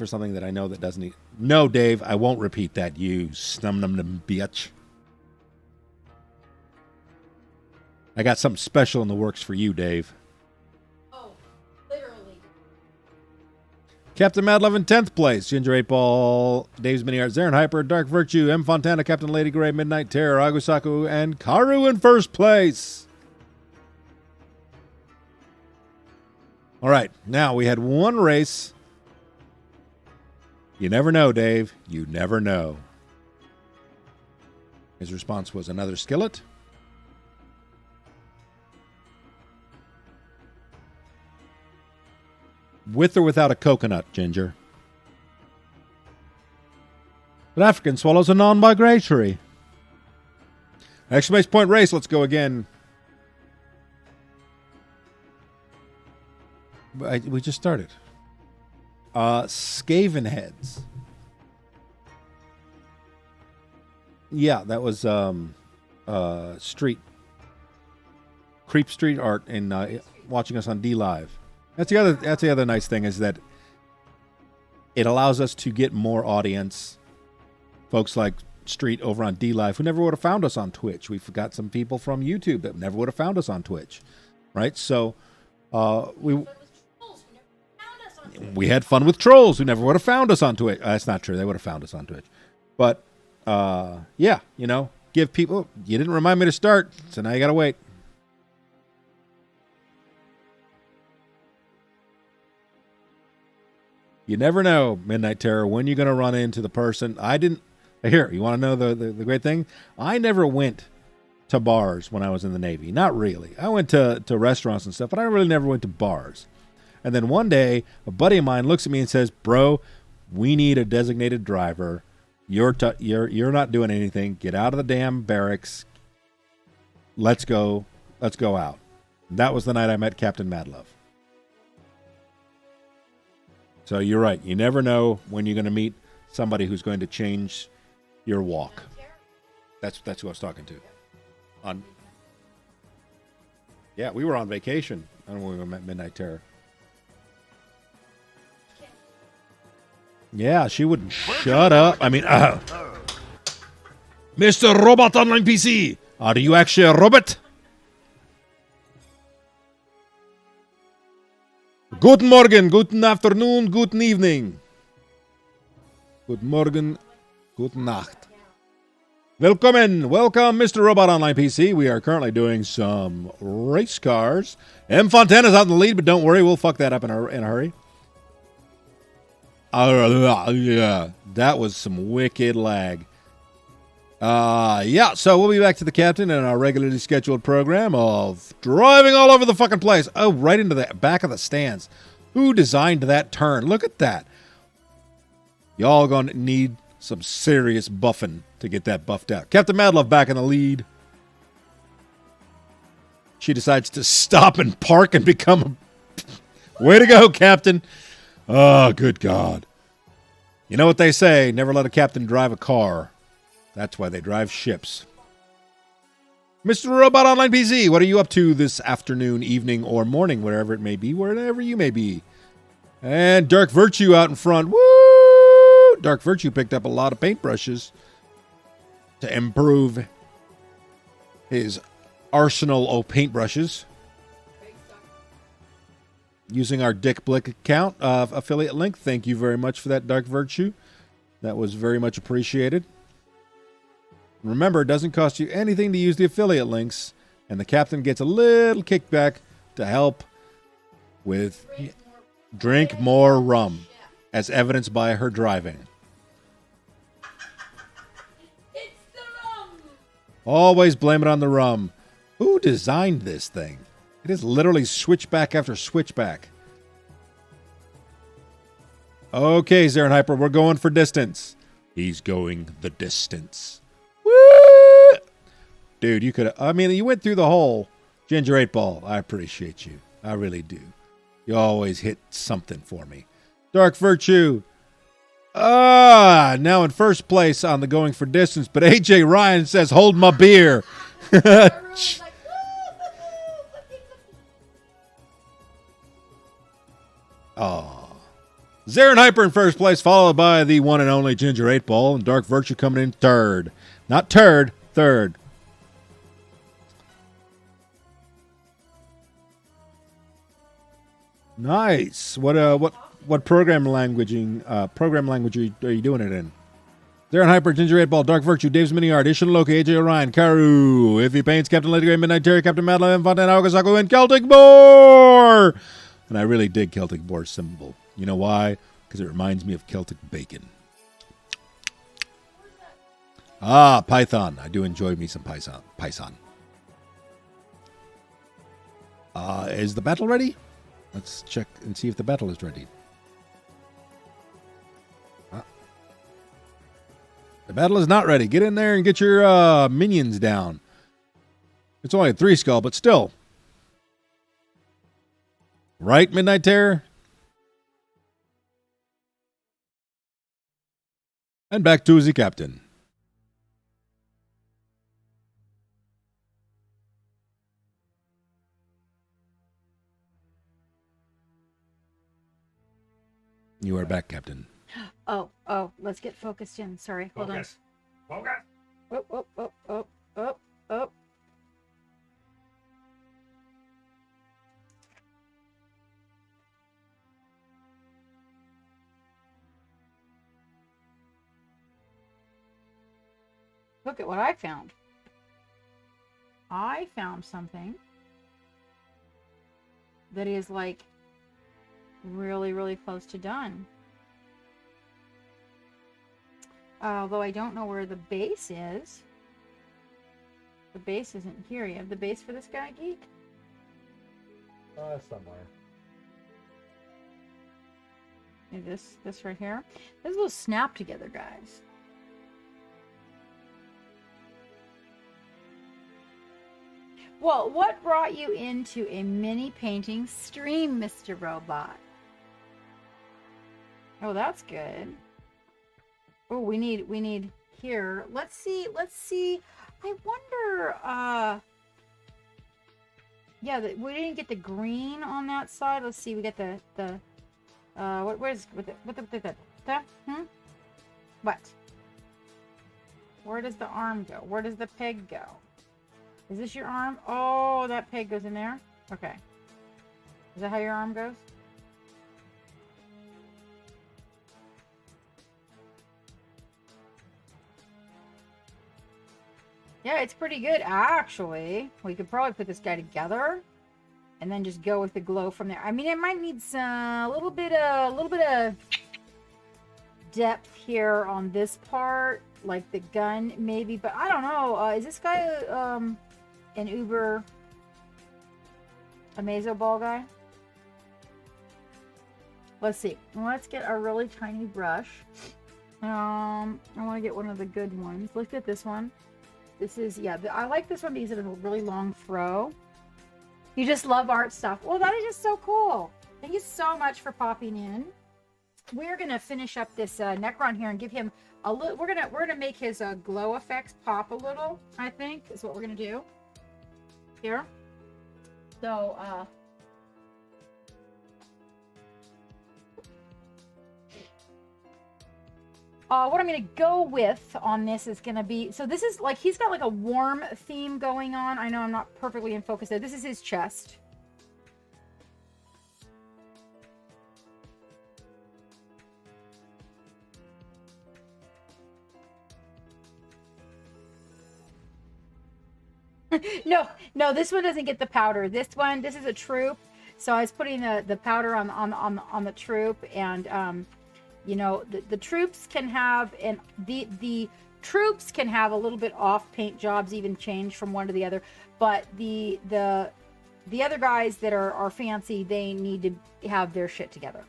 something that I know that doesn't. No, Dave, I won't repeat that. You snum bitch. I got something special in the works for you, Dave. Oh, literally. Captain Mad Love in 10th place. Ginger 8 Ball, Dave's Mini Art, Zarin Hyper, Dark Virtue, M. Fontana, Captain Lady Grey, Midnight Terror, Agusaku, and Karu in first place. All right, now we had one race. You never know, Dave. You never know. His response was another skillet. With or without a coconut, Ginger? But African swallows are non-migratory. Exclamation point race. Let's go again. We just started. Skaven Heads. Yeah, that was Street. Creep Street Art in watching us on D Live. That's the other nice thing is that it allows us to get more audience. Folks like Street over on D Live who never would have found us on Twitch. We've got some people from YouTube that never would have found us on Twitch. Right? So we had fun with trolls who never would have found us on Twitch. That's not true. They would have found us on Twitch. But, yeah, give people... You didn't remind me to start, so now you got to wait. You never know, Midnight Terror, when you're going to run into the person. I didn't... Here, you want to know the great thing? I never went to bars when I was in the Navy. Not really. I went to restaurants and stuff, but I really never went to bars. And then one day, a buddy of mine looks at me and says, "Bro, we need a designated driver. You're not doing anything. Get out of the damn barracks. Let's go out." That was the night I met Captain Madlove. So you're right. You never know when you're going to meet somebody who's going to change your walk. That's who I was talking to. Yeah, we were on vacation. I don't know when we met Midnight Terror. Yeah, she wouldn't shut up. I mean, Mr. Robot Online PC, are you actually a robot? Guten Morgen, guten Afternoon, guten Evening. Guten Morgen, guten Nacht. Welcome, Mr. Robot Online PC. We are currently doing some race cars. M. Fontana's out in the lead, but don't worry, we'll fuck that up in a hurry. Yeah, that was some wicked lag. Yeah, so we'll be back to the captain in our regularly scheduled program of driving all over the fucking place. Oh, right into the back of the stands. Who designed that turn? Look at that. Y'all gonna need some serious buffing to get that buffed out. Captain Madlove back in the lead. She decides to stop and park and become a... Way to go, Captain. Oh, good God. You know what they say, never let a captain drive a car. That's why they drive ships. Mr. Robot Online PC, what are you up to this afternoon, evening, or morning, wherever it may be, wherever you may be? And Dark Virtue out in front. Woo! Dark Virtue picked up a lot of paintbrushes to improve his arsenal of paintbrushes. Using our Dick Blick account of affiliate link. Thank you very much for that, Dark Virtue. That was very much appreciated. Remember, it doesn't cost you anything to use the affiliate links, and the captain gets a little kickback to help with drink more rum, as evidenced by her driving. It's the rum. Always blame it on the rum. Who designed this thing? It is literally switchback after switchback. Okay, Zaren Hyper, we're going for distance. He's going the distance. Woo! Dude, you could. I mean, you went through the whole Ginger 8 Ball. I appreciate you. I really do. You always hit something for me. Dark Virtue. Now in first place on the going for distance, but AJ Ryan says, hold my beer. Oh. Zaren Hyper in first place, followed by the one and only Ginger 8 Ball, and Dark Virtue coming in third. Not turd, third. Nice. What program language are you doing it in? Zaren Hyper, Ginger 8 Ball, Dark Virtue, Dave's Mini Art, Ishin Loki, AJ Orion, Karu, If He Paints, Captain Lady Grey, Midnight Terry, Captain Madeline, Fontana, Okasaku, and Celtic Boar! And I really dig Celtic Boar's symbol. You know why? Because it reminds me of Celtic bacon. Ah, Python. I do enjoy me some Python. Is the battle ready? Let's check and see if the battle is ready. The battle is not ready. Get in there and get your minions down. It's only a 3 skull, but still. Right, Midnight Terror? And back to the captain. You are back, Captain. Oh, let's get focused in. Sorry, hold on. Focus. Oh. Look at what I found. I found something that is like really, really close to done. Although I don't know where the base is. The base isn't here. You have the base for this guy, Geek? Somewhere. This right here. This will snap together, guys. Well, what brought you into a mini painting stream, Mr. Robot? Oh, that's good. Oh, we need here. Let's see. I wonder, yeah, we didn't get the green on that side. Let's see. We got the what? Where does the arm go? Where does the peg go? Is this your arm? Oh, that peg goes in there. Okay. Is that how your arm goes? Yeah, it's pretty good, actually. We could probably put this guy together and then just go with the glow from there. I mean, it might need some, a little bit of depth here on this part, like the gun, maybe. But I don't know. Is this guy an Uber Amazo Ball guy? Let's see. Let's get a really tiny brush. I want to get one of the good ones. Look at this one. This is, yeah, I like this one because it has a really long throw. You just love art stuff. Well, that is just so cool. Thank you so much for popping in. We're gonna finish up this Necron here and give him a little. We're gonna make his glow effects pop a little. I think is what we're gonna do here. So what I'm going to go with on this is going to be, so this is like, he's got like a warm theme going on. I know I'm not perfectly in focus there. This is his chest. No, this one doesn't get the powder. This is a troop. So I was putting the powder on the troop, and you know, the troops can have, and the troops can have a little bit off paint jobs, even change from one to the other, but the other guys that are fancy, they need to have their shit together.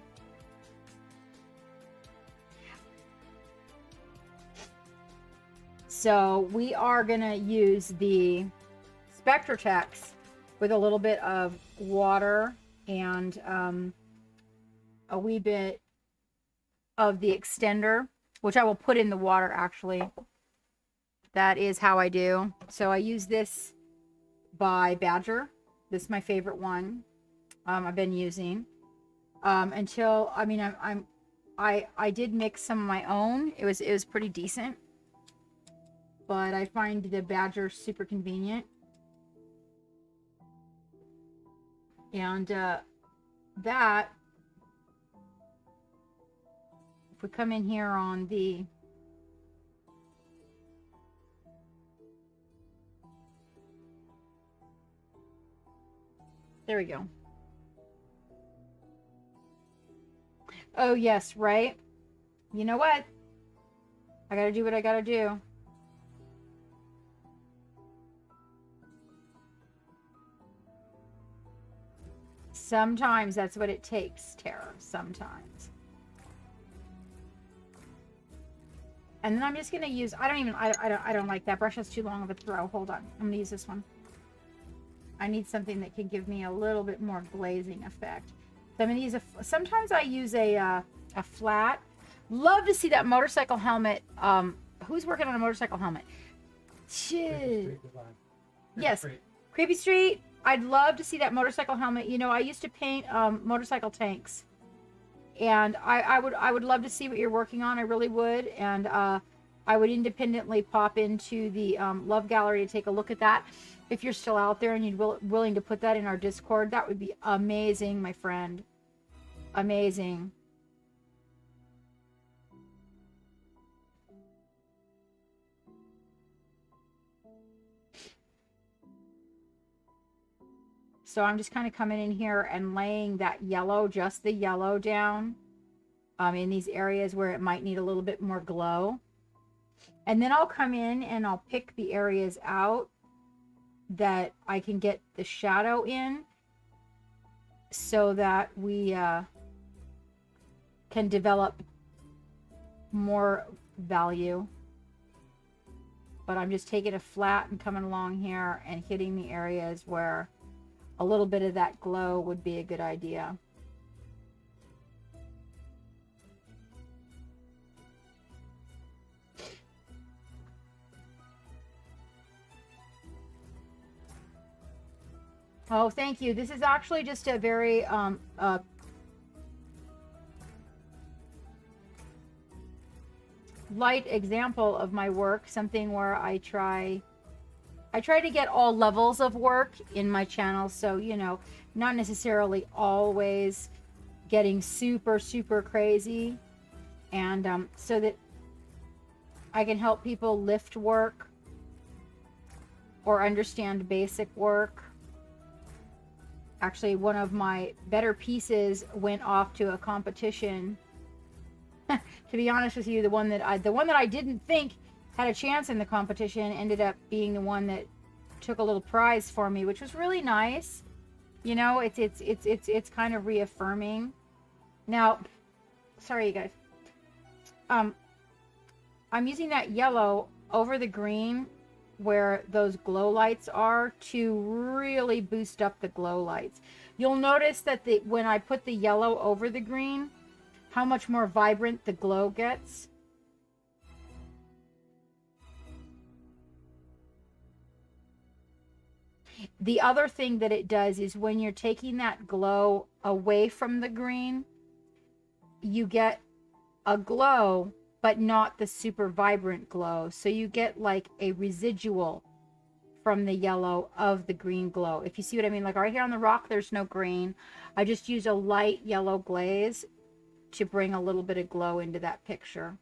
So we are gonna use the Spectratex with a little bit of water and a wee bit of the extender, which I will put in the water actually. That is how I do. So I use this by Badger. This is my favorite one. I've been using until, I mean, I did mix some of my own. It was pretty decent, but I find the Badger super convenient. And that, if we come in here on the there we go. Oh yes, right? You know what? I gotta do what I gotta do. Sometimes that's what it takes, Tara. Sometimes. And then I'm just gonna use, I don't like that brush. That's too long of a throw. Hold on. I'm gonna use this one. I need something that can give me a little bit more glazing effect. So I'm gonna use sometimes I use a flat. Love to see that motorcycle helmet. Who's working on a motorcycle helmet? Yes. Creepy Street. I'd love to see that motorcycle helmet. You know, I used to paint motorcycle tanks, and I would love to see what you're working on. I really would, and I would independently pop into the Love Gallery to take a look at that. If you're still out there and you're willing to put that in our Discord, that would be amazing, my friend. Amazing. So I'm just kind of coming in here and laying that yellow, just the yellow down in these areas where it might need a little bit more glow. And then I'll come in and I'll pick the areas out that I can get the shadow in so that we can develop more value. But I'm just taking a flat and coming along here and hitting the areas where a little bit of that glow would be a good idea. Oh, thank you. This is actually just a very light example of my work, something where I try to get all levels of work in my channel. So, you know, not necessarily always getting super, super crazy. And so that I can help people lift work or understand basic work. Actually, one of my better pieces went off to a competition. To be honest with you, the one that I didn't think had a chance in the competition ended up being the one that took a little prize for me, which was really nice. You know, it's kind of reaffirming. Now, sorry you guys. I'm using that yellow over the green where those glow lights are to really boost up the glow lights. You'll notice that when I put the yellow over the green, how much more vibrant the glow gets. The other thing that it does is when you're taking that glow away from the green, you get a glow, but not the super vibrant glow. So you get like a residual from the yellow of the green glow. If you see what I mean, like right here on the rock, there's no green. I just use a light yellow glaze to bring a little bit of glow into that picture.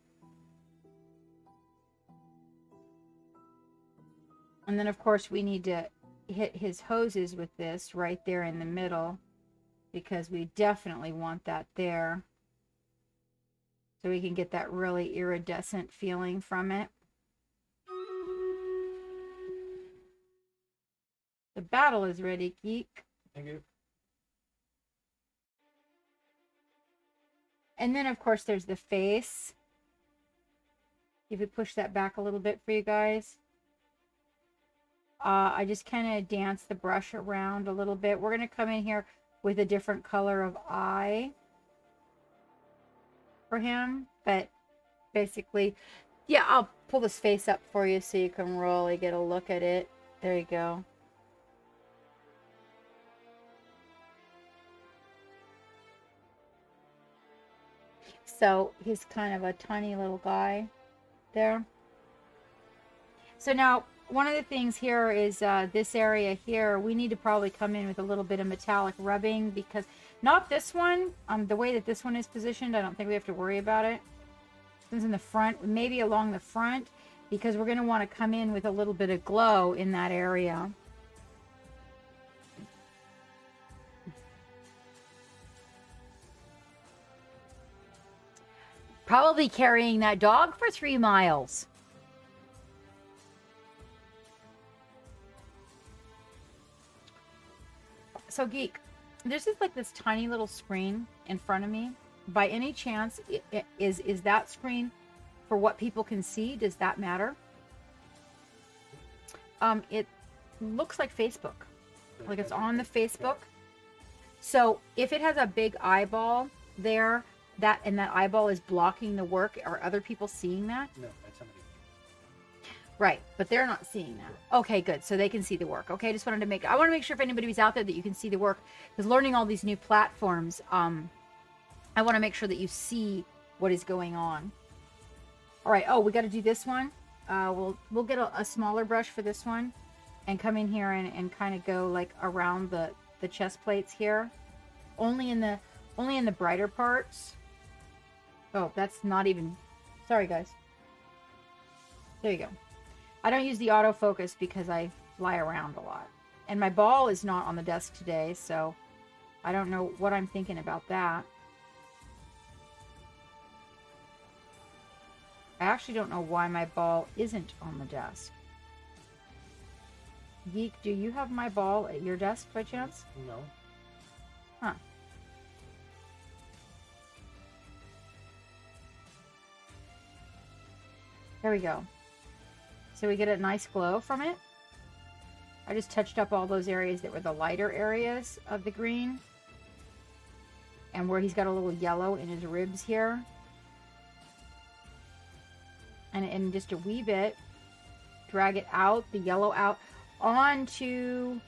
And then, of course, we need to hit his hoses with this right there in the middle, because we definitely want that there. So we can get that really iridescent feeling from it. The battle is ready, Geek. Thank you. And then, of course, there's the face. If we push that back a little bit for you guys. I just kind of dance the brush around a little bit. We're going to come in here with a different color of eye for him. But basically, yeah, I'll pull this face up for you so you can really get a look at it. There you go. So he's kind of a tiny little guy there. So now, one of the things here is this area here, we need to probably come in with a little bit of metallic rubbing, because not this one, the way that this one is positioned, I don't think we have to worry about it. This one's in the front, maybe along the front, because we're going to want to come in with a little bit of glow in that area. Probably carrying that dog for 3 miles. So, Geek, this is like this tiny little screen in front of me. By any chance, is that screen for what people can see? Does that matter? It looks like Facebook. Like it's on the Facebook. So if it has a big eyeball there, that eyeball is blocking the work, are other people seeing that? No, that's somebody. Right, but they're not seeing that. Okay, good. So they can see the work. Okay, I want to make sure if anybody's out there that you can see the work, because learning all these new platforms, I want to make sure that you see what is going on. All right. Oh, we got to do this one. We'll get a smaller brush for this one, and come in here and kind of go like around the chest plates here, only in the brighter parts. Oh, that's not even. Sorry, guys. There you go. I don't use the autofocus because I fly around a lot. And my ball is not on the desk today, so I don't know what I'm thinking about that. I actually don't know why my ball isn't on the desk. Geek, do you have my ball at your desk by chance? No. Huh. There we go. So we get a nice glow from it. I just touched up all those areas that were the lighter areas of the green. And where he's got a little yellow in his ribs here. And just a wee bit, drag it out, the yellow out, onto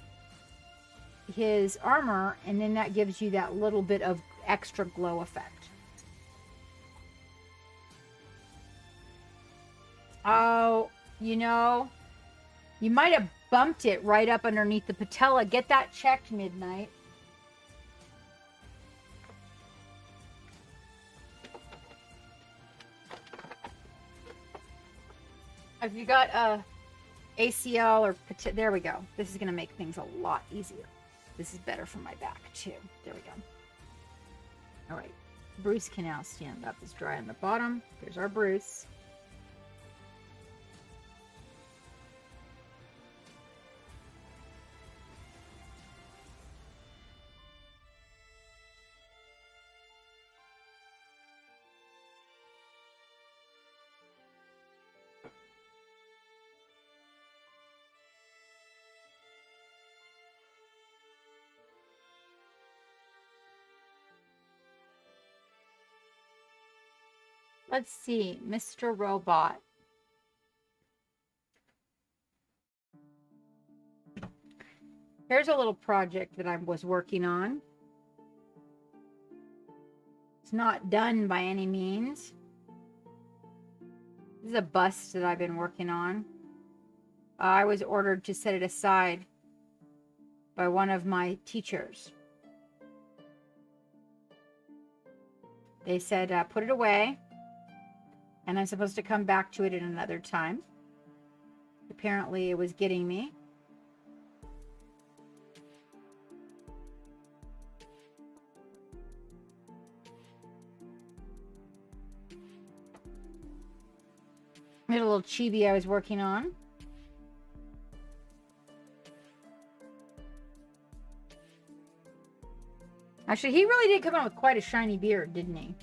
his armor. And then that gives you that little bit of extra glow effect. Oh, you know, you might have bumped it right up underneath the patella. Get that checked, Midnight. If you got a ACL or there we go. This is going to make things a lot easier. This is better for my back too. There we go. All right. Bruce can now stand up. It's dry on the bottom. There's our Bruce. Let's see, Mr. Robot. Here's a little project that I was working on. It's not done by any means. This is a bust that I've been working on. I was ordered to set it aside by one of my teachers. They said, put it away. And I'm supposed to come back to it at another time. Apparently it was getting me. I had a little chibi I was working on. Actually, he really did come out with quite a shiny beard, didn't he?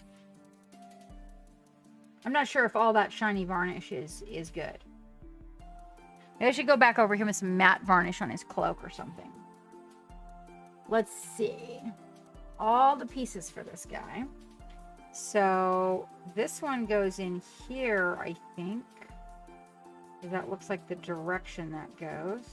I'm not sure if all that shiny varnish is good. Maybe I should go back over here with some matte varnish on his cloak or something. Let's see. All the pieces for this guy. So this one goes in here, I think. That looks like the direction that goes.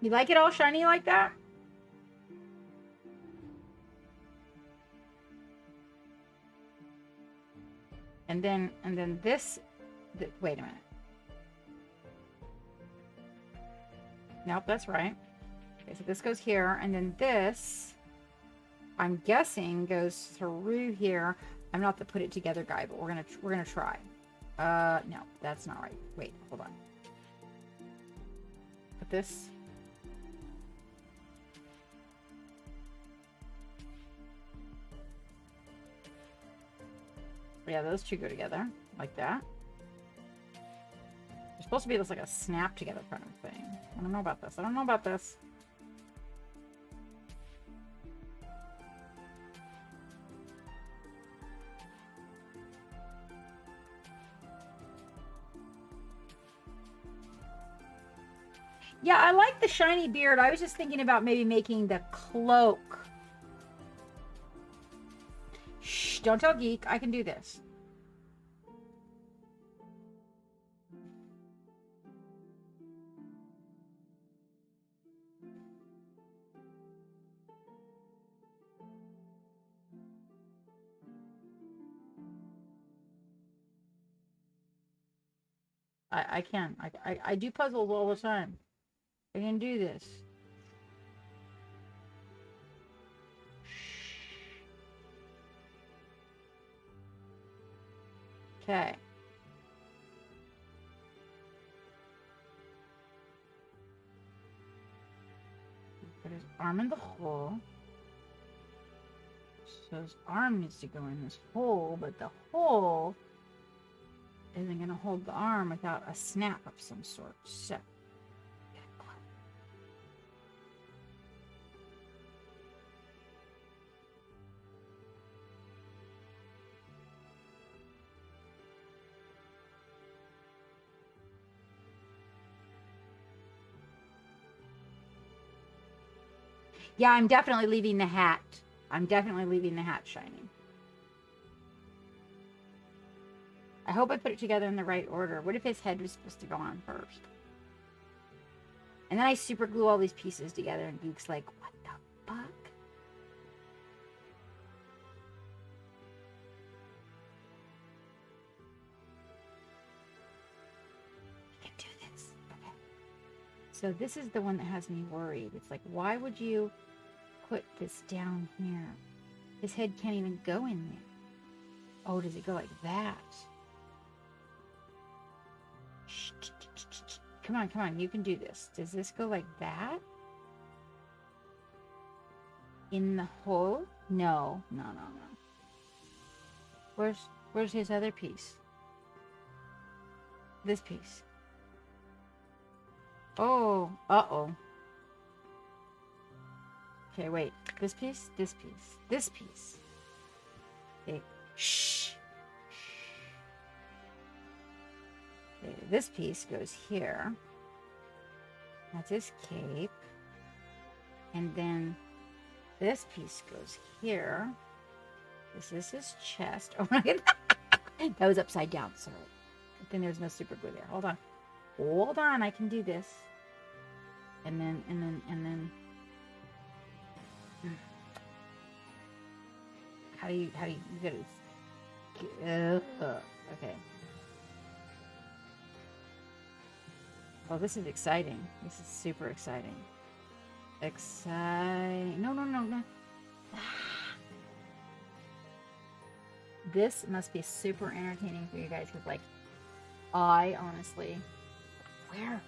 You like it all shiny like that? And then this, wait a minute. Nope, that's right. Okay, so this goes here, and then this, I'm guessing, goes through here. I'm not the put it together guy, but we're gonna try. No, that's not right. Wait, hold on. Put this. Yeah, those two go together like that. There's supposed to be this like a snap together kind of thing. I don't know about this. I don't know about this. Yeah, I like the shiny beard. I was just thinking about maybe making the cloak. Shh, don't tell Geek. I can do this. I can. I do puzzles all the time. I can do this. Okay. Put his arm in the hole. So his arm needs to go in this hole, but the hole isn't going to hold the arm without a snap of some sort. So, yeah, I'm definitely leaving the hat. I'm definitely leaving the hat shining. I hope I put it together in the right order. What if his head was supposed to go on first? And then I super glue all these pieces together and Geek's like, what the fuck? You can do this. Okay. So this is the one that has me worried. It's like, why would you put this down here? His head can't even go in there. Oh, does it go like that? Come on, come on, you can do this. Does this go like that? In the hole? No, no, no, no. Where's his other piece? This piece. Oh, uh-oh. Okay, wait. This piece, this piece, this piece. Okay, shh. Okay, this piece goes here. That's his cape. And then this piece goes here. This is his chest. Oh my god. That was upside down, sorry. But then there's no super glue there. Hold on. Hold on, I can do this. And then. How do you get it? Okay. Oh, this is exciting. This is super exciting. No, no, no, no. This must be super entertaining for you guys because, like, I honestly,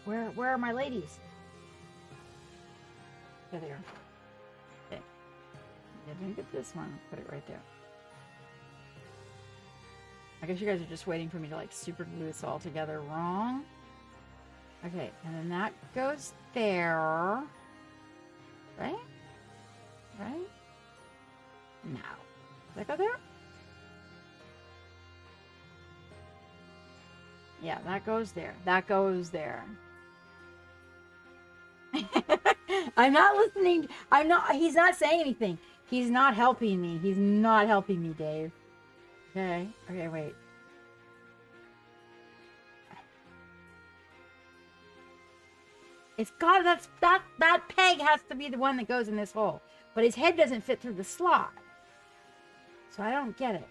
where are my ladies? There they are. Okay. I didn't get this one. Put it right there. I guess you guys are just waiting for me to, like, super glue this all together wrong. Okay, and then that goes there. Right? Right? Now. Does that go there? Yeah, that goes there. That goes there. I'm not listening. He's not saying anything. He's not helping me. He's not helping me, Dave. Okay. Okay, wait. It's got that peg has to be the one that goes in this hole. But his head doesn't fit through the slot. So I don't get it.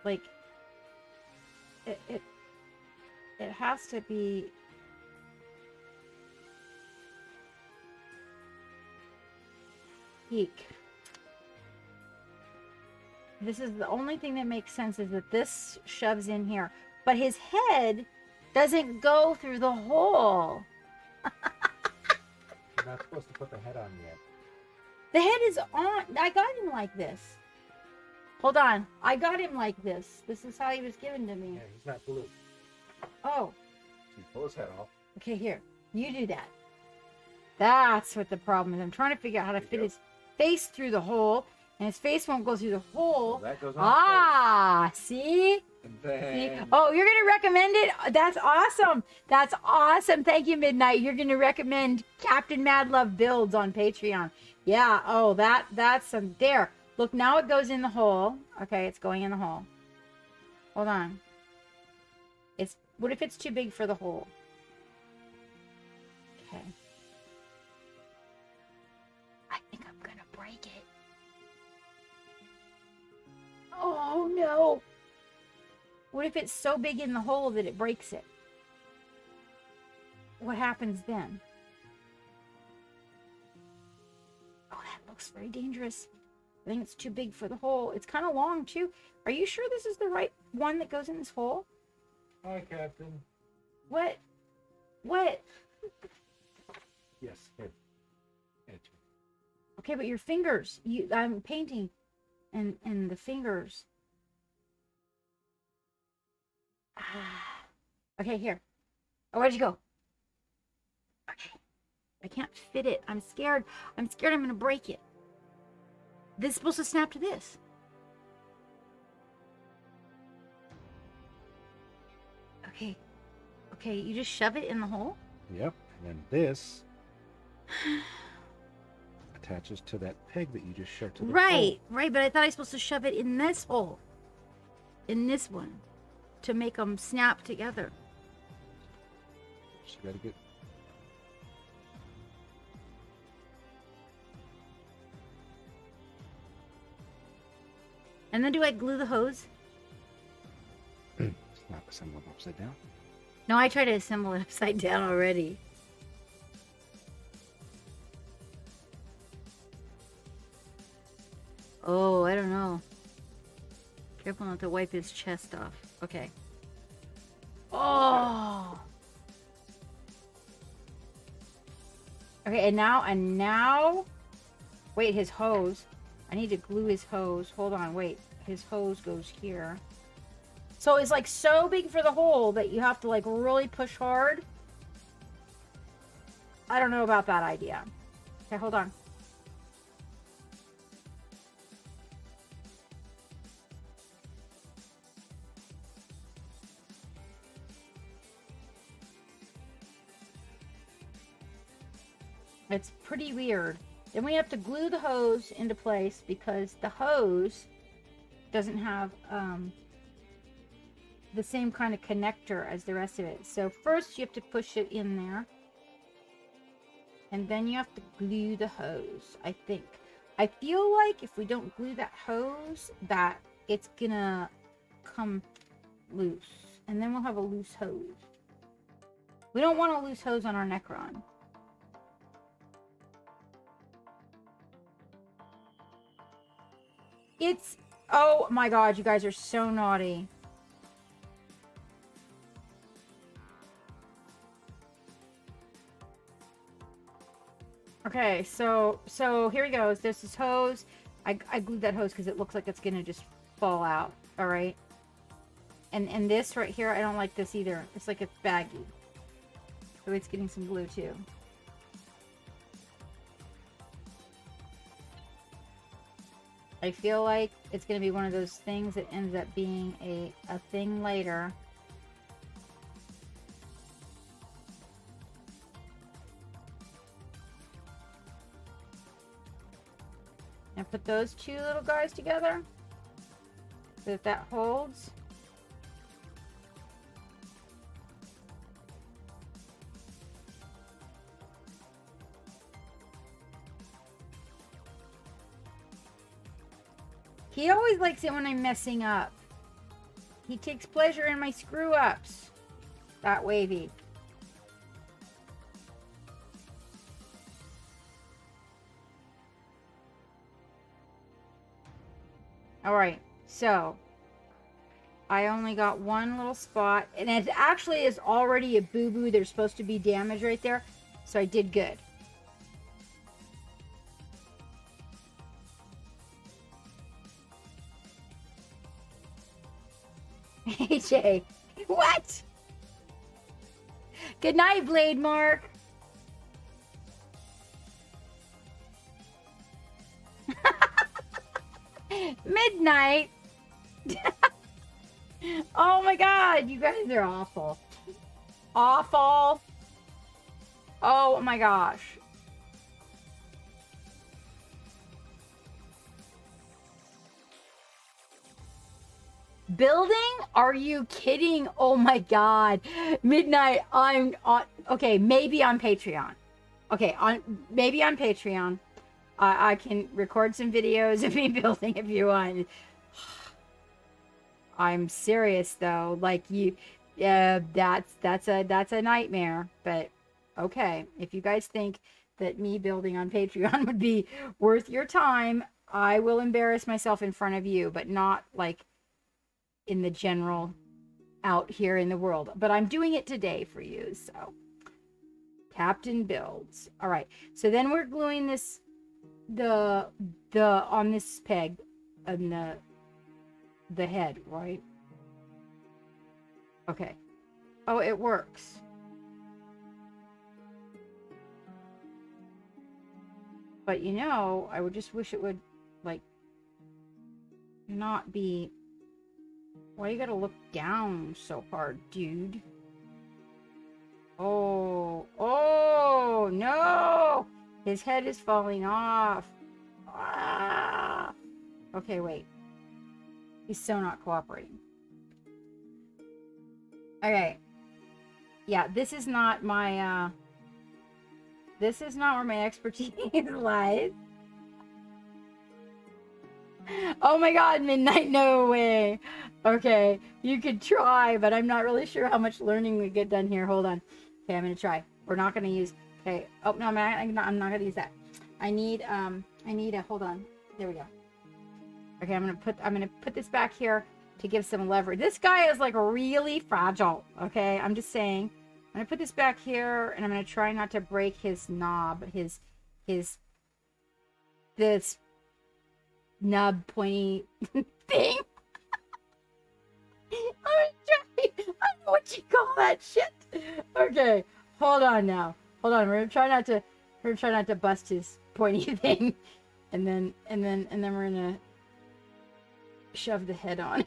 Like it has to be peak. This is the only thing that makes sense is that this shoves in here. But his head doesn't go through the hole. You're not supposed to put the head on yet. The head is on. I got him like this. Hold on. I got him like this. This is how he was given to me. Yeah, he's not blue. Oh. So you pull his head off. Okay, here. You do that. That's what the problem is. I'm trying to figure out how to fit his face through the hole. And his face won't go through the hole. So that goes on first. See? And then... See? Oh, you're going to recommend it? That's awesome. That's awesome. Thank you, Midnight. You're going to recommend Captain Mad Love builds on Patreon. Yeah. Oh, that's some... There. Look, now it goes in the hole. Okay, it's going in the hole. Hold on. What if it's too big for the hole? Okay. I think I'm going to break it. Oh, no. What if it's so big in the hole that it breaks it? What happens then? Oh, that looks very dangerous. I think it's too big for the hole. It's kind of long, too. Are you sure this is the right one that goes in this hole? Hi, Captain. What? What? Yes, here. Okay, but your fingers. I'm painting. And the fingers. Okay, here. Oh, where'd you go? Okay. I can't fit it. I'm scared. I'm scared I'm going to break it. This is supposed to snap to this. Okay. Okay, you just shove it in the hole? Yep. And then this attaches to that peg that you just shoved to the hole. Right, but I thought I was supposed to shove it in this hole. In this one. To make them snap together. Just gotta get... And then do I glue the hose? It's not assembled upside down. No, I tried to assemble it upside down already. Oh, I don't know. Careful not to wipe his chest off. Okay. Oh! Okay, and now... Wait, his hose. I need to glue his hose. Hold on, wait. His hose goes here. So it's like so big for the hole that you have to like really push hard. I don't know about that idea. Okay, hold on. It's pretty weird. Then we have to glue the hose into place because the hose doesn't have the same kind of connector as the rest of it. So first you have to push it in there. And then you have to glue the hose, I think. I feel like if we don't glue that hose, that it's gonna come loose. And then we'll have a loose hose. We don't want a loose hose on our Necron. It's, oh my God, you guys are so naughty. Okay, so here he goes. There's this hose. I glued that hose because it looks like it's gonna just fall out. All right. And this right here, I don't like this either. It's like it's baggy. So it's getting some glue too. I feel like it's gonna be one of those things that ends up being a thing later. And put those two little guys together so that holds. He always likes it when I'm messing up. He takes pleasure in my screw-ups. That wavy. Alright, so I only got one little spot, and it actually is already a boo-boo. There's supposed to be damage right there, so I did good. AJ, what? Good night, Blade Mark. Midnight. Oh my God, you guys are awful. Awful. Oh my gosh. Building? Are you kidding? Oh my God. Midnight, I'm on, okay, maybe on Patreon. Okay, maybe on Patreon. I can record some videos of me building if you want. I'm serious though. Like you, that's a nightmare. But okay, if you guys think that me building on Patreon would be worth your time, I will embarrass myself in front of you, but not like in the general out here in the world. But I'm doing it today for you. So Captain builds. All right. So then we're gluing this the on this peg and the head, right? Okay. Oh, it works. But you know, I would just wish it would like not be. Why you gotta look down so hard, dude? Oh no! His head is falling off. Ah! Okay, wait. He's so not cooperating. Okay. Yeah, this is not my, this is not where my expertise lies. Oh my God, Midnight, no way. Okay, you could try, but I'm not really sure how much learning we get done here. Hold on. Okay, I'm gonna try. We're not gonna use, okay. Oh, no, I'm not gonna use that. I need a, hold on. There we go. Okay, I'm gonna put this back here to give some leverage. This guy is like really fragile. Okay, I'm just saying. I'm gonna put this back here, and I'm gonna try not to break his knob, this nub pointy thing. I don't know what you call that shit. Okay, hold on now. Hold on. We're gonna try not to bust his pointy thing, and then we're gonna shove the head on.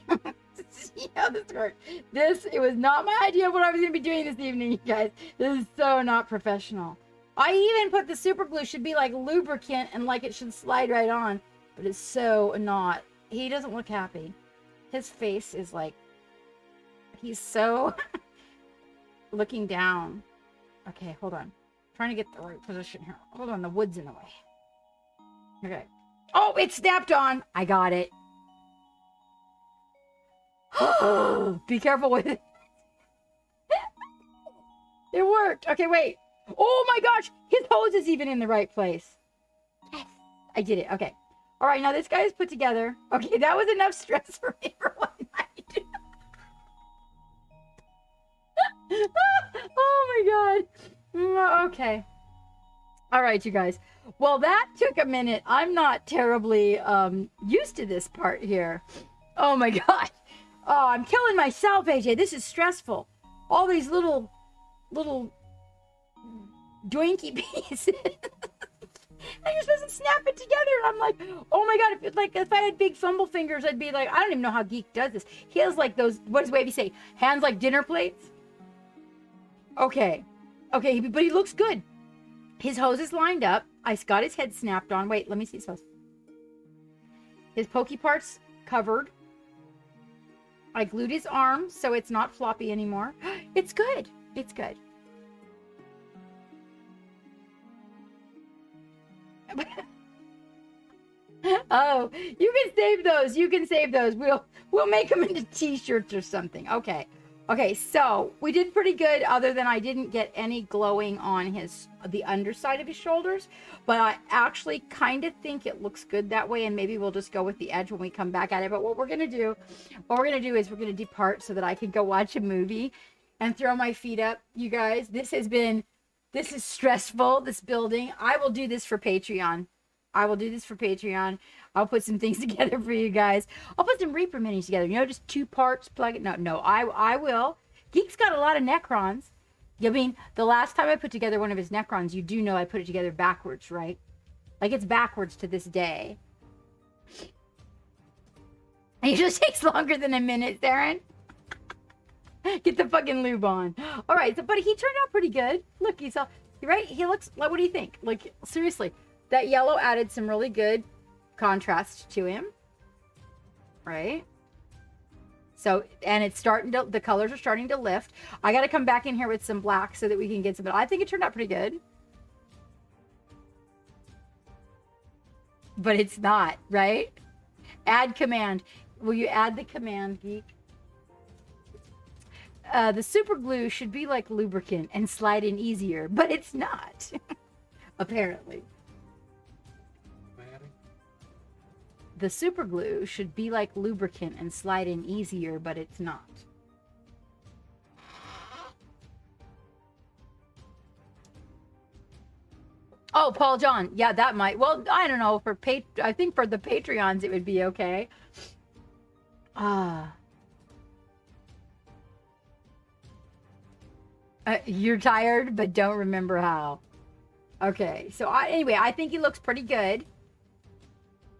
See how this works. It was not my idea of what I was gonna be doing this evening, you guys. This is so not professional. I even put the super glue should be like lubricant and like it should slide right on, but it's so not. He doesn't look happy. His face is like, he's so looking down. Okay, hold on. I'm trying to get the right position here. Hold on, the wood's in the way. Okay. Oh, it snapped on. I got it. Oh, be careful with it. It worked. Okay, wait. Oh my gosh, his hose is even in the right place. Yes, I did it. Okay. All right, now this guy is put together. Okay, that was enough stress for me for one night. Oh my god. Okay. All right, you guys. Well, that took a minute. I'm not terribly used to this part here. Oh my god. Oh, I'm killing myself, AJ. This is stressful. All these little doinky pieces. And you're supposed to snap it together. And I'm like, oh my god, if I had big fumble fingers, I'd be like, I don't even know how Geek does this. He has like those, what does Wavy say? Hands like dinner plates? Okay. Okay, but he looks good. His hose is lined up. I got his head snapped on. Wait, let me see his hose. His pokey part's covered. I glued his arm so it's not floppy anymore. It's good. It's good. Oh, you can save those. You can save those. We'll make them into t-shirts or something. Okay. Okay, so we did pretty good, other than I didn't get any glowing on the underside of his shoulders, but I actually kind of think it looks good that way, and maybe we'll just go with the edge when we come back at it. But what we're gonna do is we're gonna depart so that I can go watch a movie and throw my feet up. You guys, this is stressful, this building. I will do this for Patreon. I'll put some things together for you guys. I'll put some Reaper minis together. Just 2 parts, plug it. No, I will. Geek's got a lot of Necrons. I mean, the last time I put together one of his Necrons, you do know I put it together backwards, right? Like, it's backwards to this day. It just takes longer than a minute, Theron. Get the fucking lube on. All right, but he turned out pretty good. Look, right? He looks like, what do you think? Like, seriously, that yellow added some really good contrast to him, right? So, and the colors are starting to lift. I got to come back in here with some black so that we can get some, but I think it turned out pretty good. But it's not, right? Add command. Will you add the command, Geek? The super glue should be like lubricant and slide in easier, but it's not. Apparently. The super glue should be like lubricant and slide in easier, but it's not. Oh, Paul John. Yeah, that might. Well, I don't know. I think for the Patreons, it would be okay. You're tired, but don't remember how. Okay. So anyway, I think he looks pretty good.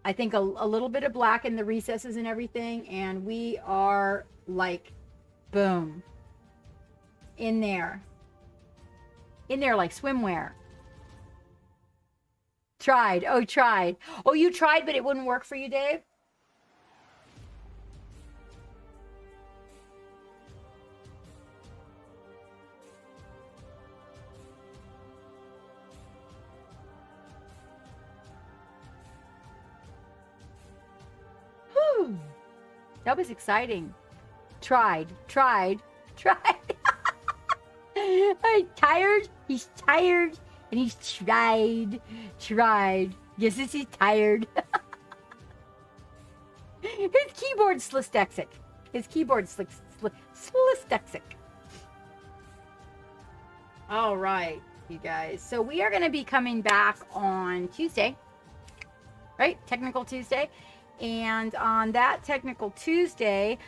I think a little bit of black in the recesses and everything, and we are like, boom, in there like swimwear. Tried. Oh, you tried, but it wouldn't work for you, Dave? That was exciting. Tried. I'm tired. He's tired. And he's tried. Yes, he's tired. His keyboard's dyslexic. Dyslexic. All right, you guys. So we are going to be coming back on Tuesday. Right? Technical Tuesday. And on that Technical Tuesday,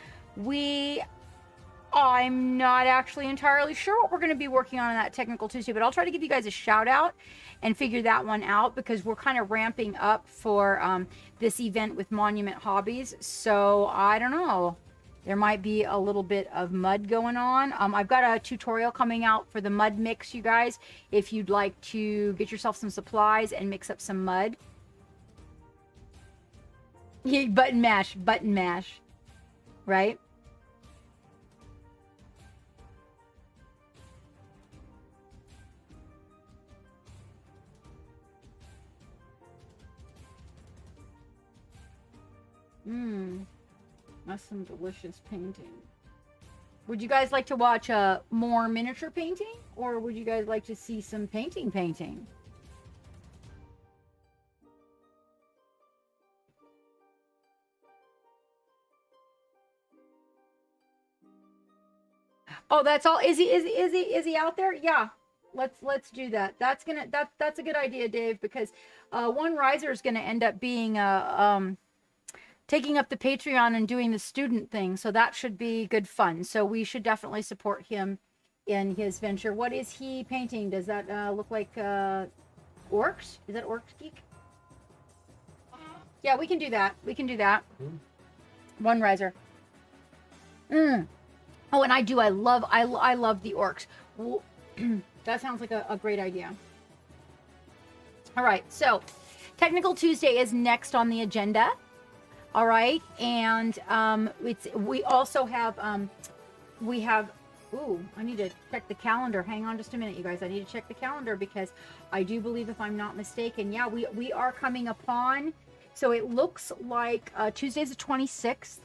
I'm not actually entirely sure what we're going to be working on that Technical Tuesday, but I'll try to give you guys a shout out and figure that one out, because we're kind of ramping up for this event with Monument Hobbies. So I don't know. There might be a little bit of mud going on. I've got a tutorial coming out for the mud mix, you guys, if you'd like to get yourself some supplies and mix up some mud. Yeah, button mash, right? That's some delicious painting. Would you guys like to watch more miniature painting, or would you guys like to see some painting? Oh, that's all. Is he out there? Yeah. Let's do that. That's a good idea, Dave, because one riser is gonna end up being taking up the Patreon and doing the student thing. So that should be good fun. So we should definitely support him in his venture. What is he painting? Does that look like orcs? Is that Orc Geek? Yeah, we can do that. We can do that. One riser. Oh, and I love the orcs. That sounds like a great idea. All right, so Technical Tuesday is next on the agenda. All right, and we also have ooh, I need to check the calendar. Hang on just a minute, you guys. I need to check the calendar because I do believe, if I'm not mistaken, yeah, we are coming upon. So it looks like Tuesday's the 26th,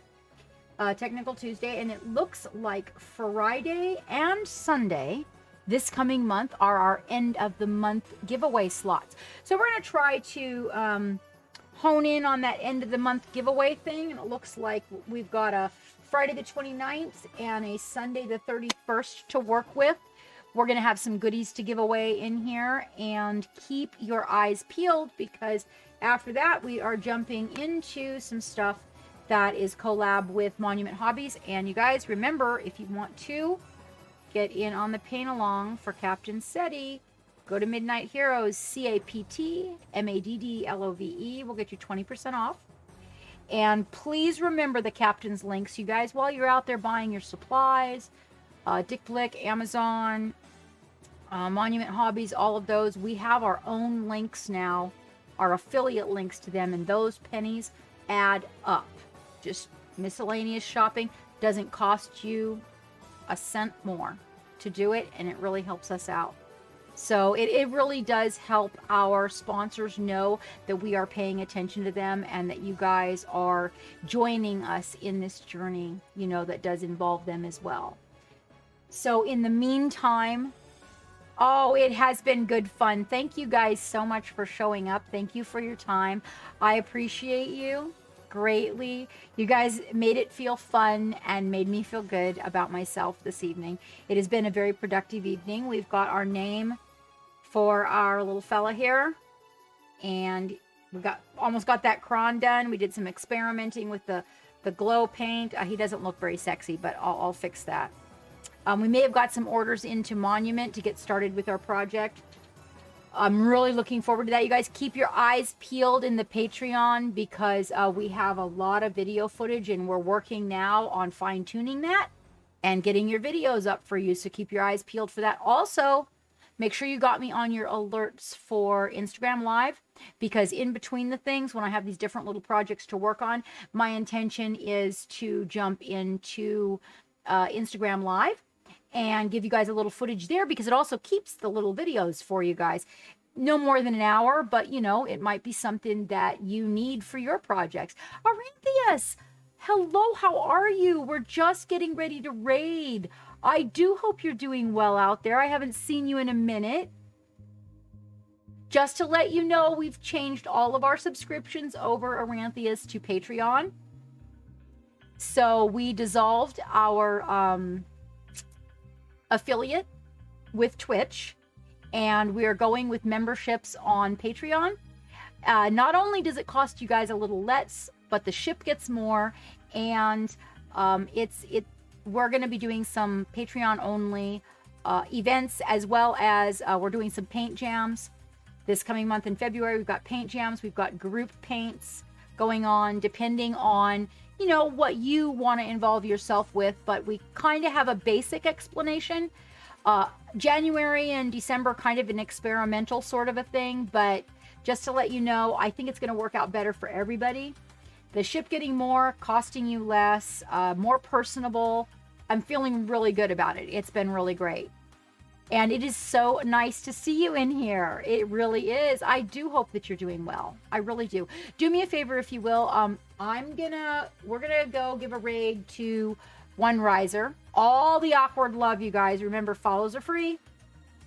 Technical Tuesday, and it looks like Friday and Sunday this coming month are our end of the month giveaway slots. So we're going to try to hone in on that end of the month giveaway thing, and it looks like we've got a Friday the 29th and a Sunday the 31st to work with. We're going to have some goodies to give away in here, and keep your eyes peeled because after that we are jumping into some stuff that is collab with Monument Hobbies. And you guys remember, if you want to get in on the paint along for Captain SETI, go to Midnight Heroes, CAPTMADDLOVE. We'll get you 20% off. And please remember the Captain's links, you guys, while you're out there buying your supplies. Dick Blick, Amazon, Monument Hobbies, all of those. We have our own links now, our affiliate links to them, and those pennies add up. Just miscellaneous shopping doesn't cost you a cent more to do it, and it really helps us out. So it really does help our sponsors know that we are paying attention to them and that you guys are joining us in this journey, you know, that does involve them as well. So in the meantime, oh, it has been good fun. Thank you guys so much for showing up. Thank you for your time. I appreciate you greatly. You guys made it feel fun and made me feel good about myself this evening. It has been a very productive evening. We've got our name for our little fella here, and we almost got that cron done. We did some experimenting with the glow paint. He doesn't look very sexy, but I'll fix that. We may have got some orders into Monument to get started with our project. I'm really looking forward to that. You guys keep your eyes peeled in the Patreon because we have a lot of video footage, and we're working now on fine-tuning that and getting your videos up for you. So keep your eyes peeled for that. Also, make sure you got me on your alerts for Instagram Live, because in between the things, when I have these different little projects to work on, my intention is to jump into Instagram Live and give you guys a little footage there, because it also keeps the little videos for you guys. No more than an hour, but you know, it might be something that you need for your projects. Aranthius, hello, how are you? We're just getting ready to raid. I do hope you're doing well out there. I haven't seen you in a minute. Just to let you know, we've changed all of our subscriptions over, Aranthius, to Patreon. So we dissolved our affiliate with Twitch, and we are going with memberships on Patreon. Not only does it cost you guys a little less, but the ship gets more, and we're going to be doing some Patreon only events, as well as we're doing some paint jams this coming month in February. We've got paint jams, we've got group paints going on, depending on, you know, what you want to involve yourself with, but we kind of have a basic explanation. January and December, kind of an experimental sort of a thing, but just to let you know, I think it's going to work out better for everybody. The ship getting more, costing you less, more personable. I'm feeling really good about it. It's been really great. And it is so nice to see you in here. It really is. I do hope that you're doing well. I really do. Do me a favor, if you will. We're gonna go give a raid to One Riser. All the awkward love, you guys. Remember, follows are free.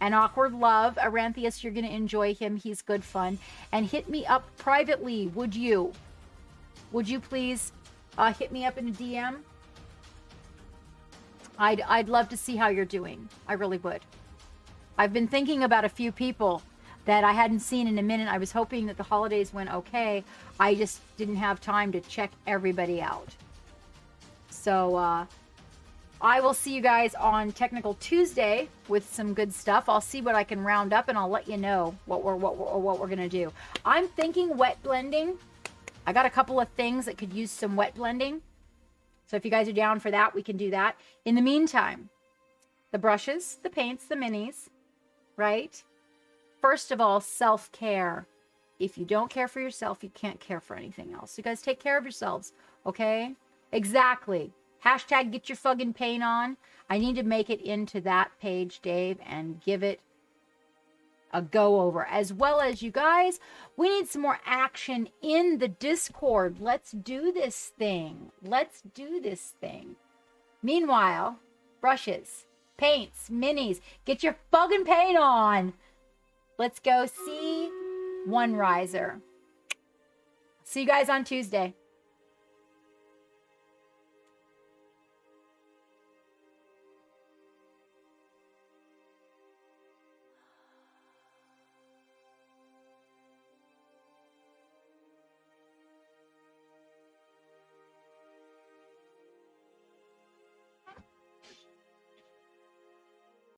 And awkward love. Aranthius, you're gonna enjoy him. He's good fun. And hit me up privately, would you? Would you please hit me up in a DM? I'd love to see how you're doing. I really would. I've been thinking about a few people that I hadn't seen in a minute. I was hoping that the holidays went okay. I just didn't have time to check everybody out. So I will see you guys on Technical Tuesday with some good stuff. I'll see what I can round up, and I'll let you know what we're gonna do. I'm thinking wet blending. I got a couple of things that could use some wet blending. So if you guys are down for that, we can do that. In the meantime, the brushes, the paints, the minis, right? First of all, self-care. If you don't care for yourself, you can't care for anything else. You guys take care of yourselves, okay? Exactly. Hashtag get your fucking paint on. I need to make it into that page, Dave, and give it a go over. As well as, you guys, we need some more action in the Discord. Let's do this thing. Let's do this thing. Meanwhile, brushes, paints, minis, get your fucking paint on. Let's go see One Riser. See you guys on Tuesday.